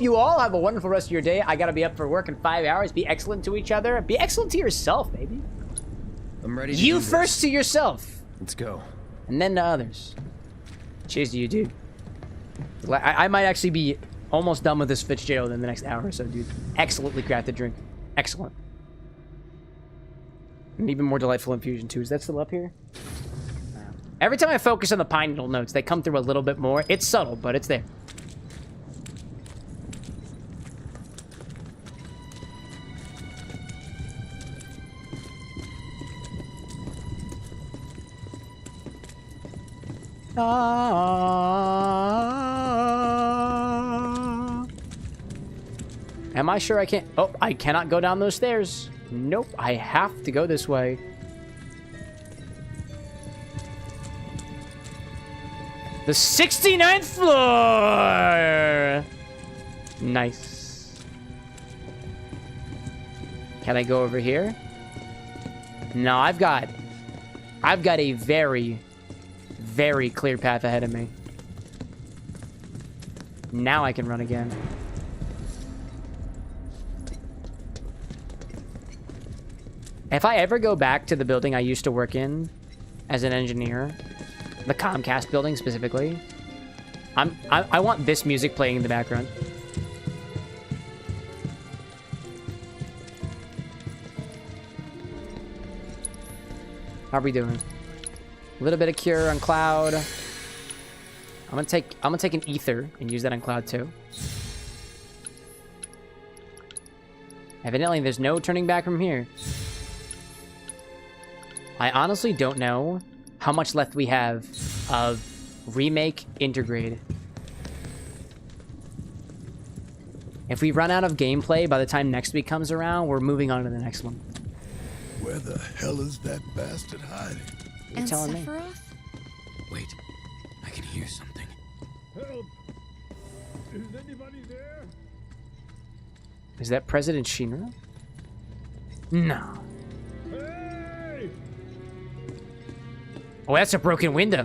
you all have a wonderful rest of your day. I gotta be up for work in 5 hours. Be excellent to each other. Be excellent to yourself, baby. I'm ready to You do this. first to yourself. Let's go. And then to others. Cheers to you, dude. I might actually be almost done with this Fitzgerald in the next hour or so, dude. Excellently crafted drink. Excellent. An even more delightful infusion, too. Is that still up here? Every time I focus on the pine needle notes, they come through a little bit more. It's subtle, but it's there. Am I sure I can't? Oh, I cannot go down those stairs. Nope, I have to go this way. The 69th floor! Nice. Can I go over here? No, I've got a very, very clear path ahead of me. Now I can run again. If I ever go back to the building I used to work in as an engineer, the Comcast building specifically, I want this music playing in the background. How are we doing? A little bit of cure on Cloud. I'm gonna take an ether and use that on Cloud too. Evidently, there's no turning back from here. I honestly don't know how much left we have of Remake Intergrade. If we run out of gameplay by the time next week comes around, we're moving on to the next one. Where the hell is that bastard hiding? And telling me. Sephiroth? Wait, I can hear something. Help! Is anybody there? Is that President Shinra? No. Hey! Oh, that's a broken window.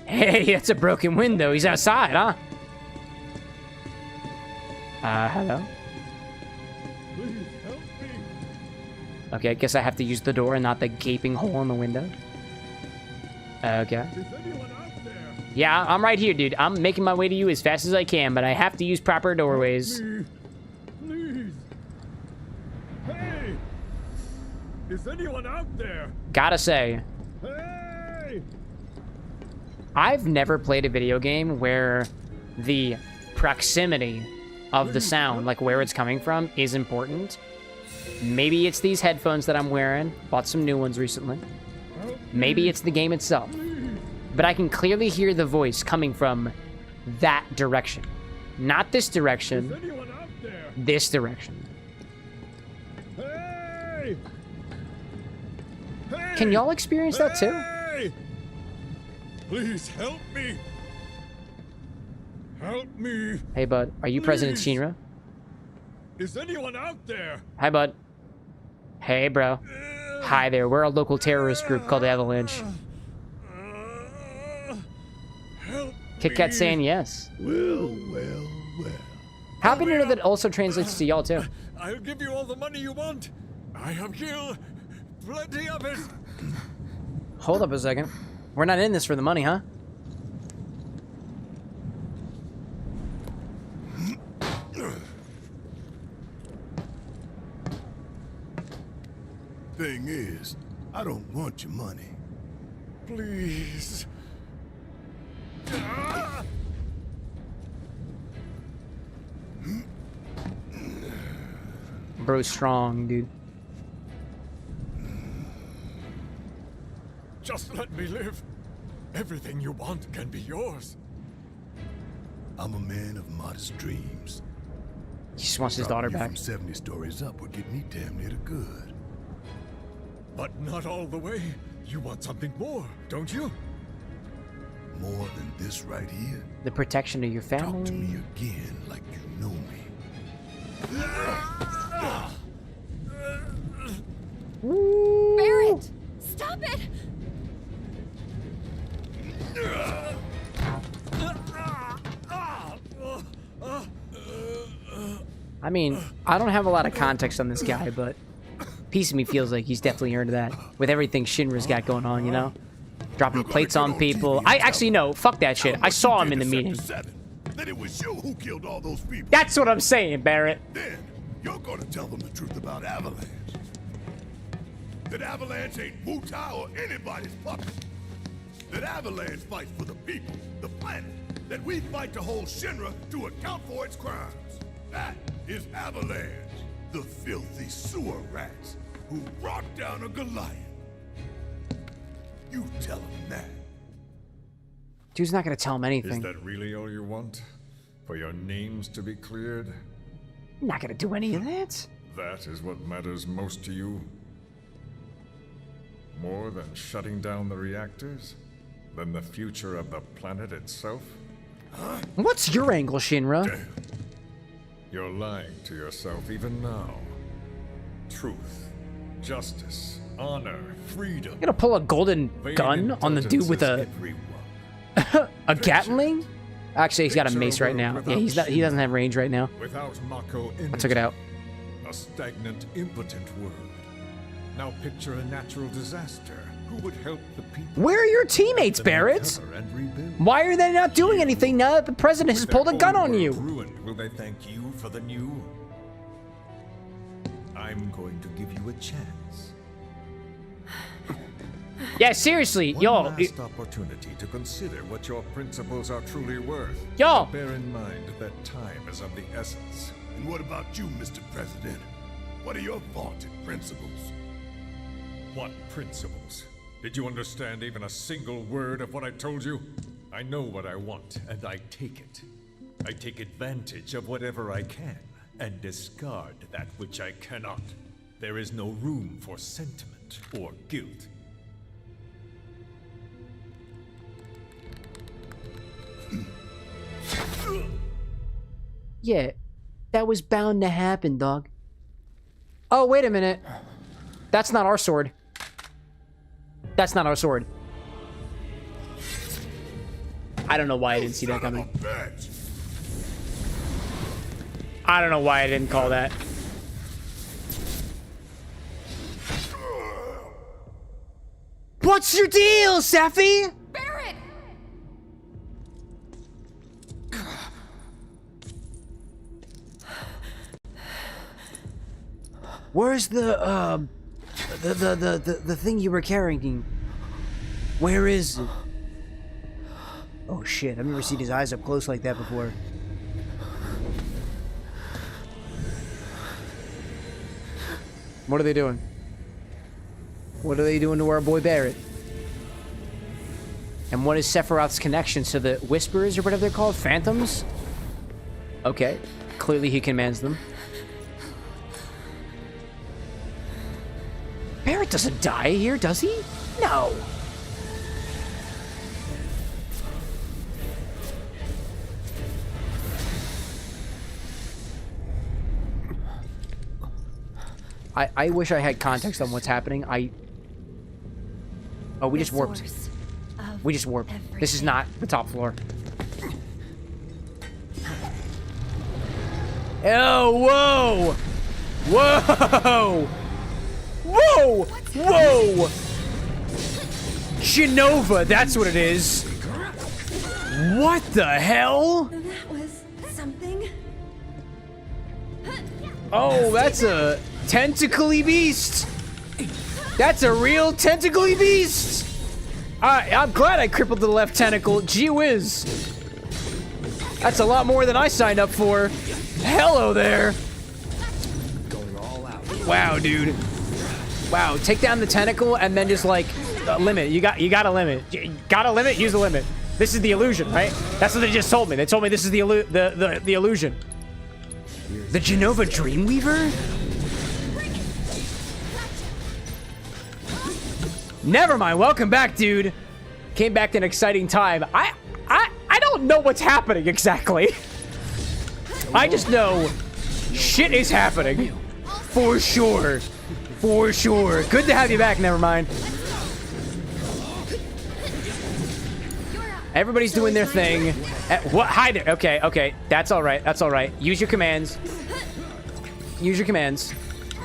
Hey, that's a broken window. He's outside, huh? Hello? Please help me! Okay, I guess I have to use the door and not the gaping hole in the window. Okay. Is anyone out there? Yeah, I'm right here, dude. I'm making my way to you as fast as I can, but I have to use proper doorways. Please! Please! Hey! Is anyone out there? Gotta say, Hey! I've never played a video game where the proximity of the sound, like where it's coming from, is important. Maybe it's these headphones that I'm wearing. Bought some new ones recently. Maybe it's the game itself. But I can clearly hear the voice coming from that direction. Not this direction, Anyone out there? this direction. Hey! Hey! Can y'all experience that too? Hey! Please help me! Help me! Hey, bud, are you President Please. Shinra? Is anyone out there? Hi, bud. Hey, bro. Hi there, we're a local terrorist group called Avalanche. Help Kit Kat me. saying yes. Well. Happy to know that also translates to y'all too. I'll give you all the money you want. I have killed plenty of it. Hold up a second. We're not in this for the money, huh? Thing is, I don't want your money. Please. Bro's strong, dude. Just let me live. Everything you want can be yours. I'm a man of modest dreams. He just wants his daughter back. From 70 stories up would get me damn near to good. But not all the way. You want something more, don't you? More than this right here? The protection of your family. Talk to me again like you know me. Barrett! Stop it! I mean, I don't have a lot of context on this guy, but piece of me feels like he's definitely earned that with everything Shinra's got going on, you know? Dropping plates on people. I actually know, fuck that shit. I saw him in the meeting. Then it was you who killed all those people. That's what I'm saying, Barrett. Then you're gonna tell them the truth about Avalanche. That Avalanche ain't Wutai or anybody's puppet. That Avalanche fights for the people, the planet. That we fight to hold Shinra to account for its crimes. That is Avalanche, the filthy sewer rats who brought down a Goliath. You tell him that. Dude's not gonna tell him anything. Is that really all you want? For your names to be cleared? I'm not gonna do any of that. That is what matters most to you? More than shutting down the reactors? Than the future of the planet itself? What's your angle, Shinra? Damn. You're lying to yourself even now. Truth, justice, honor, freedom. You gonna pull a golden gun on the dude with a a Gatling? Actually, he's got a mace right now. Yeah, he doesn't have range right now. Without Mako I took it out. A stagnant, impotent world. Now picture a natural disaster. Who would help the people? Where are your teammates, Barrett? Why are they not doing anything now that the president has pulled a gun on you? Ruined, will they thank you for the new? I'm going to give you a chance. Yeah, seriously, y'all. One last opportunity to consider what your principles are truly worth. Y'all. Bear in mind that time is of the essence. And what about you, Mr. President? What are your vaunted principles? What principles? Did you understand even a single word of what I told you? I know what I want, and I take it. I take advantage of whatever I can, and discard that which I cannot. There is no room for sentiment or guilt. Yeah, that was bound to happen, dog. Oh, wait a minute. That's not our sword. That's not our sword. I don't know why I didn't see that coming. I don't know why I didn't call that. What's your deal, Safi? Barrett! Where's the thing you were carrying? Where is it? Oh shit, I've never seen his eyes up close like that before. What are they doing? What are they doing to our boy Barrett? And what is Sephiroth's connection to the Whisperers or whatever they're called? Phantoms? Okay, clearly he commands them. Barrett doesn't die here, does he? No. I wish I had context on what's happening. Oh, we just warped. We just warped. This is not the top floor. Oh, whoa! Whoa! Whoa! Whoa! Genova, that's what it is. What the hell? That was something. Oh, that's a tentacly beast. That's a real tentacly beast. I'm glad I crippled the left tentacle. Gee whiz. That's a lot more than I signed up for. Hello there. Going all out. Wow, dude. Wow, take down the tentacle and then just like limit. You got a limit. You got a limit. Use the limit. This is the illusion, right? That's what they just told me. They told me this is the illusion. The Genova Dreamweaver? Never mind. Welcome back, dude. Came back in an exciting time. I don't know what's happening exactly. I just know shit is happening. For sure. For sure. Good to have you back, never mind. Everybody's doing their thing. What? Hi there. Okay, okay. That's all right. That's all right. Use your commands. Use your commands.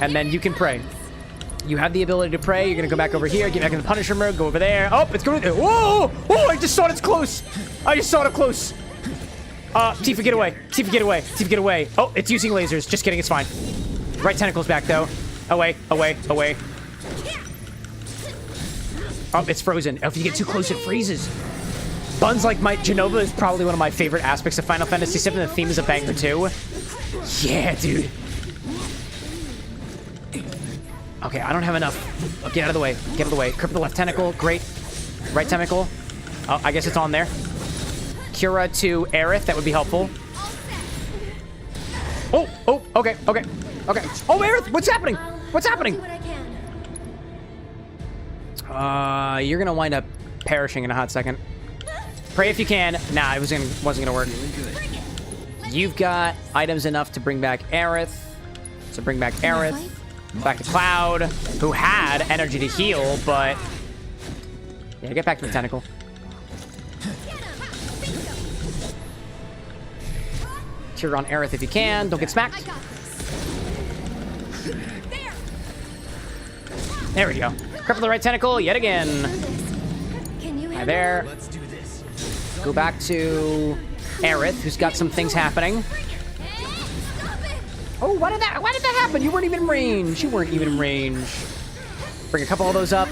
And then you can pray. You have the ability to pray. You're going to go back over here. Get back in the Punisher mode. Go over there. Oh, it's going to... Whoa! Oh, I just saw it. It's close. I just saw it up close. Tifa, get away. Tifa, get away. Tifa, get away. Oh, it's using lasers. Just kidding. It's fine. Right tentacle's back, though. Away, away, away. Oh, it's frozen. Oh, if you get too close, it freezes. Buns like my Genova is probably one of my favorite aspects of Final Fantasy VII. The theme is a banger, too. Yeah, dude. Okay, I don't have enough. Oh, get out of the way. Get out of the way. Cripple the left tentacle. Great. Right tentacle. Oh, I guess it's on there. Cura to Aerith. That would be helpful. Oh, oh, okay, okay, okay. Oh, Aerith, what's happening? What's happening? You're gonna wind up perishing in a hot second. Pray if you can. Nah, it wasn't gonna work. You've got items enough to bring back Aerith. So bring back Aerith. Back to Cloud, who had energy to heal, but... Yeah, get back to the tentacle. Cure on Aerith if you can. Don't get smacked. There we go. Cripple the right tentacle yet again. Hi there. Go back to Aerith, who's got some things happening. Oh, why did that happen? You weren't even in range. You weren't even in range. Bring a couple of those up.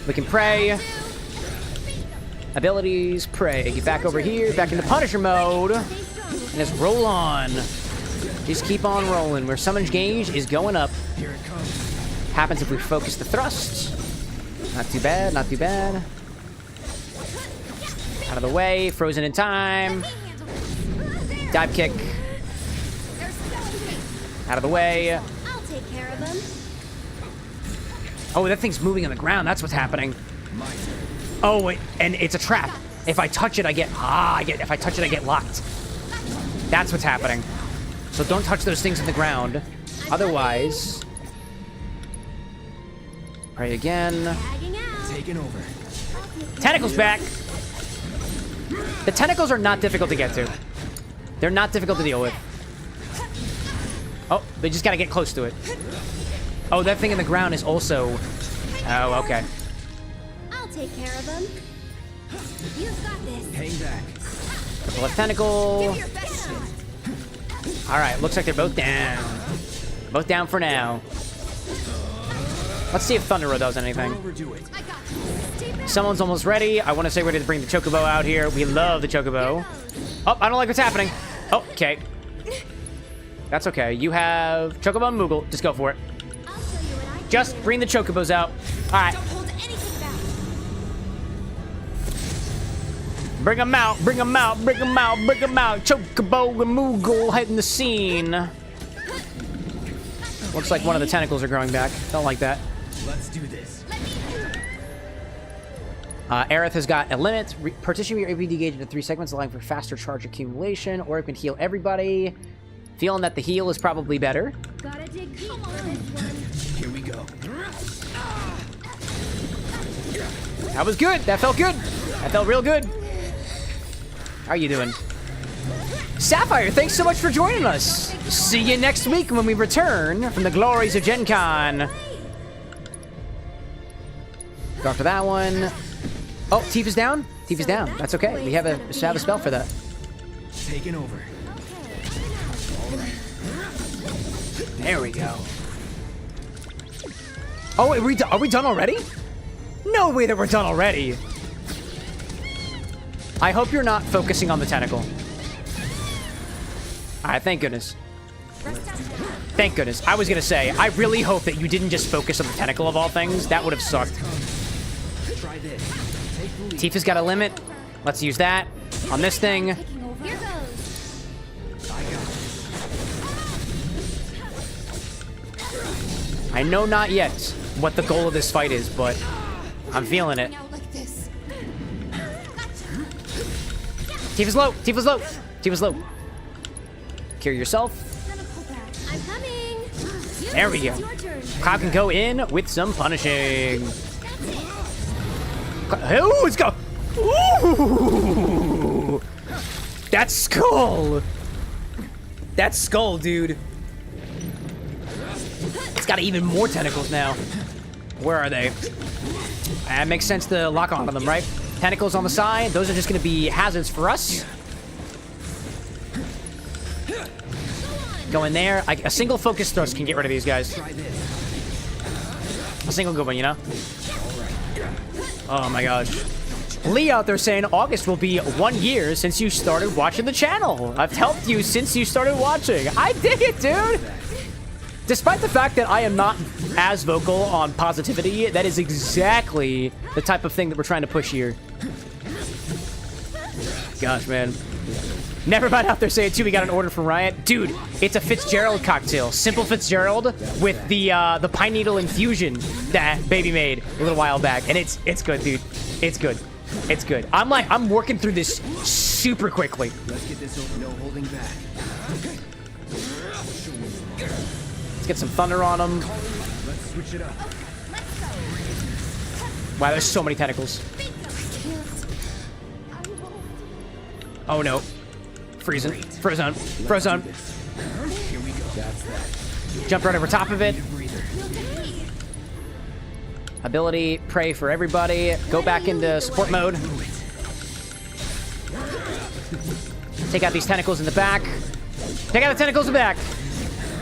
We can pray. Abilities, pray. Get back over here, back into Punisher mode. And just roll on. Just keep on rolling. Where summon gauge is going up. Here it comes. Happens if we focus the thrust. Not too bad, not too bad. Out of the way, frozen in time. Dive kick. Out of the way. I'll take care of them. Oh, that thing's moving on the ground. That's what's happening. Oh, wait, and it's a trap. If I touch it, I get... if I touch it, I get locked. That's what's happening. So don't touch those things on the ground. Otherwise... Pray again. Taking over. Tentacles back. The tentacles are not difficult to get to. They're not difficult to deal with. Oh, they just gotta get close to it. Oh, that thing in the ground is also... Oh, okay. I'll take care of them. You've got this. Hang back. The left tentacle. Alright, looks like they're both down. Both down for now. Let's see if Thundera does anything. Someone's almost ready. I want to say we're ready to bring the Chocobo out here. We love the Chocobo. Oh, I don't like what's happening. Oh, okay. That's okay. You have Chocobo and Moogle. Just go for it. Just bring the Chocobos out. All right. Bring them out. Bring them out. Bring them out. Bring them out. Chocobo and Moogle hitting the scene. Looks like one of the tentacles are growing back. Don't like that. Let's do this. Aerith has got a limit. Partition your APD gauge into 3 segments, allowing for faster charge accumulation, or it can heal everybody. Feeling that the heal is probably better. Gotta dig deep for this one. Here we go. That was good. That felt good. That felt real good. How are you doing? Sapphire, thanks so much for joining us. See you next week when we return from the glories of Gen Con. Go after that one. Oh, Tifa's down? Tifa's down. That's okay. We have a spell for that. Taking over. There we go. Oh, wait, are we done already? No way that we're done already. I hope you're not focusing on the tentacle. Alright, thank goodness. Thank goodness. I was gonna say, I really hope that you didn't just focus on the tentacle of all things. That would have sucked. Try this. Take the lead. Tifa's got a limit. Let's use that on this thing. Here goes. I know not yet what the goal of this fight is, but I'm feeling it. Now like this. Tifa's low. Tifa's low. Tifa's low. Cure yourself. I'm coming. There we go. It's your turn. Cloud can go in with some punishing. That's it. Ooh, let's go. Ooh. That's skull. That's skull, dude. It's got even more tentacles now. Where are they? That makes sense to lock onto them, right? Tentacles on the side. Those are just going to be hazards for us. Go in there. A single focus thrust can get rid of these guys. A single good one, you know? Oh my gosh. Lee out there saying August will be 1 year since you started watching the channel. I've helped you since you started watching. I dig it, dude. Despite the fact that I am not as vocal on positivity, that is exactly the type of thing that we're trying to push here. Gosh, man. Never mind out there saying, too, we got an order from Riot. Dude, it's a Fitzgerald cocktail. Simple Fitzgerald with the pine needle infusion that Baby made a little while back. And it's good, dude. It's good. It's good. I'm working through this super quickly. Let's get this over, no holding back. Let's get some thunder on them. Let's switch it up. Wow, there's so many tentacles. Oh no. Freezing. Frozen. Frozen. Here we go. That's that. Jump right over top of it. Ability, pray for everybody. Go back into support mode. Take out these tentacles in the back. Take out the tentacles in the back.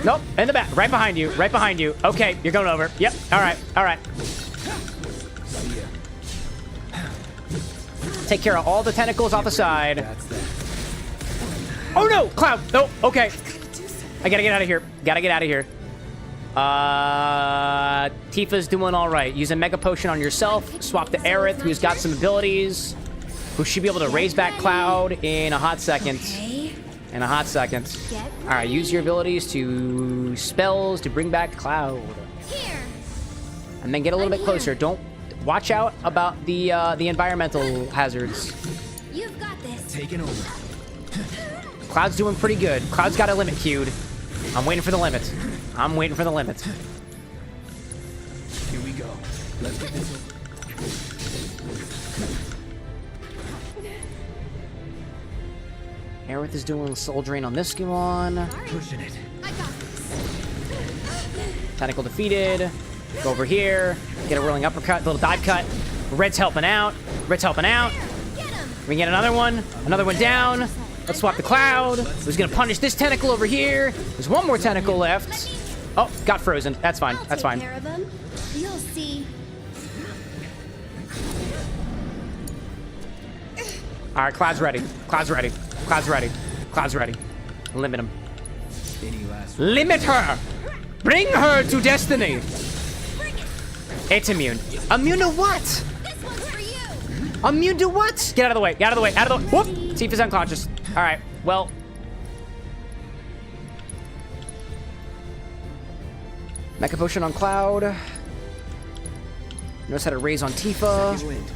Nope, in the back. Right behind you. Right behind you. Okay, you're going over. Yep. All right. All right. Take care of all the tentacles off the side. That's that. Oh no! Cloud! No, okay. I gotta get out of here. Gotta get out of here. Tifa's doing alright. Use a Mega Potion on yourself. Swap to Aerith, who's got some abilities. Who should be able to raise back Cloud in a hot second. In a hot second. Alright, use your abilities to spells to bring back Cloud. Here. And then get a little bit closer. Don't watch out about the environmental hazards. You've got this. Taking over. Cloud's doing pretty good. Cloud's got a limit queued. I'm waiting for the limit. I'm waiting for the limit. Here we go. Let's get this over. Aerith is doing soul drain on this one. Pushing it. I got this. Tentacle defeated. Go over here. Get a whirling uppercut, little dive cut. Red's helping out. Red's helping out. Get him. We can get another one. Another one down. Let's swap the Cloud. Who's gonna punish this tentacle over here? There's one more tentacle left. Oh, got frozen. That's fine. I'll That's take fine. care of him. You'll see. All right, Cloud's ready. Cloud's ready. Cloud's ready. Cloud's ready. Limit him. Any last Limit her. Bring her to destiny. It's immune. Immune to what? This one's for you. Immune to what? Get out of the way. Get out of the way. Out of the way. Whoop. Tifa's unconscious. All right. Well. Mecha Potion on Cloud. Knows how to raise on Tifa. wind?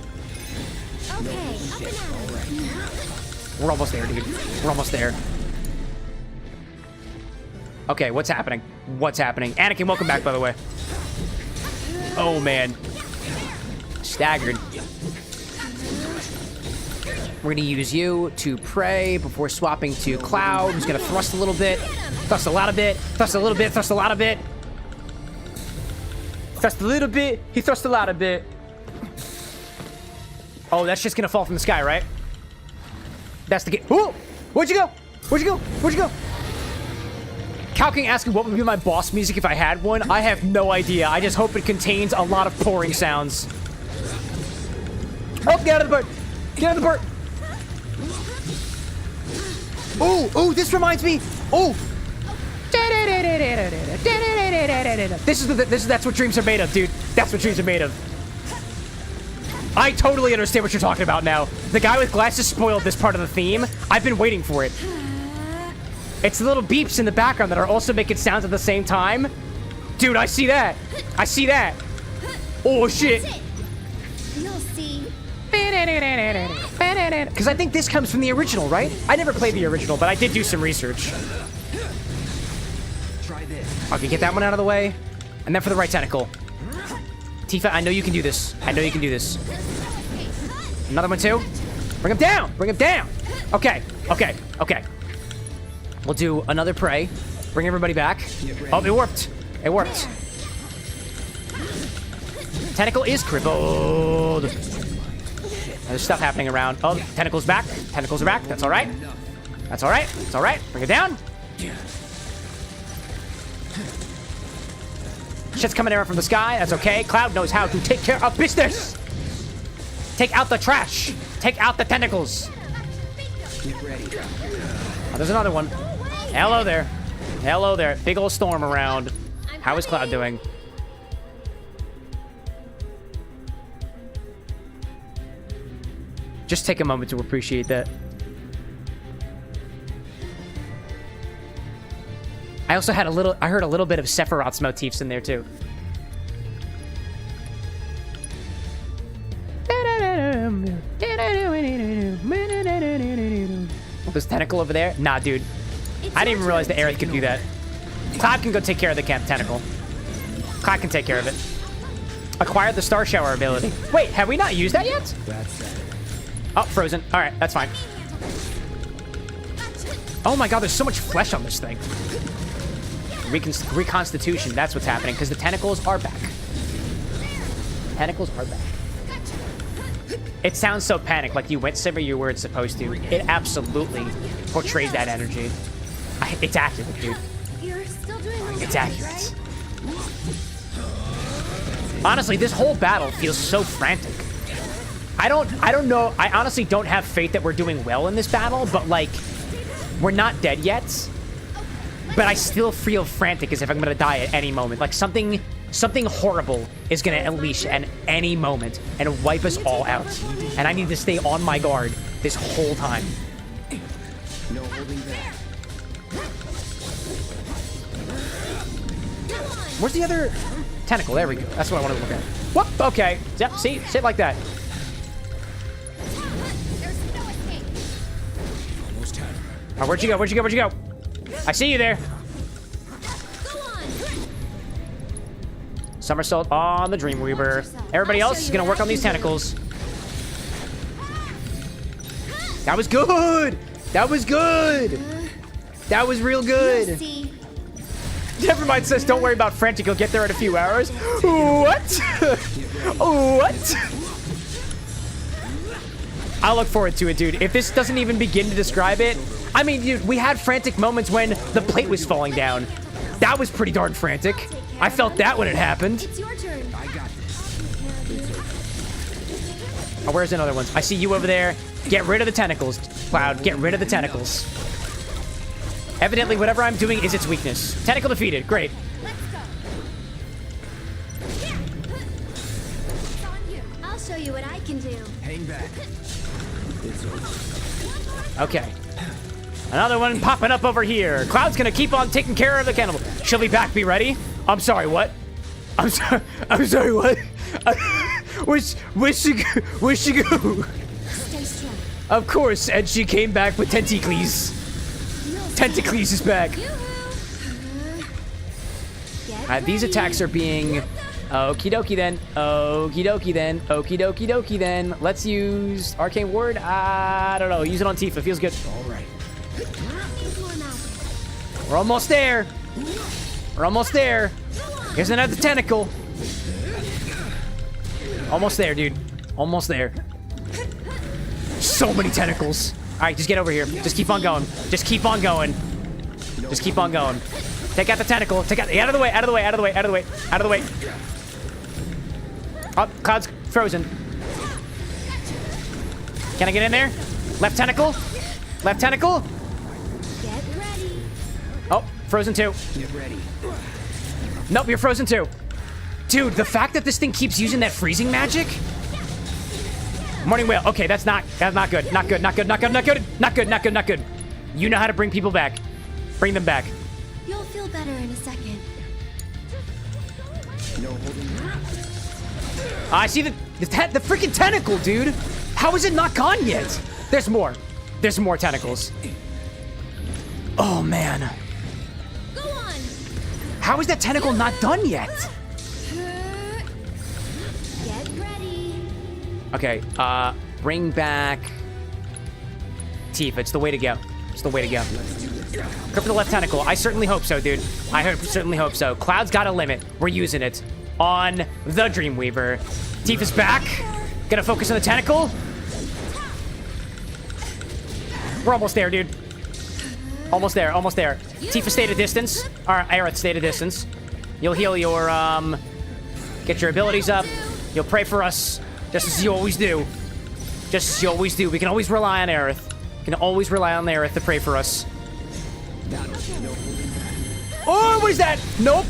Okay, up and out. We're almost there, dude. We're almost there. Okay, what's happening? What's happening? Anakin, welcome back, by the way. Oh, man. Staggered. We're gonna use you to pray before swapping to Cloud, who's gonna thrust a little bit. Thrust a lot of bit. Thrust a little bit. Thrust a lot of bit. Thrust a little bit. He thrust a lot of bit. Oh, that shit's gonna fall from the sky, right? That's the game. Ooh! Where'd you go? Where'd you go? Where'd you go? Calking asking what would be my boss music if I had one. I have no idea. I just hope it contains a lot of pouring sounds. Oh, get out of the boat! Get out of the boat! Ooh, this reminds me. Ooh. That's what dreams are made of, dude. That's what dreams are made of. I totally understand what you're talking about now. The guy with glasses spoiled this part of the theme. I've been waiting for it. It's the little beeps in the background that are also making sounds at the same time. Dude, I see that. I see that. Oh, shit. You'll see. Because I think this comes from the original, right? I never played the original, but I did do some research. Try this. Okay, get that one out of the way. And then for the right tentacle. Tifa, I know you can do this. I know you can do this. Another one too. Bring him down. Bring him down. Okay. Okay. Okay. We'll do another prey. Bring everybody back. Oh, it worked. It worked. Tentacle is crippled. There's stuff happening around. Oh, tentacle's back. Tentacles are back. That's all right. That's all right. It's all right. Bring it down. Shit's coming down from the sky. That's okay. Cloud knows how to take care of business. Take out the trash. Take out the tentacles. Get ready. Oh, there's another one. Hello there. Hello there. Big old storm around. How is Cloud doing? Just take a moment to appreciate that. I also had I heard a little bit of Sephiroth's motifs in there too. This tentacle over there? Nah, dude. I didn't even realize the Aerith could do that. Cloud can go take care of the tentacle. Cloud can take care of it. Acquired the Star Shower ability. Wait, have we not used that yet? Oh, frozen. All right, that's fine. Oh my god, there's so much flesh on this thing. Reconstitution, that's what's happening, because the tentacles are back. Tentacles are back. It sounds so panicked, like you went somewhere you weren't supposed to. It absolutely portrays that energy. It's accurate, dude. You're still doing okay, It's accurate. right? Honestly, this whole battle feels so frantic. I don't know. I honestly don't have faith that we're doing well in this battle, but like, we're not dead yet. But I still feel frantic as if I'm gonna die at any moment. Like something horrible is gonna unleash at any moment and wipe us all out. And I need to stay on my guard this whole time. No holding back. Where's the other tentacle? There we go. That's what I wanted to look at. Whoop, okay. Yep, see? Sit like that. There's no escape. Almost had her. Oh, where'd you go? Where'd you go? Where'd you go? I see you there. Go on. Somersault on the Dreamweaver. Everybody else is gonna work on these tentacles. That was good. That was good. That was real You'll good. see. Nevermind says, don't worry about frantic. You'll get there in a few hours. What? What? I look forward to it, dude. If this doesn't even begin to describe it, I mean, dude, we had frantic moments when the plate was falling down. That was pretty darn frantic. I felt that when it happened. It's your turn. I got this. Oh, where's another one? I see you over there. Get rid of the tentacles, Cloud. Get rid of the tentacles. Evidently, whatever I'm doing is its weakness. Tentacle defeated. Great. Let's go. It's on you. I'll show you what I can do. Hang back. It's over. Okay. Another one popping up over here. Cloud's gonna keep on taking care of the cannibal. She'll be back. Be ready. I'm sorry. What? I'm sorry. I'm sorry. What? Where's she go? Stay strong. Of course. And she came back with Tentacles. Tentacles is back. These attacks are being okie dokie then. Okie dokie then. Okie dokie dokie then. Let's use Arcane Ward. I don't know. Use it on Tifa. Feels good. All right. We're almost there. We're almost there. Here's another tentacle. Almost there, dude. Almost there. So many tentacles. All right, just get over here. Just keep on going. Just keep on going. Just keep on going. Take out the tentacle. Take out. Out of the way. Out of the way. Out of the way. Out of the way. Out of the way. Oh, Cloud's frozen. Can I get in there? Left tentacle. Left tentacle. Get ready. Oh, frozen too. Get ready. Nope, you're frozen too. Dude, the fact that this thing keeps using that freezing magic. Morning whale. Okay, that's not good. Not good. Not good. Not good. Not good. Not good. Not good. Not good. You know how to bring people back. Bring them back. You'll feel better in a second. No holding. I see the freaking tentacle, dude. How is it not gone yet? There's more. There's some more tentacles. Oh man. Go on. How is that tentacle not done yet? Get ready. Okay, bring back Tifa. It's the way to go. It's the way to go. Go for the left tentacle. I certainly hope so, dude. Certainly hope so. Cloud's got a limit. We're using it on the Dreamweaver. Tifa's back. Gonna focus on the tentacle. We're almost there, dude. Almost there, almost there. Tifa, stay at a distance. Or Aerith, stay at a distance. You'll heal your, get your abilities up. You'll pray for us, just as you always do. Just as you always do. We can always rely on Aerith. We can always rely on Aerith to pray for us. Oh, what is that? Nope.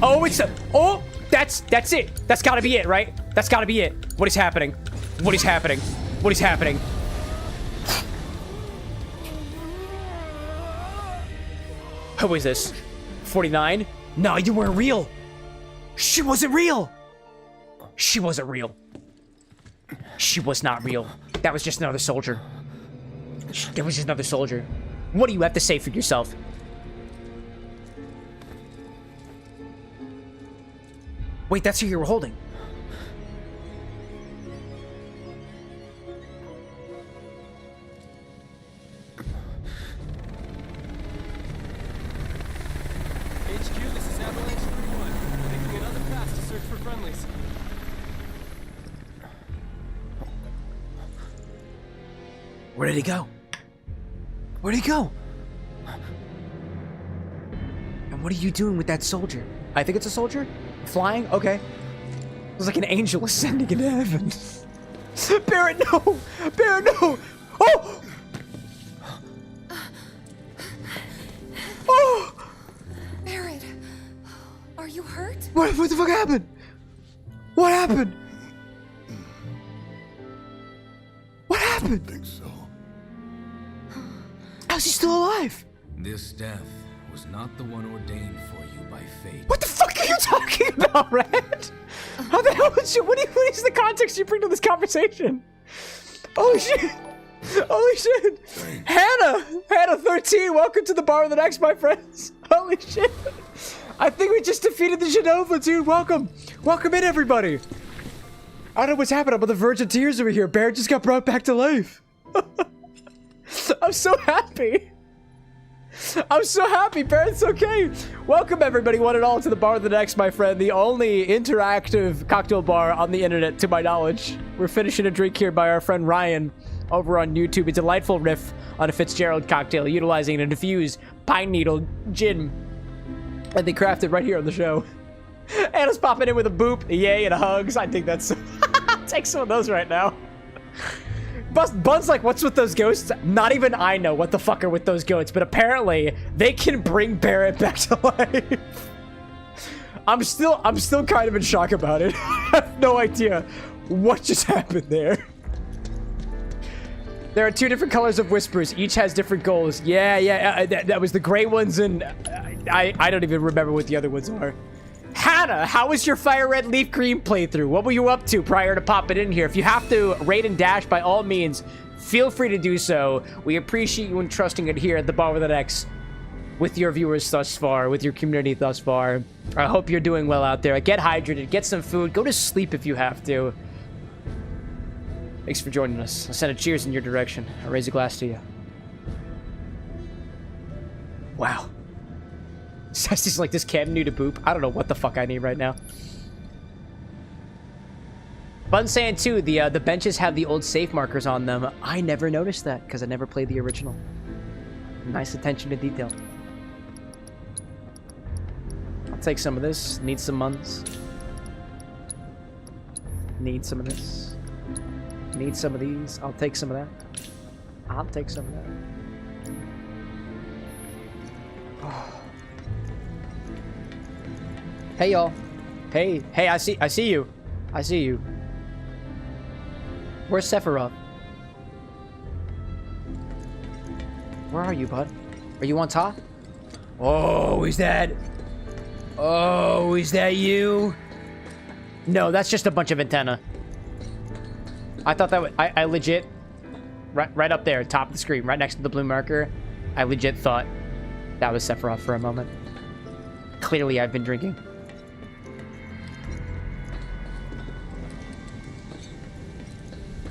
Oh, it's a... Oh, that's it. That's gotta be it, right? That's gotta be it. What is happening? What is happening? What is happening? Who is this? 49? No, you weren't real. She wasn't real. She wasn't real. She was not real. That was just another soldier. That was just another soldier. What do you have to say for yourself? Wait, that's who you were holding. HQ, this is Avalanche 31. Making another pass to search for friendlies. Where did he go? Where'd he go? And what are you doing with that soldier? I think it's a soldier? Flying? Okay. It was like an angel ascending into heaven. Barrett, no! Barrett, no! Oh! Oh! Barrett, are you hurt? What the fuck happened? What happened? What happened? I think so. How's he still alive? This death was not the one ordained for you by fate. What the fuck are you talking about, Red? How the hell is you? What is the context you bring to this conversation? Holy shit! Holy shit! Hannah 13, welcome to the Bar of the Next, my friends. Holy shit! I think we just defeated the Genova, dude. Welcome in, everybody. I don't know what's happening. I'm on the verge of tears over here. Bear just got brought back to life. I'm so happy. I'm so happy, Barrett's okay. Welcome, everybody, one and all, to the Bar of the Next, my friend. The only interactive cocktail bar on the internet, to my knowledge. We're finishing a drink here by our friend Ryan over on YouTube. A delightful riff on a Fitzgerald cocktail, utilizing a diffused pine needle gin. And they crafted right here on the show. Anna's popping in with a boop, a yay, and a hugs. I think that's... I'll take some of those right now. Bun's like, what's with those ghosts? Not even I know what the fuck are with those goats, but apparently they can bring Barrett back to life. I'm still kind of in shock about it. I have no idea what just happened there. There are two different colors of whispers. Each has different goals. Yeah, that was the gray ones, and I don't even remember what the other ones are. Hannah, how was your Fire Red Leaf Green playthrough? What were you up to prior to popping in here? If you have to raid and dash, by all means, feel free to do so. We appreciate you entrusting it here at the Bar with an X with your viewers thus far, with your community thus far. I hope you're doing well out there. Get hydrated, get some food, go to sleep if you have to. Thanks for joining us. I'll send a cheers in your direction. I'll raise a glass to you. Wow. Sessy's like, this cam new to boop. I don't know what the fuck I need right now. Bun saying too, the benches have the old safe markers on them. I never noticed that because I never played the original. Nice attention to detail. I'll take some of this. Need some muns. Need some of this. Need some of these. I'll take some of that. I'll take some of that. Oh. Hey y'all. Hey, I see you. I see you. Where's Sephiroth? Where are you, bud? Are you on top? Oh, is that? Oh, is that you? No, that's just a bunch of antenna. I thought that I legit, right up there, top of the screen, right next to the blue marker, I legit thought that was Sephiroth for a moment. Clearly, I've been drinking.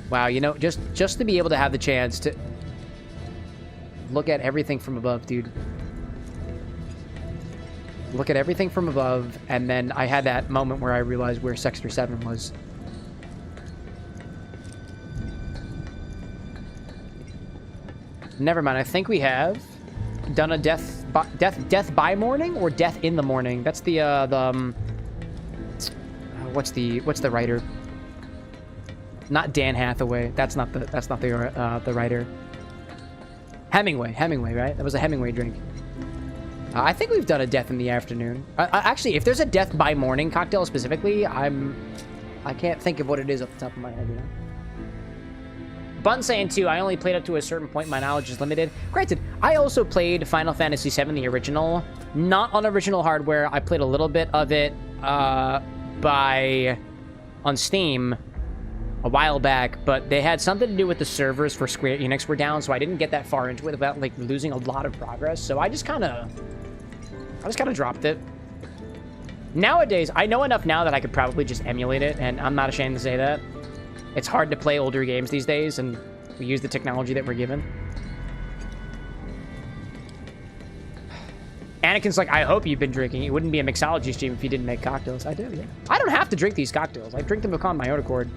Wow, you know, just to be able to have the chance to look at everything from above, dude. Look at everything from above, and then I had that moment where I realized where Sector 7 was. Never mind, I think we have done a death by morning or death in the morning. That's the what's the writer? Not Dan Hathaway. That's not the writer. Hemingway, right? That was a Hemingway drink. I think we've done a death in the afternoon. Actually, if there's a death by morning cocktail specifically, I can't think of what it is off the top of my head, you know? Bun saying too, I only played up to a certain point. My knowledge is limited. Granted, I also played Final Fantasy VII, the original, not on original hardware. I played a little bit of it on Steam a while back, but they had something to do with the servers for Square Enix were down, so I didn't get that far into it without like losing a lot of progress. So I just kind of dropped it. Nowadays, I know enough now that I could probably just emulate it, and I'm not ashamed to say that. It's hard to play older games these days, and we use the technology that we're given. Anakin's like, I hope you've been drinking. It wouldn't be a mixology stream if you didn't make cocktails. I do, yeah. I don't have to drink these cocktails. I drink them on my own accord.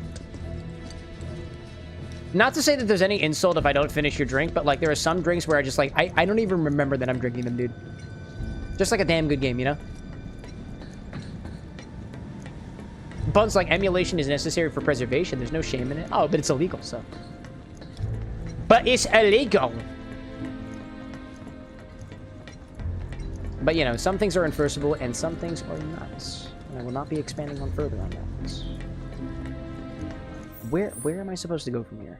Not to say that there's any insult if I don't finish your drink, but like there are some drinks where I just like, I don't even remember that I'm drinking them, dude. Just like a damn good game, you know? Bun's like, emulation is necessary for preservation. There's no shame in it. Oh, but it's illegal, so. But it's illegal. But, you know, some things are enforceable and some things are not. And I will not be expanding on further on that. Where am I supposed to go from here?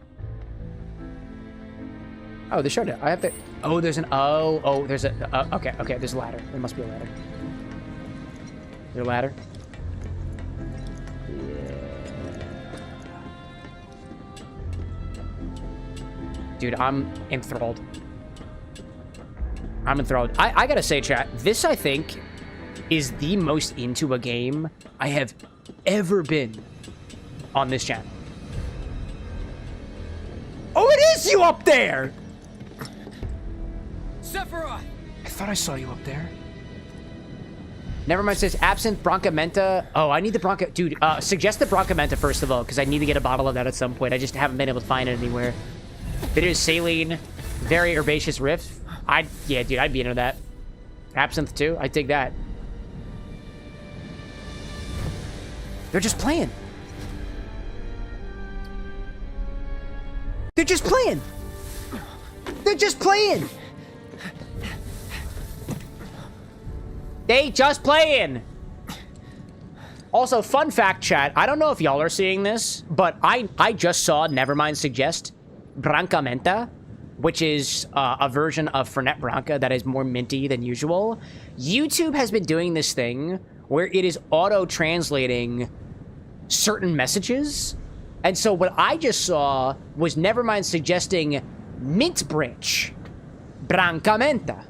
Oh, they showed it. I have to... Oh, there's an... Oh, there's a... okay, there's a ladder. There must be a ladder. Is there a ladder? Dude, I'm enthralled. I'm enthralled. I gotta say, chat, this, I think, is the most into a game I have ever been on this channel. Oh, it is you up there! Sephiroth! I thought I saw you up there. Never mind, says absinthe, Broncamenta. Oh, I need the Bronca... Dude, suggest the Broncamenta first of all, because I need to get a bottle of that at some point. I just haven't been able to find it anywhere. It is saline, very herbaceous riff. Yeah, dude, I'd be into that. Absinthe too, I'd take that. They're just playing. They're just playing. They're just playing. They just playing. Also, fun fact, chat. I don't know if y'all are seeing this, but I just saw Nevermind suggest Brancamenta, which is a version of Fernet Branca that is more minty than usual. YouTube has been doing this thing where it is auto-translating certain messages. And so what I just saw was Nevermind suggesting Mint Branch Brancamenta.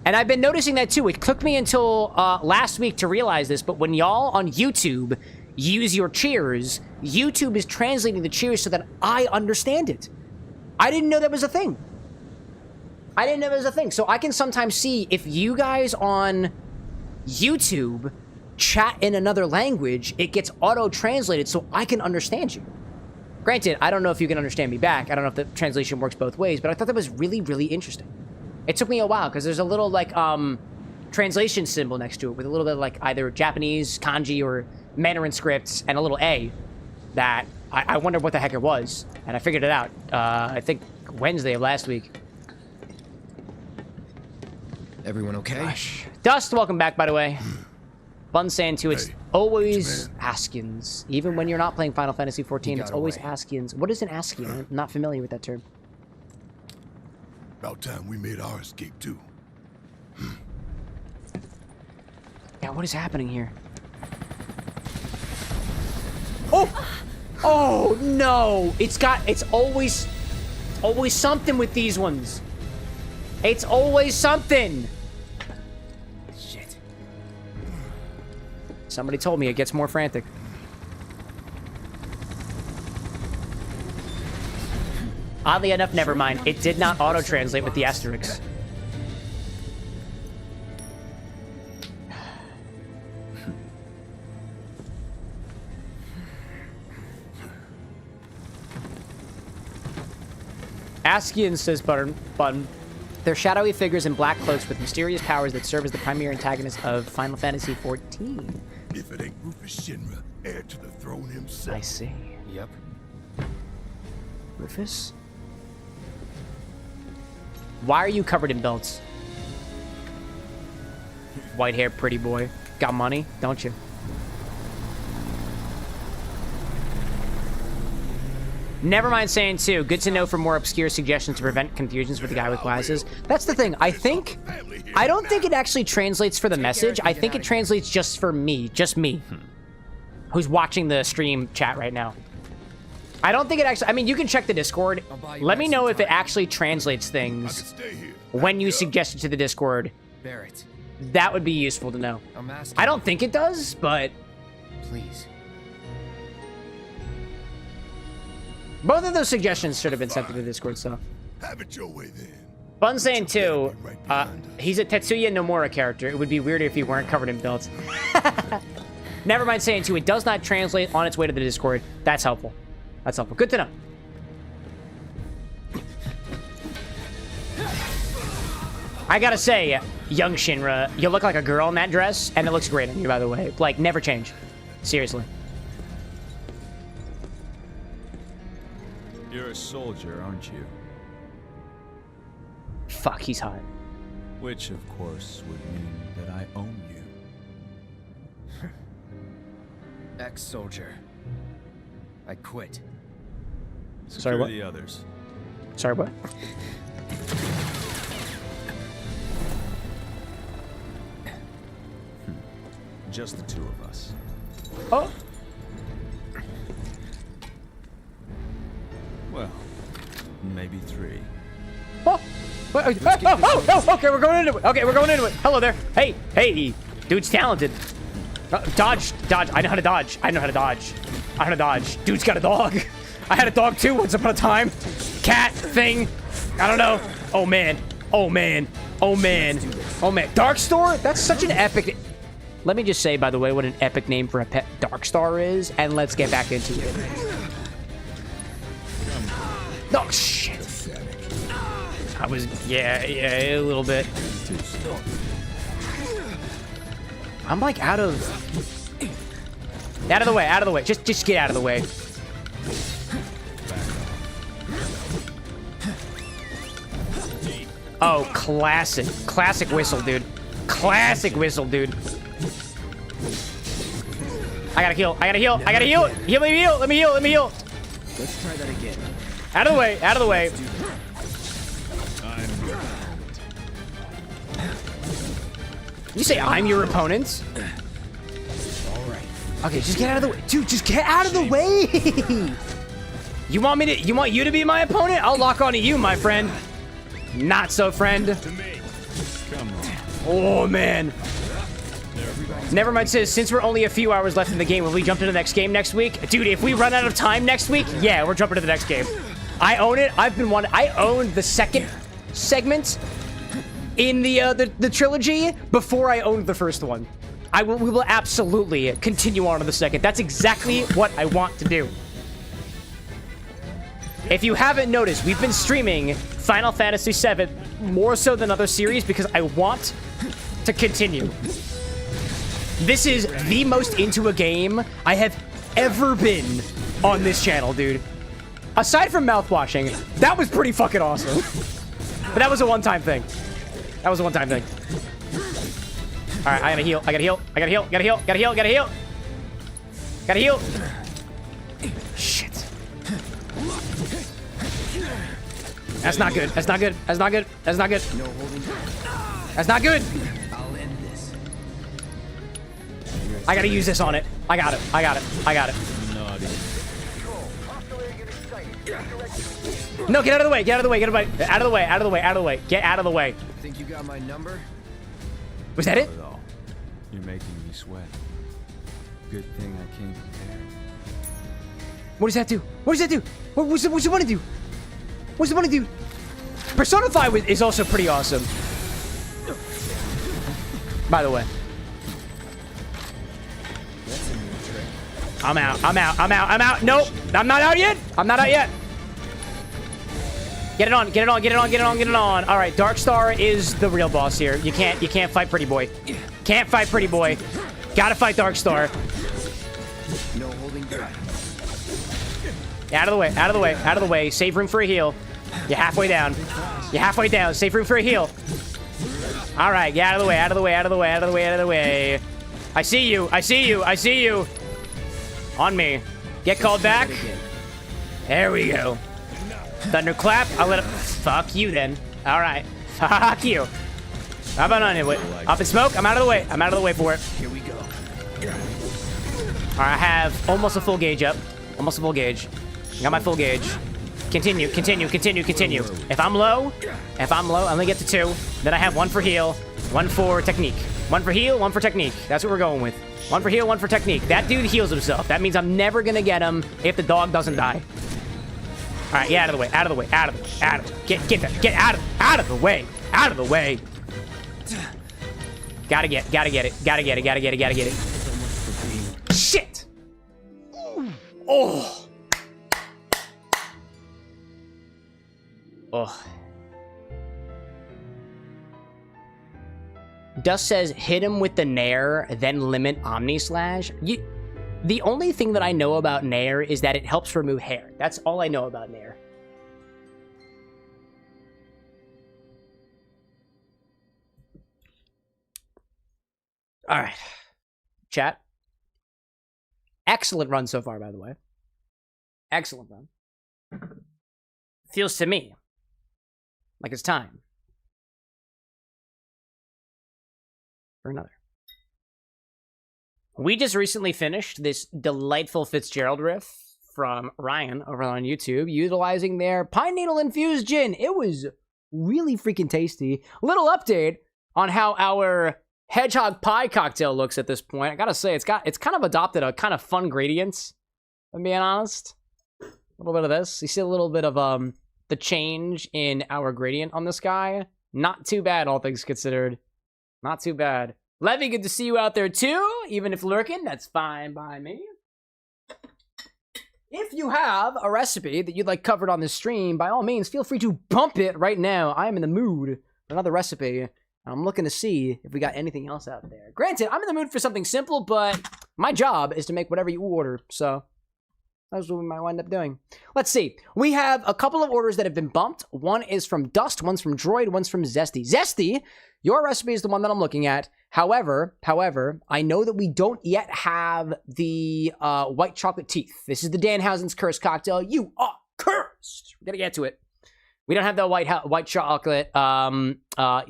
And I've been noticing that too. It took me until last week to realize this, but when y'all on YouTube use your cheers, YouTube is translating the cheers so that I understand it. I didn't know that was a thing. I didn't know it was a thing. So I can sometimes see if you guys on YouTube chat in another language, it gets auto-translated so I can understand you. Granted, I don't know if you can understand me back. I don't know if the translation works both ways, but I thought that was really, really interesting. It took me a while because there's a little like translation symbol next to it with a little bit of like either Japanese kanji or Mandarin scripts and a little A that I wondered what the heck it was, and I figured it out. I think Wednesday of last week. Everyone okay? Gosh. Dust, welcome back, by the way. Bun saying too, it's always Askians. Even when you're not playing Final Fantasy XIV, it's always Askians. What is an Askian? I'm not familiar with that term. About time we made our escape too. Yeah, what is happening here? Oh! Oh no! It's always something with these ones. It's always something. Shit. Somebody told me it gets more frantic. Oddly enough, never mind. It did not auto-translate with the asterisks. Askian, says Bun. They're shadowy figures in black cloaks with mysterious powers that serve as the primary antagonist of Final Fantasy XIV. If it ain't Rufus Shinra, heir to the throne himself. I see. Yep. Rufus? Why are you covered in belts? White hair, pretty boy. Got money, don't you? Never mind saying too. Good to know for more obscure suggestions to prevent confusions with the guy with glasses. That's the thing. I don't think it actually translates for the message. I think it translates just for me. Just me. Who's watching the stream chat right now. I don't think it actually... I mean, you can check the Discord. Let me know if it actually translates things when you suggest it to the Discord. Barrett. That would be useful to know. I don't think it does, but... Please. Both of those suggestions should have been sent to the Discord, so. Have it your way then. Bun saying too, he's a Tetsuya Nomura character. It would be weirder if he weren't covered in belts. Never mind saying too, it does not translate on its way to the Discord. That's helpful. That's helpful. Good to know. I gotta say, young Shinra, you look like a girl in that dress, and it looks great on you, by the way. Like, never change. Seriously. You're a soldier, aren't you? Fuck, he's hot. Which, of course, would mean that I own you. Ex-soldier. I quit. Sorry, what? The others. Sorry, what? Just the two of us. Oh. Well, maybe three. Oh. Okay, we're going into it. Okay, we're going into it. Hello there. Hey, dude's talented. Dodge. I know how to dodge. Dude's got a dog. I had a dog too once upon a time. Cat thing. I don't know. Oh man. Dark Star? That's such an epic. Let me just say, by the way, what an epic name for a pet Dark Star is, and let's get back into it. Oh shit. I was yeah, a little bit. I'm like out of the way. Just get out of the way. Oh, classic whistle, dude. I gotta heal. Let me heal. Let's try that again. Out of the way. You say I'm your opponent? All right. Okay, just get out of the way. Dude, just get out of the way. You want you to be my opponent? I'll lock onto you, my friend. Not so, friend. Come on. Oh, man. Never mind, says, since we're only a few hours left in the game, will we jump to the next game next week? Dude, if we run out of time next week, yeah, we're jumping to the next game. I own it. I owned the second segment in the trilogy before I owned the first one. we will absolutely continue on to the second. That's exactly what I want to do. If you haven't noticed, we've been streaming Final Fantasy VII more so than other series because I want to continue. This is the most into a game I have ever been on this channel, dude. Aside from mouthwashing, that was pretty fucking awesome. But that was a one-time thing. That was a one-time thing. All right, I gotta heal. I gotta heal. I gotta heal. Gotta heal. Gotta heal. Gotta heal. Gotta heal. Shit. That's not good. That's not good. That's not good. That's not good. That's not good. I'll end this. I gotta use this on it. I got it. I got it. I got it. No, get out of the way. Get out of the way. Get out of the way. Out of the way. Out of the way. Out of the way. Get out of the way. Think you got my number? Was that it? Not at all. You're making me sweat. Good thing I came prepared. What does that do? What does that do? What's the one to do? What's the one to do? Persona 5 is also pretty awesome. By the way. That's a new trick. I'm out. I'm out. I'm out. I'm out. Nope. I'm not out yet. I'm not out yet. Get it on. Get it on. Get it on. Get it on. Get it on. All right. Darkstar is the real boss here. You can't fight Pretty Boy. Can't fight Pretty Boy. Gotta fight Darkstar. No holding back. Out of the way. Out of the way. Out of the way. Save room for a heal. You're halfway down. You're halfway down. Save room for a heal. All right. Get out of the way. Out of the way. Out of the way. Out of the way. Out of the way. I see you. I see you. I see you. On me. Get called back. There we go. Thunderclap. I'll let it. Fuck you then. All right. Fuck you. How about on it? Up in smoke. I'm out of the way. I'm out of the way for it. Here we go. All right. I have almost a full gauge up. Almost a full gauge. Got my full gauge. Continue. Continue. Continue. Continue. If I'm low, I only get to 2. Then I have 1 for heal, 1 for technique. 1 for heal, 1 for technique. That's what we're going with. 1 for heal, 1 for technique. That dude heals himself. That means I'm never gonna get him if the dog doesn't die. All right, get out of the way, out of the way, out of the way, out of the way. Get there, get out of the way, out of the way. Gotta get it, gotta get it, gotta get it. Shit! Oh! Oh. Dust says, hit him with the Nair, then limit Omni Slash. The only thing that I know about Nair is that it helps remove hair. That's all I know about Nair. All right. Chat. Excellent run so far, by the way. Excellent run. Feels to me like it's time for another. We just recently finished this delightful Fitzgerald riff from Ryan over on YouTube, utilizing their pine needle infused gin. It was really freaking tasty. Little update on how our Hedgehog Pie cocktail looks at this point. I gotta say, it's kind of adopted a kind of fun gradients, if I'm being honest. A little bit of this. You see a little bit of the change in our gradient on this guy. Not too bad, all things considered. Not too bad. Levy, good to see you out there too. Even if lurking, that's fine by me. If you have a recipe that you'd like covered on this stream, by all means, feel free to bump it right now. I am in the mood for another recipe. I'm looking to see if we got anything else out there. Granted, I'm in the mood for something simple, but my job is to make whatever you order, so that's what we might wind up doing. Let's see. We have a couple of orders that have been bumped. One is from Dust, one's from Droid, one's from Zesty. Zesty, your recipe is the one that I'm looking at. However, I know that we don't yet have the white chocolate teeth. This is the Danhausen's Cursed Cocktail. You are cursed. We're gonna get to it. We don't have the white chocolate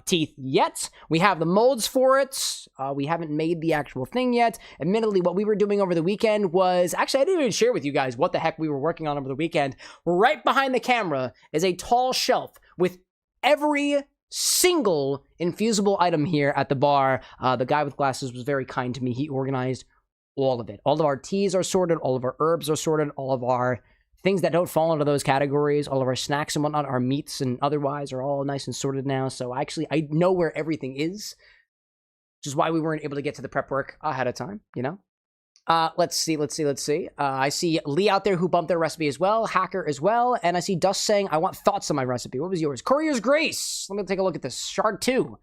teeth yet. We have the molds for it. We haven't made the actual thing yet. Admittedly, what we were doing over the weekend was... Actually, I didn't even share with you guys what the heck we were working on over the weekend. Right behind the camera is a tall shelf with every single infusible item here at the bar. The guy with glasses was very kind to me. He organized all of it. All of our teas are sorted. All of our herbs are sorted. All of our things that don't fall into those categories, all of our snacks and whatnot, our meats and otherwise are all nice and sorted now. So actually, I know where everything is. which is why we weren't able to get to the prep work ahead of time, you know? Let's see. I see Lee out there who bumped their recipe as well, Hacker as well, and I see Dust saying, I want thoughts on my recipe. What was yours? Courier's Grace. Let me take a look at this. Shard 2,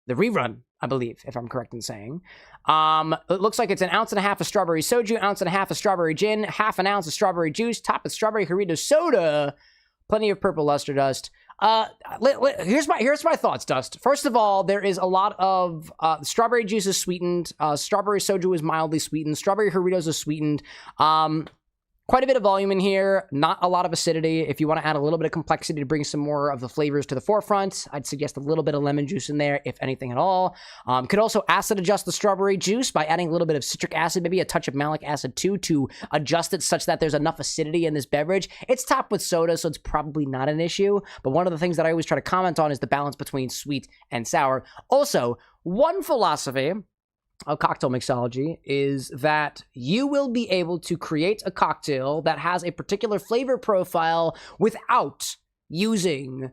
the rerun, I believe, if I'm correct in saying. It looks like it's 1.5 ounces of strawberry soju, 1.5 ounces of strawberry gin, 1/2 ounce of strawberry juice, topped with strawberry Hartley soda, plenty of purple luster dust. Here's my thoughts, Dust. First of all, there is a lot of strawberry juice is sweetened. Strawberry soju is mildly sweetened. Strawberry Doritos is sweetened. Quite a bit of volume in here. Not a lot of acidity. If you want to add a little bit of complexity to bring some more of the flavors to the forefront, I'd suggest a little bit of lemon juice in there, if anything at all. Could also acid adjust the strawberry juice by adding a little bit of citric acid, maybe a touch of malic acid too, to adjust it such that there's enough acidity in this beverage. It's topped with soda, so it's probably not an issue. But one of the things that I always try to comment on is the balance between sweet and sour. Also, one philosophy of cocktail mixology is that you will be able to create a cocktail that has a particular flavor profile without using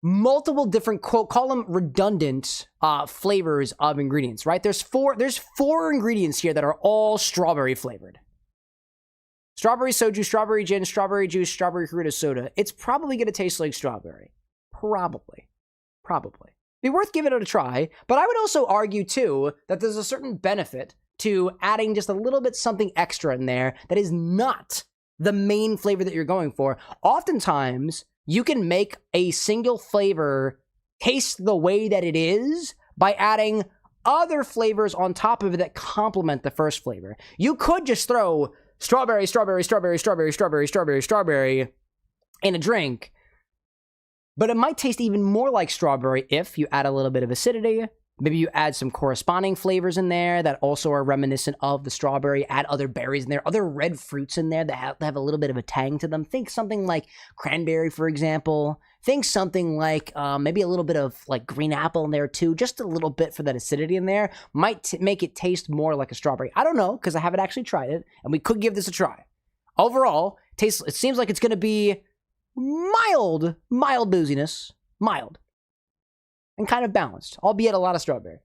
multiple different, call them redundant flavors of ingredients, right? There's four ingredients here that are all strawberry flavored. Strawberry soju, strawberry gin, strawberry juice, strawberry Hartley soda. It's probably going to taste like strawberry. Probably. Be worth giving it a try, but I would also argue too that there's a certain benefit to adding just a little bit something extra in there that is not the main flavor that you're going for. Oftentimes, you can make a single flavor taste the way that it is by adding other flavors on top of it that complement the first flavor. You could just throw strawberry in a drink, but it might taste even more like strawberry if you add a little bit of acidity. Maybe you add some corresponding flavors in there that also are reminiscent of the strawberry. Add other berries in there, other red fruits in there that have a little bit of a tang to them. Think something like cranberry, for example. Think something like maybe a little bit of like green apple in there too. Just a little bit for that acidity in there. Might make it taste more like a strawberry. I don't know, because I haven't actually tried it, and we could give this a try. Overall, it seems like it's going to be mild booziness, and kind of balanced, albeit a lot of strawberry.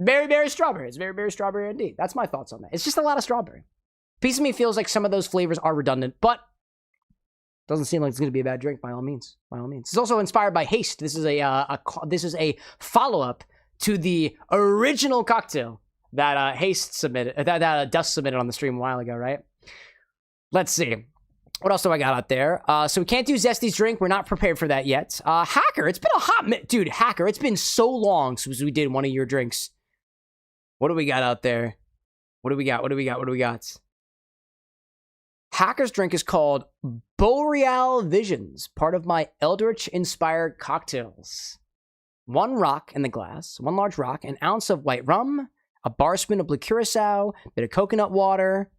Very strawberry. It's very strawberry indeed. That's my thoughts on that. It's just a lot of strawberry. Piece of me feels like some of those flavors are redundant, but doesn't seem like it's going to be a bad drink by all means. It's also inspired by Haste. This is a follow-up to the original cocktail that Haste submitted, that Dust submitted on the stream a while ago, right? Let's see. What else do I got out there? So we can't do Zesty's drink. We're not prepared for that yet. Hacker, it's been a hot minute. Dude, Hacker, it's been so long since we did one of your drinks. What do we got out there? What do we got? Hacker's drink is called Boreal Visions, part of my Eldritch-inspired cocktails. 1 rock in the glass, 1 large rock, 1 ounce of white rum, a bar spoon of blue curacao, bit of coconut water,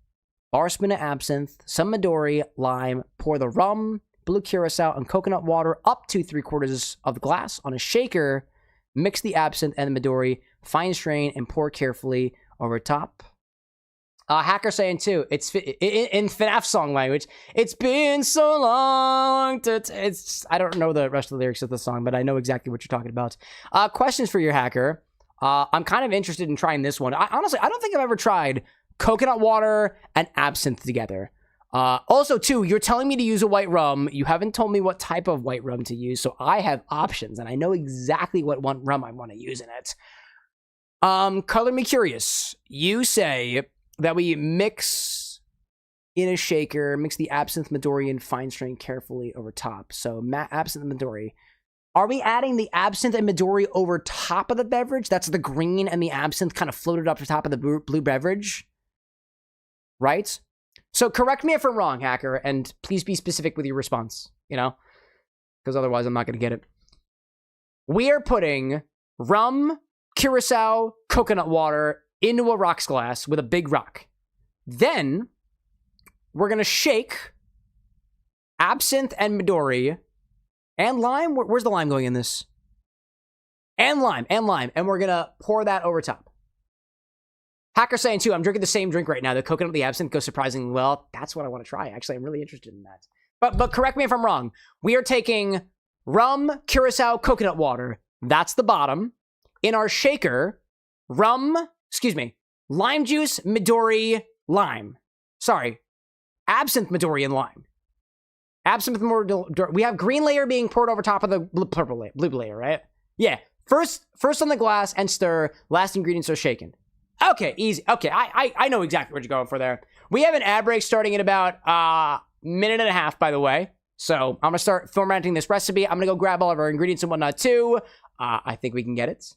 bar spoon of absinthe, some Midori, lime. Pour the rum, blue curacao, and coconut water up to 3/4 of the glass on a shaker. Mix the absinthe and the Midori, fine strain, and pour carefully over top. Hacker saying too, it's in FNAF song language. It's been so long. I don't know the rest of the lyrics of the song, but I know exactly what you're talking about. Questions for your Hacker. I'm kind of interested in trying this one. Honestly, I don't think I've ever tried coconut water and absinthe together. Also, too, you're telling me to use a white rum. You haven't told me what type of white rum to use, so I have options, and I know exactly what one rum I want to use in it. Color me curious. You say that we mix in a shaker, mix the absinthe, Midori, and fine strain carefully over top. So, absinthe and Midori. Are we adding the absinthe and Midori over top of the beverage? That's the green and the absinthe kind of floated up to top of the blue beverage, right? So correct me if I'm wrong, Hacker, and please be specific with your response, because otherwise I'm not going to get it. We are putting rum, curacao, coconut water into a rocks glass with a big rock. Then we're going to shake absinthe and Midori and lime. Where's the lime going in this? And lime. And we're going to pour that over top. Hacker saying, too, I'm drinking the same drink right now. The coconut and the absinthe go surprisingly well. That's what I want to try. Actually, I'm really interested in that. But correct me if I'm wrong. We are taking rum, curacao, coconut water. That's the bottom. In our shaker, lime juice, Midori, lime. Sorry, absinthe, Midori, and lime. Absinthe, Midori. We have green layer being poured over top of the blue layer, right? Yeah. First on the glass and stir. Last ingredients are shaken. Okay, easy. Okay, I know exactly what you're going for there. We have an ad break starting in about minute and a half, by the way. So I'm gonna start formatting this recipe. I'm gonna go grab all of our ingredients and whatnot too. I think we can get it.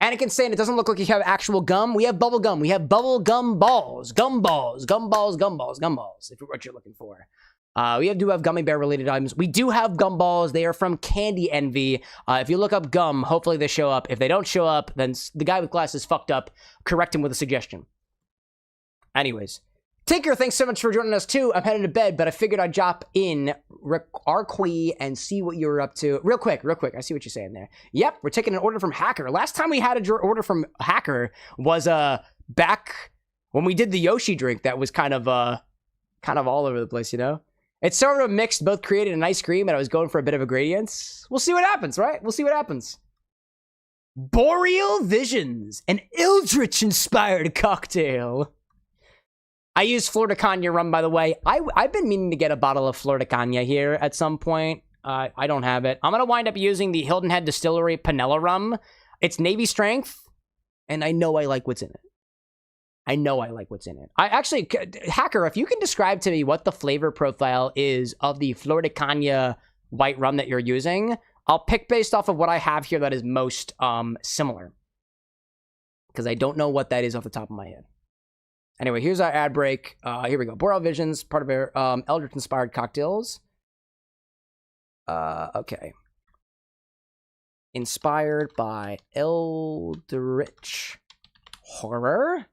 Anakin's saying it doesn't look like you have actual gum. We have bubble gum. We have bubble gum balls. Gum balls. If you're what you're looking for. We do have gummy bear related items. We do have gum balls. They are from Candy Envy. If you look up gum, hopefully they show up. If they don't show up, then the guy with glasses fucked up. Correct him with a suggestion. Anyways. Tinker, thanks so much for joining us too. I'm headed to bed, but I figured I'd drop in Arqui and see what you were up to. Real quick. I see what you're saying there. Yep, we're taking an order from Hacker. Last time we had an order from Hacker was back when we did the Yoshi drink. That was kind of all over the place, you know? It's sort of mixed, both created an ice cream, and I was going for a bit of a gradient. We'll see what happens, right? We'll see what happens. Boreal Visions, an Eldritch-inspired cocktail. I use Flor de Caña rum, by the way. I've been meaning to get a bottle of Flor de Caña here at some point. I don't have it. I'm going to wind up using the Hilton Head Distillery Panella rum. It's Navy strength, and I know I like what's in it. I actually, Hacker, if you can describe to me what the flavor profile is of the Flor de Caña white rum that you're using, I'll pick based off of what I have here that is most similar. Because I don't know what that is off the top of my head. Anyway, here's our ad break. Here we go. Boreal Visions, part of our Eldritch-inspired cocktails. Okay. Inspired by Eldritch Horror.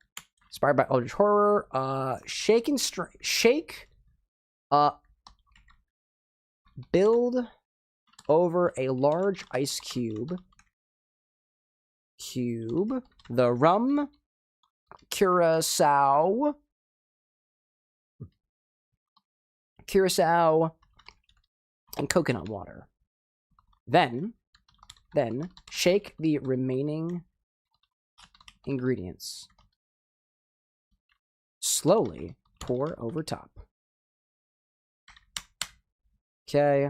Build over a large ice cube. The rum, curacao, and coconut water. Then shake the remaining ingredients. Slowly pour over top. Okay.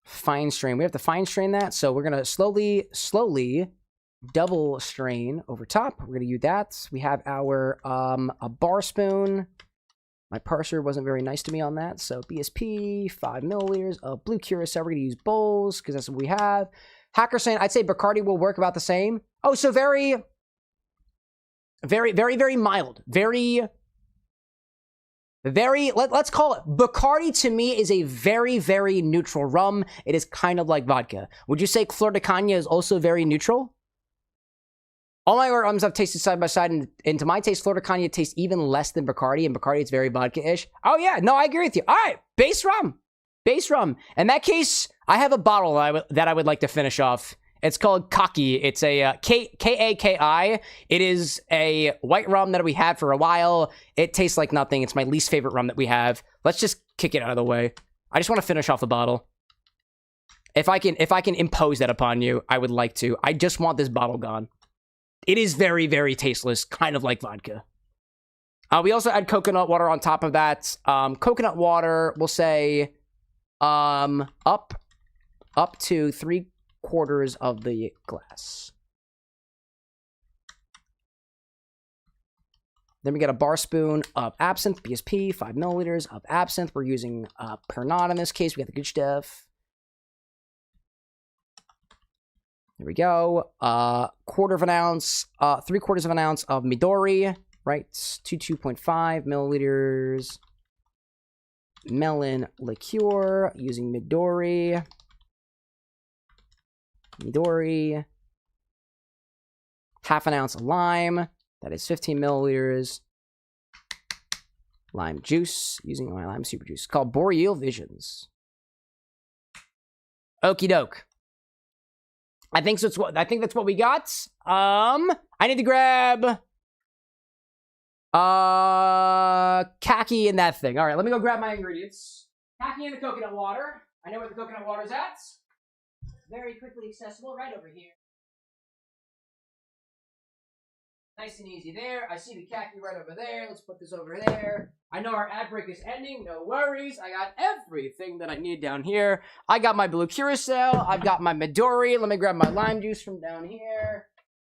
Fine strain. We have to fine strain that, so we're gonna slowly double strain over top. We're gonna use that. We have our a bar spoon. My parser wasn't very nice to me on that, so BSP, 5 milliliters of blue curacao. We're gonna use bowls because that's what we have. Hacker saying I'd say Bacardi will work about the same. Oh, so very mild. Let's call it, Bacardi to me is a very neutral rum. It is kind of like vodka. Would you say Flor de Caña is also very neutral? All my rums I've tasted side by side, and to my taste, Flor de Caña tastes even less than Bacardi, and Bacardi it's very vodka-ish. Oh yeah, no, I agree with you. All right, base rum. In that case, I have a bottle that I would like to finish off. It's called Kaki. It's a K-A-K-I. It is a white rum that we had for a while. It tastes like nothing. It's my least favorite rum that we have. Let's just kick it out of the way. I just want to finish off the bottle. If I can impose that upon you, I would like to. I just want this bottle gone. It is very tasteless, kind of like vodka. We also add coconut water on top of that. Coconut water, we'll say, up to 3/4 of the glass. Then we get a bar spoon of absinthe, BSP, 5 milliliters of absinthe. We're using Pernod in this case. We got the good stuff. There we go. 1/4 of an ounce, 3/4 of an ounce of Midori, right? 2.5 milliliters. Melon liqueur using Midori. Half an ounce of lime. That is 15 milliliters. Lime juice using my lime super juice. It's called Boreal Visions. Okie doke. I think that's what we got. I need to grab khaki and that thing. All right, let me go grab my ingredients. Khaki and the coconut water. I know where the coconut water is at. Very quickly accessible, right over here. Nice and easy there. I see the khaki right over there. Let's put this over there. I know our ad break is ending. No worries. I got everything that I need down here. I got my blue curacao. I've got my Midori. Let me grab my lime juice from down here.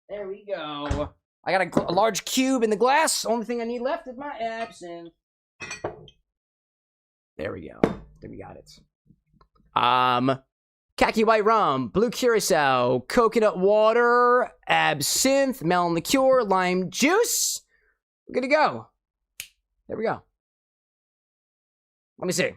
There we go. I got a large cube in the glass. Only thing I need left is my absinthe. There we go. There we got it. Khaki white rum, blue curacao, coconut water, absinthe, melon liqueur, lime juice. We're good to go. There we go. Let me see.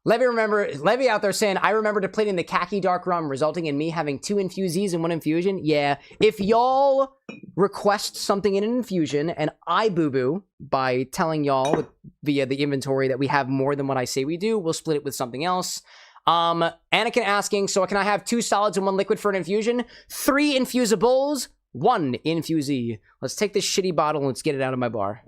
Levy out there saying, I remember depleting the khaki dark rum, resulting in me having 2 infusees and 1 infusion. Yeah, if y'all request something in an infusion and I boo-boo by telling y'all via the inventory that we have more than what I say we do, we'll split it with something else. Anakin asking, so can I have 2 solids and 1 liquid for an infusion? 3 infusables, 1 infusee. Let's take this shitty bottle and let's get it out of my bar.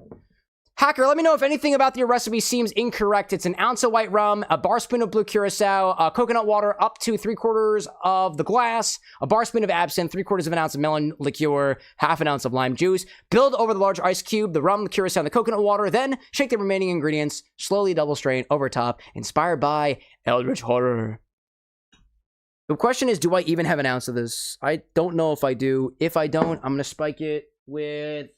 Hacker, let me know if anything about your recipe seems incorrect. It's an ounce of white rum, a bar spoon of blue curacao, coconut water up to 3/4 of the glass, a bar spoon of absinthe, 3/4 of an ounce of melon liqueur, 1/2 ounce of lime juice. Build over the large ice cube, the rum, the curacao, and the coconut water. Then shake the remaining ingredients, slowly double strain over top, inspired by Eldritch Horror. The question is, do I even have an ounce of this? I don't know if I do. If I don't, I'm going to spike it with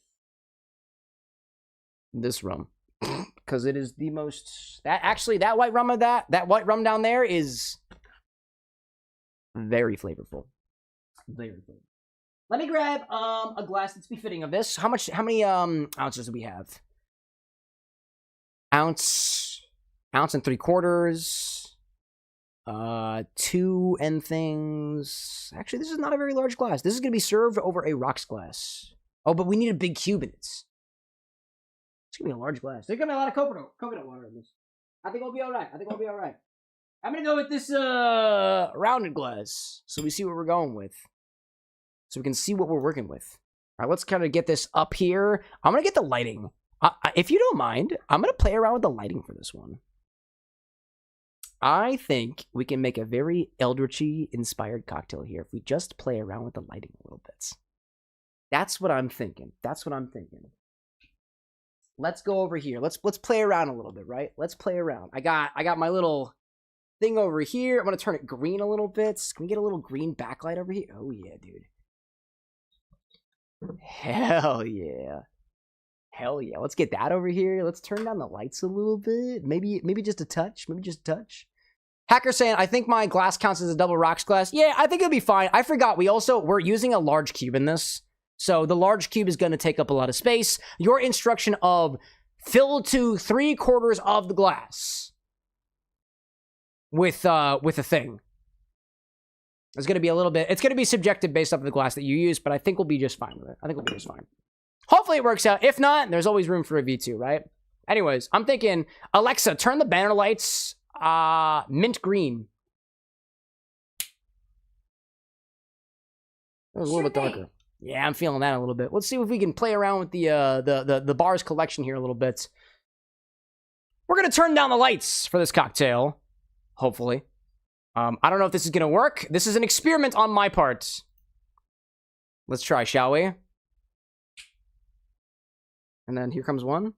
this rum, because it is the most, that white rum of that white rum down there is very flavorful. Very flavorful. Let me grab a glass that's befitting of this. How many ounces do we have? Ounce and 3/4. 2 and things. Actually, this is not a very large glass. This is going to be served over a rocks glass. Oh, but we need a big cube in it. It's going to be a large glass. There's going to be a lot of coconut water in this. I think we'll be all right. I'm going to go with this rounded glass so we see what we're going with. So we can see what we're working with. All right, let's kind of get this up here. I'm going to get the lighting. If you don't mind, I'm going to play around with the lighting for this one. I think we can make a very Eldritchy inspired cocktail here if we just play around with the lighting a little bit. That's what I'm thinking. Let's go over here. Let's play around a little bit, right? Let's play around. I got my little thing over here. I'm gonna turn it green a little bit. Can we get a little green backlight over here? Oh yeah, dude. Hell yeah. Let's get that over here. Let's turn down the lights a little bit. Maybe just a touch. Hacker saying, I think my glass counts as a double rocks glass. Yeah, I think it'll be fine. I forgot we're using a large cube in this. So the large cube is going to take up a lot of space. Your instruction of fill to 3/4 of the glass with a thing. It's going to be a little bit, it's going to be subjective based off of the glass that you use, but I think we'll be just fine with it. Hopefully it works out. If not, there's always room for a V2, right? Anyways, I'm thinking, Alexa, turn the banner lights mint green. That was a little bit darker. Yeah, I'm feeling that a little bit. Let's see if we can play around with the bar's collection here a little bit. We're going to turn down the lights for this cocktail, hopefully. I don't know if this is going to work. This is an experiment on my part. Let's try, shall we? And then here comes one.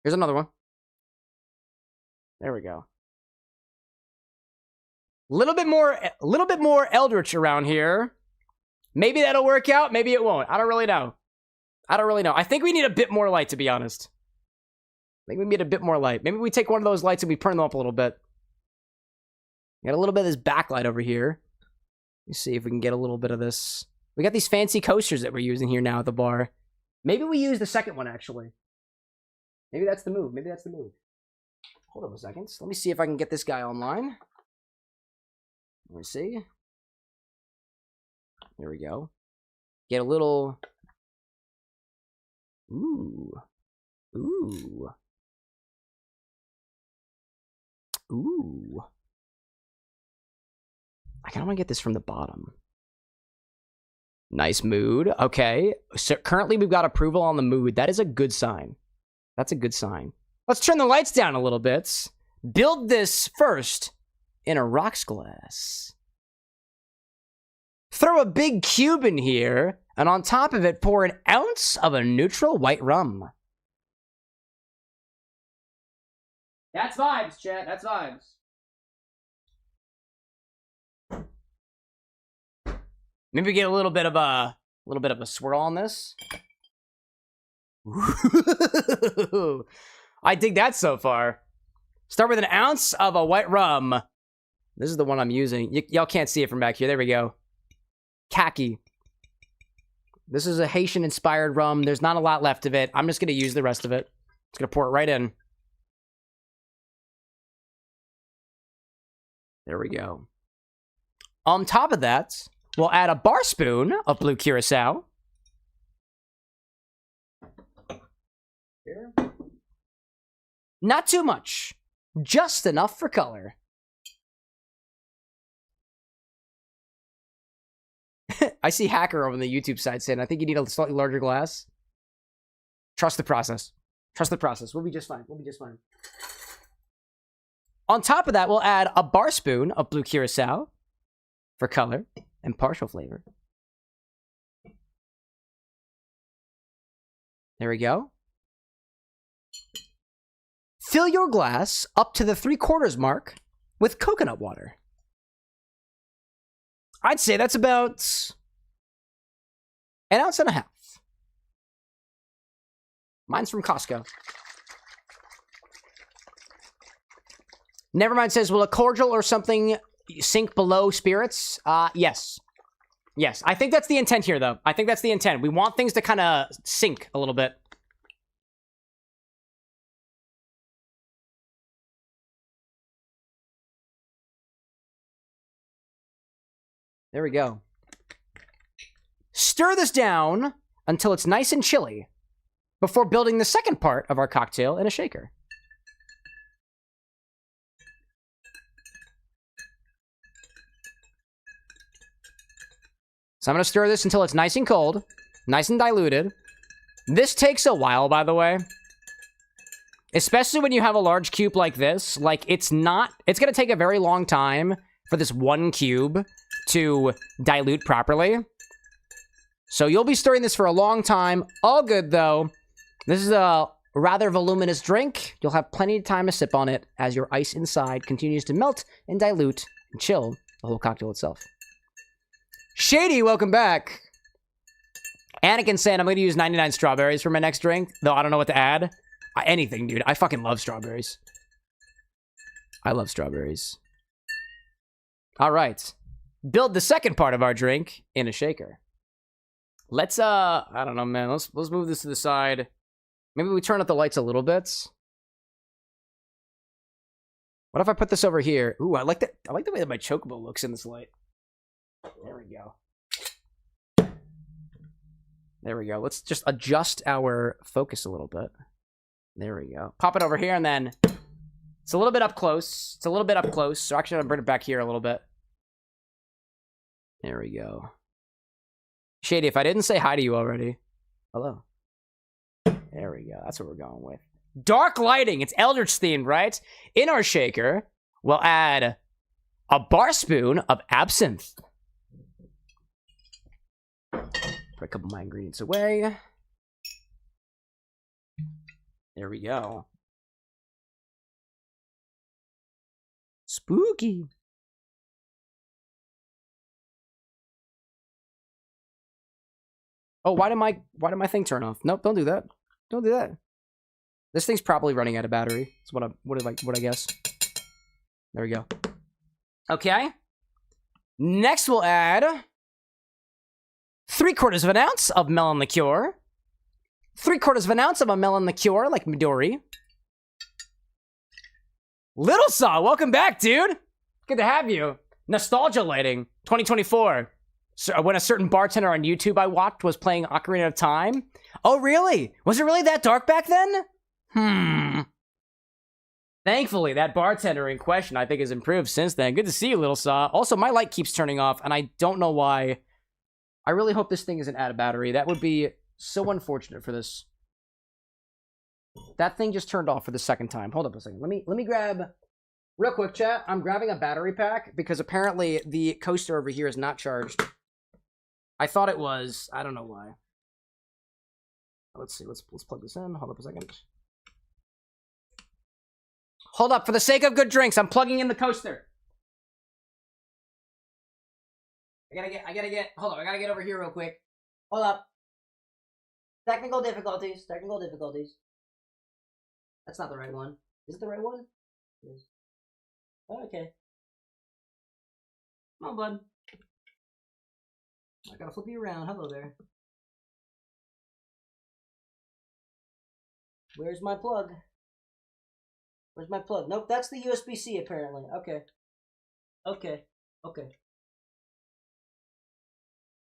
Here's another one. There we go. Little bit more Eldritch around here. Maybe that'll work out. Maybe it won't. I don't really know. I think we need a bit more light, to be honest. Maybe we need a bit more light. Maybe we take one of those lights and we turn them up a little bit. Got a little bit of this backlight over here. Let's see if we can get a little bit of this. We got these fancy coasters that we're using here now at the bar. Maybe we use the second one, actually. Maybe that's the move. Hold on a second. Let me see if I can get this guy online. Let me see. There we go. Get a little... Ooh. I kind of want to get this from the bottom. Nice mood. Okay. So currently we've got approval on the mood. That is a good sign. That's a good sign. Let's turn the lights down a little bit. Build this first in a rocks glass. Throw a big cube in here, and on top of it, pour an ounce of a neutral white rum. That's vibes, chat. That's vibes. Maybe get a little bit of a swirl on this. I dig that so far. Start with an ounce of a white rum. This is the one I'm using. Y'all can't see it from back here. There we go. Khaki. This is a Haitian-inspired rum. There's not a lot left of it. I'm just going to use the rest of it. Just going to pour it right in. There we go. On top of that, we'll add a bar spoon of blue curacao. Here. Not too much. Just enough for color. I see Hacker over the YouTube side saying, I think you need a slightly larger glass. Trust the process. Trust the process. We'll be just fine. We'll be just fine. On top of that, we'll add a bar spoon of blue curacao for color and partial flavor. There we go. Fill your glass up to the 3/4 mark with coconut water. I'd say that's about 1.5 ounces. Mine's from Costco. Nevermind says, will a cordial or something sink below spirits? Yes. Yes, I think that's the intent here, though. I think that's the intent. We want things to kind of sink a little bit. There we go. Stir this down until it's nice and chilly before building the second part of our cocktail in a shaker. So I'm going to stir this until it's nice and cold, nice and diluted. This takes a while, by the way. Especially when you have a large cube like this. Like, it's going to take a very long time for this one cube to dilute properly. So you'll be stirring this for a long time. All good, though. This is a rather voluminous drink. You'll have plenty of time to sip on it as your ice inside continues to melt and dilute and chill the whole cocktail itself. Shady, welcome back. Anakin saying I'm going to use 99 strawberries for my next drink, though I don't know what to add. Anything, dude. I fucking love strawberries. I love strawberries. All right. Build the second part of our drink in a shaker. Let's, I don't know, man. Let's move this to the side. Maybe we turn up the lights a little bit. What if I put this over here? Ooh, I like the way that my chocobo looks in this light. There we go. There we go. Let's just adjust our focus a little bit. There we go. Pop it over here, and then it's a little bit up close. It's a little bit up close. So actually, I'm gonna bring it back here a little bit. There we go. Shady, if I didn't say hi to you already, hello. There we go. That's what we're going with. Dark lighting. It's Eldritch themed, right? In our shaker, we'll add a bar spoon of absinthe. Put a couple of my ingredients away. There we go. Spooky. Oh, why did my thing turn off? Nope, don't do that. Don't do that. This thing's probably running out of battery. That's what I guess. There we go. Okay. Next we'll add 3/4 ounce of melon liqueur. 3/4 ounce of a melon liqueur, like Midori. Little Saw, welcome back, dude. Good to have you. Nostalgia lighting, 2024. So when a certain bartender on YouTube I watched was playing Ocarina of Time. Oh, really? Was it really that dark back then? Thankfully, that bartender in question, I think, has improved since then. Good to see you, Little Saw. Also, my light keeps turning off, and I don't know why. I really hope this thing isn't out of battery. That would be so unfortunate for this. That thing just turned off for the second time. Hold up a second. Let me grab... Real quick, chat. I'm grabbing a battery pack because apparently the coaster over here is not charged. I thought it was. I don't know why. Let's see. Let's plug this in. Hold up a second. Hold up. For the sake of good drinks, I'm plugging in the coaster. I gotta get. Hold on. I gotta get over here real quick. Hold up. Technical difficulties. That's not the right one. Is it the right one? It is. Oh, okay. Come on, bud. I gotta flip you around. Hello there. Where's my plug? Nope, that's the USB-C apparently. Okay.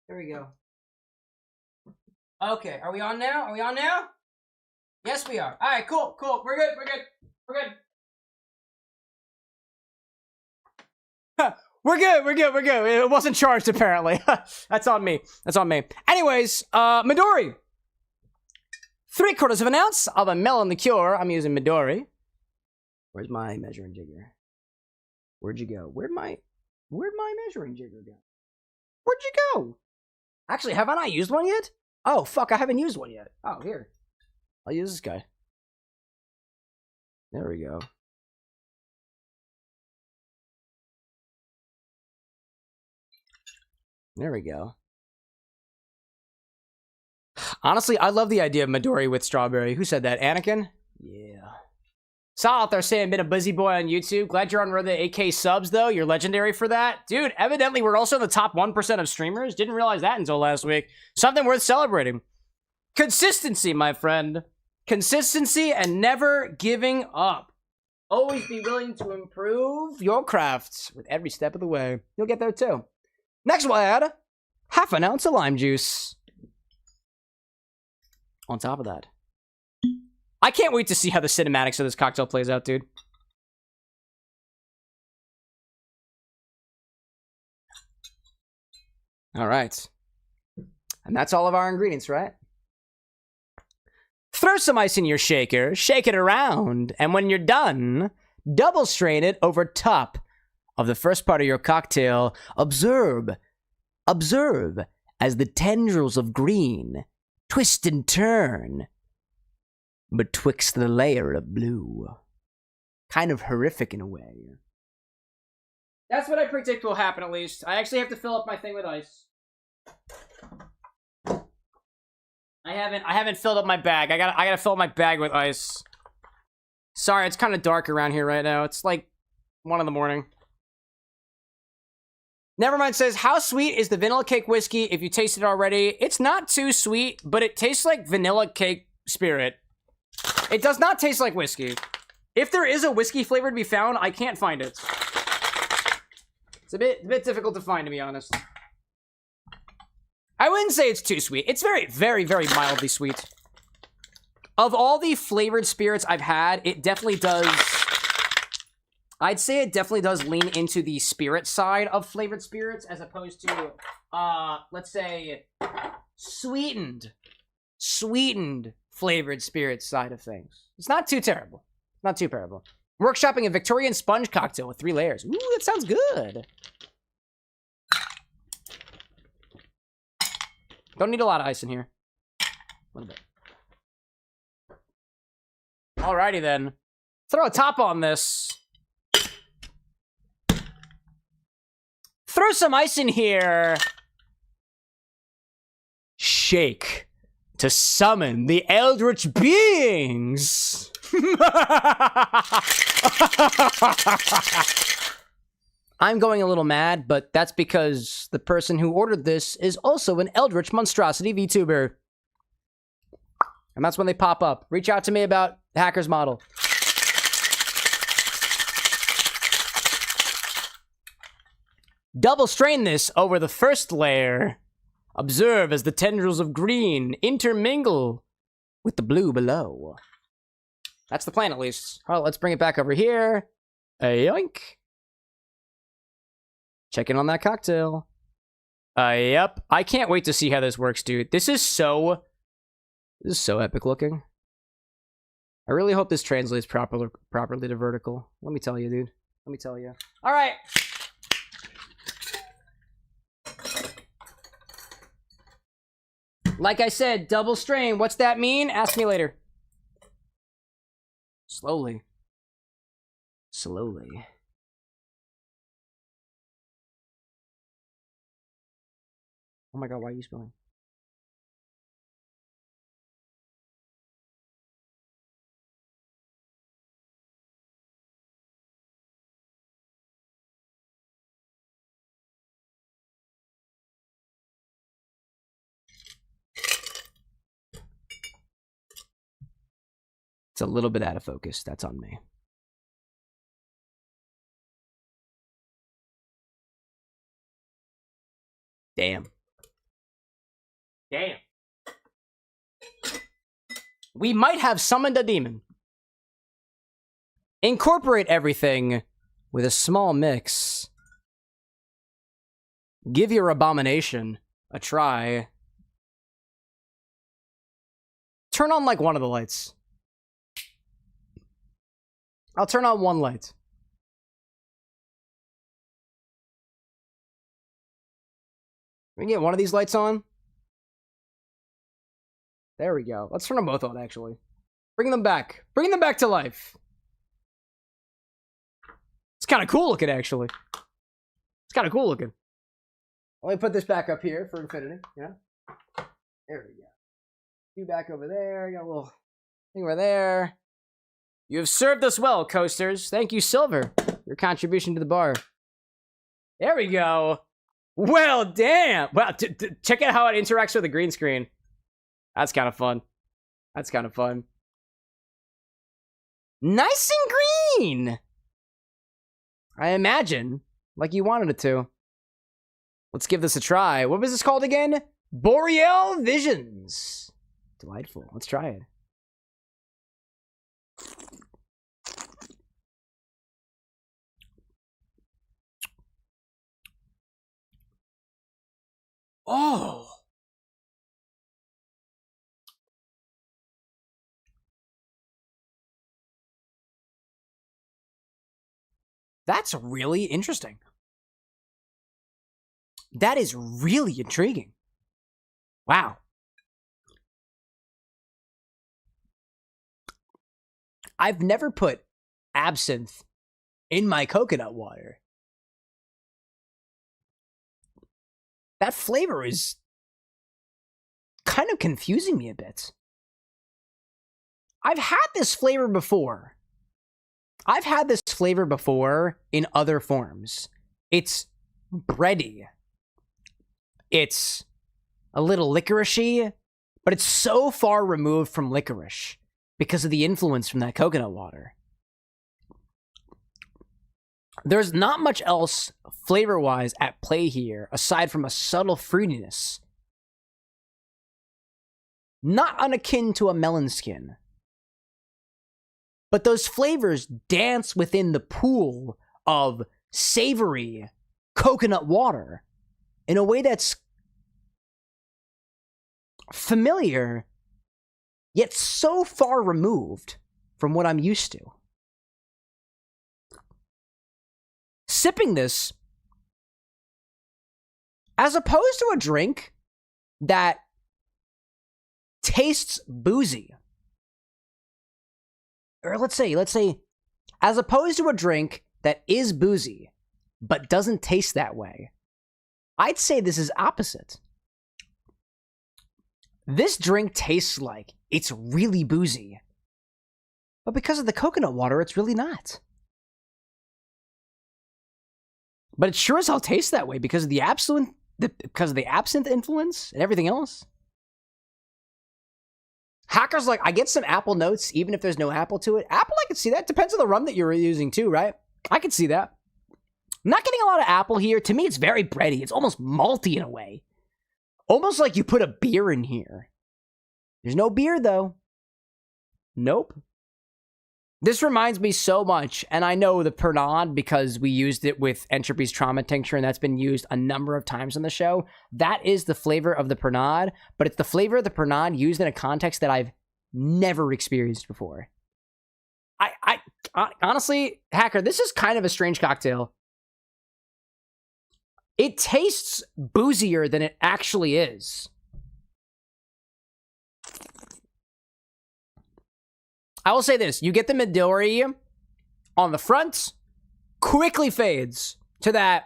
There we go. Okay, are we on now? Yes, we are. All right, cool. We're good. We're good. It wasn't charged, apparently. That's on me. Anyways, Midori. 3/4 of an ounce of a melon liqueur. I'm using Midori. Where's my measuring jigger? Where'd you go? Where'd my measuring jigger go? Where'd you go? Actually, haven't I used one yet? Oh, fuck, I haven't used one yet. Oh, here. I'll use this guy. There we go. There we go. Honestly, I love the idea of Midori with strawberry. Who said that? Anakin? Yeah. Saw out there saying, been a busy boy on YouTube. Glad you're on road to 8K subs, though. You're legendary for that. Dude, evidently, we're also in the top 1% of streamers. Didn't realize that until last week. Something worth celebrating. Consistency, my friend. Consistency and never giving up. Always be willing to improve your craft with every step of the way. You'll get there, too. Next, we'll add half an ounce of lime juice. On top of that. I can't wait to see how the cinematics of this cocktail plays out, dude. All right. And that's all of our ingredients, right? Throw some ice in your shaker, shake it around, and when you're done, double strain it over top of the first part of your cocktail. Observe as the tendrils of green twist and turn betwixt the layer of blue. Kind of horrific in a way. That's what I predict will happen, at least. I actually have to fill up my thing with ice. I haven't filled up my bag. I gotta fill up my bag with ice. Sorry, it's kind of dark around here right now. It's like 1 in the morning. Nevermind says, how sweet is the vanilla cake whiskey if you tasted it already? It's not too sweet, but it tastes like vanilla cake spirit. It does not taste like whiskey. If there is a whiskey flavor to be found, I can't find it. It's a bit difficult to find, to be honest. I wouldn't say it's too sweet. It's very, very, very mildly sweet. Of all the flavored spirits I've had, it definitely does... I'd say it definitely does lean into the spirit side of flavored spirits as opposed to, let's say, sweetened flavored spirits side of things. It's not too terrible. Not too terrible. Workshopping a Victorian sponge cocktail with 3 layers. Ooh, that sounds good. Don't need a lot of ice in here. A little bit. Alrighty then. Throw a top on this. Throw some ice in here. Shake to summon the eldritch beings. I'm going a little mad, but that's because the person who ordered this is also an eldritch monstrosity VTuber. And that's when they pop up. Reach out to me about the Hacker's model. Double strain this over the first layer. Observe as the tendrils of green intermingle with the blue below. That's the plan, at least. All right, let's bring it back over here. Yoink. Check in on that cocktail. Yep. I can't wait to see how this works, dude. This is so epic looking. I really hope this translates properly to vertical. Let me tell you, dude. Let me tell you. All right. Like I said, double strain. What's that mean? Ask me later. Slowly. Slowly. Oh my god, why are you spilling? It's a little bit out of focus. That's on me. Damn. Damn. We might have summoned a demon. Incorporate everything with a small mix. Give your abomination a try. Turn on like one of the lights. I'll turn on one light. We can get one of these lights on. There we go. Let's turn them both on, actually. Bring them back. Bring them back to life. It's kind of cool looking, actually. It's kind of cool looking. Let me put this back up here for infinity. Yeah. There we go. You back over there. Got a little thing over there. You have served us well, coasters. Thank you, Silver, for your contribution to the bar. There we go. Well, damn. Wow, check out how it interacts with the green screen. That's kind of fun. That's kind of fun. Nice and green. I imagine, like you wanted it to. Let's give this a try. What was this called again? Boreal Visions. Delightful. Let's try it. Oh. That's really interesting. That is really intriguing. Wow. I've never put absinthe in my coconut water. That flavor is kind of confusing me a bit. I've had this flavor before. I've had this flavor before in other forms. It's bready. It's a little licoricey, but it's so far removed from licorice because of the influence from that coconut water. There's not much else flavor-wise at play here aside from a subtle fruitiness. Not unakin to a melon skin. But those flavors dance within the pool of savory coconut water in a way that's familiar, yet so far removed from what I'm used to. Sipping this, as opposed to a drink that tastes boozy, or let's say, as opposed to a drink that is boozy, but doesn't taste that way, I'd say this is opposite. This drink tastes like it's really boozy, but because of the coconut water, it's really not. But it sure as hell tastes that way because of the absinthe influence and everything else. Hacker's like, I get some apple notes, even if there's no apple to it. Apple, I can see that. Depends on the rum that you're using too, right? I can see that. I'm not getting a lot of apple here. To me, it's very bready. It's almost malty in a way. Almost like you put a beer in here. There's no beer, though. Nope. This reminds me so much, and I know the Pernod because we used it with Entropy's Trauma Tincture, and that's been used a number of times on the show. That is the flavor of the Pernod, but it's the flavor of the Pernod used in a context that I've never experienced before. I honestly, Hacker, this is kind of a strange cocktail. It tastes boozier than it actually is. I will say this. You get the Midori on the front, quickly fades to that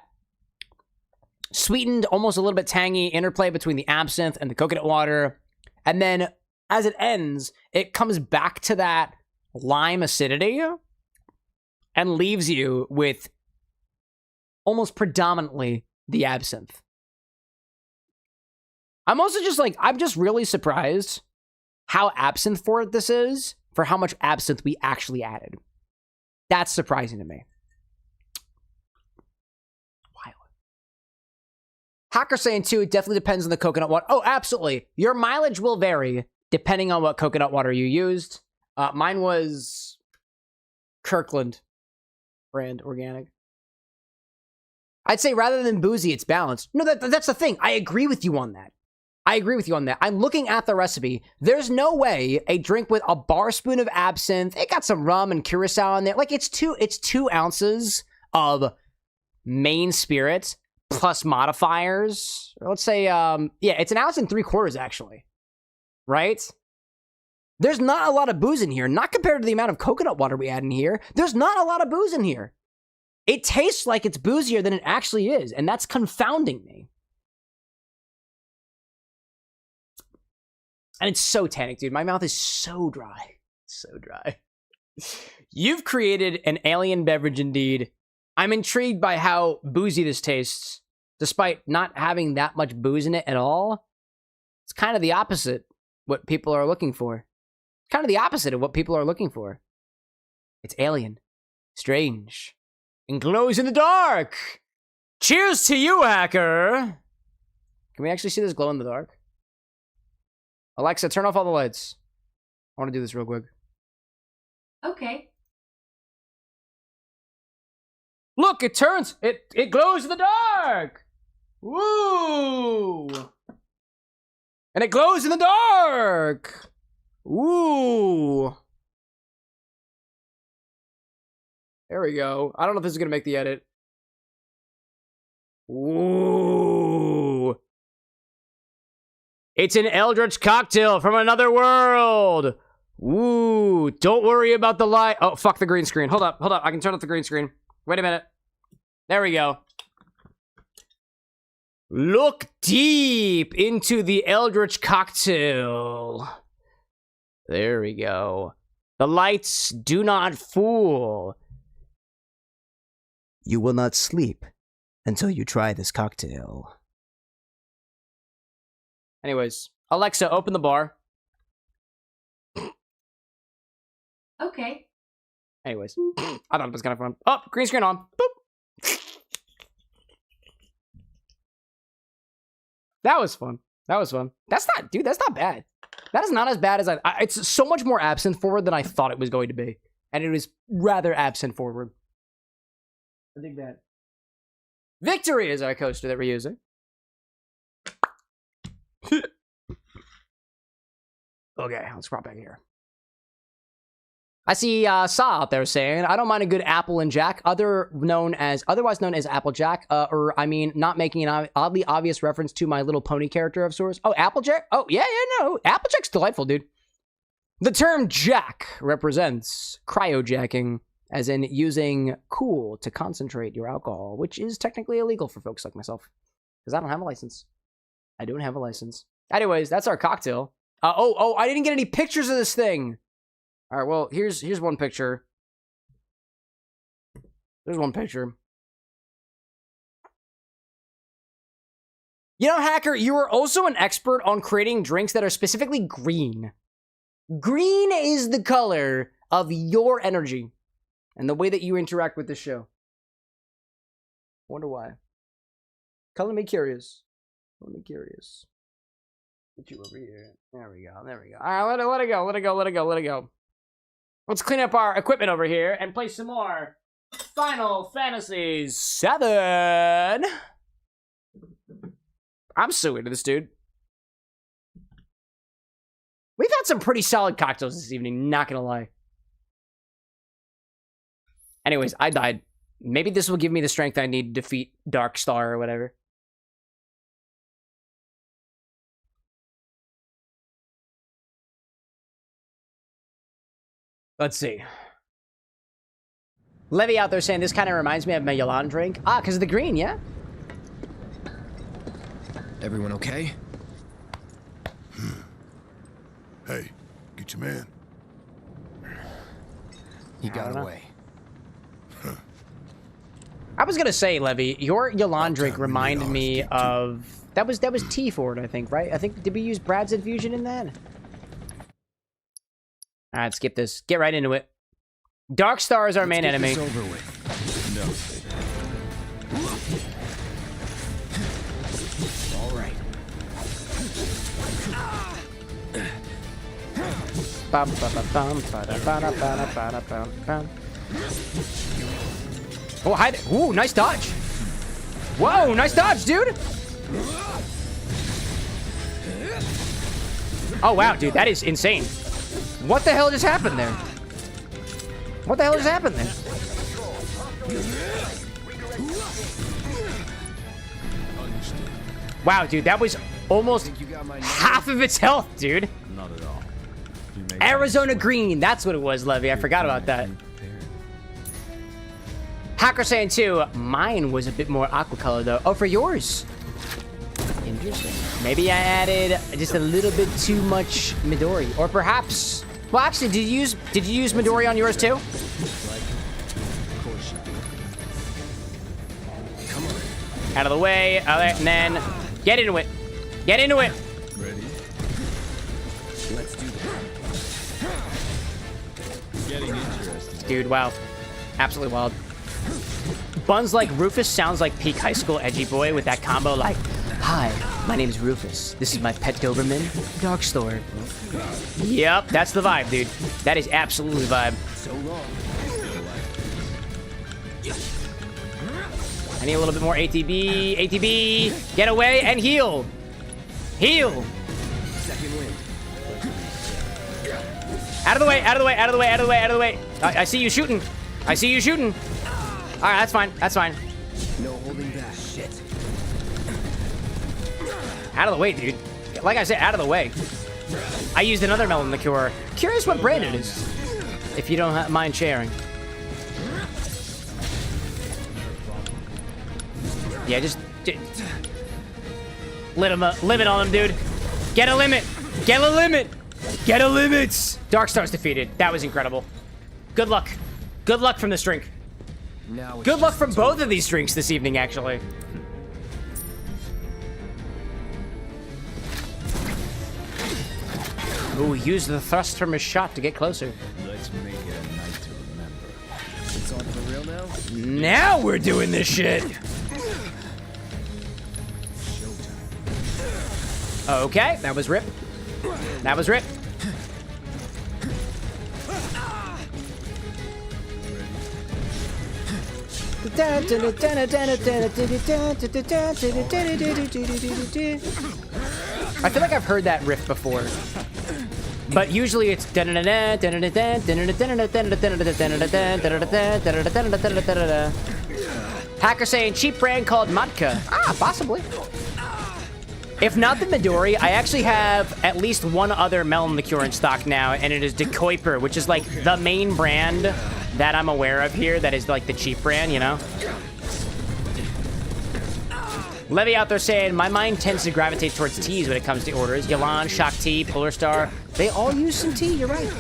sweetened, almost a little bit tangy interplay between the absinthe and the coconut water. And then as it ends, it comes back to that lime acidity and leaves you with almost predominantly the absinthe. I'm also just like, I'm just really surprised how absinthe forward this is for how much absinthe we actually added. That's surprising to me. Wild. Hacker saying too, it definitely depends on the coconut water. Oh, absolutely. Your mileage will vary depending on what coconut water you used. Mine was Kirkland brand organic. I'd say rather than boozy, it's balanced. No, that's the thing. I agree with you on that. I'm looking at the recipe. There's no way a drink with a bar spoon of absinthe, it got some rum and curacao in there. Like it's 2 ounces of main spirit plus modifiers. Or let's say, yeah, it's 1 ounce and 3/4 actually. Right? There's not a lot of booze in here. Not compared to the amount of coconut water we add in here. There's not a lot of booze in here. It tastes like it's boozier than it actually is, and that's confounding me. And it's so tannic, dude. My mouth is so dry. So dry. You've created an alien beverage indeed. I'm intrigued by how boozy this tastes, despite not having that much booze in it at all. It's kind of the opposite what people are looking for. Kind of the opposite of what people are looking for. It's alien, strange, and glows in the dark. Cheers to you, hacker. Can we actually see this glow in the dark? Alexa, turn off all the lights. I want to do this real quick. Okay. Look, it turns. It glows in the dark. Woo! And it glows in the dark. Ooh. There we go. I don't know if this is going to make the edit. Ooh. It's an eldritch cocktail from another world. Ooh. Don't worry about the light. Oh, fuck the green screen. Hold up. I can turn off the green screen. Wait a minute. There we go. Look deep into the eldritch cocktail. There we go. The lights do not fool. You will not sleep until you try this cocktail. Anyways, Alexa, open the bar. Okay. Anyways, I thought it was kind of fun. Oh, green screen on. Boop. That was fun. That's not bad. That is not as bad as it's so much more absinthe forward than I thought it was going to be. And it was rather absinthe forward. I dig that. Victory is our coaster that we're using. Okay, let's crop back here. I see Sa out there saying, I don't mind a good apple and jack, otherwise known as Applejack, or I mean, not making an oddly obvious reference to My Little Pony character of sorts. Oh, Applejack? Oh, yeah, no. Applejack's delightful, dude. The term jack represents cryojacking, as in using cool to concentrate your alcohol, which is technically illegal for folks like myself, because I don't have a license. I don't have a license. Anyways, that's our cocktail. I didn't get any pictures of this thing. All right, well, here's one picture. There's one picture. You know, Hacker, you are also an expert on creating drinks that are specifically green. Green is the color of your energy and the way that you interact with the show. Wonder why. Color me curious. Color me curious. Get you over here. There we go. All right, let it go. Let's clean up our equipment over here and play some more Final Fantasy VII. I'm so into this, dude. We've had some pretty solid cocktails this evening, not gonna lie. Anyways, I died. Maybe this will give me the strength I need to defeat Dark Star or whatever. Let's see. Levy out there saying this kind of reminds me of my Yolan drink. Ah, because of the green, yeah? Everyone okay? Hey, get your man. He got away. I was gonna say, Levy, your Yolan drink reminded me of that was tea for it, I think, right? I think did we use Brad's infusion in that? All right, skip this. Get right into it. Dark Star is our main enemy. Over with. No. All right. Oh, hide. Ooh, nice dodge. Whoa, nice dodge, dude. Oh, wow, dude, that is insane. What the hell just happened there? What the hell just happened there? Wow, dude, that was almost half of its health, dude. Not at all. Arizona Green, that's what it was, Levy. I forgot about that. Hacker saying too, mine was a bit more aqua color though. Oh, for yours. Interesting. Maybe I added just a little bit too much Midori, or perhaps. Well, actually, did you use Midori on yours too? Out of the way, and then get into it. Get into it. Ready? Let's do that. Getting interesting. Dude, wow. Absolutely wild. Buns like Rufus sounds like peak high school edgy boy with that combo like, hi, my name is Rufus. This is my pet Doberman, Darkstar. Yep, that's the vibe, dude. That is absolutely the vibe. So long. I need a little bit more ATB. ATB. Get away and heal. Heal. Second wind. Out of the way, out of the way, out of the way, out of the way, out of the way. I see you shooting. I see you shooting. All right, that's fine. That's fine. No holding back. Shit. Out of the way, dude. Like I said, out of the way. I used another melon liqueur. Curious what brand it is, if you don't mind sharing. Yeah, just limit on him, dude. Get a limit. Get a limit. Get a limit. Darkstar's defeated. That was incredible. Good luck. Good luck from this drink. Good luck from both of these drinks this evening, actually. Ooh, use the thrust from his shot to get closer. Let's make it a night to remember. It's on for real now? Now we're doing this shit. Okay, that was rip. That was rip. I feel like I've heard that riff before, but usually it's Hacker saying cheap brand called Matka. Ah, possibly. If not the Midori, I actually have at least one other melon liqueur in stock now, and it is De Kuiper, which is like the main brand that I'm aware of here that is like the cheap brand, you know? Levy out there saying, my mind tends to gravitate towards teas when it comes to orders. Yolan, Shock Tea, Polar Star, they all use some tea, you're right.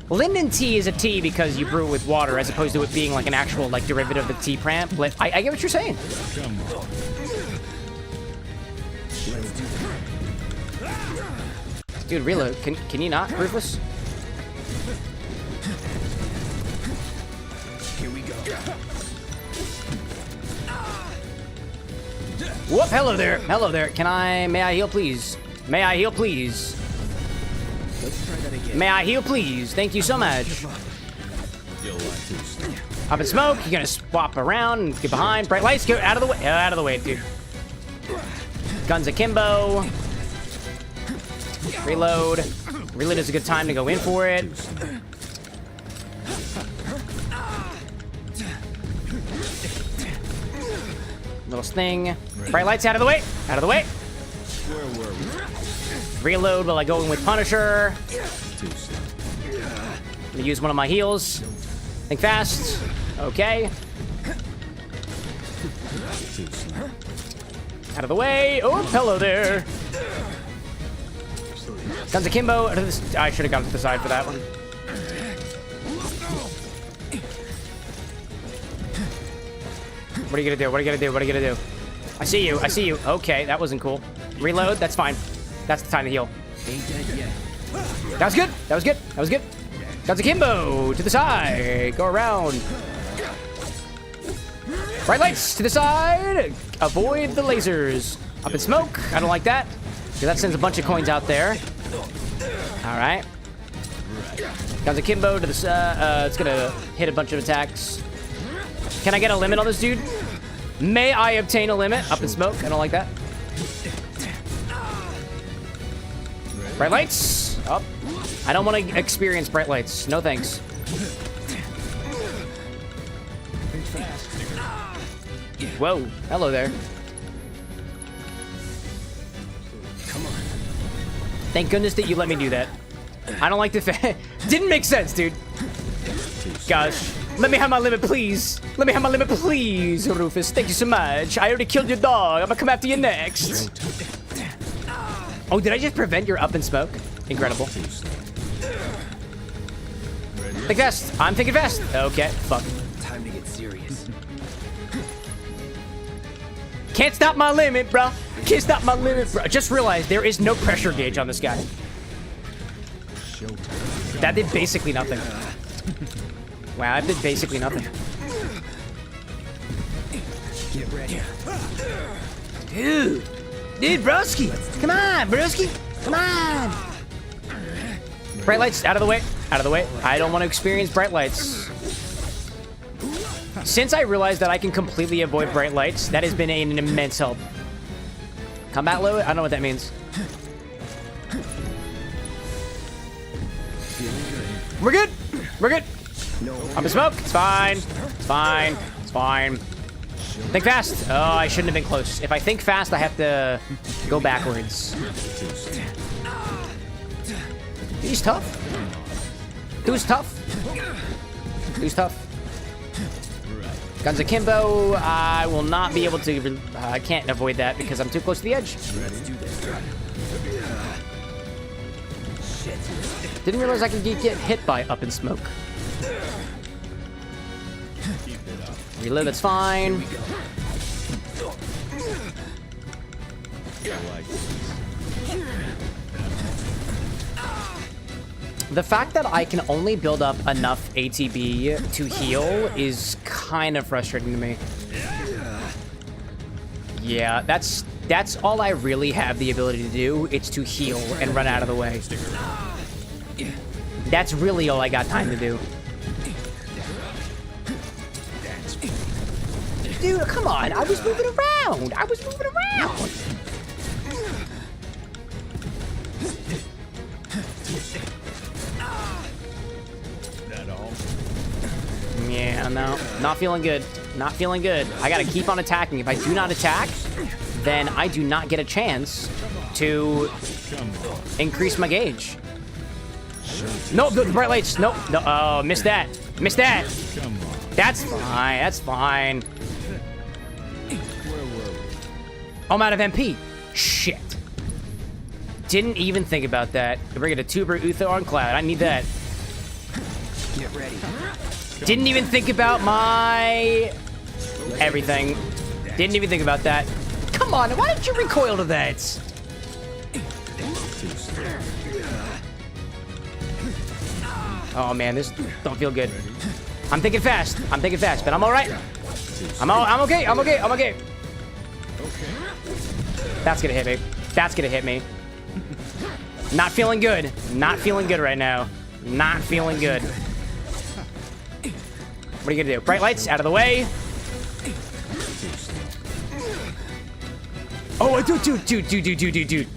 Linden tea is a tea because you brew it with water as opposed to it being like an actual like derivative of the tea plant. But I get what you're saying. Come on. Dude, reload. Can you not, Rufus? Here we go. Whoop, hello there. Hello there. May I heal, please? May I heal, please? Let's try that again. May I heal, please? Thank you so much. You'll want to. Up in smoke, you're gonna swap around and get behind. Bright lights, go out of the way. Out of the way, dude. Guns akimbo. Reload. Reload is a good time to go in for it. Little sting. Bright lights out of the way. Out of the way. Where were we? Reload while I go in with Punisher. gonna use one of my heals. Think fast. Okay. Out of the way. Oh, hello there. Guns akimbo. I should have gone to the side for that one. What are you gonna do? What are you gonna do? What are you gonna do? I see you. I see you. Okay, that wasn't cool. Reload. That's fine. That's the time to heal. Ain't dead yet. That was good. That was good. That was good. Guns akimbo to the side. Go around. Bright lights to the side. Avoid the lasers. Up in smoke. I don't like that. Because that sends a bunch of coins out there. All right. Guns akimbo to the side. It's gonna hit a bunch of attacks. Can I get a limit on this dude? May I obtain a limit? Up in smoke. I don't like that. Bright lights. Up. I don't want to experience bright lights. No thanks. Whoa. Hello there. Come on. Thank goodness that you let me do that. I don't like the didn't make sense, dude. Gosh. Let me have my limit, please. Let me have my limit, please, Rufus. Thank you so much. I already killed your dog. I'm gonna come after you next. Oh, did I just prevent your up in smoke? Incredible. Think fast. I'm thinking fast. Okay, fuck. Time to get serious. Can't stop my limit, bro. Can't stop my limit, bro. Just realized there is no pressure gauge on this guy. That did basically nothing. Wow, that did basically nothing. Get ready. Dude, broski. Come on, broski. Come on. Bright lights, out of the way. Out of the way. I don't want to experience bright lights. Since I realized that I can completely avoid bright lights, that has been an immense help. Combat load? I don't know what that means. We're good. We're good. Up in smoke. It's fine. It's fine. It's fine. Think fast. Oh, I shouldn't have been close. If I think fast, I have to go backwards. He's tough. Who's tough? Who's tough? Guns akimbo. I will not be able to. I can't avoid that because I'm too close to the edge. Didn't realize I could get hit by up in smoke. Reload, that's fine. The fact that I can only build up enough ATB to heal is kind of frustrating to me. Yeah, that's all I really have the ability to do. It's to heal and run out of the way. That's really all I got time to do. Dude, come on. I was moving around. I was moving around. Yeah, no. Not feeling good. Not feeling good. I gotta keep on attacking. If I do not attack, then I do not get a chance to increase my gauge. No, the bright lights. Nope. No, oh, missed that. Missed that. That's fine. That's fine. I'm out of MP. Shit. Didn't even think about that. Bring it a tuber Uther on cloud. I need that. Get ready. Didn't even think about my everything. Didn't even think about that. Come on, why didn't you recoil to that? Oh man, this don't feel good. I'm thinking fast. I'm thinking fast, but I'm all right. I'm okay. I'm okay. I'm okay. That's gonna hit me. That's gonna hit me. Not feeling good. Not feeling good right now. Not feeling good. What are you gonna do? Bright lights, out of the way. Oh, dude.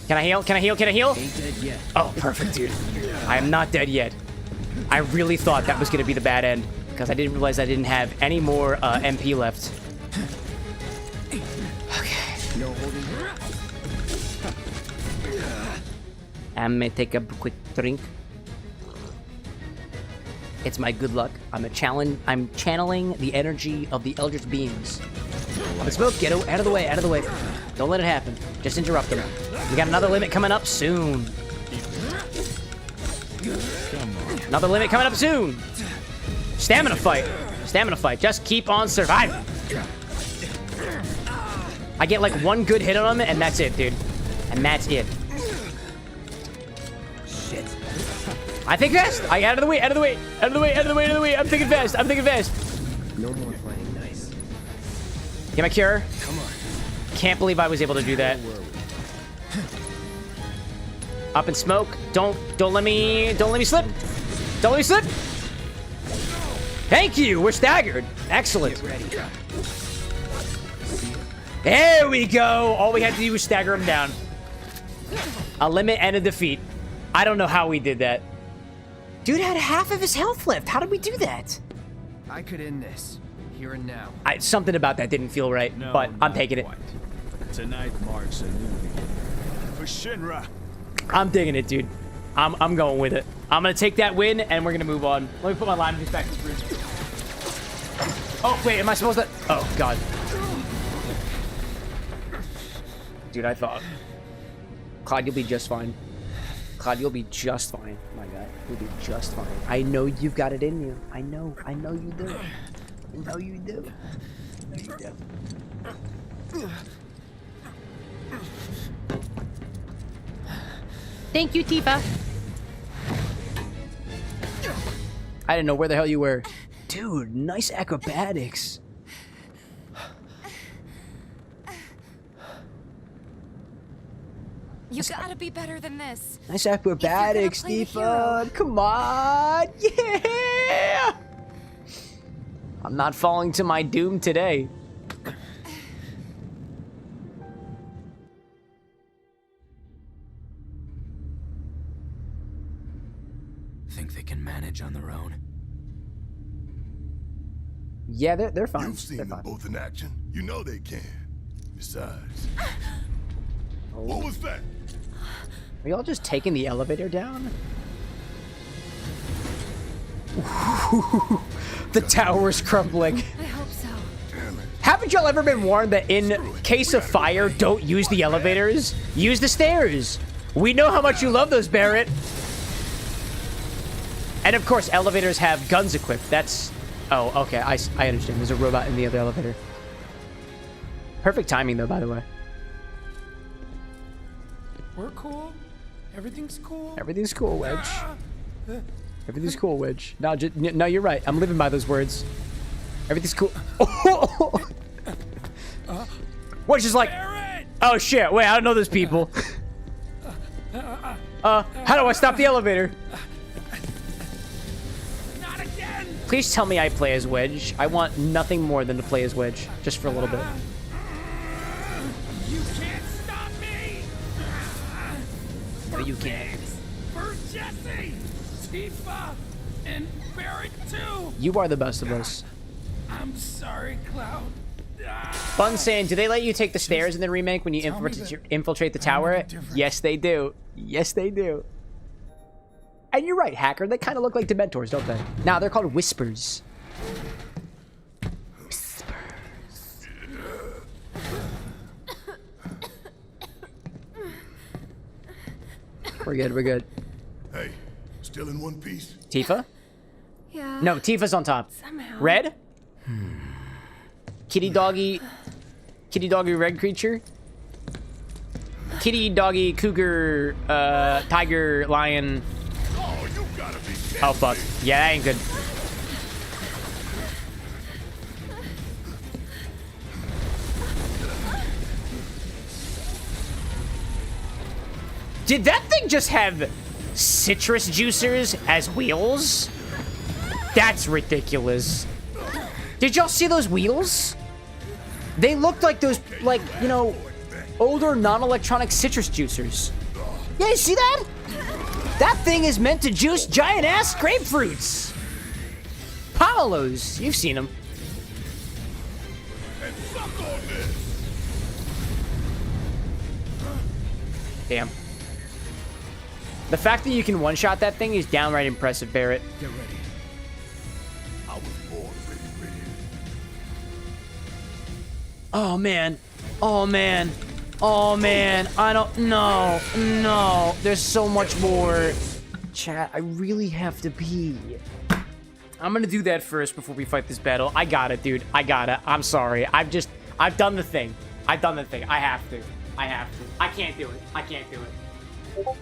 Can I heal? Can I heal? Can I heal? Ain't dead yet. Oh, perfect, dude. I am not dead yet. I really thought that was gonna be the bad end because I didn't realize I didn't have any more MP left. Okay. No holding. I'm gonna take a quick drink. It's my good luck. I'm channeling the energy of the Eldritch Beings. Up in smoke, get out of the way, out of the way. Don't let it happen. Just interrupt them. We got another limit coming up soon. Another limit coming up soon. Stamina fight. Stamina fight. Just keep on surviving. I get like one good hit on him, and that's it, dude. And that's it. Shit. I think fast. I got out of the way, out of the way, out of the way, out of the way, out of the way. I'm thinking fast. I'm thinking fast. No more playing nice. Get my cure. Come on. Can't believe I was able to do that. Up in smoke. Don't let me slip. Don't let me slip. Thank you. We're staggered. Excellent. There we go. All we had to do was stagger him down. A limit and a defeat. I don't know how we did that. Dude had half of his health left. How did we do that? I could end this here and now. Something about that didn't feel right, No, but I'm not taking quite. it. Tonight marks a new beginning. For Shinra. I'm digging it, dude. I'm going with it. I'm gonna take that win and we're gonna move on. Let me put my lime juice back in the fridge. Oh wait, am I supposed to? Oh god. Dude, I thought. Claude, you'll be just fine. Claude, you'll be just fine. My God, you'll be just fine. I know you've got it in you. I know you do. I know you do. I know you do. Thank you, Tifa. I didn't know where the hell you were. Dude, nice acrobatics. You gotta be better than this. Nice acrobatics, Tifa. Come on. Yeah. I'm not falling to my doom today. Think they can manage on their own? Yeah, they're fine. You've seen They're them fine. both in action. You know they can. Besides, what was that? Are y'all just taking the elevator down? The tower's crumbling. I hope so. Haven't y'all ever been warned that in case of fire, don't use the elevators? Use the stairs. We know how much you love those, Barrett. And of course, elevators have guns equipped. That's... Oh, okay. I understand. There's a robot in the other elevator. Perfect timing, though, by the way. We're cool. Everything's cool. Everything's cool, Wedge. Everything's cool, Wedge. No, no, you're right. I'm living by those words. Everything's cool. Wedge is like, oh shit, wait, I don't know those people. How do I stop the elevator? Not again. Please tell me I play as Wedge. I want nothing more than to play as Wedge, just for a little bit. You can't stop me. No, you can't. For Jesse, Tifa, and Barrett too. You are the best of us. I'm sorry, Cloud. Bun saying, do they let you take the stairs in the remake when you infiltrate the tower? Yes, they do. Yes, they do. And you're right, Hacker. They kind of look like Dementors, don't they? Now they're called Whispers. Whispers. We're good, we're good. Hey, still in one piece? Tifa? Yeah. No, Tifa's on top. Somehow. Red? Kitty doggy red creature? Kitty doggy cougar tiger lion. Oh, you gotta be kidding Oh fuck. me. Yeah, that ain't good. Did that thing just have citrus juicers as wheels? That's ridiculous. Did y'all see those wheels? They looked like those, like, you know, older non-electronic citrus juicers. Yeah, you see that? That thing is meant to juice giant-ass grapefruits. Pomelos, you've seen them. And suck on this. Damn. The fact that you can one-shot that thing is downright impressive, Barrett. Get ready. I was born ready. Oh, man. Oh, man. Oh, man. I don't... No. No. There's so much more. Chat, I really have to pee. I'm gonna do that first before we fight this battle. I got it, dude. I got it. I'm sorry. I've done the thing. I've done the thing. I have to. I have to. I can't do it. I can't do it.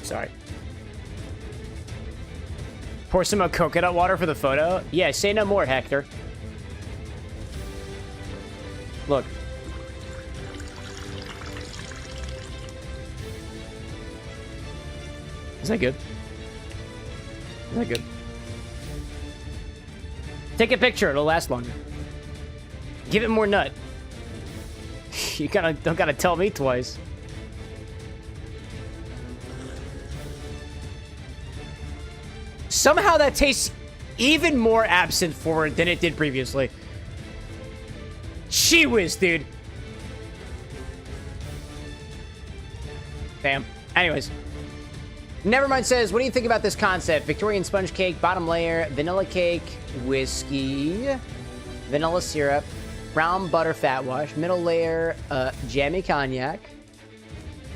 Sorry. Pour some coconut water for the photo? Yeah, say no more, Hector. Look. Is that good? Is that good? Take a picture, it'll last longer. Give it more nut. You don't gotta tell me twice. Somehow that tastes even more absinthe forward than it did previously. Gee whiz, dude. Damn. Anyways. Nevermind says, what do you think about this concept? Victorian sponge cake, bottom layer, vanilla cake, whiskey, vanilla syrup, brown butter fat wash, middle layer, jammy cognac,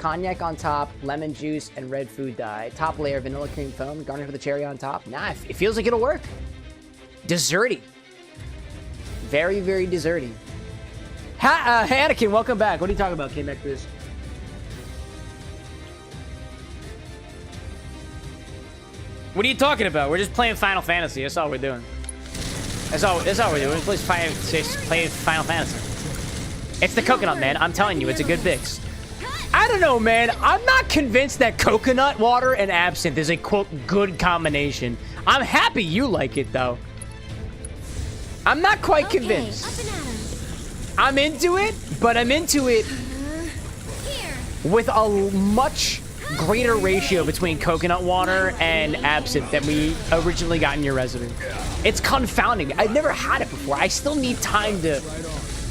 cognac on top, lemon juice, and red food dye. Top layer, vanilla cream foam, garnish with a cherry on top. Nah, it feels like it'll work. Desserty. Very, very desserty. Anakin, welcome back. What are you talking about? Came back to this. What are you talking about? We're just playing Final Fantasy. That's all we're doing. That's all we're doing. We're just playing Final Fantasy. It's the coconut, man. I'm telling you, it's a good fix. I don't know, man. I'm not convinced that coconut water and absinthe is a, quote, good combination. I'm happy you like it, though. I'm not quite convinced. I'm into it, but I'm into it with a much greater ratio between coconut water and absinthe than we originally got in your recipe. It's confounding. I've never had it before. I still need time to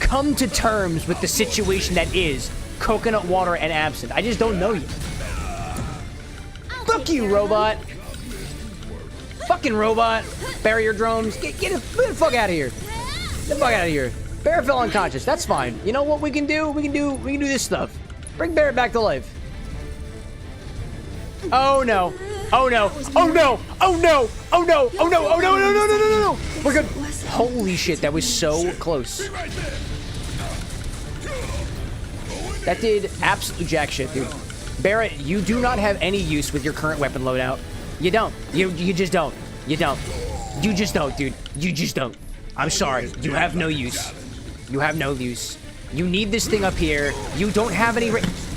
come to terms with the situation that is coconut water and absinthe. I just don't know yet. Fuck you, robot. Fucking robot. Barrier drones. Get the fuck out of here. Get the fuck out of here. Barrett fell unconscious. That's fine. You know what we can do? We can do this stuff. Bring Barrett back to life. Oh no. Oh no. Oh no. Oh no. Oh no. Oh no. Oh no. No, no, no, no, no, no. We're good. Holy shit, that was so close. That did absolute jack shit, dude. Barrett, you do not have any use with your current weapon loadout. You don't. You just don't. You don't. You just don't, dude. You just don't. I'm sorry. You have no use. You have no use. You need this thing up here. You don't have any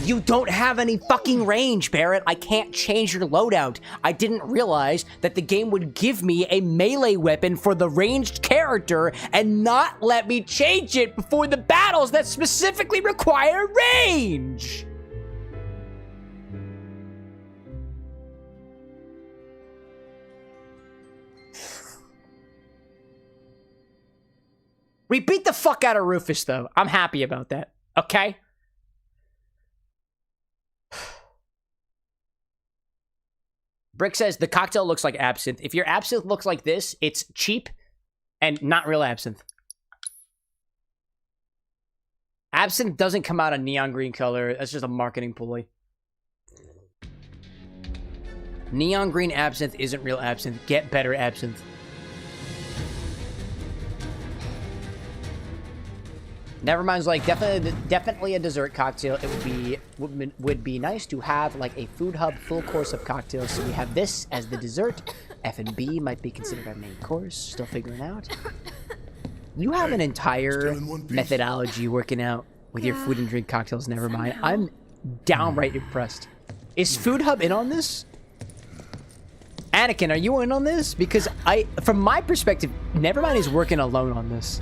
you don't have any fucking range, Barrett. I can't change your loadout. I didn't realize that the game would give me a melee weapon for the ranged character and not let me change it before the battles that specifically require range. We beat the fuck out of Rufus, though. I'm happy about that. Okay? Brick says, the cocktail looks like absinthe. If your absinthe looks like this, it's cheap and not real absinthe. Absinthe doesn't come out a neon green color. That's just a marketing ploy. Neon green absinthe isn't real absinthe. Get better absinthe. Nevermind's like, definitely a dessert cocktail. It would be nice to have like a food hub full course of cocktails. So we have this as the dessert. F&B might be considered our main course. Still figuring out. You have an entire methodology working out with your food and drink cocktails. Nevermind. I'm downright impressed. Is Food Hub in on this? Anakin, are you in on this? Because from my perspective, Nevermind is working alone on this.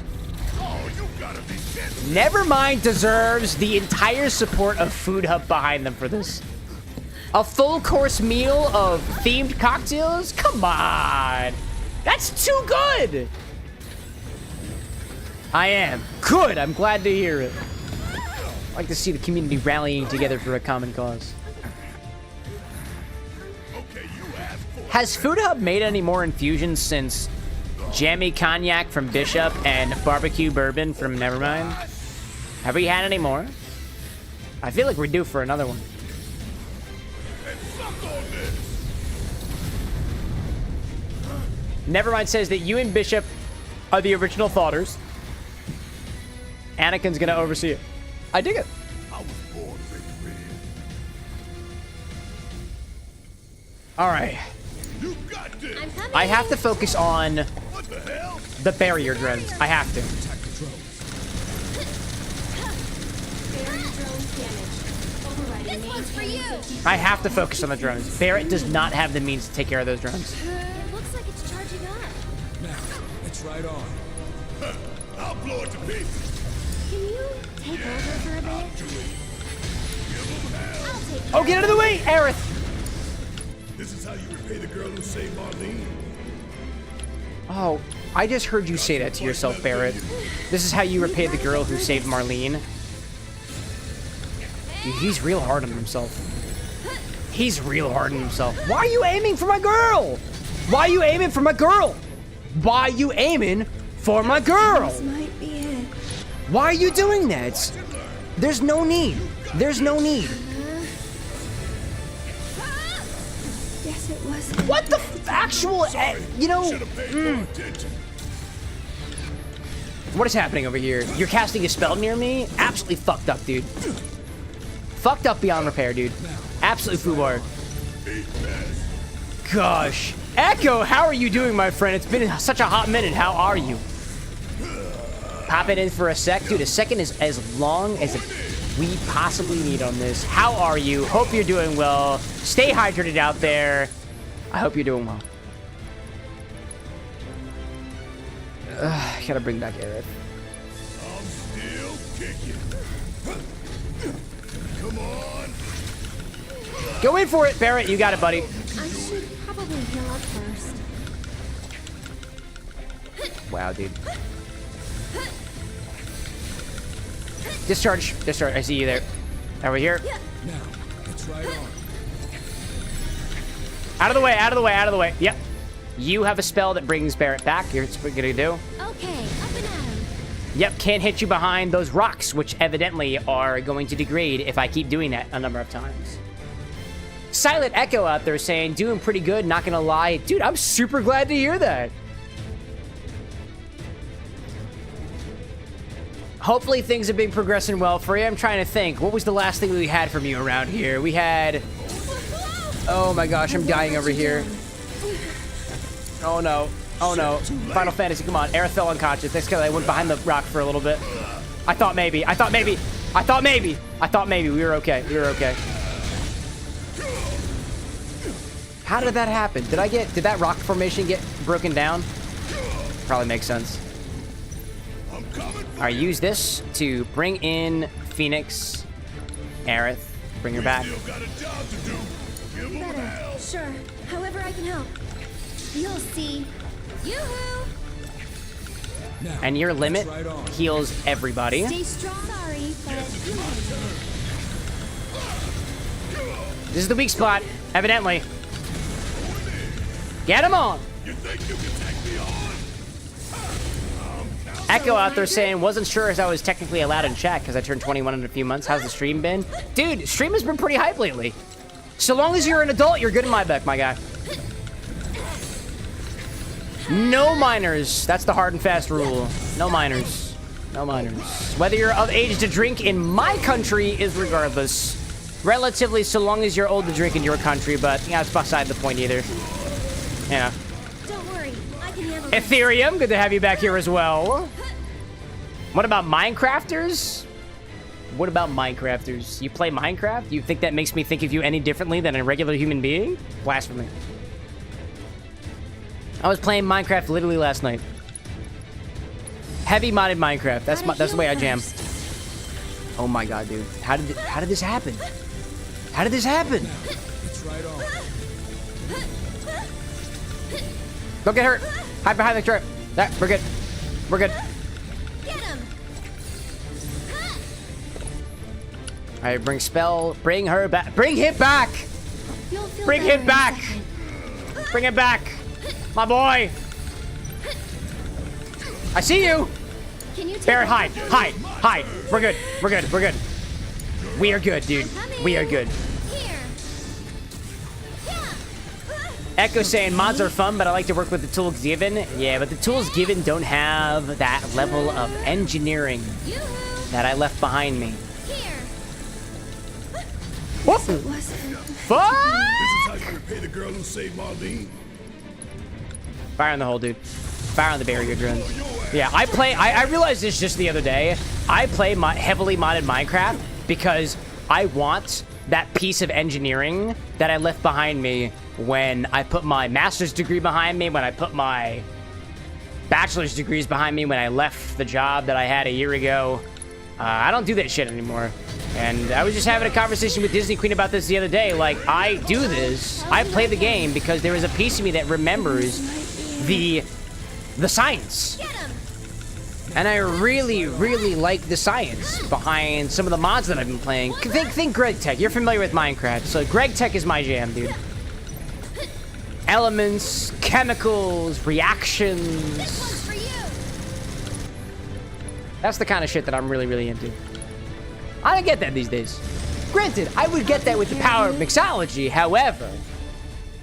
Nevermind deserves the entire support of Food Hub behind them for this. A full course meal of themed cocktails? Come on. That's too good. I am. Good. I'm glad to hear it. I like to see the community rallying together for a common cause. Has Food Hub made any more infusions since Jammy Cognac from Bishop and Barbecue Bourbon from Nevermind? Have we had any more? I feel like we're due for another one. Nevermind says that you and Bishop are the original thoughters. Anakin's gonna oversee it. I dig it. Alright. I have to focus on the barrier drones. I have to. I have to focus on the drones. Barrett does not have the means to take care of those drones. It looks like it's charging up. Now, it's right on. I'll blow it to pieces. Can you take over for a bit? I'll take Oh, get out of the way, Aerith! This is how you repay the girl who saved Marlene. Oh, I just heard you say that to yourself, Barrett. This is how you repay the girl who saved Marlene. Dude, he's real hard on himself. He's real hard on himself. Why are you aiming for my girl? Why are you aiming for my girl? Why are you aiming for my girl? This might be it. Why are you doing that? There's no need. There's no need. Guess it was. What the actual, you know, What is happening over here? You're casting a spell near me? Absolutely fucked up, dude. Fucked up beyond repair, dude. Absolutely foobar. Gosh. Echo, how are you doing, my friend? It's been such a hot minute. How are you? Pop it in for a sec. Dude, a second is as long as we possibly need on this. How are you? Hope you're doing well. Stay hydrated out there. I hope you're doing well. Gotta bring back Aerith. I'm still kicking. Come on. Go in for it, Barrett. You got it, buddy. I should probably heal up first. Wow, dude. Discharge. Discharge. I see you there. Over here. Now, it's right on. Out of the way. Out of the way. Out of the way. Yep. You have a spell that brings Barrett back. You're gonna do. Okay, up and at 'em. Yep, can't hit you behind those rocks, which evidently are going to degrade if I keep doing that a number of times. Silent Echo out there saying, doing pretty good, not gonna lie. Dude, I'm super glad to hear that. Hopefully things have been progressing well for you. I'm trying to think. What was the last thing we had from you around here? We had... Oh my gosh, I'm dying over here. Oh no. Oh no. Final Fantasy, come on. Aerith fell unconscious. That's because I went behind the rock for a little bit. I thought maybe. I thought maybe. I thought maybe. I thought maybe. We were okay. We were okay. How did that happen? Did that rock formation get broken down? Probably makes sense. All right, use this to bring in Phoenix, Aerith, bring her back. Better. Sure. However I can help. You'll see. Yoo-hoo! And your limit heals everybody. Stay strong. Sorry, but you This is the weak spot, evidently. Get him on! Echo out there saying, wasn't sure as I was technically allowed in chat because I turned 21 in a few months. How's the stream been? Dude, stream has been pretty hype lately. So long as you're an adult, you're good in my book, my guy. No minors. That's the hard and fast rule. No minors. No minors. Whether you're of age to drink in my country is regardless. Relatively, so long as you're old to drink in your country, but yeah, it's beside the point either. Yeah. Don't worry, I can handle Ethereum, good to have you back here as well. What about Minecrafters? What about Minecrafters? You play Minecraft? You think that makes me think of you any differently than a regular human being? Blasphemy. I was playing Minecraft literally last night. Heavy modded Minecraft. That's the way I jam. Oh my god, dude. How did this happen? How did this happen? It's right on. Don't get hurt. Hide behind the trap. That, we're good. We're good. Get him. All right, bring spell. Bring her back. Bring him back. Bring him back. Bring him back. My boy. I see you. Can you take Barrett, hide. Hide. Hide. We're good. We're good. We're good. We are good, dude. We are good. Here. Echo saying mods are fun, but I like to work with the tools given. Yeah, but the tools given don't have that level of engineering that I left behind me. Here. Whoop! Fuck! This is how you repay the girl who saved Marlene. Fire on the hole, dude. Fire on the barrier drones. Yeah, I realized this just the other day. I play heavily modded Minecraft because I want that piece of engineering that I left behind me when I put my master's degree behind me, when I put my bachelor's degrees behind me, when I left the job that I had a year ago. I don't do that shit anymore. And I was just having a conversation with Disney Queen about this the other day. Like, I do this. I play the game because there is a piece of me that remembers the science. And I really, really like the science behind some of the mods that I've been playing. Think Greg Tech. You're familiar with Minecraft. So Greg Tech is my jam, dude. Elements, chemicals, reactions. That's the kind of shit that I'm really, really into. I don't get that these days. Granted, I would get that with the power of mixology. However,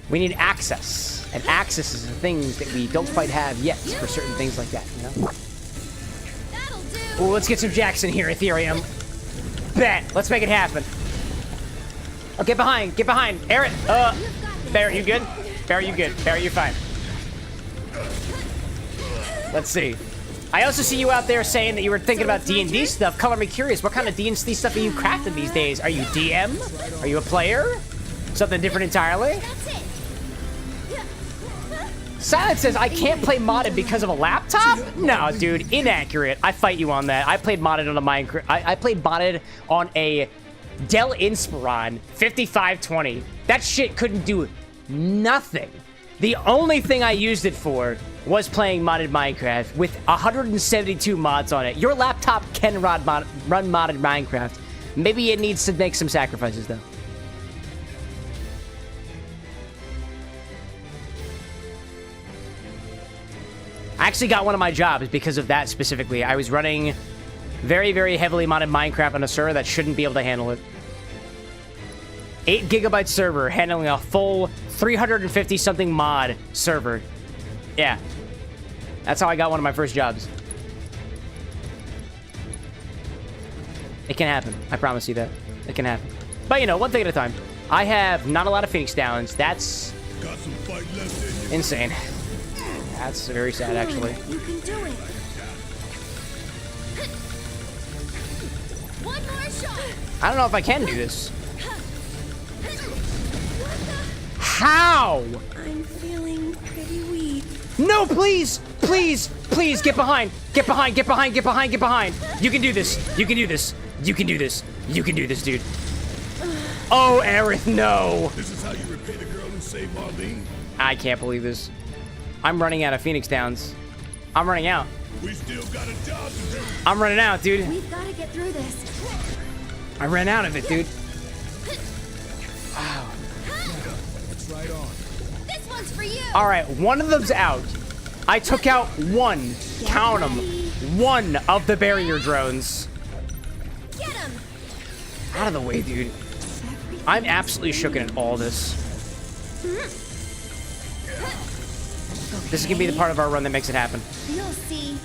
we need access. And access is the things that we don't quite have yet for certain things like that, you know? Ooh, let's get some Jackson here, Ethereum. Bet. Let's make it happen. Oh, get behind. Get behind. Aaron. Barrett, you good? Barrett, you good? Barrett, you're fine. Let's see. I also see you out there saying that you were thinking about D&D stuff. Color me curious. What kind of D&D stuff are you crafting these days? Are you DM? Are you a player? Something different entirely? Silence says, I can't play modded because of a laptop? No, dude, inaccurate. I fight you on that. I played modded on a Minecraft. I played modded on a Dell Inspiron 5520. That shit couldn't do nothing. The only thing I used it for was playing modded Minecraft with 172 mods on it. Your laptop can run modded Minecraft. Maybe it needs to make some sacrifices, though. I actually got one of my jobs because of that specifically. I was running very, very heavily modded Minecraft on a server that shouldn't be able to handle it. 8 gigabyte server handling a full 350-something mod server. Yeah. That's how I got one of my first jobs. It can happen. I promise you that. It can happen. But, you know, one thing at a time. I have not a lot of Phoenix Downs. That's insane. That's very sad, actually. You can do it. One more shot. I don't know if I can do this. How? I'm feeling pretty weak. No, please! Please! Please, get behind! Get behind! Get behind! Get behind! Get behind! You can do this! You can do this! You can do this! You can do this, dude. Oh, Aerith, no! This is how you repay the girl who saved Marlene? I can't believe this. I'm running out of Phoenix Downs. I'm running out. We still got a job to do. I'm running out, dude. We've got to get through this. I ran out of it, dude. Wow. It's right on. This one's for you. All right, one of them's out. I took out one. Count them. One of the barrier drones. Get him. Out of the way, dude. I'm absolutely shooken at all this. This is gonna be the part of our run that makes it happen. You'll see.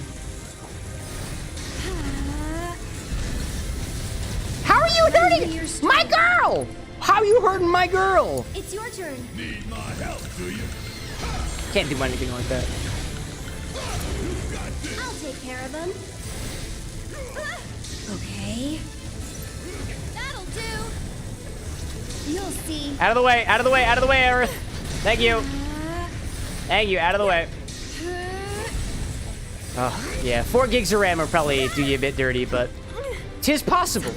How are you hurting my girl? How are you hurting my girl? It's your turn. Need my help, do you? Can't do anything like that. I'll take care of him. Okay. That'll do. You'll see. Out of the way, out of the way, out of the way, Aerith. Thank you. Thank you, out of the way. Oh, yeah, 4 gigs of RAM will probably do you a bit dirty, but 'tis possible.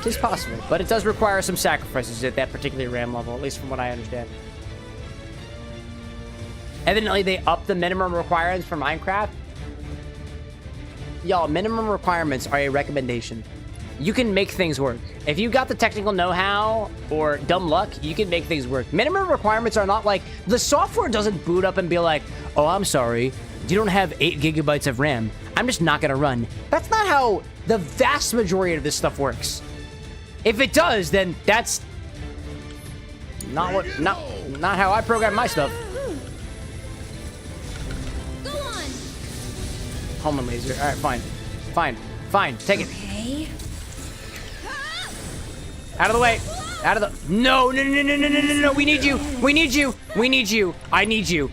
'Tis possible, but it does require some sacrifices at that particular RAM level, at least from what I understand. Evidently, they upped the minimum requirements for Minecraft. Y'all, minimum requirements are a recommendation. You can make things work. If you got the technical know-how or dumb luck, you can make things work. Minimum requirements are not like, the software doesn't boot up and be like, oh, I'm sorry, you don't have 8 gigabytes of RAM. I'm just not gonna run. That's not how the vast majority of this stuff works. If it does, then that's not how I program my stuff. Go on. Home laser. All right, fine. Fine. Take it. Okay. Out of the way. Out of the... No. We need you. I need you.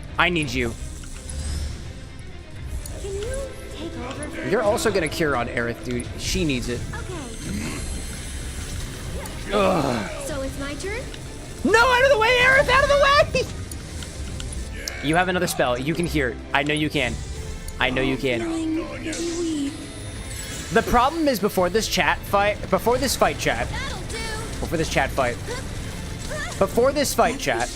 Can you take over for You're also gonna cure on Aerith, dude. She needs it. Okay. Ugh. So it's my turn? No, out of the way, Aerith! Out of the way! You have another spell. You can hear it. I know you can. Feeling pretty weak. The problem is before this fight chat, before this fight chat,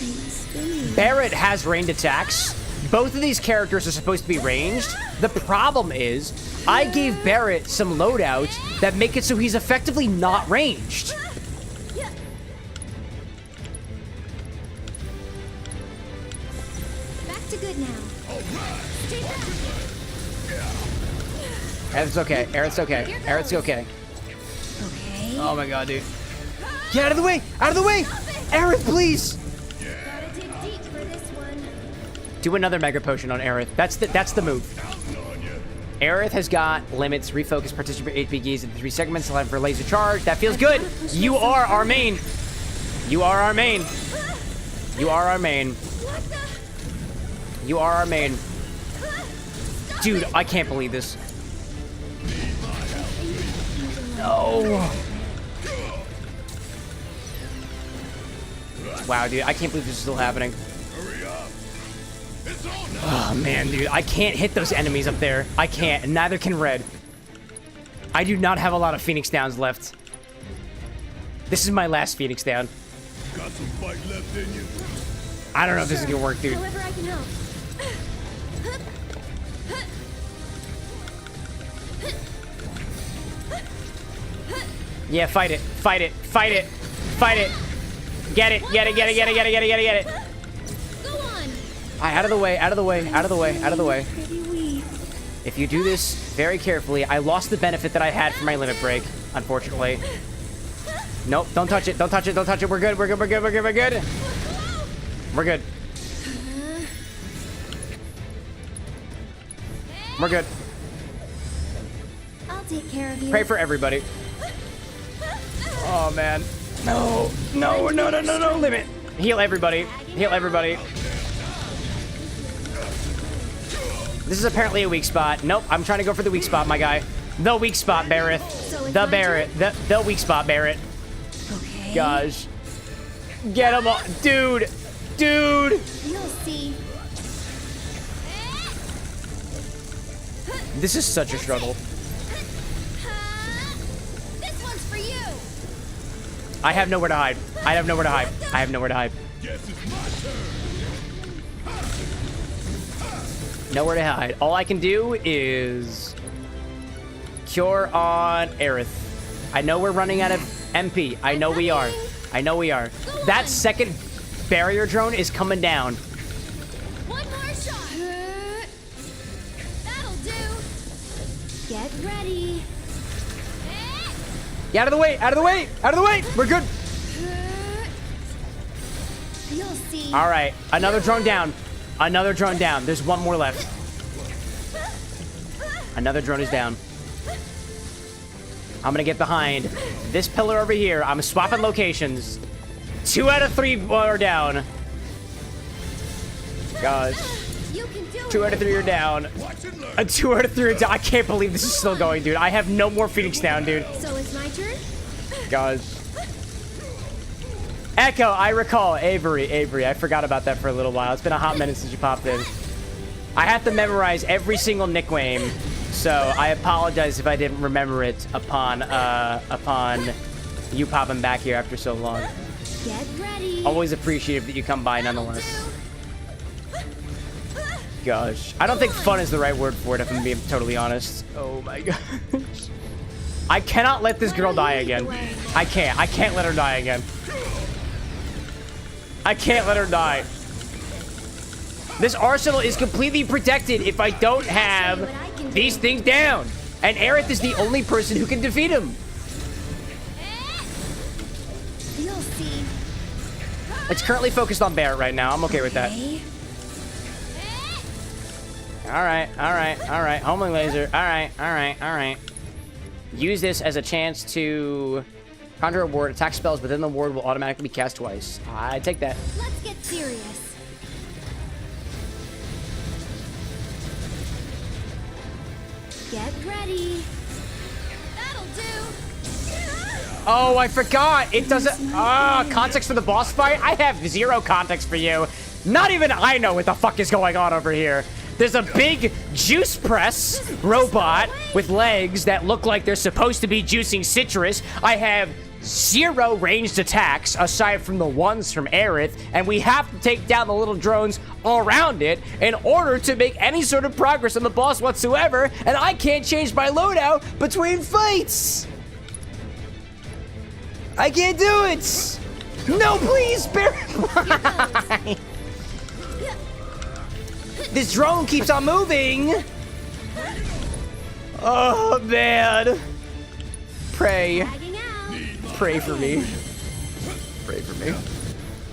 Barrett has ranged attacks. Both of these characters are supposed to be ranged. The problem is, I gave Barrett some loadouts that make it so he's effectively not ranged. Back to good now. Stay back. Aerith's okay. Aerith's okay. Okay. Oh my god, dude. Get out of the way! Aerith, please! Gotta dig deep for this one. Do another Mega Potion on Aerith. That's the move. Aerith has got limits, refocus, participate HP keys in 3 segments, allowing for laser charge. That feels good. You are our main. Dude, I can't believe this. No. Wow, dude, I can't believe this is still happening. Oh, man, dude, I can't hit those enemies up there. I can't, and neither can Red. I do not have a lot of Phoenix Downs left. This is my last Phoenix Down. Got some fight left in you. I don't know if this is gonna work, dude. However I can help. Yeah, fight it. Get it. Go on. All right, out of the way. Pretty weak. If you do this very carefully, I lost the benefit that I had for my limit break, unfortunately. Nope, don't touch it. We're good. We're good. I'll take care of you. Pray for everybody. Oh, man. No. No, no, no, no, no. Limit. Heal everybody. Heal everybody. This is apparently a weak spot. Nope, I'm trying to go for the weak spot, my guy. The weak spot, Barrett. The Barrett. The weak spot, Barrett. Okay. Gosh. Get him all. Dude. Dude. You'll see. This is such a struggle. This one's for you. I have nowhere to hide. I have nowhere to hide. I have nowhere to hide. Nowhere to hide. All I can do is cure on Aerith. I know we're running out of MP. I know we are. I know we are. That second barrier drone is coming down. One more shot. That'll do. Get ready. Get out of the way. Out of the way. Out of the way. We're good. You'll see. All right. Another drone down. Another drone down. There's one more left. Another drone is down. I'm gonna get behind this pillar over here. I'm swapping locations. 2 out of 3 are down. Gosh. 2 out of 3 are down. 2 out of 3 are down. I can't believe this is still going, dude. I have no more Phoenix down, dude. So it's my turn? Gosh. Echo, I recall. Avery. I forgot about that for a little while. It's been a hot minute since you popped in. I have to memorize every single nickname, so I apologize if I didn't remember it upon you popping back here after so long. Get ready. Always appreciative that you come by nonetheless. Gosh. I don't think fun is the right word for it, if I'm being totally honest. Oh my gosh. I cannot let this girl die again. I can't. I can't let her die again. I can't let her die. This arsenal is completely protected if I don't have these things down. And Aerith is the only person who can defeat him. You'll see. It's currently focused on Barrett right now. I'm okay with that. Alright. Homing laser. Alright. Use this as a chance to conjure a ward. Attack spells within the ward will automatically be cast twice. I take that. Let's get serious. Get ready. That'll do. Oh, I forgot. It doesn't... context for the boss fight? I have 0 context for you. Not even I know what the fuck is going on over here. There's a big juice press robot with legs that look like they're supposed to be juicing citrus. I have 0 ranged attacks aside from the ones from Aerith, and we have to take down the little drones all around it in order to make any sort of progress on the boss whatsoever, and I can't change my loadout between fights. I can't do it. No, please, Barry. This drone keeps on moving. Oh, man. Pray. Pray for me. Pray for me.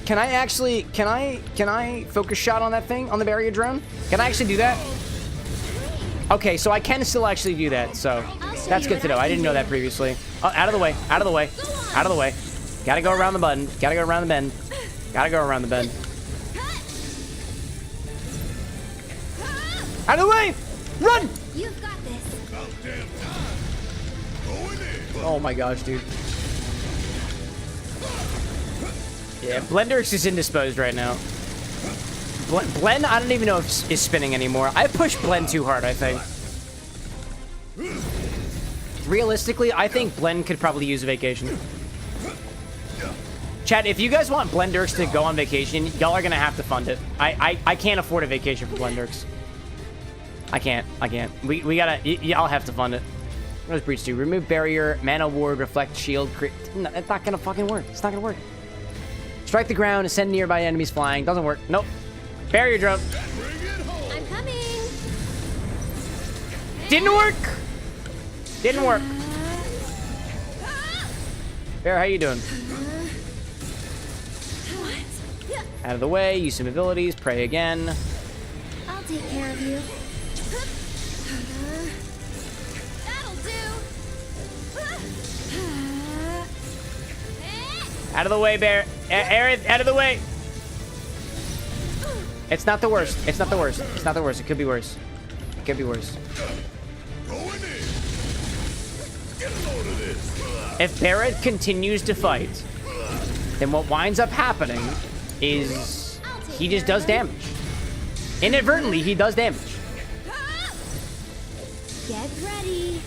Can I focus shot on that thing, on the barrier drone? Can I actually do that? Okay, so I can still actually do that, so that's good to know. I didn't know that previously. Oh, out of the way, out of the way, out of the way. Gotta go around the button, gotta go around the bend. Gotta go around the bend. Out of the way! Run! You've got this. Oh my gosh, dude. Yeah, Blenderx is indisposed right now. Blend, I don't even know if is spinning anymore. I pushed Blend too hard, I think. Realistically, I think Blend could probably use a vacation. Chat, if you guys want Blenderx to go on vacation, y'all are gonna have to fund it. I can't afford a vacation for Blenderx. I can't. We gotta, y'all have to fund it. What does Breach do? Remove barrier, mana ward, reflect shield, no, it's not gonna fucking work. It's not gonna work. Strike the ground, send nearby enemies flying. Doesn't work. Nope. Barrier drone. I'm coming. Didn't work. Didn't work. Bear, how you doing? Out of the way, use some abilities, pray again. I'll take care of you. That'll do. Out of the way, Bear. Aerith, out of the way. It's not the worst. It's not the worst. It's not the worst. It could be worse. It could be worse. If Barrett continues to fight, then what winds up happening is he just does damage. Inadvertently, he does damage. Get ready.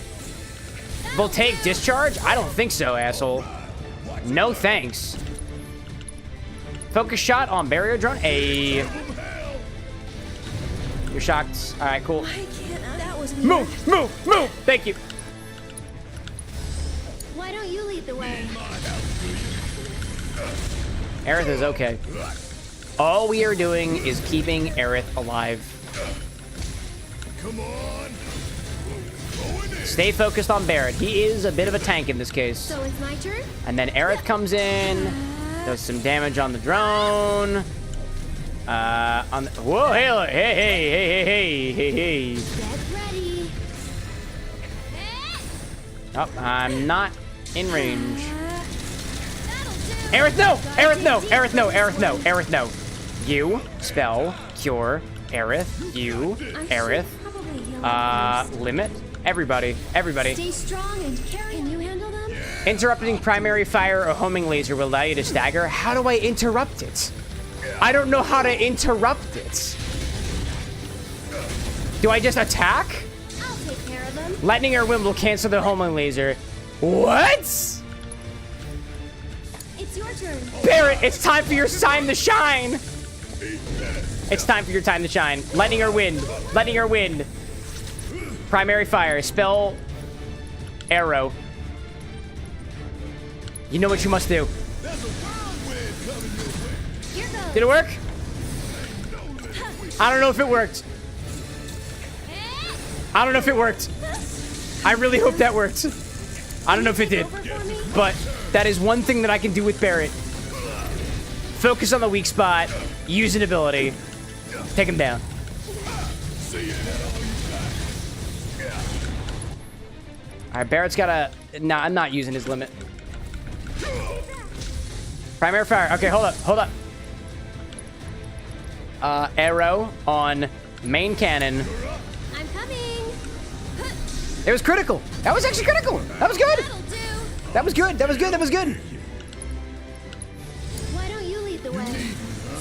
Will take discharge? I don't think so, asshole. No thanks. Focus shot on barrier drone. You're shocked. All right, cool. That was Move, move, move. Thank you. Why don't you lead the way? Aerith is okay. All we are doing is keeping Aerith alive. Come on. Stay focused on Barrett. He is a bit of a tank in this case. So it's my turn? And then Aerith comes in, does some damage on the drone. Whoa, hey. Get ready. Oh, I'm not in range. That'll do. Aerith, no! Aerith, no! Aerith, no! Aerith, no! Aerith, no! You, spell, cure, Aerith, you, Aerith, limit. Everybody. Stay strong and carry. Can you handle them? Interrupting primary fire or homing laser will allow you to stagger. How do I interrupt it? I don't know how to interrupt it. Do I just attack? I'll take care of them. Lightning or wind will cancel the homing laser. What? It's your turn. Barrett, it's time for your time to shine. It's time for your time to shine. Lightning or wind. Lightning or wind. Primary fire. Spell arrow. You know what you must do. Did it work? I don't know if it worked. I don't know if it worked. I really hope that worked. I don't know if it did. But that is one thing that I can do with Barrett. Focus on the weak spot. Use an ability. Take him down. Alright, Barrett's got a... No, I'm not using his limit. Primary fire. Okay, hold up. Arrow on main cannon. I'm coming. It was critical. That was actually critical. That was good. That'll do. That was good. Why don't you lead the way?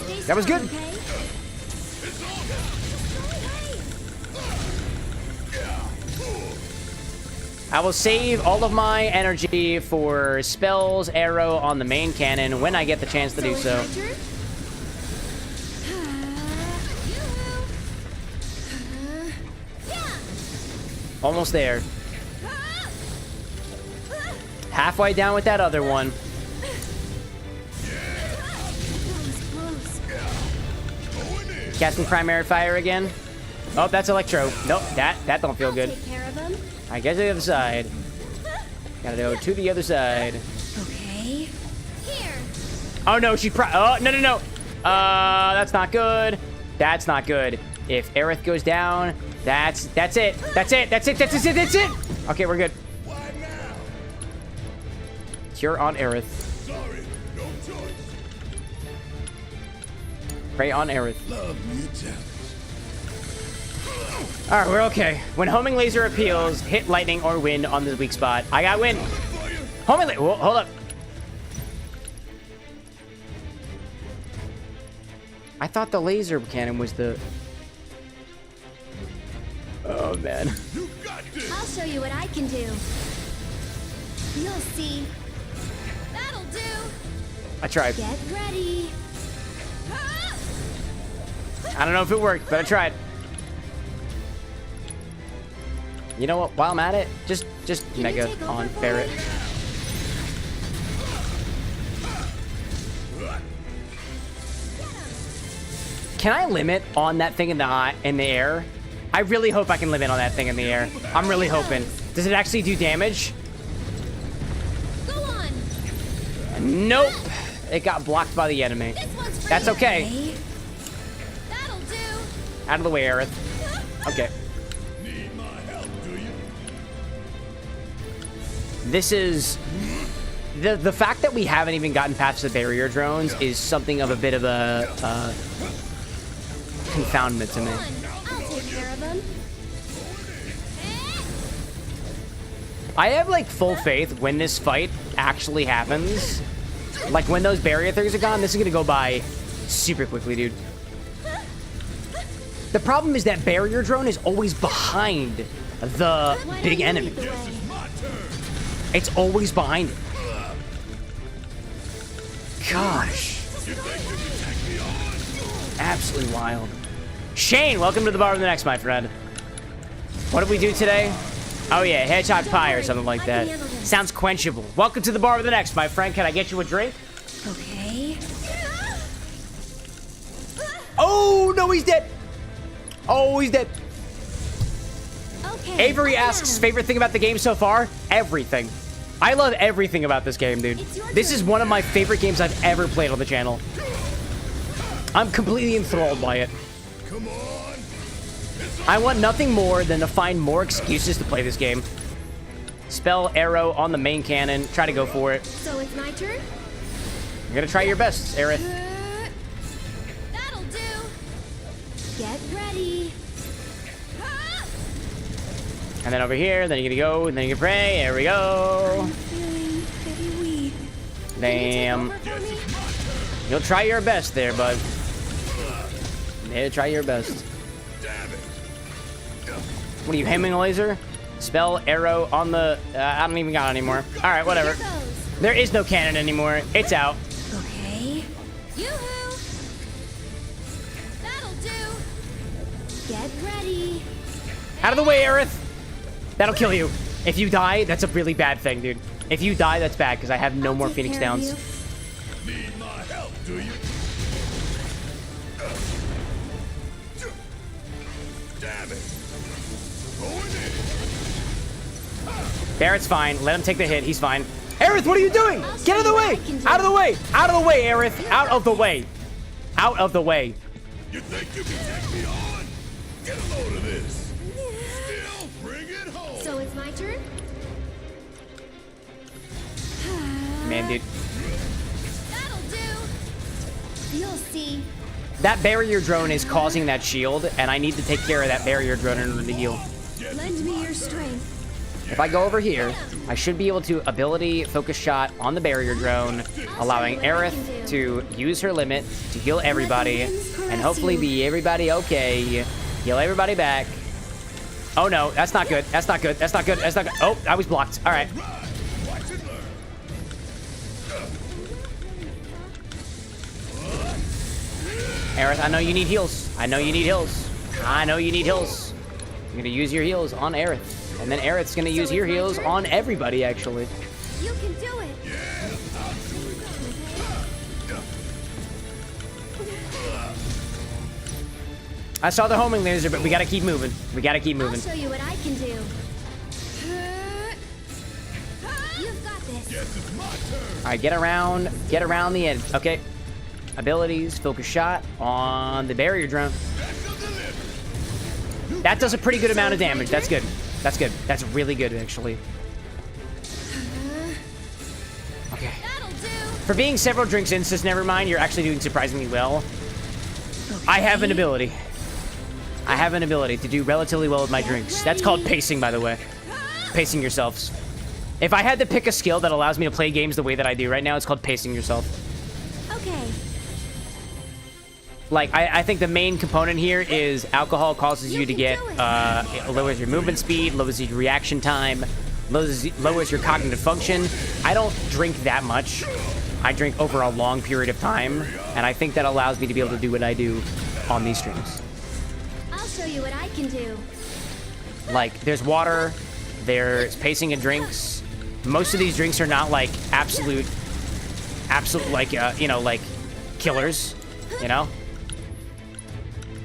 Stay That was strong, good. Okay? I will save all of my energy for spells, arrow on the main cannon when I get the chance to do so. It's my turn? Almost there. Halfway down with that other one. Casting primary fire again. Oh, that's electro. Nope, that don't feel good. Take care of them. I guess the other side. Gotta go to the other side. Okay. Here. Oh no, oh, no. That's not good. That's not good. If Aerith goes down, that's it. That's it. Okay, we're good. Cure on Aerith. Sorry, no choice. Pray on Aerith. Love me a challenge. All right, we're okay. When homing laser appeals, hit lightning or wind on the weak spot. I got wind. Homing laser. Hold up. I thought the laser cannon was the... Oh, man. You got this. I'll show you what I can do. You'll see. That'll do. I tried. Get ready. I don't know if it worked, but I tried. You know what? While I'm at it, just mega on Barrett. Can I limit on that thing in the air? I really hope I can limit on that thing in the air. I'm really hoping. Does it actually do damage? Go on. Nope. It got blocked by the enemy. This one's for That's you. okay. That'll do. Out of the way, Aerith. Okay. Need my help, do you? This is The fact that we haven't even gotten past the barrier drones is something of a bit of a confoundment to me. I'll take care of them. I have like full faith when this fight actually happens. Like when those barrier things are gone, this is gonna go by super quickly, dude. The problem is that barrier drone is always behind the big enemy. It's always behind it. Gosh. Absolutely wild. Shane, welcome to the bar with the next, my friend. What did we do today? Oh yeah, Hedgehog Pie or something like that. Sounds quenchable. Welcome to the bar with the next, my friend. Can I get you a drink? Okay. Oh, no, he's dead. Oh, he's dead. Okay. Avery asks, favorite thing about the game so far? Everything. I love everything about this game, dude. This is one of my favorite games I've ever played on the channel. I'm completely enthralled by it. Come on. I want nothing more than to find more excuses to play this game. Spell arrow on the main cannon. Try to go for it. So it's my turn? You're gonna try your best, Aerith. That'll do. Get ready. And then over here, then you're gonna go, and then you can pray. There we go. I'm feeling pretty weak. Damn. You'll try your best there, bud. Yeah, try your best. What are you, aiming a laser? Spell arrow on the... I don't even got it anymore. All right, whatever. There is no cannon anymore. It's out. Okay. Yoo-hoo! That'll do. Get ready. Out of the way, Aerith. That'll kill you. If you die, that's a really bad thing, dude. If you die, that's bad, because I have no more Phoenix Downs. Need my help, do you? Damn it. Barrett's fine. Let him take the hit. He's fine. Aerith, what are you doing? Get out of the way! Out of the way! Out of the way, Aerith! Out of the way! Out of the way! You think you can take me on? Get a load of this. Still bring it home. So it's my turn? Man, dude. That'll do. You'll see. That barrier drone is causing that shield, and I need to take care of that barrier drone in order to heal. Lend me your strength. If I go over here, I should be able to ability focus shot on the barrier drone, allowing Aerith to use her limit to heal everybody, and hopefully be everybody okay. Heal everybody back. Oh no, that's not good. That's not good. That's not good. That's not good. Oh, I was blocked. All right. Aerith, I know you need heals. I know you need heals. I know you need heals. You're gonna use your heals on Aerith. And then Aerith's gonna use your heals on everybody, actually. You can do it. I saw the homing laser, but we gotta keep moving. We gotta keep moving. I'll show you what I can do. You've got this. All right, get around the edge. Okay. Abilities, focus shot on the barrier drone. That does a pretty good amount of damage. That's good. That's good. That's really good, actually. Okay. For being several drinks in, sis, never mind, you're actually doing surprisingly well. I have an ability. I have an ability to do relatively well with my drinks. That's called pacing, by the way. Pacing yourselves. If I had to pick a skill that allows me to play games the way that I do right now, it's called pacing yourself. Okay. Like, I think the main component here is alcohol causes you to get, it lowers your movement speed, lowers your reaction time, lowers your cognitive function. I don't drink that much. I drink over a long period of time, and I think that allows me to be able to do what I do on these streams. I'll show you what I can do. Like, there's water, there's pacing and drinks. Most of these drinks are not, like, absolute, like, you know, like, killers, you know?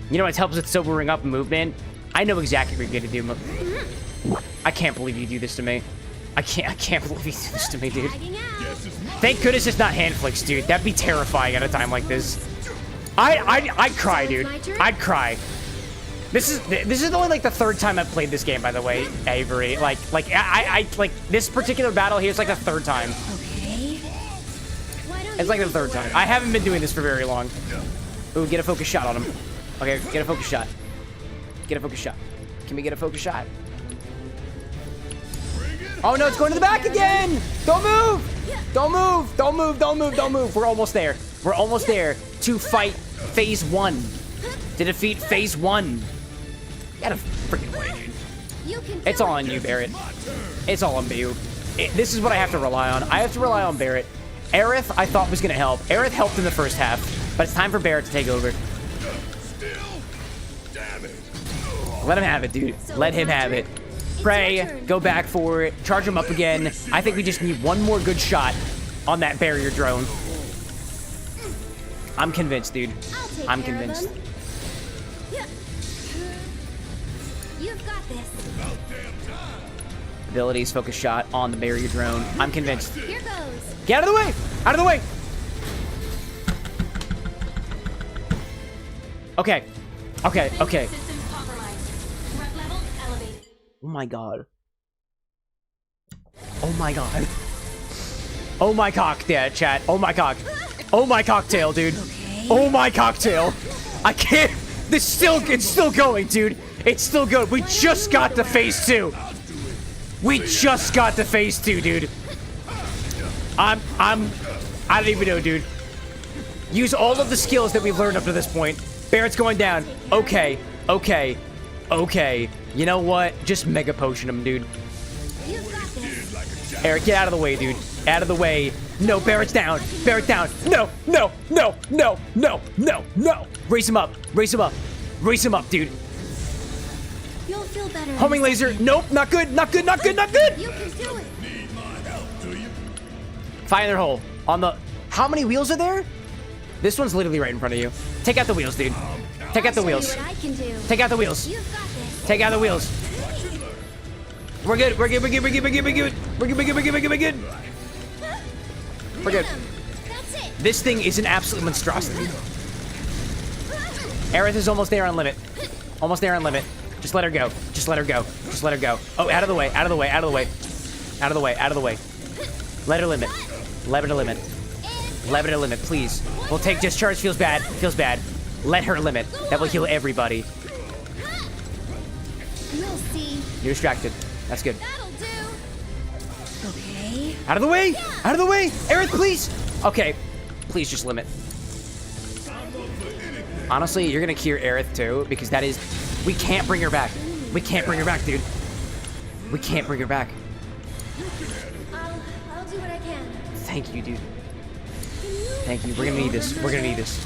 You know what helps with sobering up movement? I know exactly what you're gonna do. I can't believe you do this to me. I can't believe you do this to me, dude. Thank goodness it's not hand flicks, dude. That'd be terrifying at a time like this. I'd cry, dude. I'd cry. This is only like the third time I've played this game, by the way, Avery. Like this particular battle here is like the third time. Okay. It's like the third time. I haven't been doing this for very long. Ooh, get a focus shot on him. Okay, get a focus shot. Get a focus shot. Can we get a focus shot? Oh no, it's going to the back again! Don't move! Don't move! Don't move! Don't move! Don't move! We're almost there. We're almost there to fight phase 1. To defeat phase 1. You gotta freaking way, dude. It's all on you, Barret. It's all on you. This is what I have to rely on. I have to rely on Barret. Aerith, I thought was gonna help. Aerith helped in the first half, but it's time for Barret to take over. Let him have it, dude. Let him have it. Pray, go back for it, charge him up again. I think we just need one more good shot on that barrier drone. I'm convinced, dude. I'm convinced. You've got this. Abilities, focus shot on the barrier drone. I'm convinced. Here goes. Get out of the way! Out of the way! Okay. Okay, okay. Oh my god. Oh my god. Oh my cocktail, chat. Oh my cock. Oh my cocktail, dude. Oh my cocktail. I can't. It's still going, dude. It's still good. We just got to phase 2. We just got to phase 2, dude. I don't even know, dude. Use all of the skills that we've learned up to this point. Barret's going down. Okay. Okay. Okay. You know what? Just mega potion him, dude. Eric, get out of the way, dude. Out of the way. No, Barret's down. Barret's down. No, no, no, no, no, no, no. Raise him up. Raise him up. Raise him up, dude. You'll feel better. Homing laser. Nope, not good. Not good. Not good. Not good. You can do it. Find their hole. On the... How many wheels are there? This one's literally right in front of you. Take out the wheels, dude. Take out the wheels. Take out the wheels. Take out the wheels. We're good. We're good. We're good. We're good. We're good. We're good. We're good. We're good. We're good. We're good. We're good. We're good. This thing is an absolute monstrosity. Aerith is almost there on limit. Almost there on limit. Just let her go. Just let her go. Just let her go. Oh, out of the way. Out of the way. Out of the way. Out of the way. Out of the way. Let her limit. Let her limit. Let her limit, please. We'll take discharge. Feels bad. Feels bad. Let her limit. That will heal everybody. You'll see. You're distracted. That's good. That'll do. Okay. Out of the way! Out of the way! Aerith, please! Okay. Please just limit. Honestly, you're gonna cure Aerith too, because that is... We can't bring her back. We can't bring her back, dude. We can't bring her back. I'll do what I can. Thank you, dude. Thank you. We're gonna need this. We're gonna need this.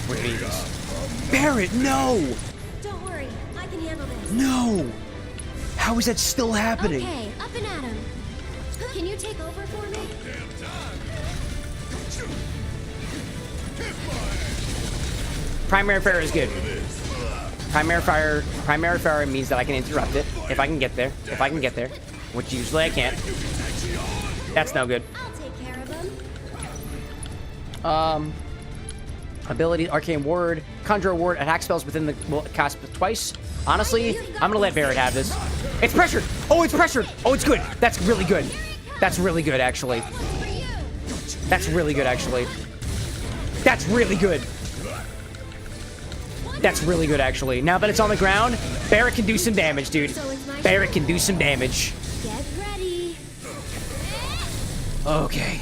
We're gonna need this. Barret, no! Don't worry. I can handle this. No! How is that still happening? Okay, up and at him. Can you take over for me? Primary fire is good. Primary fire means that I can interrupt it if I can get there. If I can get there, which usually I can't. That's no good. I'll take care of him. Ability, arcane ward, conjure ward, attack spells within the cast twice. Honestly, I'm gonna let Barret have this. It's pressured. Oh, it's pressured. Oh, it's good. That's really good. That's really good, actually. That's really good, actually. That's really good. That's really good, actually. Now that it's on the ground, Barret can do some damage, dude. Barret can do some damage. Get ready. Okay.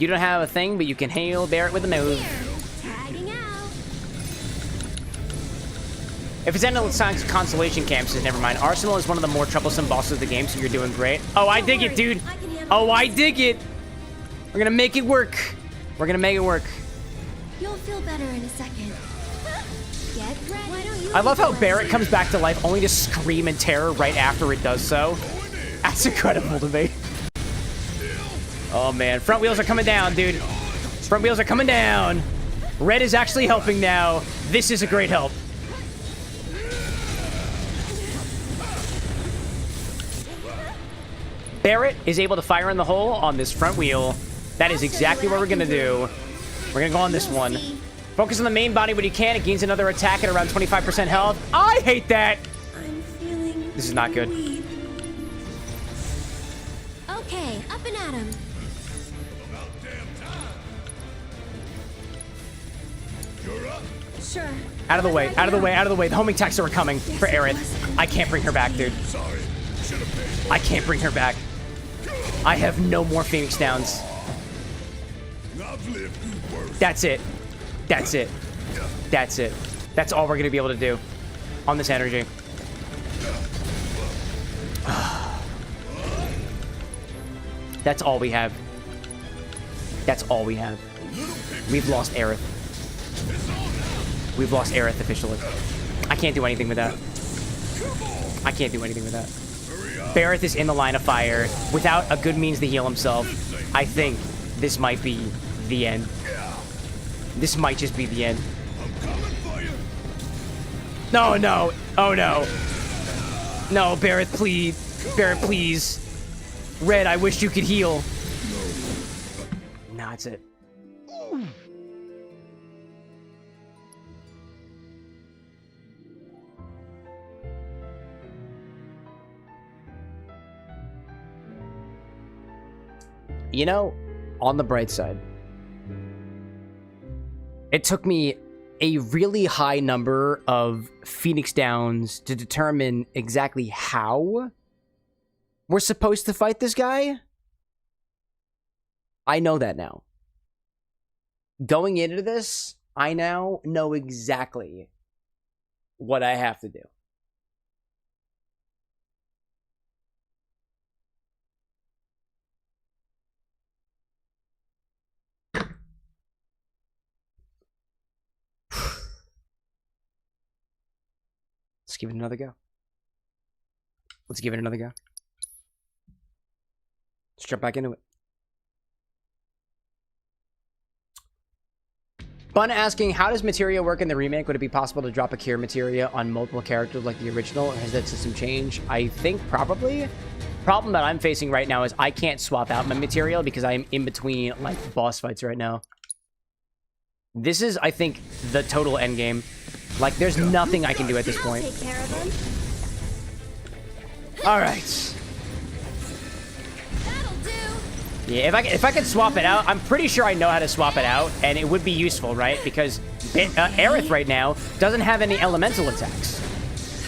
You don't have a thing, but you can hail Barret with a move. Tagging out. If it's endless consolation camps, never mind. Arsenal is one of the more troublesome bosses of the game, so you're doing great. Oh, I dig it, dude. Oh, I dig it. We're gonna make it work. We're gonna make it work. You'll feel better in a second. Get ready. Why don't you I love how Barret comes back to life only to scream in terror right after it does so. That's incredible to me. Oh man, front wheels are coming down, dude. Front wheels are coming down. Red is actually helping now. This is a great help. Barret is able to fire in the hole on this front wheel. That is exactly what we're gonna do. We're gonna go on this one. Focus on the main body when you can. It gains another attack at around 25% health. I hate that. I'm feeling This is not good. Okay, up and at him. Sure. Out of the way, out of the way, out of the way. The homing attacks are coming for Aerith. I can't bring her back, dude. I can't bring her back. I have no more Phoenix Downs. That's it. That's it. That's it. That's all we're going to be able to do on this energy. That's all we have. That's all we have. We've lost Aerith. We've lost Aerith officially. I can't do anything with that. I can't do anything with that. Barrett is in the line of fire without a good means to heal himself. I think this might be the end. This might just be the end. No, no. Oh, no. No, Barrett, please. Barrett, please. Red, I wish you could heal. Nah, that's it. You know, on the bright side, it took me a really high number of Phoenix Downs to determine exactly how we're supposed to fight this guy. I know that now. Going into this, I now know exactly what I have to do. Let's give it another go. Let's give it another go. Let's jump back into it. Bun asking, how does materia work in the remake? Would it be possible to drop a cure materia on multiple characters like the original? Or has that system changed? I think probably. Problem that I'm facing right now is I can't swap out my material because I'm in between like boss fights right now. This is, I think, the total end game. Like, there's nothing I can do at this point. All right. Yeah, if I could swap it out, I'm pretty sure I know how to swap it out, and it would be useful, right? Because Aerith right now doesn't have any elemental attacks.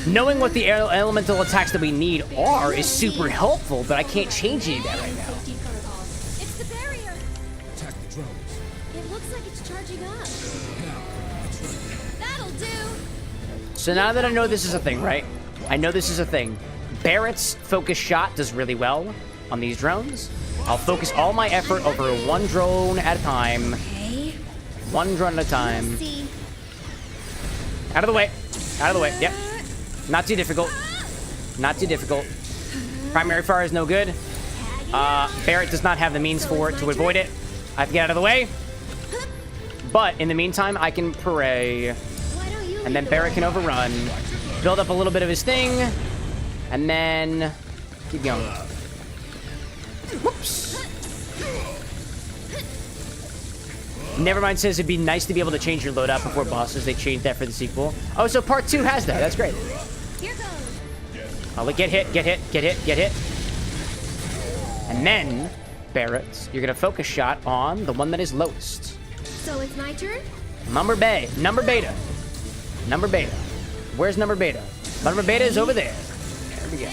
Knowing what the elemental attacks that we need are is super helpful, but I can't change any of that right now. It's the barrier. Attack the drones. It looks like it's charging up. That'll do. So now that I know this is a thing, right? I know this is a thing. Barrett's focus shot does really well on these drones. I'll focus all my effort over one drone at a time. Okay. One drone at a time. See. Out of the way. Out of the way. Yep. Not too difficult. Not too difficult. Primary fire is no good. Barrett does not have the means for it to avoid it. I have to get out of the way. But in the meantime, I can pray. And then Barrett can overrun. Build up a little bit of his thing. And then keep going. Whoops. Nevermind says it'd be nice to be able to change your loadout before bosses. They changed that for the sequel. Oh, so part 2 has that. That's great. Here goes. I'll get hit, get hit, get hit, get hit. And then, Barrett, you're gonna focus shot on the one that is lowest. So it's my turn? Number beta. Number beta. Where's number beta? Number beta is over there. There we go.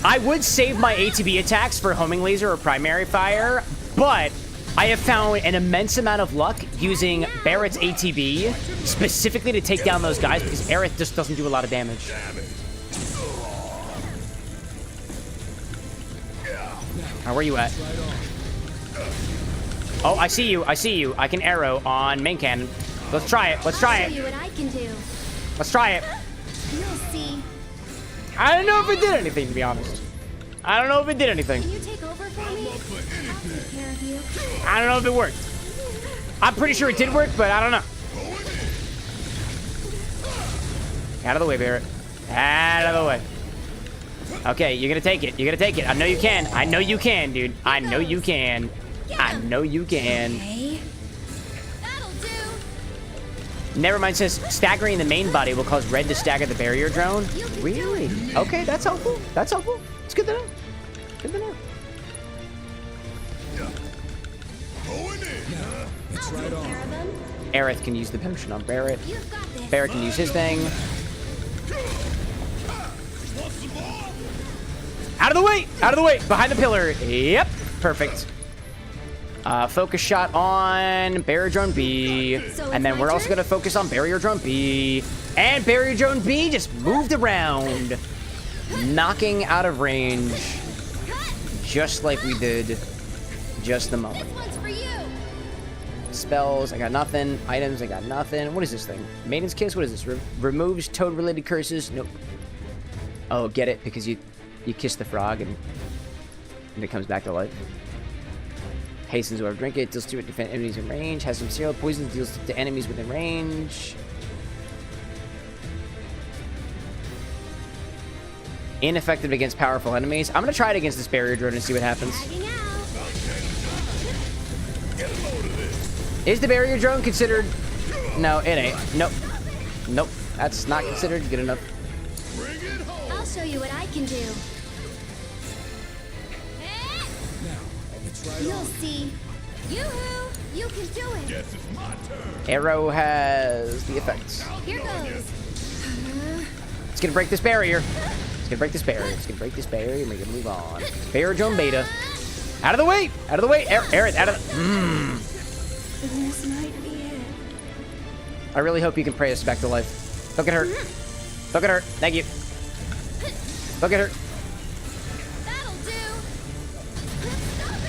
I would save my ATB attacks for homing laser or primary fire, but I have found an immense amount of luck using Barrett's ATB specifically to take down those guys because Aerith just doesn't do a lot of damage. Now, where are you at? Oh, I see you. I see you. I can arrow on main cannon. Let's try it. Let's try I'll show it. you what I can do. Let's try it. You'll see. I don't know if it did anything, to be honest. I don't know if it did anything. Can you take over for me? I'll take care of you. I don't know if it worked. I'm pretty sure it did work, but I don't know. Out of the way, Barrett. Out of the way. Okay, you're gonna take it. You're gonna take it. I know you can. I know you can, dude. I know you can. I know you can. Okay. That'll do. Nevermind says staggering the main body will cause Red to stagger the barrier drone. Really? Okay, that's helpful. That's helpful. It's good to know. Good to know. I'll Aerith can use the potion on Barret. You've got this. Barret can use his thing. Out of the way! Out of the way! Behind the pillar. Yep. Perfect. Focus shot on Barrier Drone B. And then we're also going to focus on Barrier Drone B. And Barrier Drone B just moved around. Knocking out of range. Just like we did just a moment. This one's for you. Spells, I got nothing. Items, I got nothing. What is this thing? Maiden's Kiss? What is this? Removes toad-related curses? Nope. Oh, get it? Because you kiss the frog and it comes back to life. Hastens whoever drink it. Deals 2 to defend enemies in range. Has some serial poison. Deals to enemies within range. Ineffective against powerful enemies. I'm going to try it against this barrier drone and see what happens. Is the barrier drone considered? No, it ain't. Nope. Nope. That's not considered good enough. I'll show you what I can do. You'll see. Yoo-hoo! You can do it. Guess it's my turn. Arrow has the effects. Here goes. It's going to break this barrier. It's gonna break this barrier. It's gonna break this barrier and we can move on. Barrier drone beta. Out of the way! Out of the way! Aerith, out of the... This might be it. I really hope you can pray us back to life. Look at her. Look at her. Thank you. Look at her. That'll do. Stop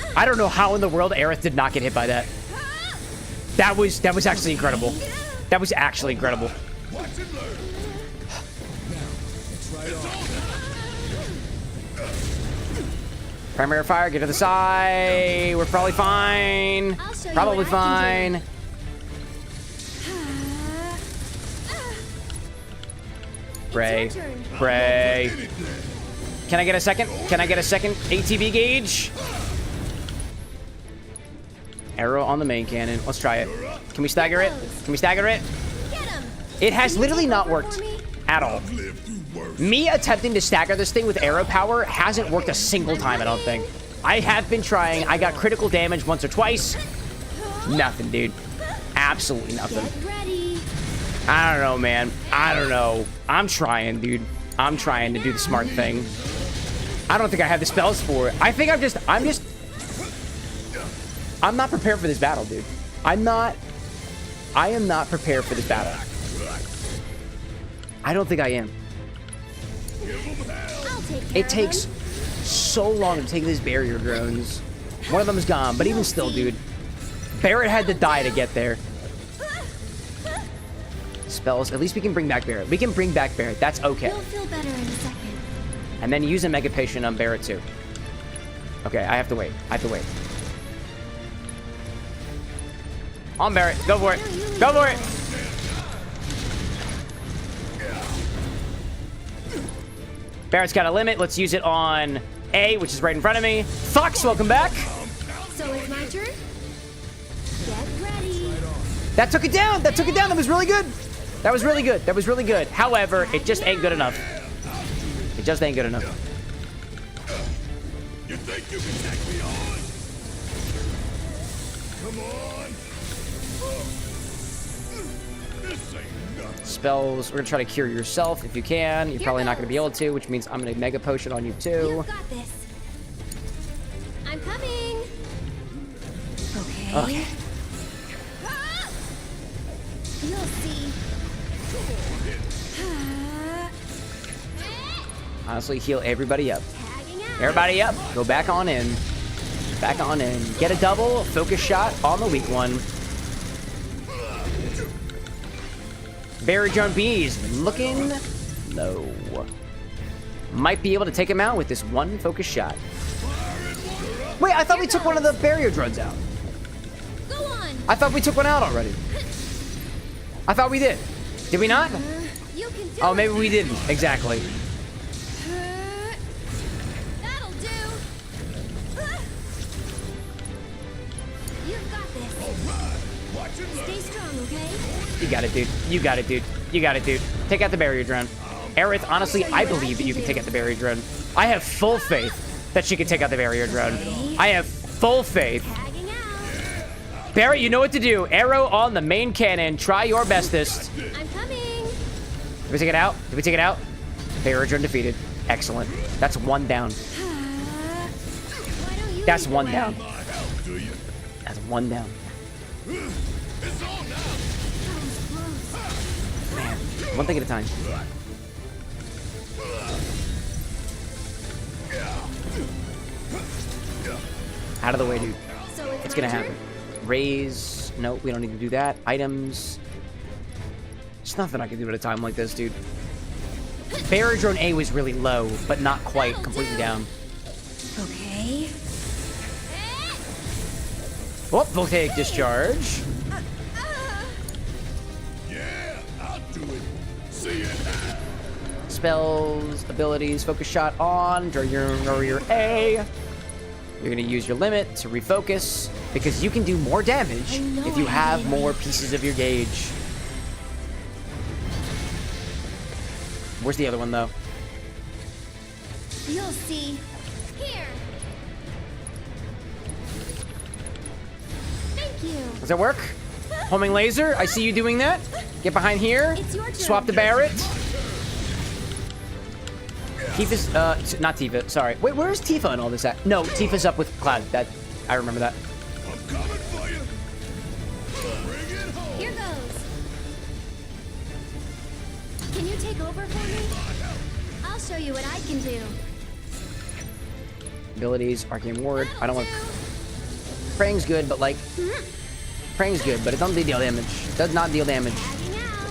it. I don't know how in the world Aerith did not get hit by that. That was actually incredible. That was actually incredible. Watch and learn. Primary fire, get to the side. We're probably fine. Probably fine. Pray. Pray. Can I get a second? Can I get a second ATB gauge? Arrow on the main cannon. Let's try it. Can we stagger it? Can we stagger it? It has literally not worked at all. Me attempting to stagger this thing with arrow power hasn't worked a single time, I don't think. I have been trying. I got critical damage once or twice. Nothing, dude. Absolutely nothing. I don't know, man. I don't know. I'm trying, dude. I'm trying to do the smart thing. I don't think I have the spells for it. I think I'm not prepared for this battle, dude. I am not prepared for this battle. I don't think I am. It takes so long to take these barrier drones. One of them is gone, but even still, dude. Barret had to die to get there. Spells. At least we can bring back Barret. We can bring back Barret. That's okay. You'll feel better in a second. And then use a Mega Potion on Barret too. Okay, I have to wait. I have to wait. On Barret. Go for it. Go for it. Barret's got a limit. Let's use it on A, which is right in front of me. Fox, welcome back. So it's my turn? Get ready. That took it down. That took it down. That was really good. That was really good. That was really good. However, it just ain't good enough. It just ain't good enough. You think you can take me on? Come on. This ain't nothing. Spells. We're going to try to cure yourself if you can. You're probably not going to be able to, which means I'm going to Mega Potion on you too. You've got this. I'm coming. Okay. You'll see. Honestly, heal everybody up. Everybody up. Go back on in. Back on in. Get a double focus shot on the weak one. Barrier Drone B is looking low. Might be able to take him out with this one focus shot. Wait, I thought we took one of the barrier drones out. Go on. I thought we took one out already. I thought we did. Did we not? You can do Oh, maybe we didn't. Exactly. That'll do. You've got this. Stay strong, okay? You got it, dude. You got it, dude. You got it, dude. Take out the barrier drone. Aerith, honestly, I believe that you can take out the barrier drone. I have full faith that she can take out the barrier drone. I have full faith. Barry, you know what to do. Arrow on the main cannon. Try your bestest. I'm coming. Did we take it out? Did we take it out? Barrier undefeated. Excellent. That's one down. Why don't you That's lead the one way? down. That's one down. Man, one thing at a time. Out of the way, dude. So It's my gonna turn? happen. Raise. No, we don't need to do that. Items. There's nothing I can do at a time like this, dude. Barrier drone A was really low, but not quite completely down. Okay. Oh, voltaic discharge. Yeah, I'll do it. See it. Spells, abilities, focus shot on, your A. You're gonna use your limit to refocus because you can do more damage if you have more pieces of your gauge. Where's the other one though? You'll see. Here. Thank you. Does that work? Homing laser, I see you doing that. Get behind here. It's your turn. Swap the Barrett. Tifa's, not Tifa, sorry. Wait, where's Tifa and all this at? No, Tifa's up with Cloud. That, I remember that. I'm coming for you. Bring it home. Here goes. Can you take over for me? I'll show you what I can do. Abilities, Arcane Ward. I don't want... Praying's good, but like... Praying's good, but it doesn't deal damage. It does not deal damage. Tagging out.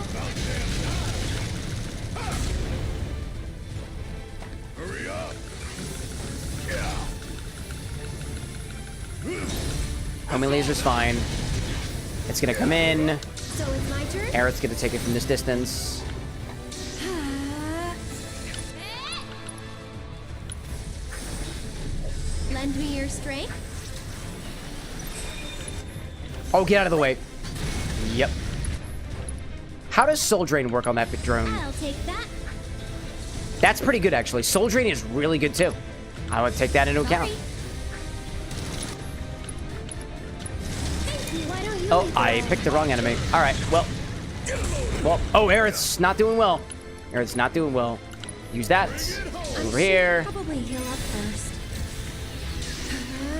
Hurry up. Homing laser's fine. It's gonna come in. So it's my turn? Aerith's gonna take it from this distance. Lend me your strength. Oh, get out of the way. Yep. How does Soul Drain work on that drone? I'll take that. That's pretty good, actually. Soul Drain is really good, too. I would take that into account. Sorry. Thank you. Why don't you Oh, lead the I way? picked the wrong enemy. All right, well. Oh, Aerith's not doing well. Aerith's not doing well. Use that. Over here. Probably heal up first.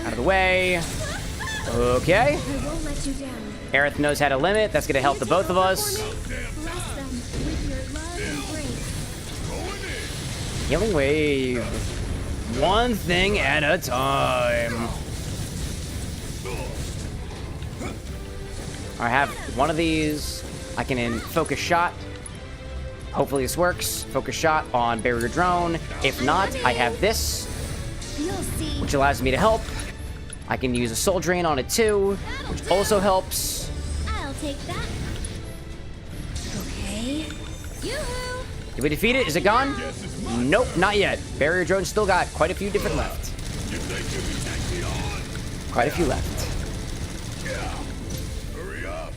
Out of the way. Okay. I won't let you down. Aerith knows how to limit. That's going to help the both of us. Bless them with your love and grace. Healing wave. One thing at a time. I have one of these. I can focus shot. Hopefully this works. Focus shot on barrier drone. If not, I have this, You'll see. which allows me to help. I can use a soul drain on it too, which also helps. I'll take that. Okay. Yoo-hoo! Did we defeat it? Is it gone? Nope, not yet. Barrier drone still got quite a few different left. Quite a few left. Hurry up.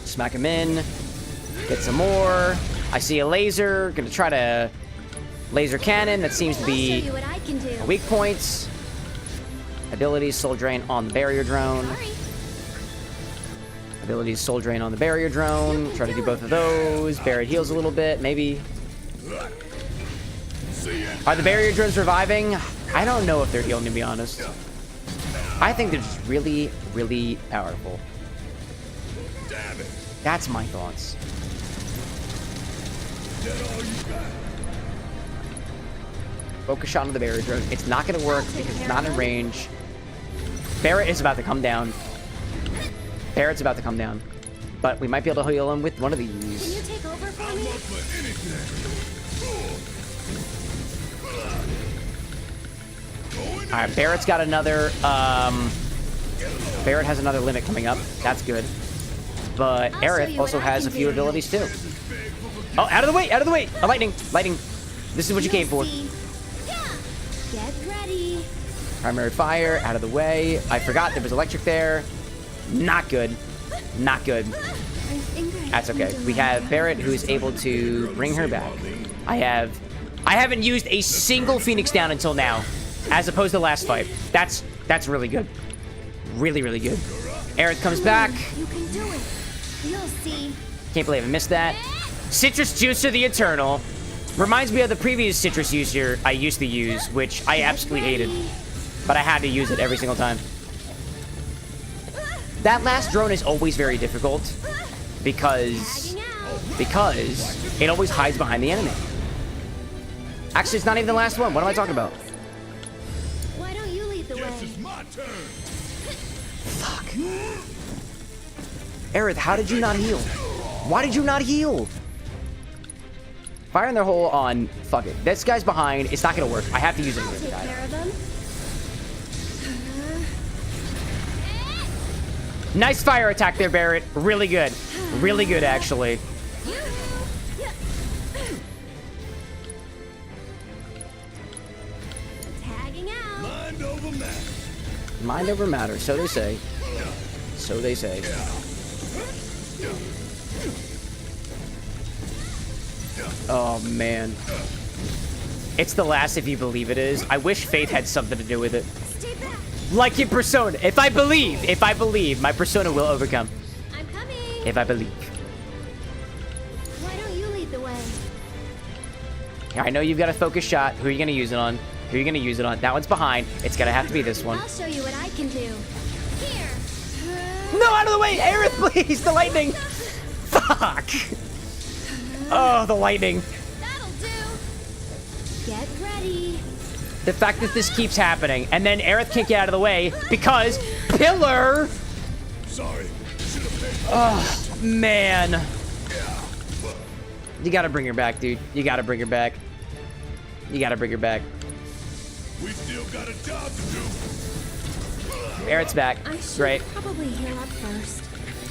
Smack him in. Get some more. I see a laser. Gonna try to laser cannon. That seems to I'll show be you what I can do. a weak point. Abilities soul drain on the barrier drone. Sorry. Abilities soul drain on the barrier drone. Try to do both of those. Barrier heals a little bit, maybe. Are the barrier drones reviving? I don't know if they're healing, to be honest. I think they're just really, really powerful. That's my thoughts. Focus shot on the barrier drone. It's not going to work because it's not in range. Barrett is about to come down. Barrett's about to come down. But we might be able to heal him with one of Can you these. take over for me? Alright, Barrett's got another, Barrett has another limit coming up. That's good. But I'll show Aerith you also what I has a can few do. abilities too. Oh, out of the way! Out of the way! A lightning! Lightning! This is what you came for. See. Yeah. Get ready. Primary fire, out of the way. I forgot there was electric there. Not good. Not good. I think I That's can okay. We deliver. have Barrett who is able to bring her back. I haven't used a single Phoenix down until now, as opposed to last fight. That's really good. Really, really good. Aerith comes back. You can do it. You'll see. Can't believe I missed that. Citrus Juicer the Eternal. Reminds me of the previous citrus juicer I used to use, which I absolutely hated. But I had to use it every single time. That last drone is always very difficult because it always hides behind the enemy. Actually, it's not even the last one. What am I talking about? Why don't you lead the way? This is my turn. Fuck. Aerith, how did you not heal? Why did you not heal? Fire in their hole on... Fuck it. This guy's behind. It's not gonna work. I have to use it. Take care of them. Nice fire attack there, Barrett. Really good. Really good, actually. Tagging out. Mind over matter. Mind over matter. So they say. So they say. Oh, man. It's the last if you believe it is. I wish Faith had something to do with it. Stay back. Like in Persona. If I believe, my Persona will overcome. I'm coming. If I believe. Why don't you lead the way? I know you've got a focus shot. Who are you going to use it on? Who are you going to use it on? That one's behind. It's going to have to be this one. I'll show you what I can do. Here. No, out of the way! Aerith, please! The lightning! Fuck! Oh, the lightning. That'll do. Get ready. The fact that this keeps happening, and then Aerith can't get out of the way because Pillar. Sorry. Oh man. You gotta bring her back, dude. You gotta bring her back. You gotta bring her back. We still got a job to do. Aerith's back. I should Great. probably heal up first.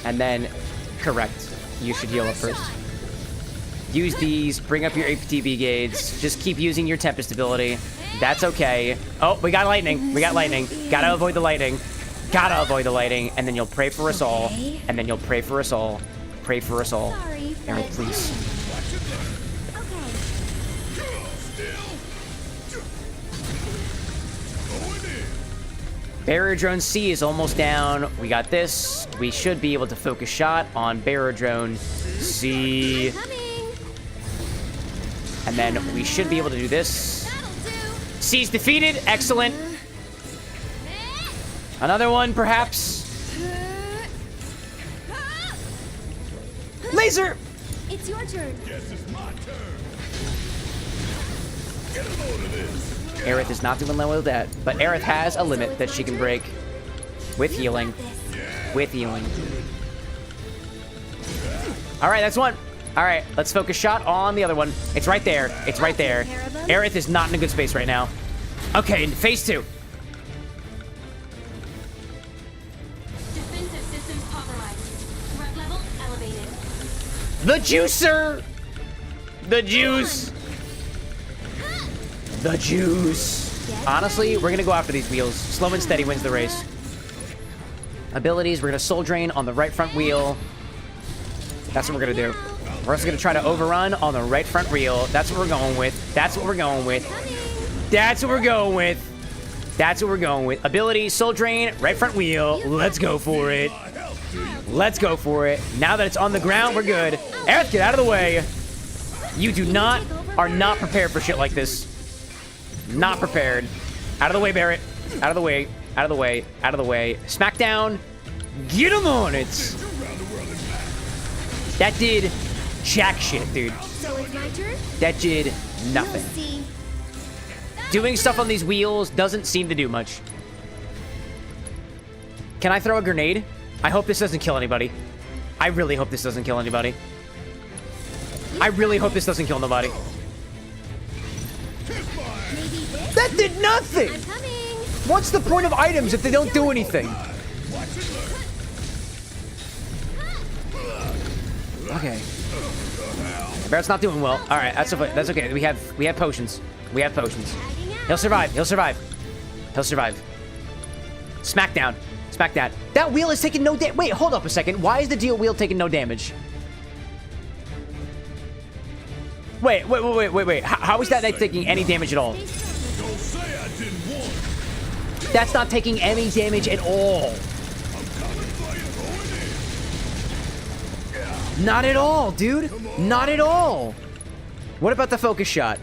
And then, correct. You should heal up first. Use these. Bring up your APTB gauge. Just keep using your Tempest ability. That's okay. Oh, we got lightning. We got lightning. Gotta avoid the lightning. Gotta avoid the lighting, and then you'll pray for us all. And then you'll pray for us all. Pray for us all. Sorry, Aaron, please. Barrier Drone C is almost down. We got this. We should be able to focus shot on Barrier Drone C. And then we should be able to do this. C's defeated. Excellent. Another one, perhaps. Laser! It's your turn. Guess it's my turn. Get a load of this. Aerith is not doing well with that, but Aerith has a limit that she can break with healing. With healing. Alright, that's one. Alright, let's focus shot on the other one. It's right there. It's right there. Aerith is not in a good space right now. Okay, phase 2. Defensive systems compromised. Threat level elevated. The juicer! The juice! The juice. Honestly, we're gonna go after these wheels. Slow and steady wins the race. Abilities, we're gonna soul drain on the right front wheel. That's what we're gonna do. We're also gonna try to overrun on the right front wheel. That's what we're going with. That's what we're going with. That's what we're going with. That's what we're going with. Ability, soul drain, right front wheel. Let's go for it. Let's go for it. Now that it's on the ground, we're good. Aerith, get out of the way. You are not prepared for shit like this. Not prepared. Out of the way, Barrett. Out of the way. Out of the way. Out of the way. Smackdown. Get him on it. That did jack shit, dude. So it's my turn? That did nothing. Doing stuff on these wheels doesn't seem to do much. Can I throw a grenade? I hope this doesn't kill anybody. I really hope this doesn't kill anybody. I really hope this doesn't kill nobody. That did nothing! What's the point of items if they don't do anything? Okay. Barrett's not doing well. All right, that's okay. We have potions. We have potions. He'll survive. He'll survive. He'll survive. Smackdown. Smackdown. That wheel is taking no damage. Wait, hold up a second. Why is the deal wheel taking no damage? Wait. How is that not taking any damage at all? That's not taking any damage at all. Not at all, dude. Not at all. What about the focus shot?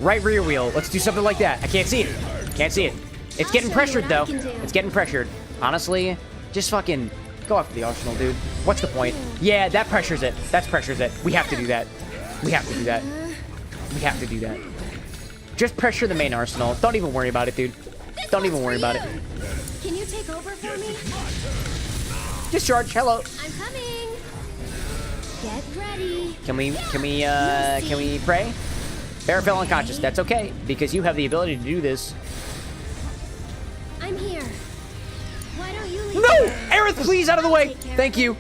Right rear wheel. Let's do something like that. I can't see it. Can't see it. It's getting pressured, though. It's getting pressured. Honestly, just fucking go after the arsenal, dude. What's the point? Yeah, that pressures it. That pressures it. We have to do that. We have to do that. We have to do that. Just pressure the main arsenal. Don't even worry about it, dude. Don't even worry about it. Can you take over for me? Discharge. Hello. I'm coming. Get ready. Can we pray? Bear fell unconscious. That's okay, because you have the ability to do this. I'm here. Why don't you leave? No! Aerith, please, out of the way. Thank you.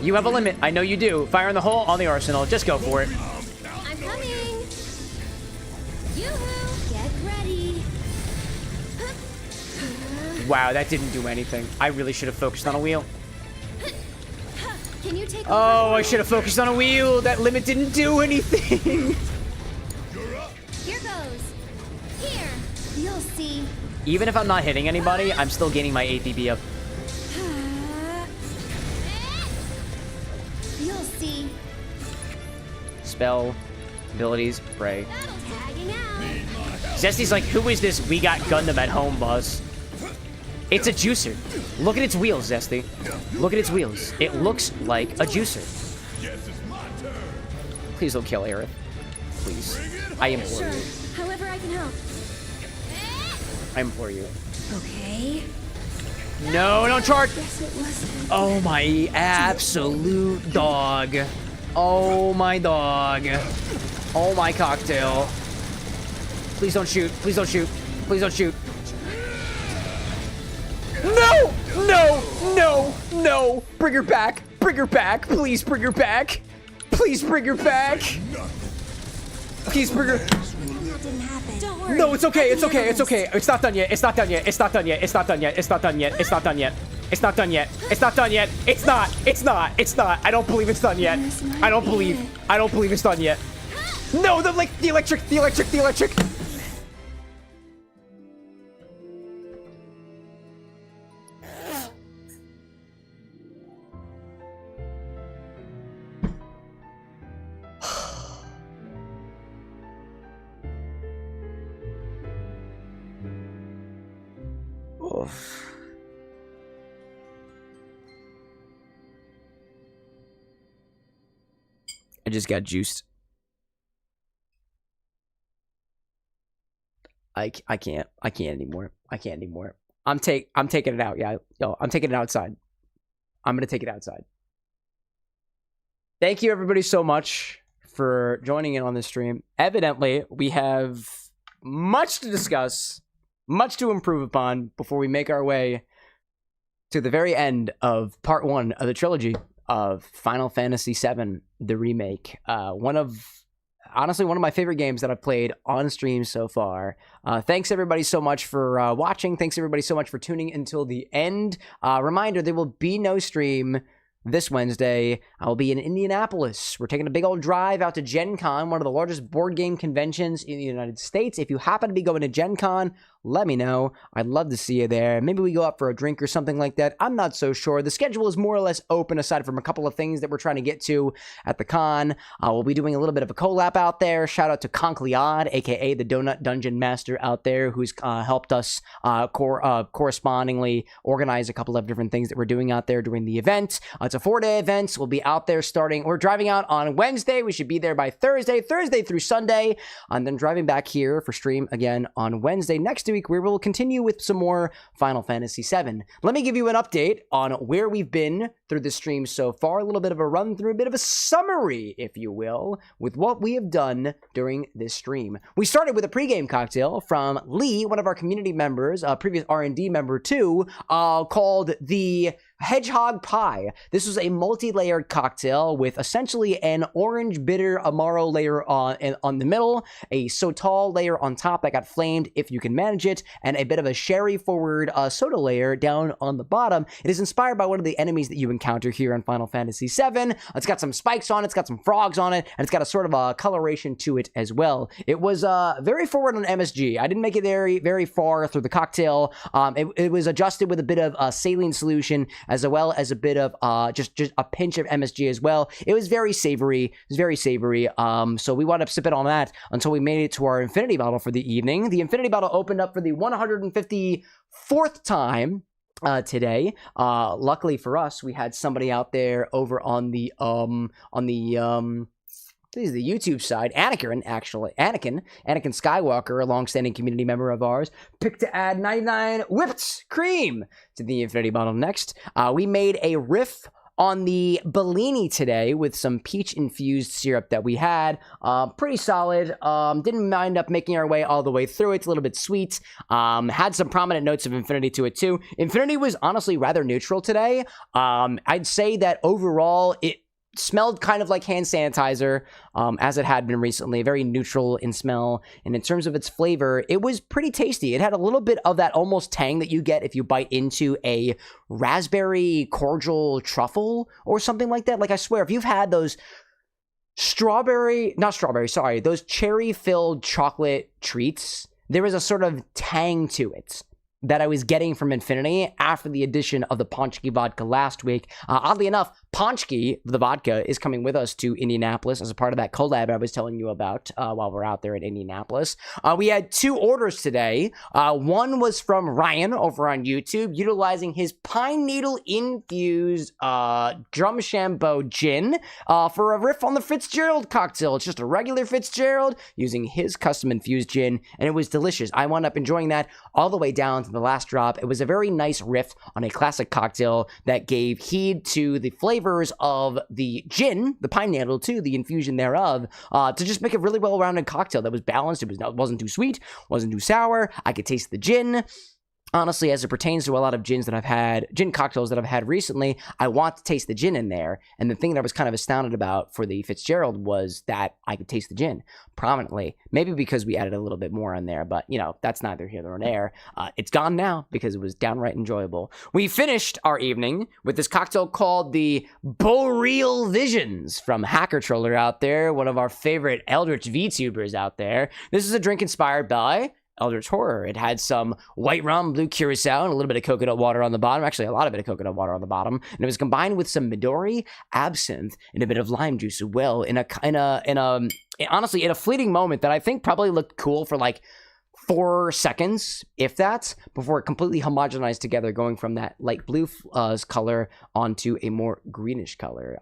You have a limit. I know you do. Fire in the hole on the arsenal. Just go for it. I'm coming. Yoo-hoo. Get ready. Wow, that didn't do anything. I really should have focused on a wheel. Can you take Oh, I should have focused on a wheel. That limit didn't do anything. Here goes. Here. You'll see. Even if I'm not hitting anybody, I'm still gaining my ATB up. You'll see. Spell, abilities, pray. Tagging out. Zesty's like, who is this We Got Gundam at Home boss? It's a juicer. Look at its wheels, Zesty. Look at its wheels. It looks like a juicer. Please don't kill Aerith. Please. I implore Sure. you. However I can help. I implore you. Okay. No, don't charge. Guess it wasn't. Oh, my absolute dog. Oh, my dog. Oh, my cocktail. Please don't shoot. Please don't shoot. Please don't shoot. No! No! No! No! Bring her back. Bring her back. Please bring her back. Please bring her back. Please bring her. That didn't happen. Don't worry. No, it's okay. It's okay. It's okay. It's not done yet. It's not done yet. It's not done yet. It's not done yet. It's not done yet. It's not done yet. It's not done yet. It's not done yet. It's not. It's not. It's not. I don't believe it's done yet. I don't believe. I don't believe it's done yet. No, the electric. Oof. I just got juiced. I can't anymore. I can't anymore. I'm taking it out. Yeah, yo, I'm taking it outside. I'm gonna take it outside. Thank you everybody so much for joining in on this stream. Evidently, we have much to discuss, much to improve upon before we make our way to the very end of part 1 of the trilogy of Final Fantasy VII, the remake. Honestly, one of my favorite games that I've played on stream so far. Thanks everybody so much for watching. Thanks everybody so much for tuning until the end. Reminder, there will be no stream this Wednesday. I will be in Indianapolis. We're taking a big old drive out to Gen Con, one of the largest board game conventions in the United States. If you happen to be going to Gen Con, let me know. I'd love to see you there. Maybe we go out for a drink or something like that. I'm not so sure. The schedule is more or less open aside from a couple of things that we're trying to get to at the con. We'll be doing a little bit of a collab out there. Shout out to Concliad, aka the Donut Dungeon Master out there, who's helped us correspondingly organize a couple of different things that we're doing out there during the event. It's a 4-day event. We'll be out there we're driving out on Wednesday. We should be there by Thursday through Sunday, and then driving back here for stream again on Wednesday. Next week, we will continue with some more Final Fantasy VII. Let me give you an update on where we've been through the stream so far, a little bit of a run through, a bit of a summary, if you will, with what we have done during this stream. We started with a pregame cocktail from Lee, one of our community members, a previous R&D member too, called the Hedgehog Pie. This was a multi-layered cocktail with essentially an orange bitter Amaro layer on the middle, a Sotol layer on top that got flamed if you can manage it, and a bit of a sherry forward soda layer down on the bottom. It is inspired by one of the enemies that you encounter here in Final Fantasy VII. It's got some spikes on it, it's got some frogs on it, and it's got a sort of a coloration to it as well. It was very forward on MSG. I didn't make it very far through the cocktail. It was adjusted with a bit of saline solution as well as a bit of just a pinch of MSG as well. It was very savory. So we wound up sipping on that until we made it to our infinity bottle for the evening. The infinity bottle opened up for the 154th time today. Luckily for us, we had somebody out there over on the this is the YouTube side. Anakin Skywalker, a long-standing community member of ours, picked to add 99 whipped cream to the infinity bottle next. We made a riff on the Bellini today with some peach-infused syrup that we had. Pretty solid. Didn't mind up making our way all the way through it. It's a little bit sweet. Had some prominent notes of Infinity to it too. Infinity was honestly rather neutral today. I'd say that overall it smelled kind of like hand sanitizer, as it had been recently, very neutral in smell. And in terms of its flavor, it was pretty tasty. It had a little bit of that almost tang that you get if you bite into a raspberry cordial truffle or something like that. Like, I swear, if you've had those those cherry-filled chocolate treats, there is a sort of tang to it that I was getting from Infinity after the addition of the Ponchki vodka last week. Oddly enough, Ponchki, the vodka, is coming with us to Indianapolis as a part of that collab I was telling you about while we're out there in Indianapolis. We had 2 orders today. One was from Ryan over on YouTube, utilizing his pine needle infused Drumshambo gin for a riff on the Fitzgerald cocktail. It's just a regular Fitzgerald using his custom infused gin, and it was delicious. I wound up enjoying that all the way down to the last drop. It was a very nice riff on a classic cocktail that gave heed to the flavors of the gin, the pine needle too, the infusion thereof, to just make a really well-rounded cocktail that was balanced. It wasn't too sweet, wasn't too sour. I could taste the gin. Honestly, as it pertains to a lot of gin cocktails that I've had recently, I want to taste the gin in there. And the thing that I was kind of astounded about for the Fitzgerald was that I could taste the gin prominently. Maybe because we added a little bit more in there, but, you know, that's neither here nor there. It's gone now because it was downright enjoyable. We finished our evening with this cocktail called the Boreal Visions from Hacker Troller out there, one of our favorite Eldritch VTubers out there. This is a drink inspired by Eldritch Horror. It had some white rum, blue curacao, and a little bit of coconut water on the bottom. Actually, a lot of bit of coconut water on the bottom. And it was combined with some Midori, absinthe, and a bit of lime juice as well. Honestly, in a fleeting moment that I think probably looked cool for like 4 seconds, if that, before it completely homogenized together, going from that light blue color onto a more greenish color.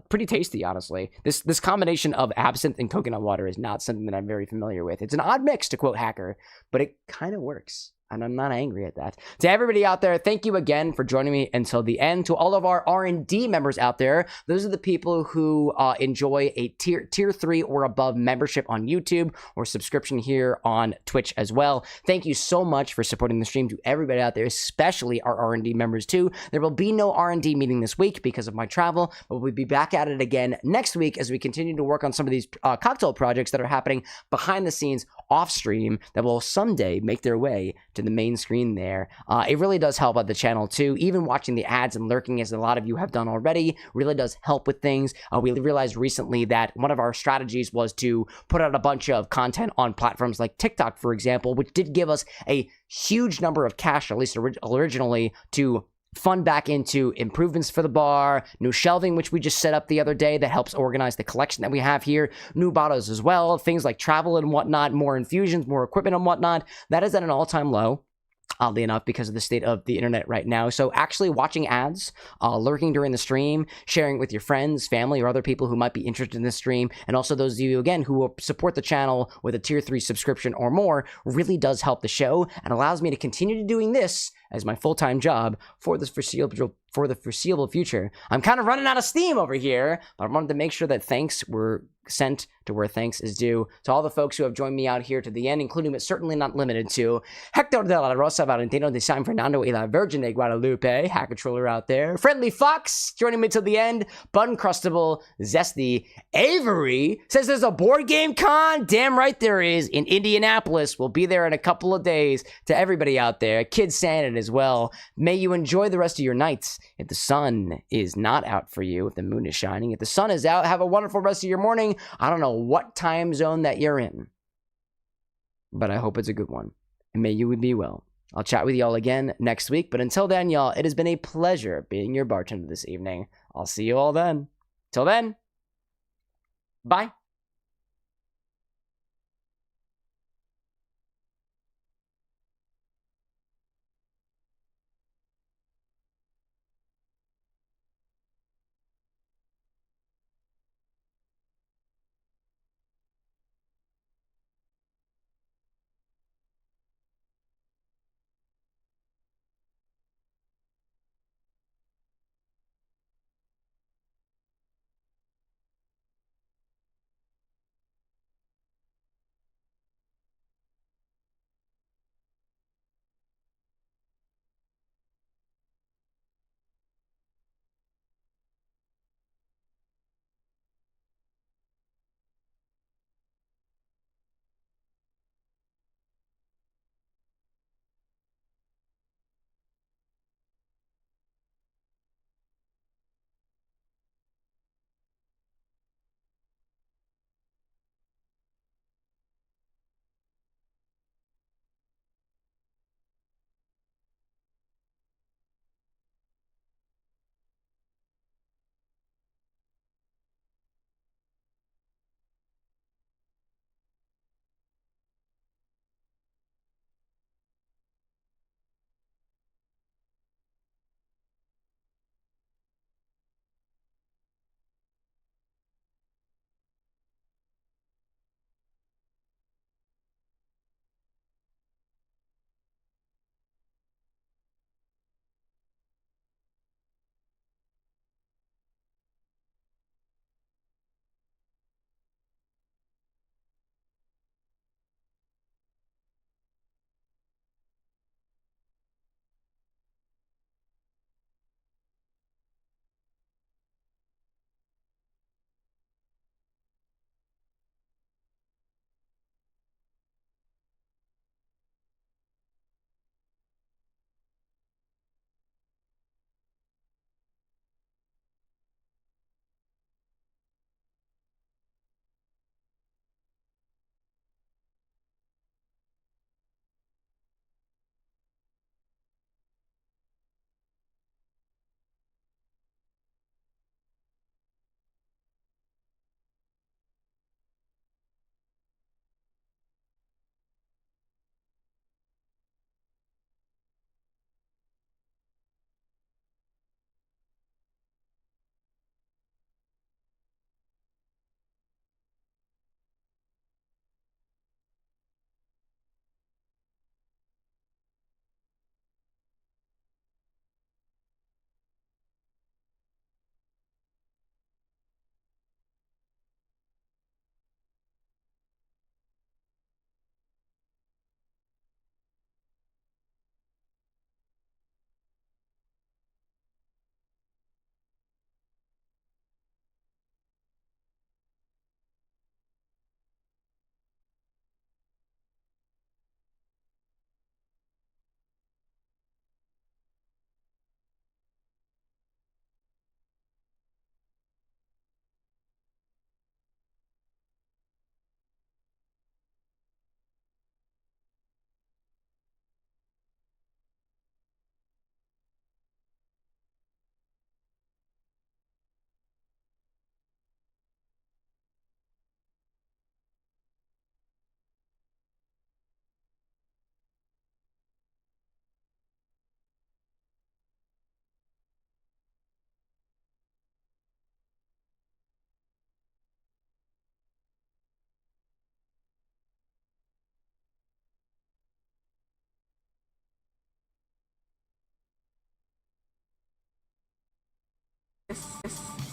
Pretty tasty, honestly. This combination of absinthe and coconut water is not something that I'm very familiar with. It's an odd mix, to quote Hacker, but it kind of works. And I'm not angry at that. To everybody out there, thank you again for joining me until the end. To all of our R&D members out there, those are the people who enjoy a tier 3 or above membership on YouTube or subscription here on Twitch as well. Thank you so much for supporting the stream. To everybody out there, especially our R&D members too. There will be no R&D meeting this week because of my travel, but we'll be back at it again next week as we continue to work on some of these cocktail projects that are happening behind the scenes off stream that will someday make their way to the main screen there. It really does help out the channel too. Even watching the ads and lurking, as a lot of you have done already, really does help with things. We realized recently that one of our strategies was to put out a bunch of content on platforms like TikTok, for example, which did give us a huge number of cash, at least originally, to fund back into improvements for the bar, new shelving, which we just set up the other day that helps organize the collection that we have here, new bottles as well, things like travel and whatnot, more infusions, more equipment and whatnot. That is at an all-time low, oddly enough, because of the state of the internet right now. So actually watching ads, lurking during the stream, sharing with your friends, family, or other people who might be interested in this stream, and also those of you, again, who will support the channel with a tier 3 subscription or more, really does help the show and allows me to continue doing this as my full-time job for the foreseeable future. I'm kind of running out of steam over here, but I wanted to make sure that thanks were sent to where thanks is due. To all the folks who have joined me out here to the end, including but certainly not limited to Hector de la Rosa, Valentino de San Fernando y la Virgen de Guadalupe, Hacker Troller out there, Friendly Fox joining me till the end, Buncrustable, Zesty, Avery says there's a board game con. Damn right there is, in Indianapolis. We'll be there in a couple of days. To everybody out there, Kid Sanity, it as well. May you enjoy the rest of your nights. If the sun is not out for you, if the moon is shining, if the sun is out, have a wonderful rest of your morning. I don't know what time zone that you're in, but I hope it's a good one. And may you be well. I'll chat with y'all again next week. But until then, y'all, it has been a pleasure being your bartender this evening. I'll see you all then. Till then, bye. This